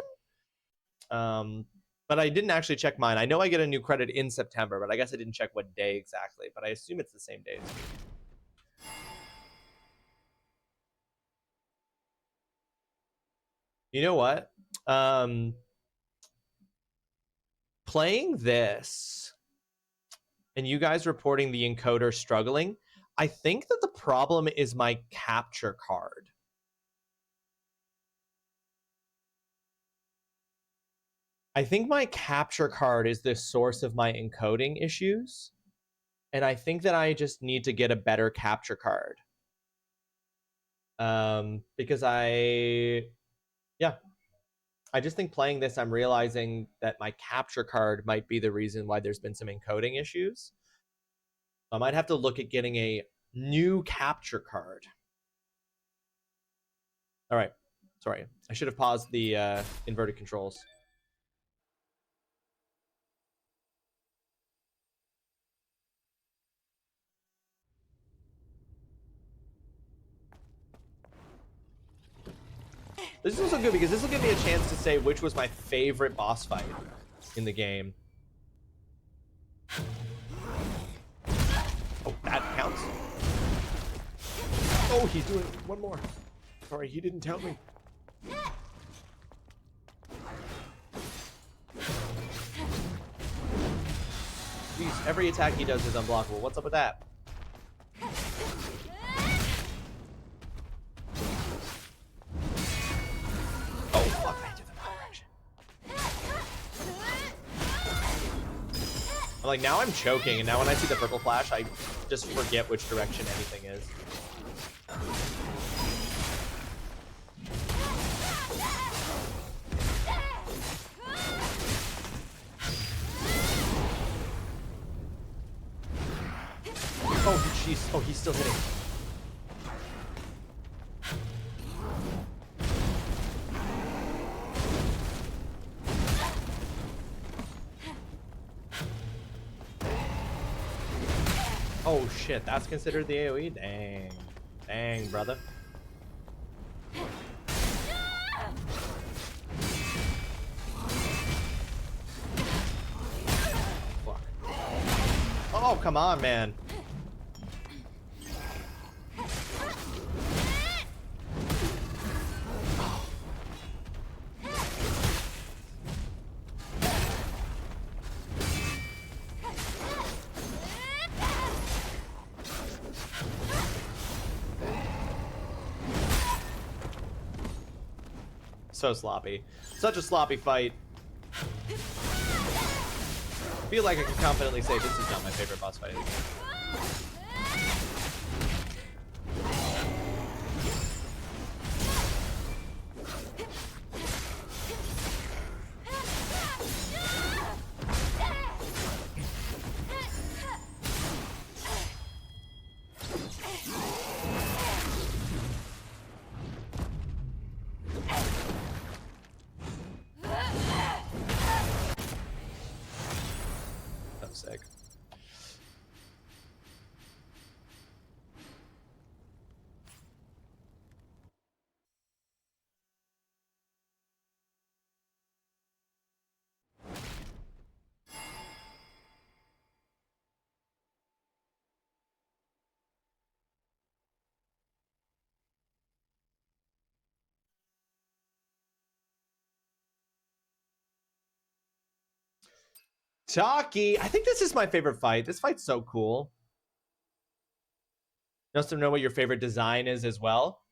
But I didn't actually check mine. I know I get a new credit in September, but I guess I didn't check what day exactly. But I assume it's the same day. You know what? Playing this and you guys reporting the encoder struggling, I think that the problem is my capture card. I think my capture card is the source of my encoding issues. And I think that I just need to get a better capture card. Because I just think playing this, I'm realizing that my capture card might be the reason why there's been some encoding issues. I might have to look at getting a new capture card. All right. Sorry. I should have paused the inverted controls. This is also good because this will give me a chance to say which was my favorite boss fight in the game. Oh, that counts. Oh, he's doing one more. Sorry, he didn't tell me. Jeez, every attack he does is unblockable. What's up with that? Oh, fuck, I did the wrong direction. I'm like, now I'm choking, and now when I see the purple flash, I just forget which direction anything is. Oh, jeez. Oh, he's still hitting. Oh shit, that's considered the AoE? Dang. Dang, brother. Fuck. Oh, come on, man. So sloppy. Such a sloppy fight. I feel like I can confidently say this is not my favorite boss fight. Sick. Taki, I think this is my favorite fight. This fight's so cool. Just to know what your favorite design is as well.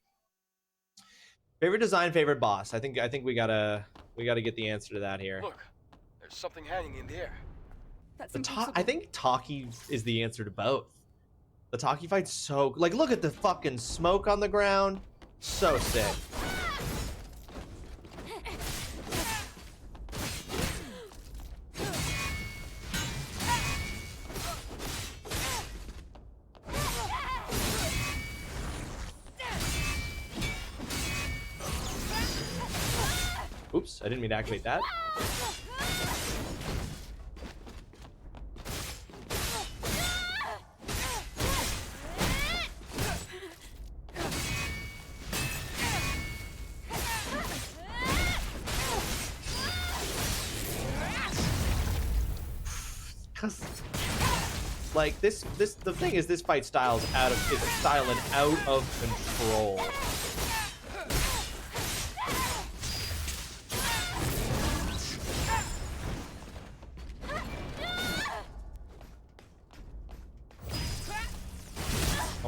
Favorite design, favorite boss. I think we gotta get the answer to that here. Look, there's something hanging in the air. That's I impossible. think Taki is the answer to both. The Taki fight's so like, look at the fucking smoke on the ground. So sick. Oops, I didn't mean to activate that. Cause like the thing is, this fight style is styling out of control.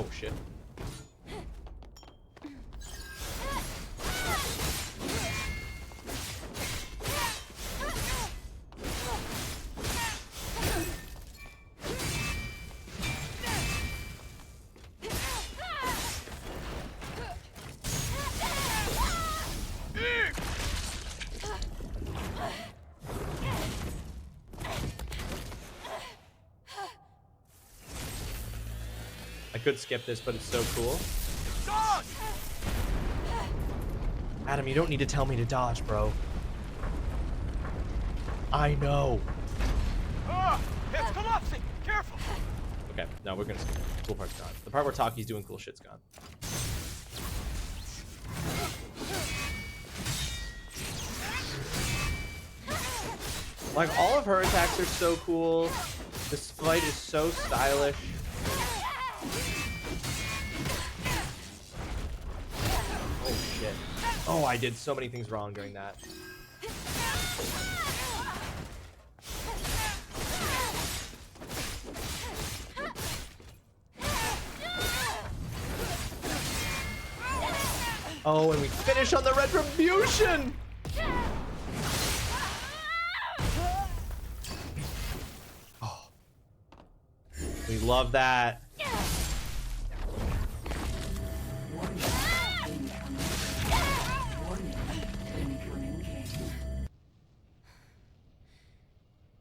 Oh shit. I could skip this, but it's so cool. Dodge! Adam, you don't need to tell me to dodge, bro. I know. Ah, it's collapsing! Careful! Okay, no, we're gonna skip it. Cool part's gone. The part where Taki's doing cool shit's gone. Like, all of her attacks are so cool. This fight is so stylish. Oh shit. Oh, I did so many things wrong during that. Oh, and we finish on the retribution! Oh. We love that.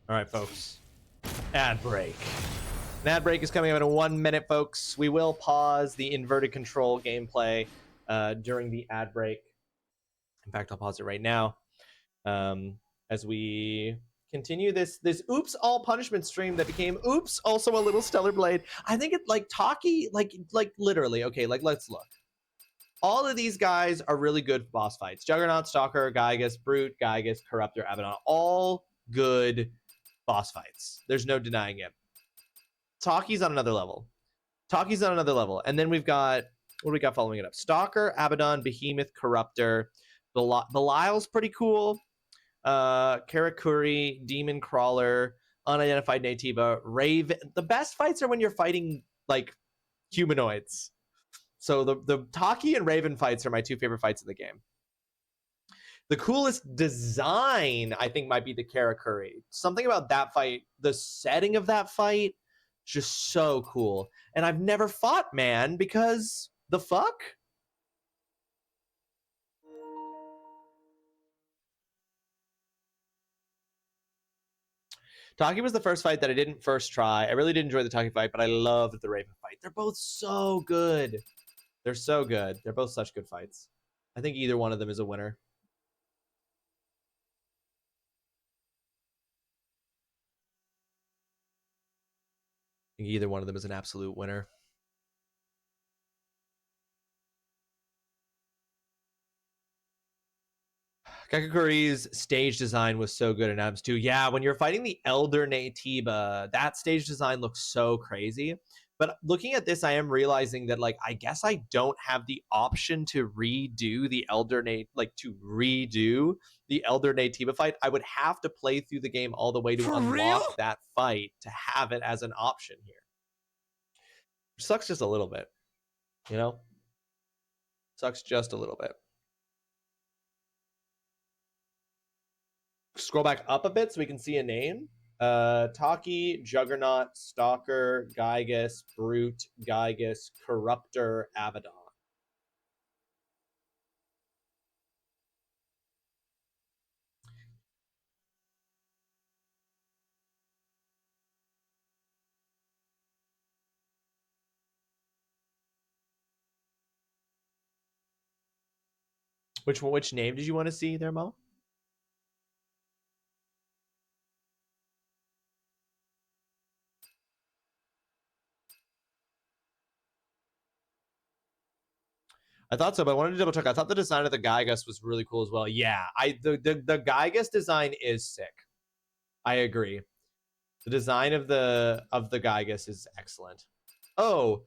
All right, folks. Ad break. An ad break is coming up in 1 minute, folks. We will pause the inverted control gameplay during the ad break. In fact, I'll pause it right now as we continue this Oops All Punishment stream that became Oops Also a Little Stellar Blade. I think it like Taki, like literally. Okay, like let's look. All of these guys are really good boss fights. Juggernaut, Stalker, Gygas, Brute, Gygas, Corruptor, Abaddon. All good boss fights. There's no denying it. Taki's on another level. Taki's on another level. And then we've got, what do we got following it up? Stalker, Abaddon, Behemoth, Corruptor. Belial's pretty cool. Karakuri, Demon Crawler, Unidentified Natiba, Raven. The best fights are when you're fighting, like, humanoids. So the Taki and Raven fights are my two favorite fights in the game. The coolest design, I think, might be the Karakuri. Something about that fight, the setting of that fight, just so cool. And I've never fought man because the fuck? Taki was the first fight that I didn't first try. I really did enjoy the Taki fight, but I loved the Raven fight. They're both so good. They're so good. They're both such good fights. I think either one of them is a winner. I think either one of them is an absolute winner. Kakakuri's stage design was so good in Abs 2. Yeah, when you're fighting the Elder Natiba, that stage design looks so crazy. But looking at this, I am realizing that, like, I guess I don't have the option to redo the Elder Natiba fight. I would have to play through the game all the way to unlock that fight to have it as an option here. Which sucks just a little bit, you know? Sucks just a little bit. Scroll back up a bit so we can see a name. Taki, Juggernaut, Stalker, Gygus, Brute, Gygus, Corruptor, Abaddon. Which name did you want to see there, Mo? I thought so, but I wanted to double check. I thought the design of the Gygus was really cool as well. Yeah, the Gygus design is sick. I agree. The design of the Gygus is excellent. Oh,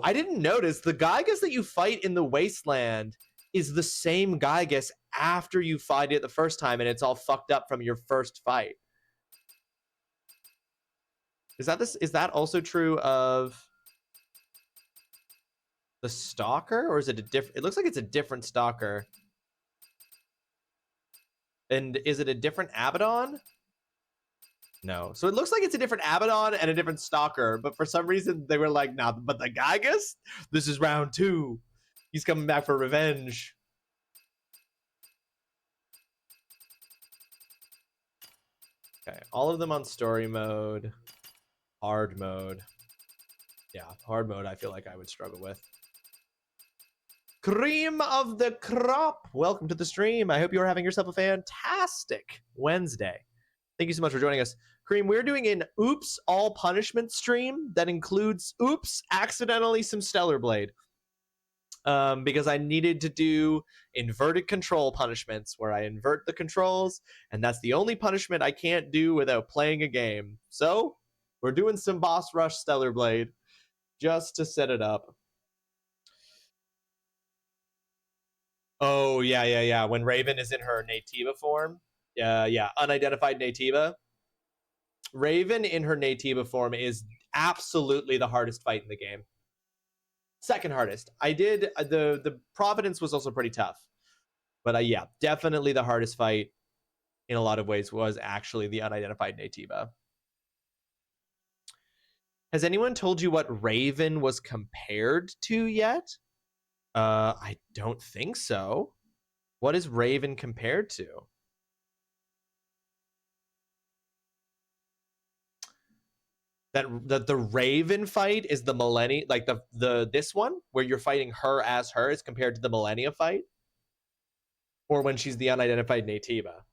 I didn't notice the Gygus that you fight in the Wasteland is the same Gygus after you fight it the first time, and it's all fucked up from your first fight. Is that also true of the Stalker, or is it a different? It looks like it's a different Stalker. And is it a different Abaddon? No. So it looks like it's a different Abaddon and a different Stalker, but for some reason they were like, nah, but the Gygus? This is round 2. He's coming back for revenge. Okay, all of them on story mode. Hard mode. Yeah, hard mode I feel like I would struggle with. Cream of the crop. Welcome to the stream. I hope you are having yourself a fantastic Wednesday. Thank you so much for joining us. Cream, we're doing an Oops All Punishment stream that includes, oops, accidentally some Stellar Blade. Because I needed to do inverted control punishments where I invert the controls, and that's the only punishment I can't do without playing a game. So, we're doing some Boss Rush Stellar Blade just to set it up. Oh, yeah. When Raven is in her Natiba form. Yeah, unidentified Natiba. Raven in her Natiba form is absolutely the hardest fight in the game. Second hardest. I did, the Providence was also pretty tough. But yeah, definitely the hardest fight in a lot of ways was actually the unidentified Natiba. Has anyone told you what Raven was compared to yet? I don't think so. What is Raven compared to? That the Raven fight is the Millennia, like this one where you're fighting her as her is compared to the Millennia fight, or when she's the unidentified Natiba.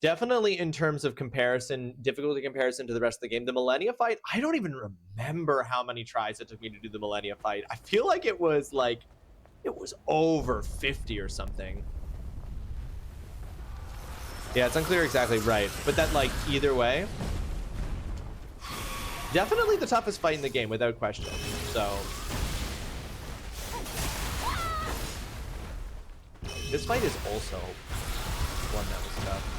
Definitely in terms of comparison, difficulty comparison to the rest of the game, the Millennia fight, I don't even remember how many tries it took me to do the Millennia fight. I feel like it was over 50 or something. Yeah, it's unclear exactly right, but that, like, either way, definitely the toughest fight in the game without question. So this fight is also one that was tough.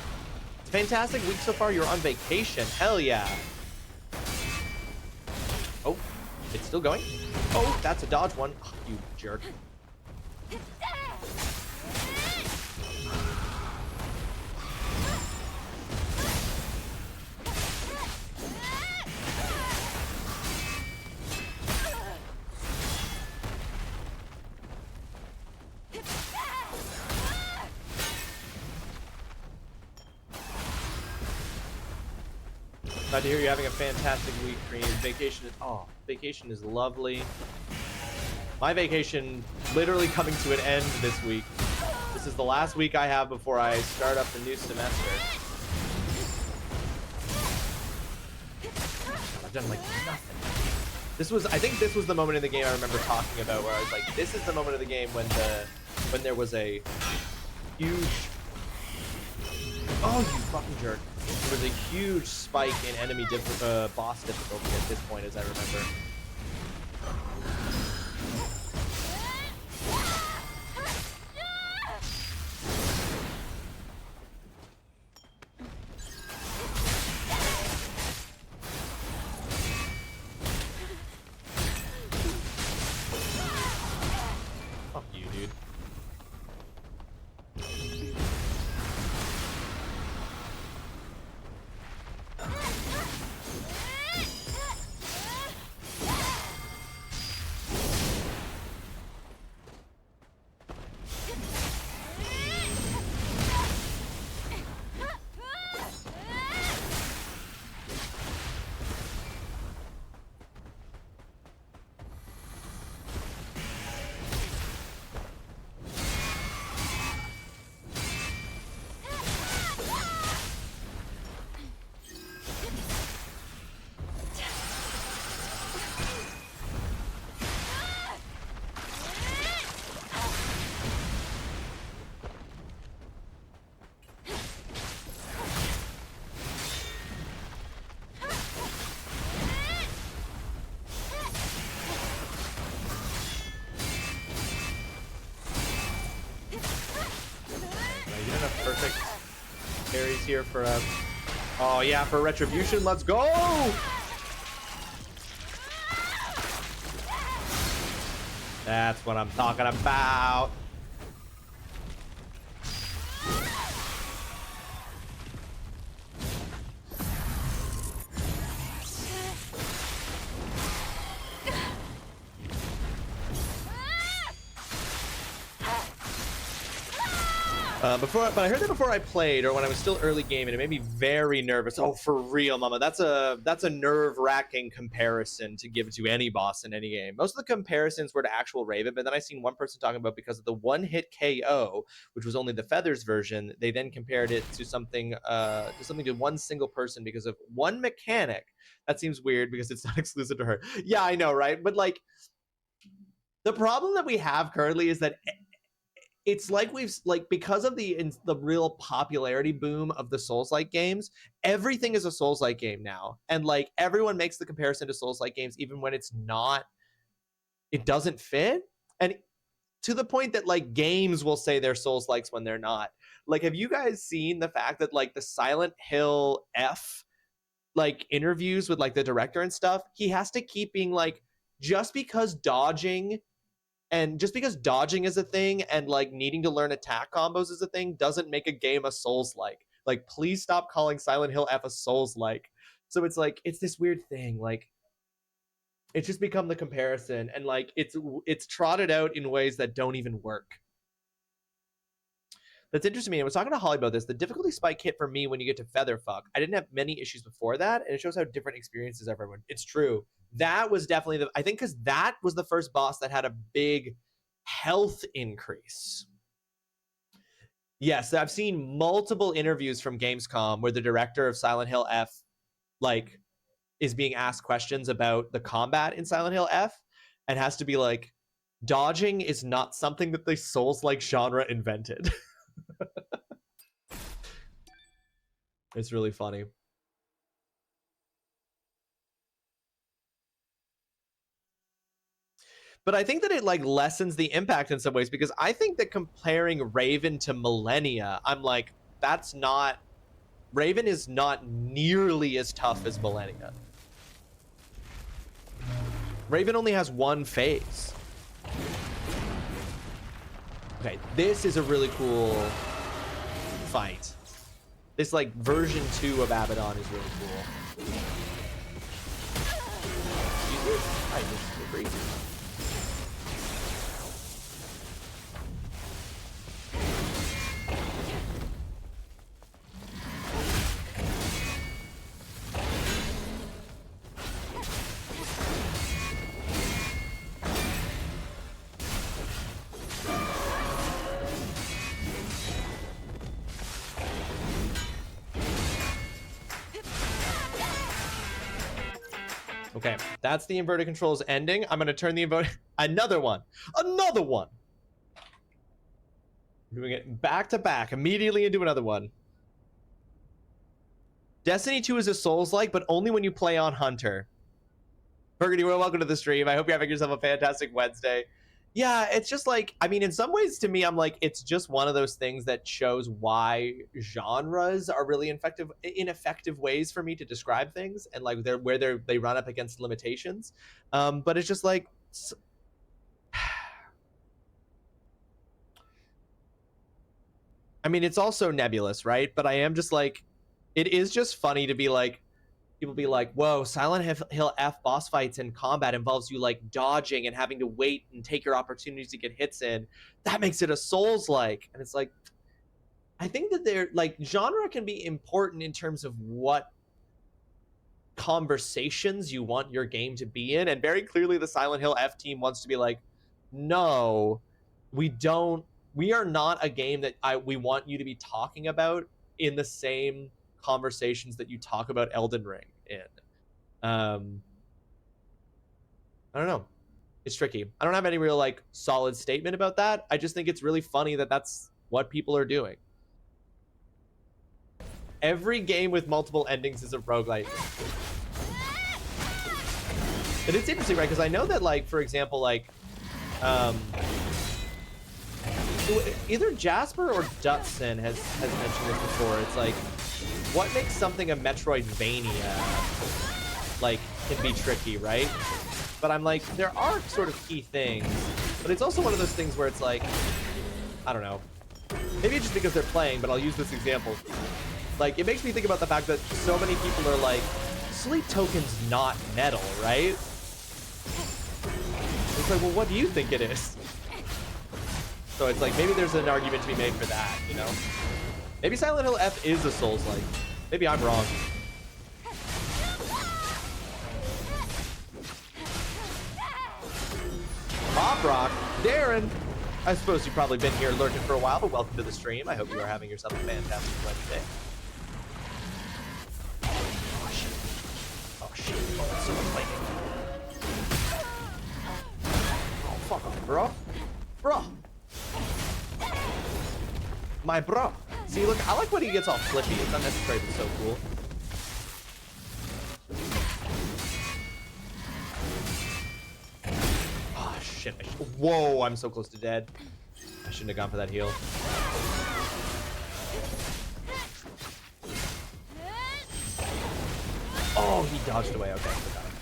Fantastic week so far. You're on vacation. Hell yeah. Oh, it's still going. Oh, that's a dodge one. Oh, you jerk. Glad to hear you're having a fantastic week, Cream. Vacation is lovely. My vacation literally coming to an end this week. This is the last week I have before I start up the new semester. I've done like nothing. I think this was the moment in the game I remember talking about where I was like, this is the moment of the game when there was a huge, oh, you fucking jerk. There was a huge spike in enemy boss difficulty at this point, as I remember. Fuck you, dude. Perfect parries here for us. Oh yeah, for retribution, let's go! That's what I'm talking about. But I heard that before I played, or when I was still early game, and it made me very nervous. Oh, for real, mama. That's a nerve-wracking comparison to give to any boss in any game. Most of the comparisons were to actual Raven, but then I seen one person talking about because of the one-hit KO, which was only the Feathers version, they then compared it to something to one single person because of one mechanic. That seems weird because it's not exclusive to her. Yeah, I know, right? But like, the problem that we have currently is that it's like because of the real popularity boom of the Souls-like games, everything is a Souls-like game now, and like everyone makes the comparison to Souls-like games even when it doesn't fit, and to the point that like games will say they're Souls-likes when they're not. Like, have you guys seen the fact that like the Silent Hill F like interviews with like the director and stuff, he has to keep being like, just because dodging is a thing and like needing to learn attack combos is a thing doesn't make a game a Souls-like. Like, please stop calling Silent Hill F a Souls-like. So it's like, it's this weird thing. Like, it's just become the comparison, and like it's trotted out in ways that don't even work. That's interesting to me. I was talking to Holly about this. The difficulty spike hit for me when you get to Featherfuck. I didn't have many issues before that, and it shows how different experiences everyone. It's true. That was definitely I think because that was the first boss that had a big health increase. Yes, I've seen multiple interviews from Gamescom where the director of Silent Hill F like is being asked questions about the combat in Silent Hill F and has to be like, dodging is not something that the Souls-like genre invented. It's really funny. But I think that it like lessens the impact in some ways, because I think that comparing Raven to Millennia, I'm like, that's not, Raven is not nearly as tough as Millennia. Raven only has one phase. Okay, this is a really cool fight. This like version 2 of Abaddon is really cool. Hi, this is crazy. Okay, that's the inverted controls ending. I'm gonna turn the another one. Doing it back to back, immediately into another one. Destiny 2 is a Souls-like, but only when you play on Hunter. Burgundy, well, welcome to the stream. I hope you're having yourself a fantastic Wednesday. Yeah, it's just like, I mean, in some ways, to me, I'm like, it's just one of those things that shows why genres are really ineffective ways for me to describe things, and like they run up against limitations. But it's just like, I mean, it's also nebulous, right? But I am just like, it is just funny to be like, people be like, whoa, Silent Hill F boss fights and combat involves you like dodging and having to wait and take your opportunities to get hits in. That makes it a Souls-like. And it's like, I think that they're like, genre can be important in terms of what conversations you want your game to be in. And very clearly the Silent Hill F team wants to be like, no, we are not a game that we want you to be talking about in the same conversations that you talk about Elden Ring in. I don't know. It's tricky. I don't have any real like solid statement about that. I just think it's really funny that that's what people are doing. Every game with multiple endings is a roguelike. And it's interesting, right? Because I know that, like, for example, like, either Jasper or Dutson has mentioned this before. It's like, what makes something a Metroidvania, like, can be tricky, right? But I'm like, there are sort of key things, but it's also one of those things where it's like, I don't know. Maybe it's just because they're playing, but I'll use this example. Like, it makes me think about the fact that so many people are like, Sleep Token's not metal, right? It's like, well, what do you think it is? So it's like, maybe there's an argument to be made for that, you know? Maybe Silent Hill F is a Souls-like. Maybe I'm wrong. Pop Rock, Darren. I suppose you've probably been here lurking for a while, but welcome to the stream. I hope you are having yourself a fantastic Wednesday. Oh shit. Oh shit. Oh, it's someone fighting. Oh, fuck off, bro. Bro. My bro. See, look, I like when he gets all flippy. It's unnecessary, but so cool. Oh, shit. Whoa, I'm so close to dead. I shouldn't have gone for that heal. Oh, he dodged away. Okay, I got him.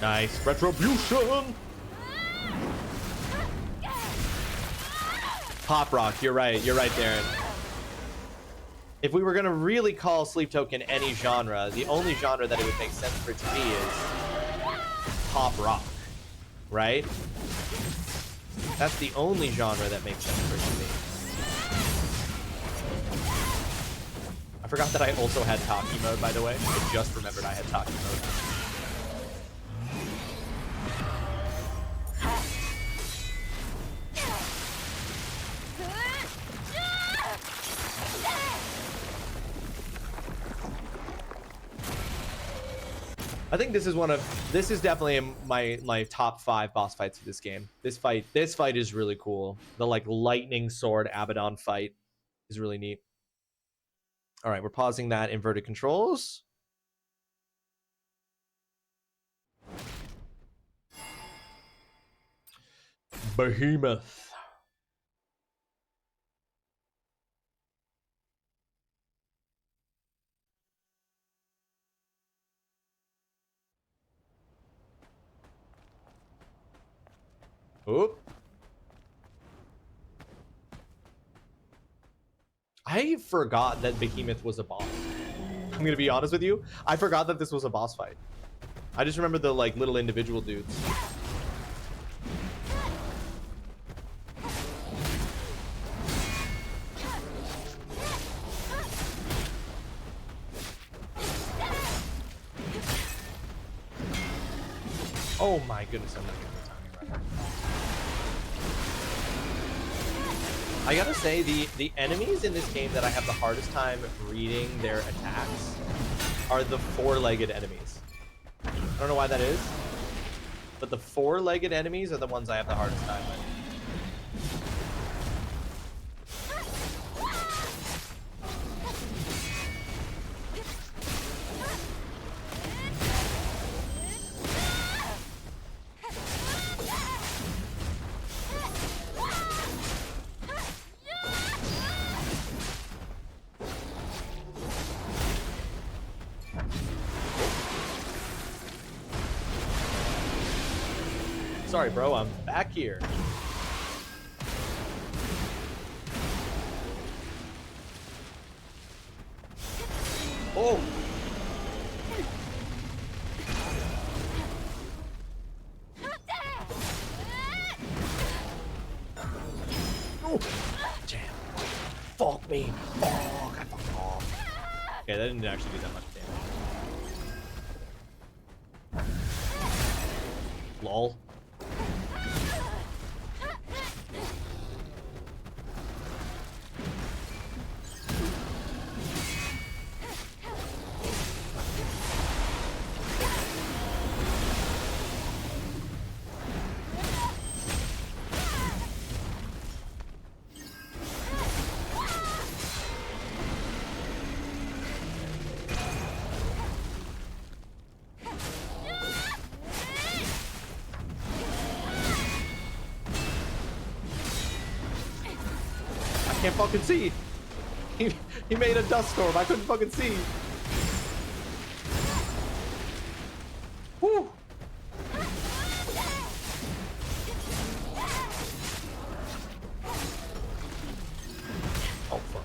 Nice. Retribution! Pop Rock, you're right. You're right, Darren. If we were going to really call Sleep Token any genre, the only genre that it would make sense for it to be is Pop Rock, right? That's the only genre that makes sense for it to be. I forgot that I also had Taki mode, by the way. I just remembered I had Taki mode. I think this is definitely my top 5 boss fights of this game. This fight is really cool. The like lightning sword Abaddon fight is really neat. All right, we're pausing that inverted controls. Behemoth. Oop. I forgot that Behemoth was a boss. I'm gonna be honest with you. I forgot that this was a boss fight. I just remember the like little individual dudes. Oh my goodness, I'm not getting the timing right. I gotta say, the enemies in this game that I have the hardest time reading their attacks are the four-legged enemies. I don't know why that is, but the four-legged enemies are the ones I have the hardest time with. Sorry, bro, I'm back here. Oh! Oh! Damn. Fuck me. Fuck. I fucked off. Okay, that didn't actually do that much damage. Lol. I can't fucking see. He made a dust storm. I couldn't fucking see. Whew. Oh fuck.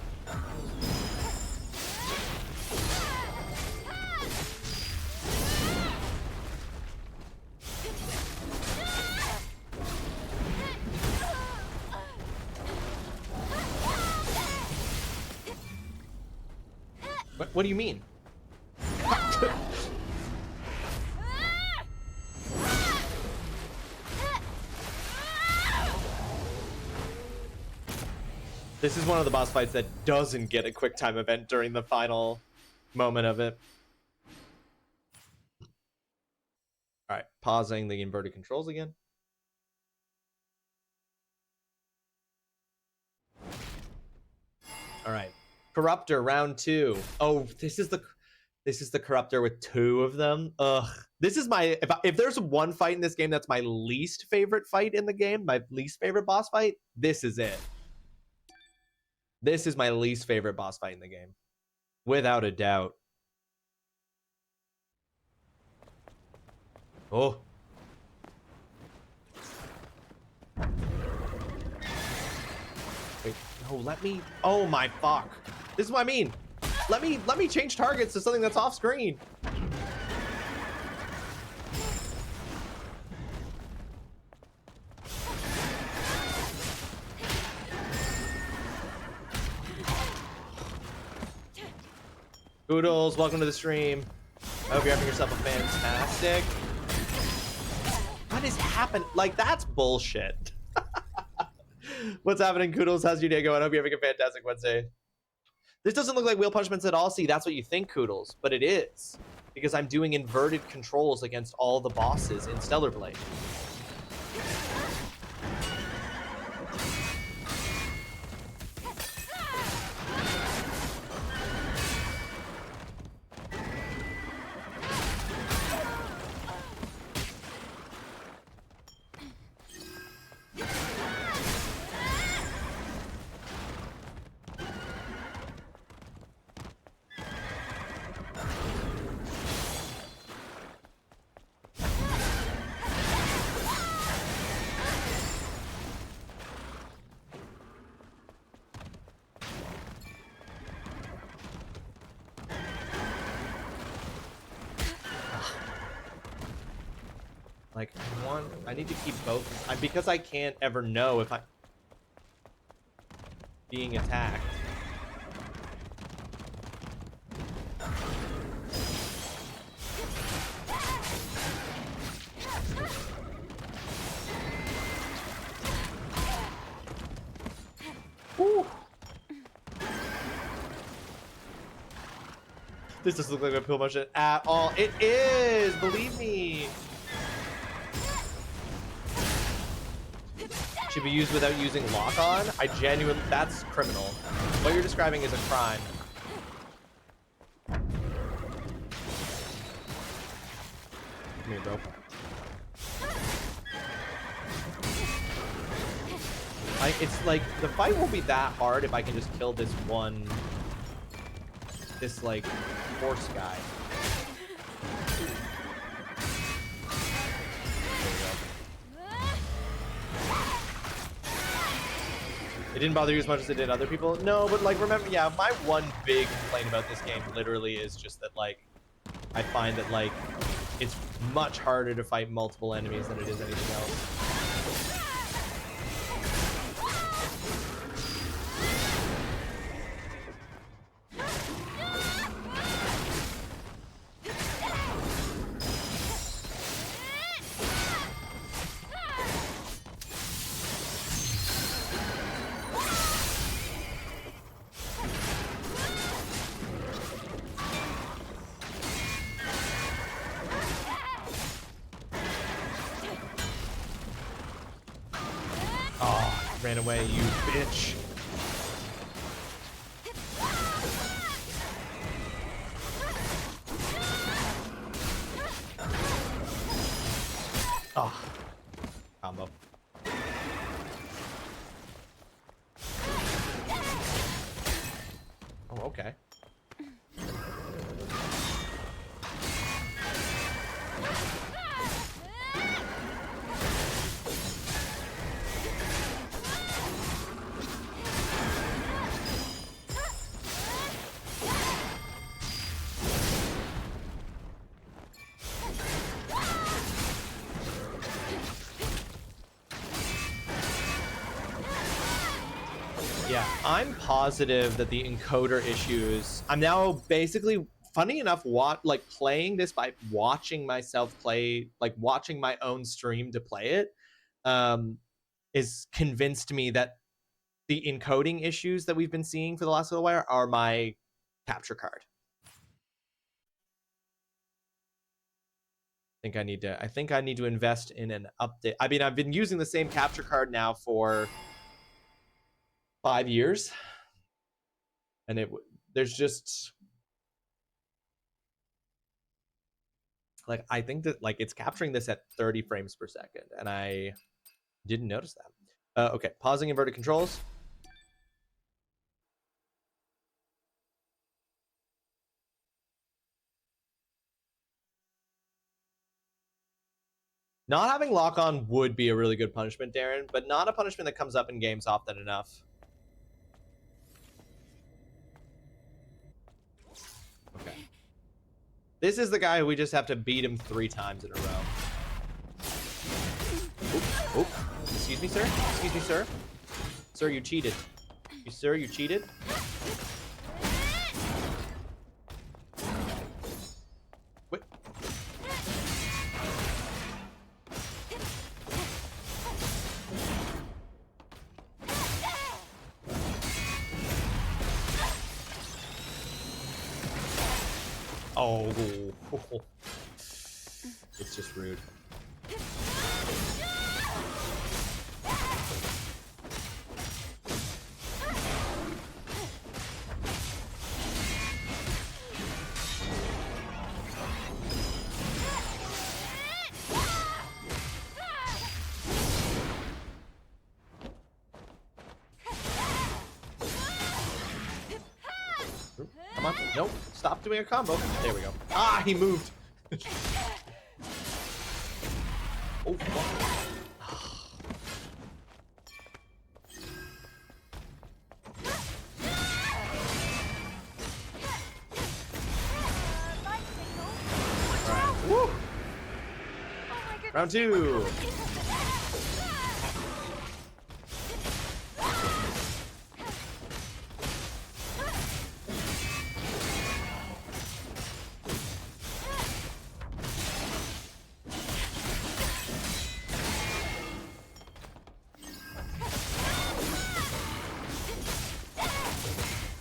What do you mean? This is one of the boss fights that doesn't get a quick time event during the final moment of it. All right, pausing the inverted controls again. All right. Corruptor round 2. Oh, this is the Corruptor with 2 of them. Ugh. This is my if there's one fight in this game that's my least favorite fight in the game, my least favorite boss fight, this is it. This is my least favorite boss fight in the game. Without a doubt. Oh. Wait, no, let me. Oh my fuck. This is what I mean. Let me change targets to something that's off screen. Oodles, welcome to the stream. I hope you're having yourself a fantastic. What is happening? Like, that's bullshit. What's happening, Koodles? How's your day going? I hope you're having a fantastic Wednesday. This doesn't look like wheel punishments at all. See, that's what you think, Koodles, but it is. Because I'm doing inverted controls against all the bosses in Stellar Blade. Like, I need to keep both. Because I can't ever know if I'm being attacked. This doesn't look like a pill motion at all. It is, believe me. Should be used without using lock on. I genuinely, that's criminal. What you're describing is a crime. Come here, bro. It's like, the fight won't be that hard if I can just kill this one, this like horse guy. It didn't bother you as much as it did other people? No, but like, remember, yeah, my one big complaint about this game literally is just that, like, I find that, like, it's much harder to fight multiple enemies than it is anything else. Ran away, you bitch. Oh, combo. Oh, okay. Yeah, I'm positive that the encoder issues, I'm now basically, funny enough, playing this by watching myself play, like watching my own stream to play it, is convinced me that the encoding issues that we've been seeing for the last little while are my capture card. I think I need to invest in an update. I mean, I've been using the same capture card now for 5 years, and there's just like, I think that like it's capturing this at 30 frames per second, and I didn't notice that. Okay, pausing inverted controls. Not having lock on would be a really good punishment, Darren, but not a punishment that comes up in games often enough. Okay. This is the guy who we just have to beat him 3 times in a row. Oop, oop. Excuse me, sir. Excuse me, sir. Sir, you cheated. Sir, you cheated. Wait. Oh, it's just rude. Come on. Nope. Stop doing a combo. There we go. Ah, he moved. Oh, fuck. Alright. Woo! Round 2.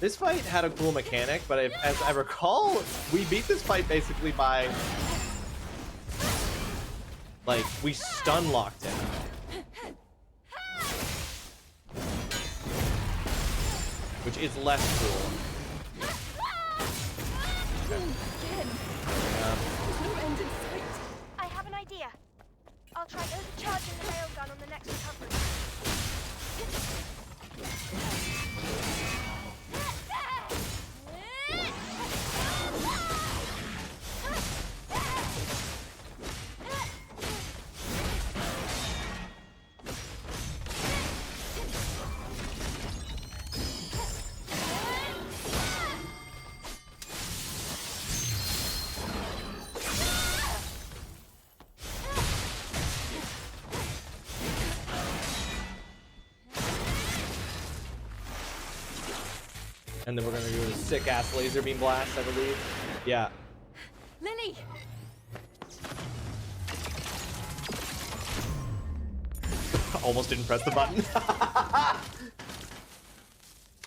This fight had a cool mechanic, but as I recall, we beat this fight basically by, like, we stun locked him. Which is less cool. I have an idea. I'll try overcharging the railgun on the next recovery. And then we're gonna do a sick ass laser beam blast, I believe. Yeah. Lily! Almost didn't press the button.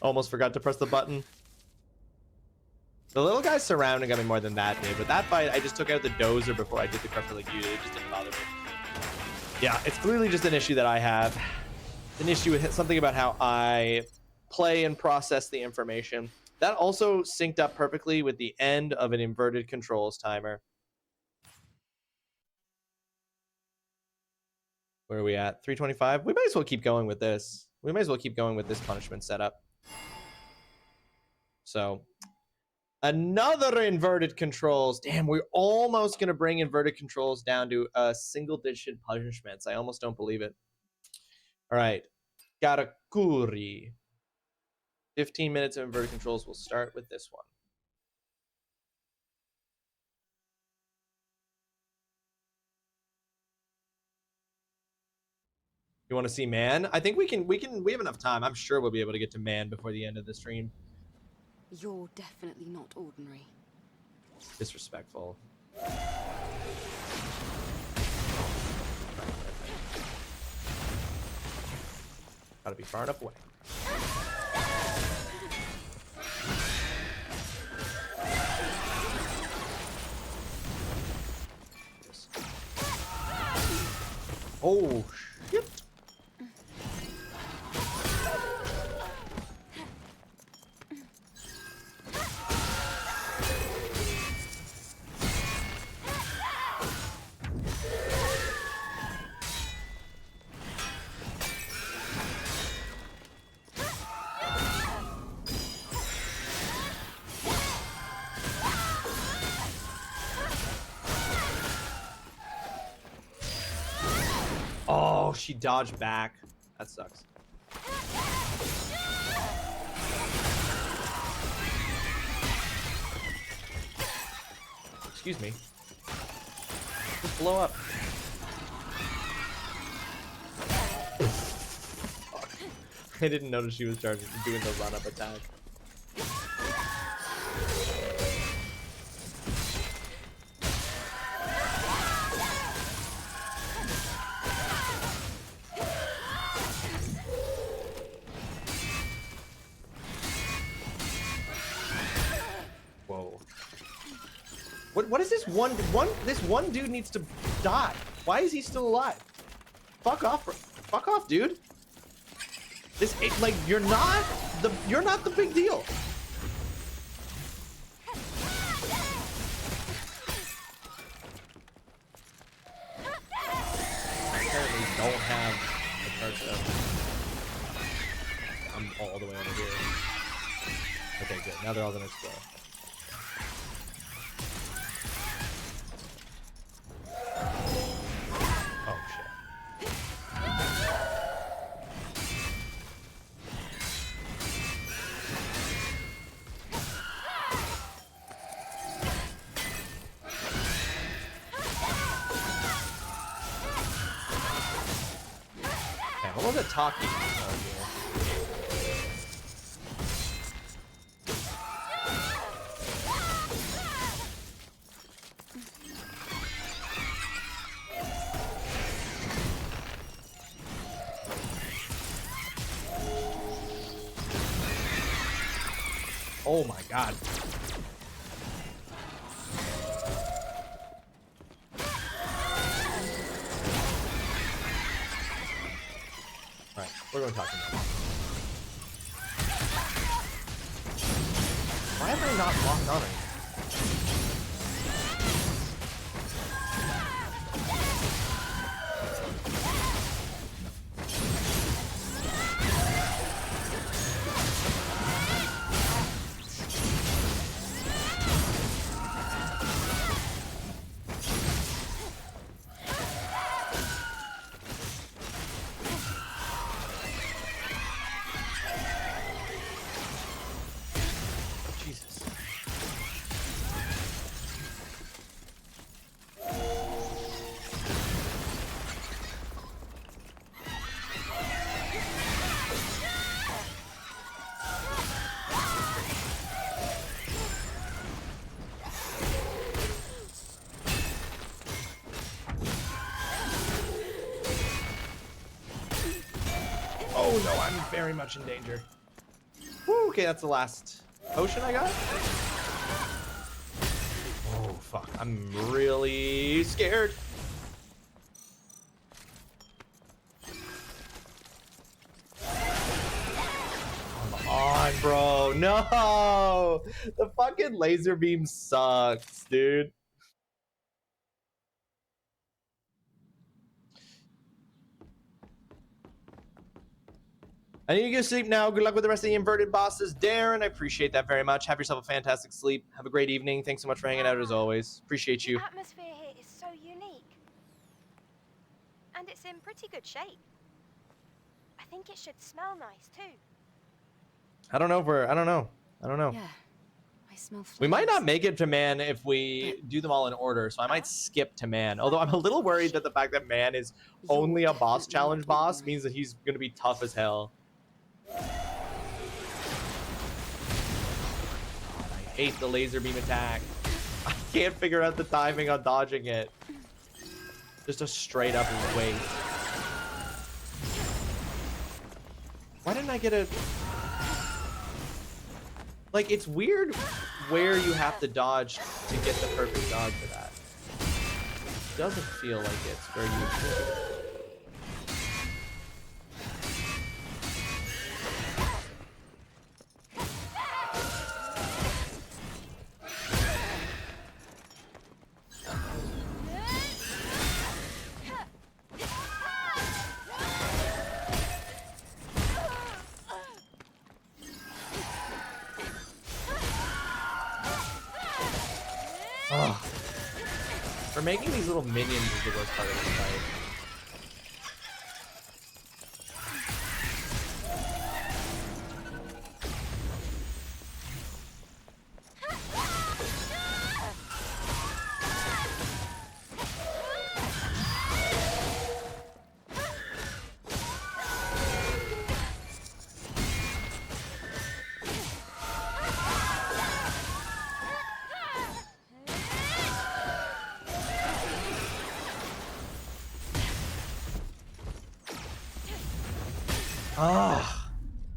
Almost forgot to press the button. The little guy surrounding got me more than that did, but that fight, I just took out the dozer before I did the crusher like you did. It just didn't bother me. Yeah, it's clearly just an issue that I have. An issue with something about how I play and process the information. That also synced up perfectly with the end of an inverted controls timer. Where are we at? 325? We might as well keep going with this. We might as well keep going with this punishment setup. So, another inverted controls. Damn, we're almost going to bring inverted controls down to single-digit punishments. I almost don't believe it. All right. Karakuri. 15 minutes of inverted controls. We'll start with this one. You want to see man? I think we have enough time. I'm sure we'll be able to get to man before the end of the stream. You're definitely not ordinary. Disrespectful. Gotta be far enough away. Oh, shit. Oh, she dodged back. That sucks. Excuse me. Just blow up. I didn't notice she was doing the run-up attack. Whoa. What is this this one dude needs to die. Why is he still alive? Fuck off, dude. This like you're not the big deal. Apparently don't have the card stuff. I'm all the way over here. Okay, good. Now they're all gonna explode. Oh shit. Okay, what was it talking about here? Oh my god. Alright, we're going to talk to him. Why have I not locked on it? Oh no, I'm very much in danger. Woo, okay, that's the last potion I got. Oh fuck, I'm really scared. Come on, bro. No! The fucking laser beam sucks, dude. I need to go sleep now. Good luck with the rest of the inverted bosses. Darren, I appreciate that very much. Have yourself a fantastic sleep. Have a great evening. Thanks so much for hanging out as always. Appreciate you. The atmosphere here is so unique. And it's in pretty good shape. I think it should smell nice too. I don't know if we're, I don't know. Yeah, I smell flowers. We might not make it to man if we do them all in order, so I might skip to man. Although I'm a little worried that the fact that man is only a boss challenge boss means that he's going to be tough as hell. God, I hate the laser beam attack. I can't figure out the timing on dodging it. Just a straight up waste. Why didn't I get a... Like, it's weird where you have to dodge to get the perfect dodge for that. It doesn't feel like it's where you think it is. Ugh. For making these little minions is the worst part of this fight.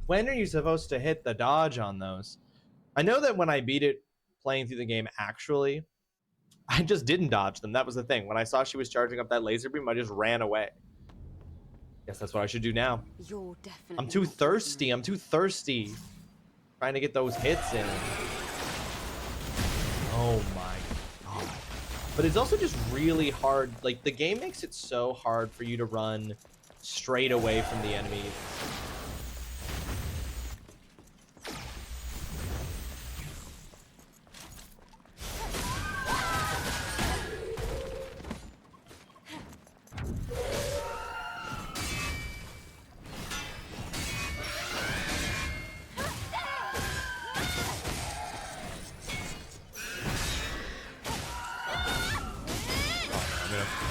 When are you supposed to hit the dodge on those? I know that when I beat it playing through the game, actually, I just didn't dodge them. That was the thing. When I saw she was charging up that laser beam, I just ran away. Guess that's what I should do now. You're definitely I'm too thirsty. I'm too thirsty. Trying to get those hits in. Oh my god. But it's also just really hard. Like, the game makes it so hard for you to run straight away from the enemy.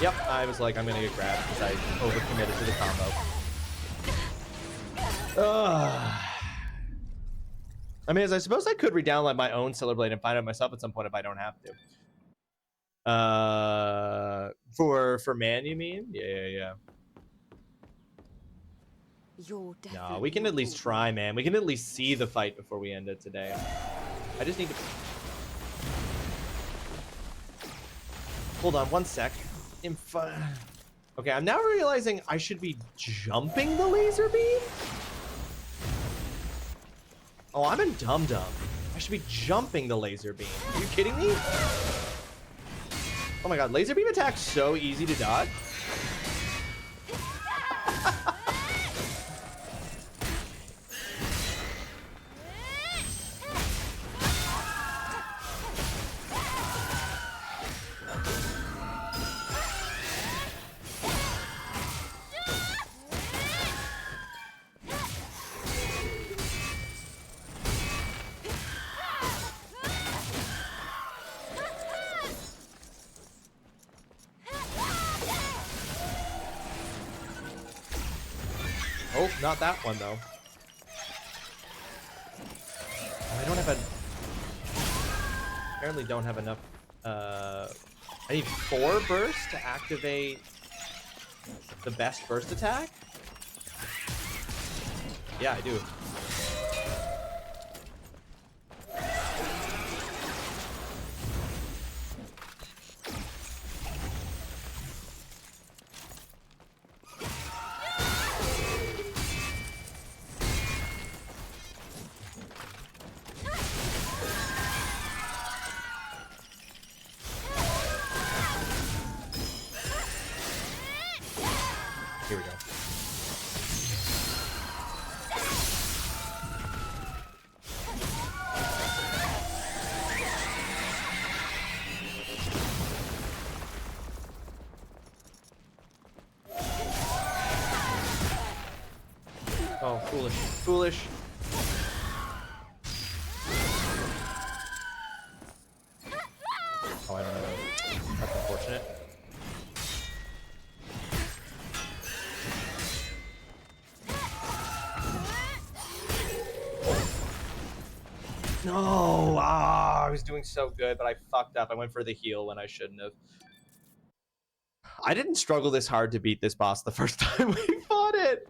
Yep, I was like, I'm gonna get grabbed because I overcommitted to the combo. I mean, I suppose I could re-download my own Silver Blade and find out myself at some point if I don't have to. For man, you mean? Yeah. You're definitely No, we can at not least try, man. We can at least see the fight before we end it today. I just need to... Hold on, one sec. Okay, I'm now realizing I should be jumping the laser beam? Oh, I'm in dum-dum. I should be jumping the laser beam. Are you kidding me? Oh my god, laser beam attack's so easy to dodge. Oh, not that one, though. I don't have a... Apparently don't have enough... I need 4 bursts to activate the best burst attack? Yeah, I do. Here we go. Oh, foolish. Foolish. Oh, I don't know. That's unfortunate. No! Ah, I was doing so good, but I fucked up. I went for the heal when I shouldn't have. I didn't struggle this hard to beat this boss the first time we fought it.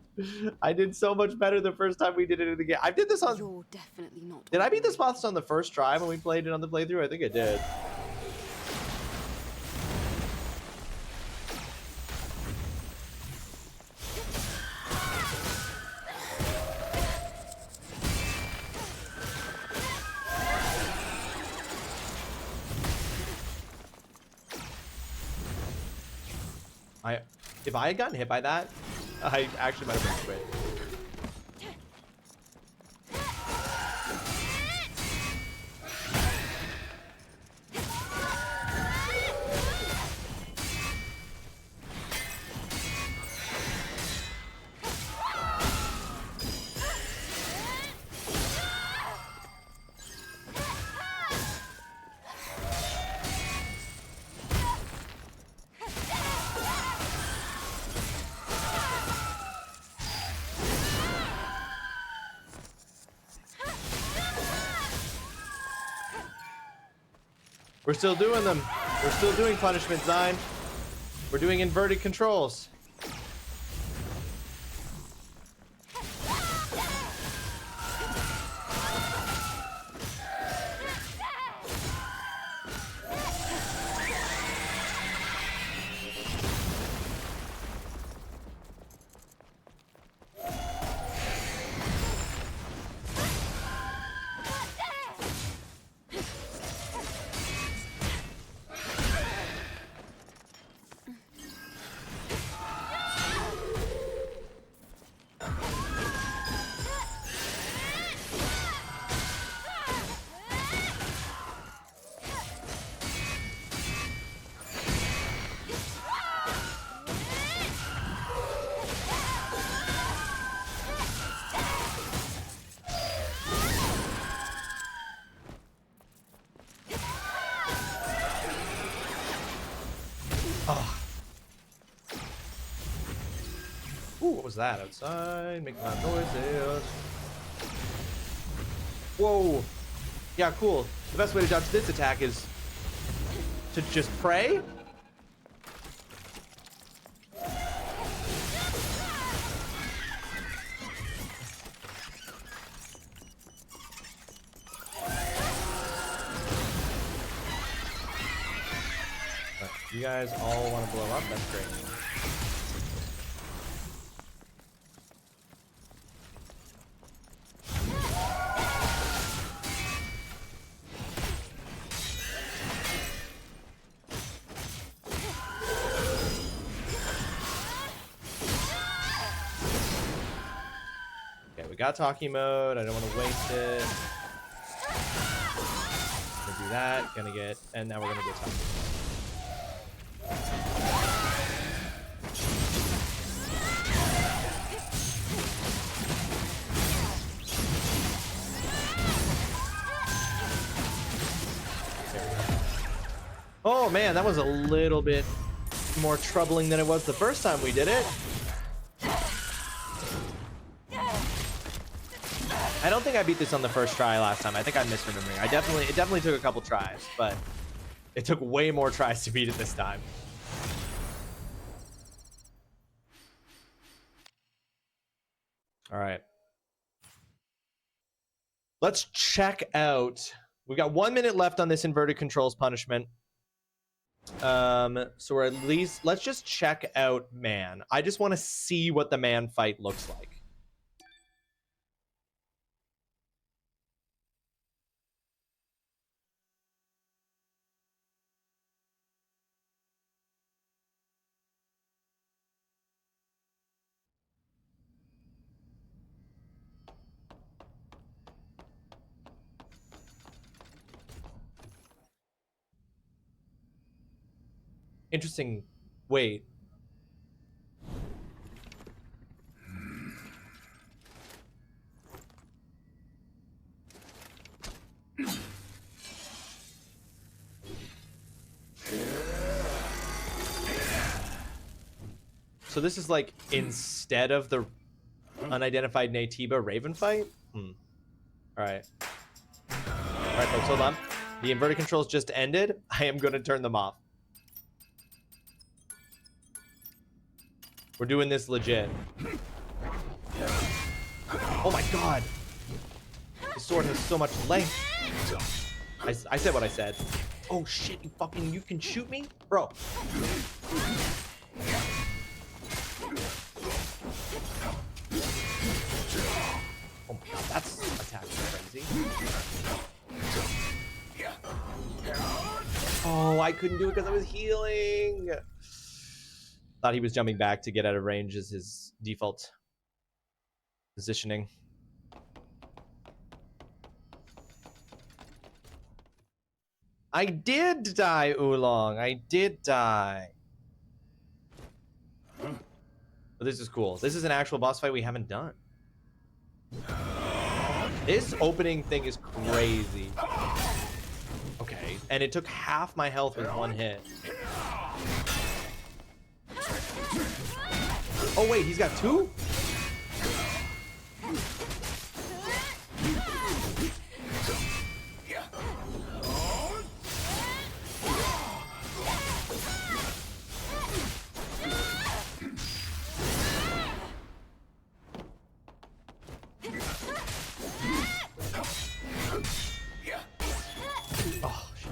I did so much better the first time we did it again. I did this on... You're definitely not. Did I beat this boss on the first try when we played it on the playthrough? I think I did. If I had gotten hit by that, I actually might have been quit. We're still doing them. We're still doing punishment, Zine. We're doing inverted controls. Oh. Ooh, what was that outside? Making loud noises. Whoa. Yeah, cool. The best way to dodge this attack is to just pray. You guys all want to blow up? That's great. Okay, we got talkie mode. I don't want to waste it. Gonna do that. Gonna get, and now we're gonna get talkie mode. Oh man, that was a little bit more troubling than it was the first time we did it. I don't think I beat this on the first try last time. I think I'm misremembering. It definitely took a couple tries, but it took way more tries to beat it this time. All right. Let's check out. We got 1 minute left on this inverted controls punishment. So we're at least, let's just check out man. I just want to see what the man fight looks like. Interesting. Wait. So this is like instead of the unidentified Natiba Raven fight? All right. All right, folks, hold on. The inverted controls just ended. I am going to turn them off. We're doing this legit. Oh my god. The sword has so much length. I said what I said. Oh shit, you can shoot me? Bro. Oh my god, that's attacking crazy. Oh, I couldn't do it because I was healing. Thought he was jumping back to get out of range as his default positioning. I did die, Oolong. I did die. But this is cool. This is an actual boss fight we haven't done. This opening thing is crazy. Okay, and it took half my health with one hit. Oh wait, he's got two? Oh, shit.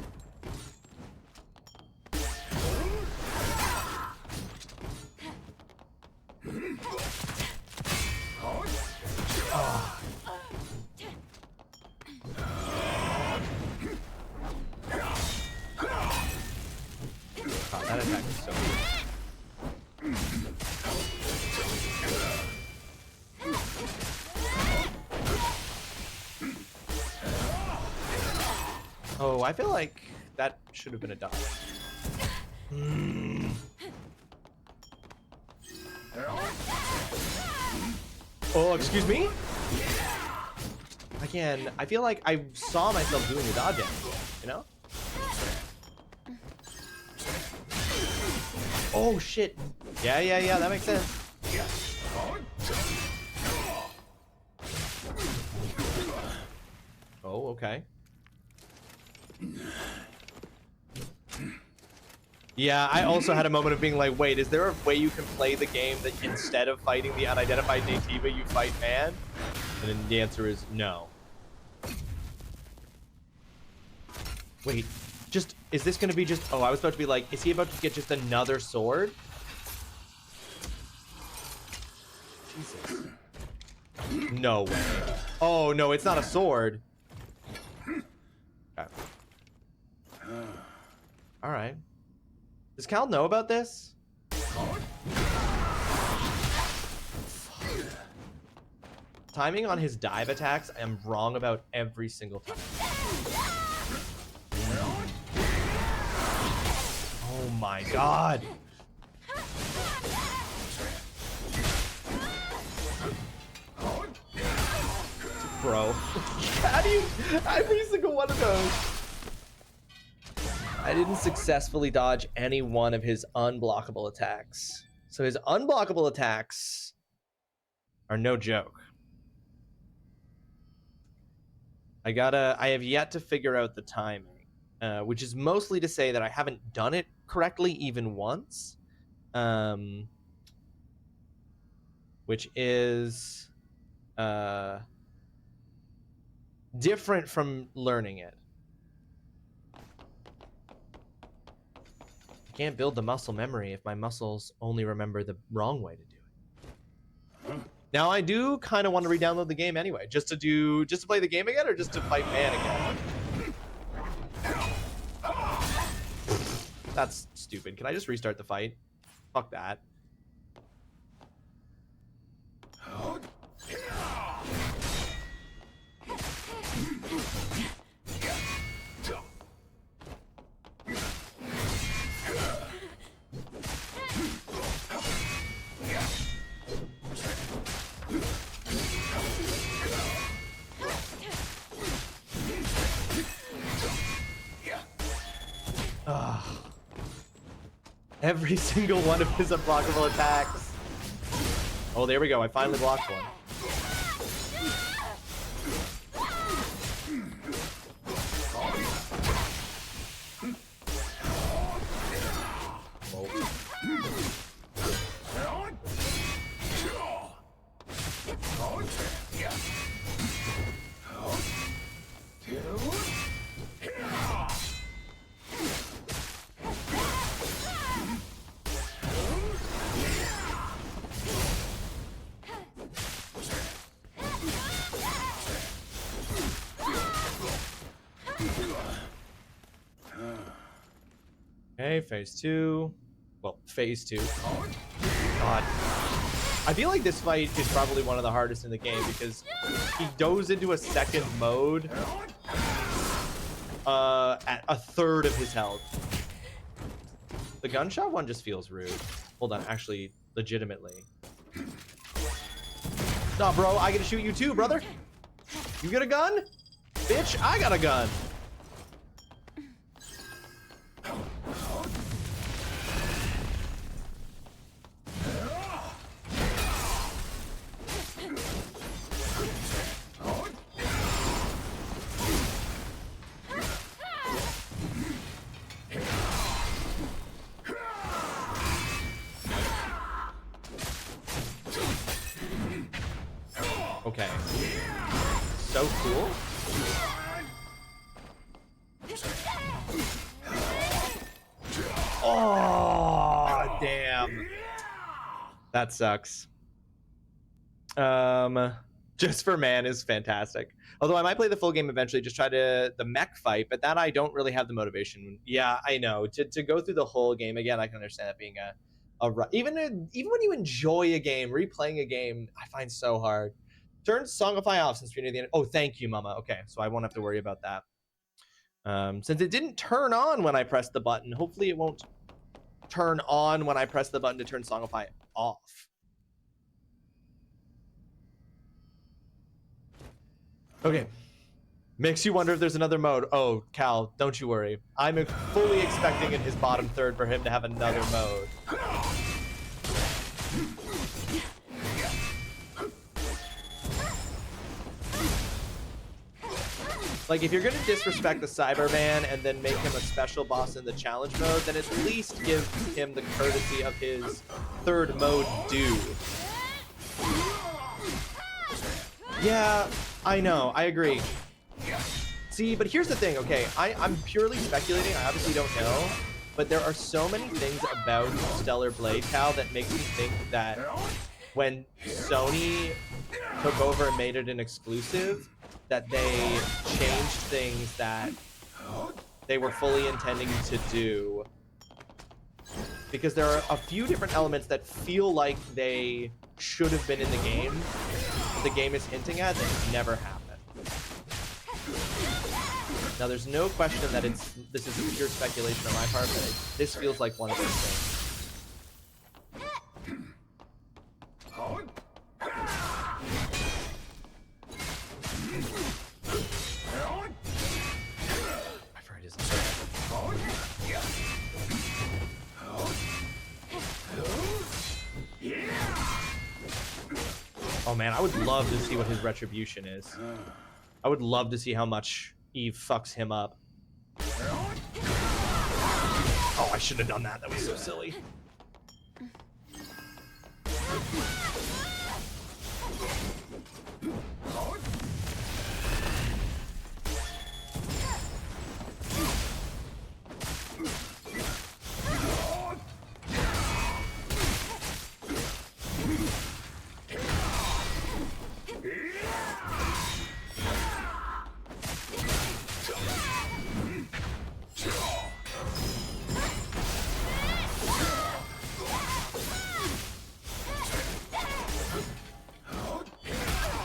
Oh, that attack is so good. Oh, I feel like that should have been a dodge. Oh, excuse me? Again, I feel like I saw myself doing the dodge, you know? Oh, shit. Yeah, that makes sense. Oh, okay. Yeah, I also had a moment of being like, wait, is there a way you can play the game that instead of fighting the unidentified Natiba, you fight man? And then the answer is no. Wait, Just, is this gonna be just, oh, I was about to be like, is he about to get just another sword? Jesus. No way. Oh, no, it's not a sword. Okay. All right. Does Cal know about this? Timing on his dive attacks, I am wrong about every single time. Oh my god. Bro. How do you... Every single one of those. I didn't successfully dodge any one of his unblockable attacks. So his unblockable attacks are no joke. I have yet to figure out the timing, which is mostly to say that I haven't done it correctly even once. Which is different from learning it. I can't build the muscle memory if my muscles only remember the wrong way to do it. Now I do kind of want to re-download the game anyway, just to play the game again, or just to fight man again. That's stupid. Can I just restart the fight? Fuck that. Every single one of his unblockable attacks. Oh, there we go. I finally blocked one. Okay, phase 2. Well, phase 2. God. I feel like this fight is probably one of the hardest in the game because he goes into a second mode at a third of his health. The gunshot one just feels rude. Hold on, actually, legitimately. Nah, bro, I gotta shoot you too, brother. You got a gun? Bitch, I got a gun. Okay. So cool. Oh, damn. That sucks. Just for Man is fantastic. Although I might play the full game eventually, just try the mech fight, but that I don't really have the motivation. Yeah, I know. To go through the whole game again, I can understand that being even when you enjoy a game, replaying a game, I find so hard. Turn Songify off since we're near the end. Oh, thank you, Mama. Okay, so I won't have to worry about that. Since it didn't turn on when I pressed the button, hopefully it won't turn on when I press the button to turn Songify off. Okay. Makes you wonder if there's another mode. Oh, Cal, don't you worry. I'm fully expecting in his bottom third for him to have another mode. Like, if you're going to disrespect the Cyberman and then make him a special boss in the challenge mode, then at least give him the courtesy of his third mode due. Yeah, I know. I agree. See, but here's the thing, okay? I'm purely speculating. I obviously don't know. But there are so many things about Stellar Blade Cow that makes me think that when Sony took over and made it an exclusive, that they changed things that they were fully intending to do. Because there are a few different elements that feel like they should have been in the game, that the game is hinting at, that never happened. Now, there's no question that this is a pure speculation on my part, but this feels like one of those things. I've heard his. Oh man, I would love to see what his retribution is. I would love to see how much Eve fucks him up. Oh, I should have done that. That was so silly.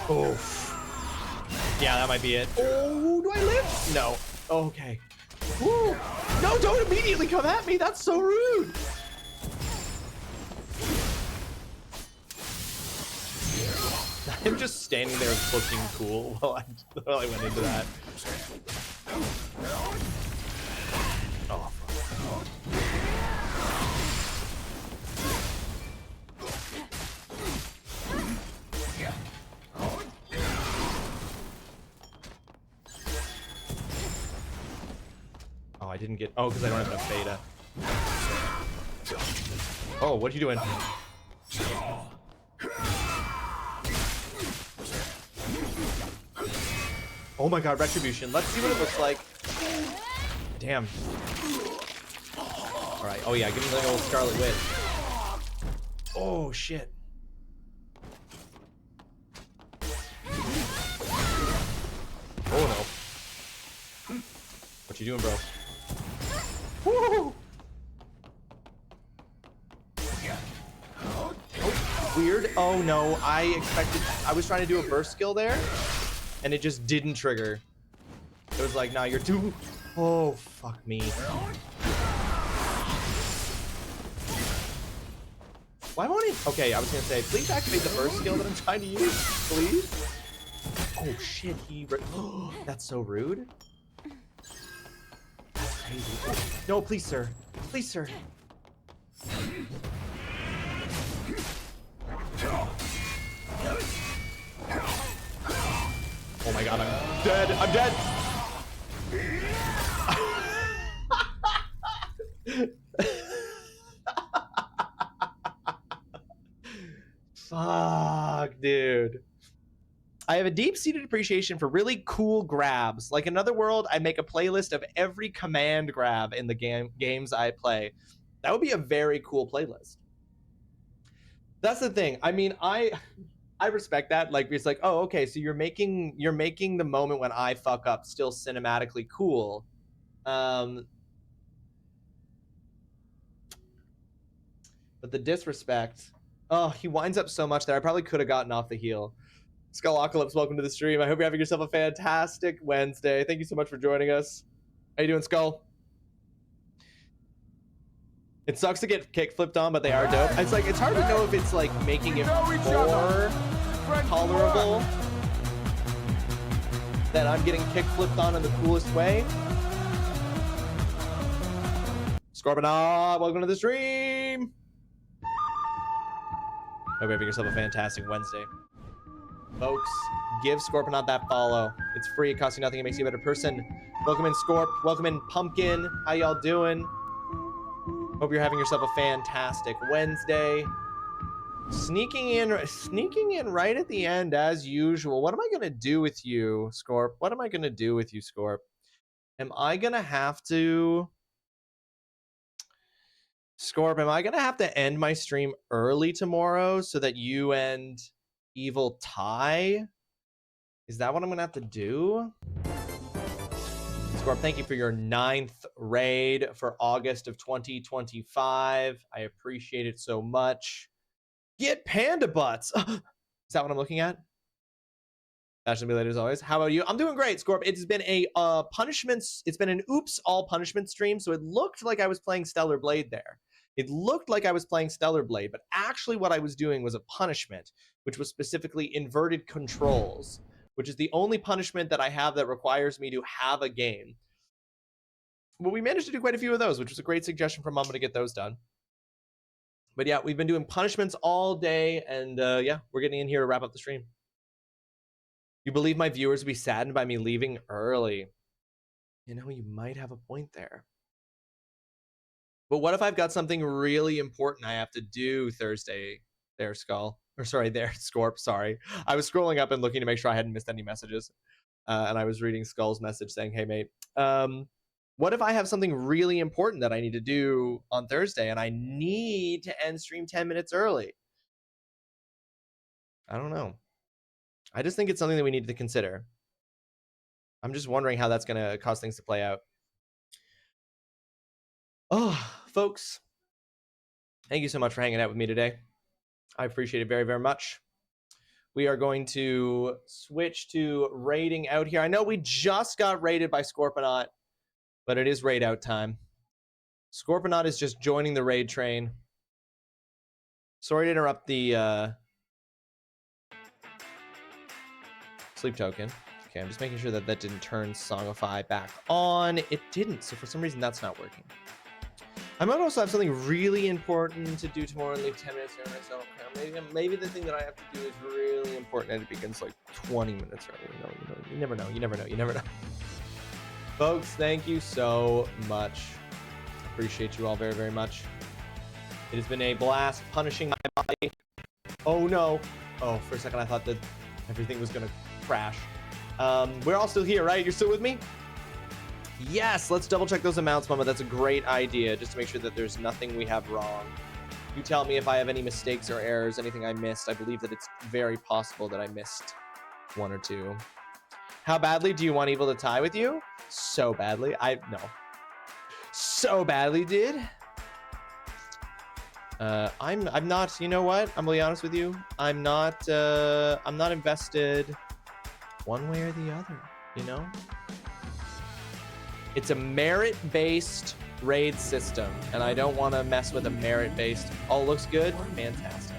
Oh. Yeah, that might be it. Oh, do I live? No. Oh, okay. Woo. No, don't immediately come at me. That's so rude. I'm just standing there looking cool while I went into that. Oh, fuck. Oh, I didn't get... Oh, because I don't have enough beta. Oh, what are you doing? Oh my god, Retribution. Let's see what it looks like. Damn. Alright. Oh yeah, give me the old Scarlet Witch. Oh, shit. Oh no. What you doing, bro? Woo! Oh, weird. Oh no, I was trying to do a burst skill there, and it just didn't trigger. It was like, nah, you're too... Oh, fuck me. Why won't it... Okay, I was gonna say, please activate the burst skill that I'm trying to use, please. Oh shit, oh, that's so rude. That's crazy. No, please, sir. Please, sir. Oh my god, I'm dead. I'm dead. Fuck, dude. I have a deep-seated appreciation for really cool grabs. Like in Another World, I make a playlist of every command grab in the games I play. That would be a very cool playlist. That's the thing. I mean, I respect that. Like, it's like, oh, okay, so you're making the moment when I fuck up still cinematically cool. But the disrespect. Oh, he winds up so much there. I probably could have gotten off the heel. Skulloccalypse, welcome to the stream. I hope you're having yourself a fantastic Wednesday. Thank you so much for joining us. How you doing, Skull? It sucks to get kick flipped on, but they are dope. It's like, it's hard to know if it's like making it more tolerable that I'm getting kick flipped on in the coolest way. Scorpionaut, welcome to the stream. Hope you're having yourself a fantastic Wednesday. Folks, give Scorpionaut that follow. It's free, it costs you nothing, it makes you a better person. Welcome in, Scorp. Welcome in, Pumpkin. How y'all doing? Hope you're having yourself a fantastic Wednesday. Sneaking in right at the end as usual. What am I gonna do with you, Scorp? What am I gonna do with you, Scorp? Am I gonna have to... Scorp, am I gonna have to end my stream early tomorrow so that you and Evil tie? Is that what I'm gonna have to do? Scorp, thank you for your 9th raid for August of 2025. I appreciate it so much. Get panda butts. Is that what I'm looking at? Fashion be later as always. How about you? I'm doing great, Scorp. It's been a punishments. It's been an oops all punishment stream, so it looked like I was playing Stellar Blade there. It looked like I was playing Stellar Blade, but actually what I was doing was a punishment, which was specifically inverted controls, which is the only punishment that I have that requires me to have a game. Well, we managed to do quite a few of those, which was a great suggestion from Mama to get those done. But yeah, we've been doing punishments all day, and yeah, we're getting in here to wrap up the stream. You believe my viewers will be saddened by me leaving early? You know, you might have a point there. But what if I've got something really important I have to do Thursday there, Skull? Or sorry, there, Scorp, sorry. I was scrolling up and looking to make sure I hadn't missed any messages. And I was reading Skull's message saying, hey, mate, what if I have something really important that I need to do on Thursday and I need to end stream 10 minutes early? I don't know. I just think it's something that we need to consider. I'm just wondering how that's going to cause things to play out. Oh, folks, thank you so much for hanging out with me today. I appreciate it very, very much. We are going to switch to raiding out here. I know we just got raided by Scorponaut, but it is raid out time. Scorponaut is just joining the raid train. Sorry to interrupt the sleep token. Okay, I'm just making sure that that didn't turn Songify back on. It didn't, so for some reason that's not working. I might also have something really important to do tomorrow and leave 10 minutes early. So maybe the thing that I have to do is really important and it begins like 20 minutes early. You never know. You never know. You never know. Folks, thank you so much. Appreciate you all very, very much. It has been a blast punishing my body. Oh no. Oh, for a second I thought that everything was gonna crash. We're all still here, right? You're still with me? Yes, let's double check those amounts, Mama. That's a great idea, just to make sure that there's nothing we have wrong. You tell me if I have any mistakes or errors, anything I missed. I believe that it's very possible that I missed one or two. How badly do you want Evil to tie with you? So badly. No. So badly, dude. I'm not, you know what? I'm gonna be honest with you. I'm not invested one way or the other, you know? It's a merit-based raid system, and I don't want to mess with a merit-based. Oh, looks good? Fantastic.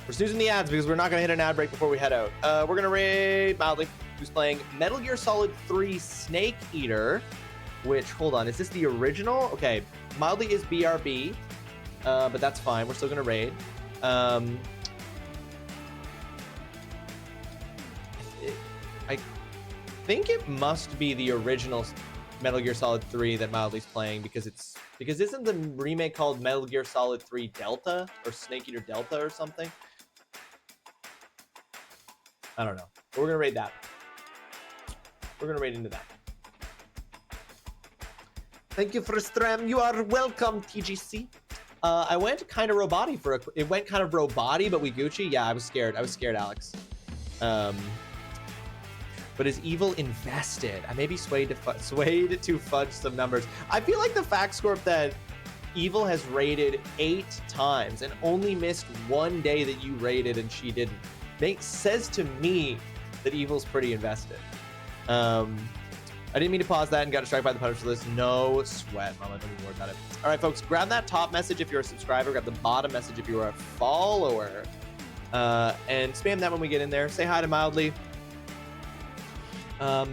We're snoozing the ads because we're not going to hit an ad break before we head out. We're going to raid Mildly, who's playing Metal Gear Solid 3 Snake Eater, which, hold on, is this the original? Okay, Mildly is BRB, but that's fine. We're still going to raid. I think it must be the original Metal Gear Solid 3 that Mildly's playing because isn't the remake called Metal Gear Solid 3 Delta or Snake Eater Delta or something? I don't know. But we're gonna raid that. We're gonna raid into that. Thank you for stream. You are welcome, TGC. I went kind of robot-y it went kind of robot-y, but we Gucci. Yeah, I was scared. I was scared, Alex. But is Evil invested? I may be swayed to fudge some numbers. I feel like the fact, Scorp, that Evil has raided 8 times and only missed one day that you raided and she didn't says to me that Evil's pretty invested. I didn't mean to pause that and got distracted by the punishment list. No sweat, Mama. Don't even worry about it. All right, folks, grab that top message if you're a subscriber. Grab the bottom message if you're a follower. And spam that when we get in there. Say hi to Mildly.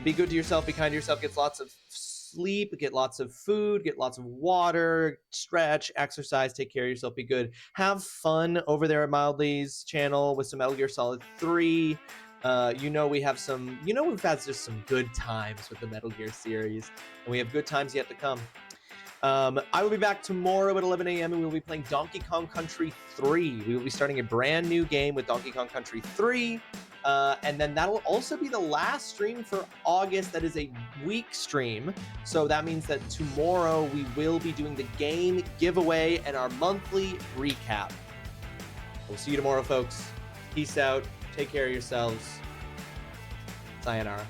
Be good to yourself, be kind to yourself, get lots of sleep, get lots of food, get lots of water, stretch, exercise, take care of yourself, be good. Have fun over there at Mildly's channel with some Metal Gear Solid 3. We've had just some good times with the Metal Gear series, and we have good times yet to come. I will be back tomorrow at 11 a.m. and we will be playing Donkey Kong Country 3. We will be starting a brand new game with Donkey Kong Country 3. And then that'll also be the last stream for August. That is a week stream. So that means that tomorrow we will be doing the game giveaway and our monthly recap. We'll see you tomorrow, folks. Peace out. Take care of yourselves. Sayonara.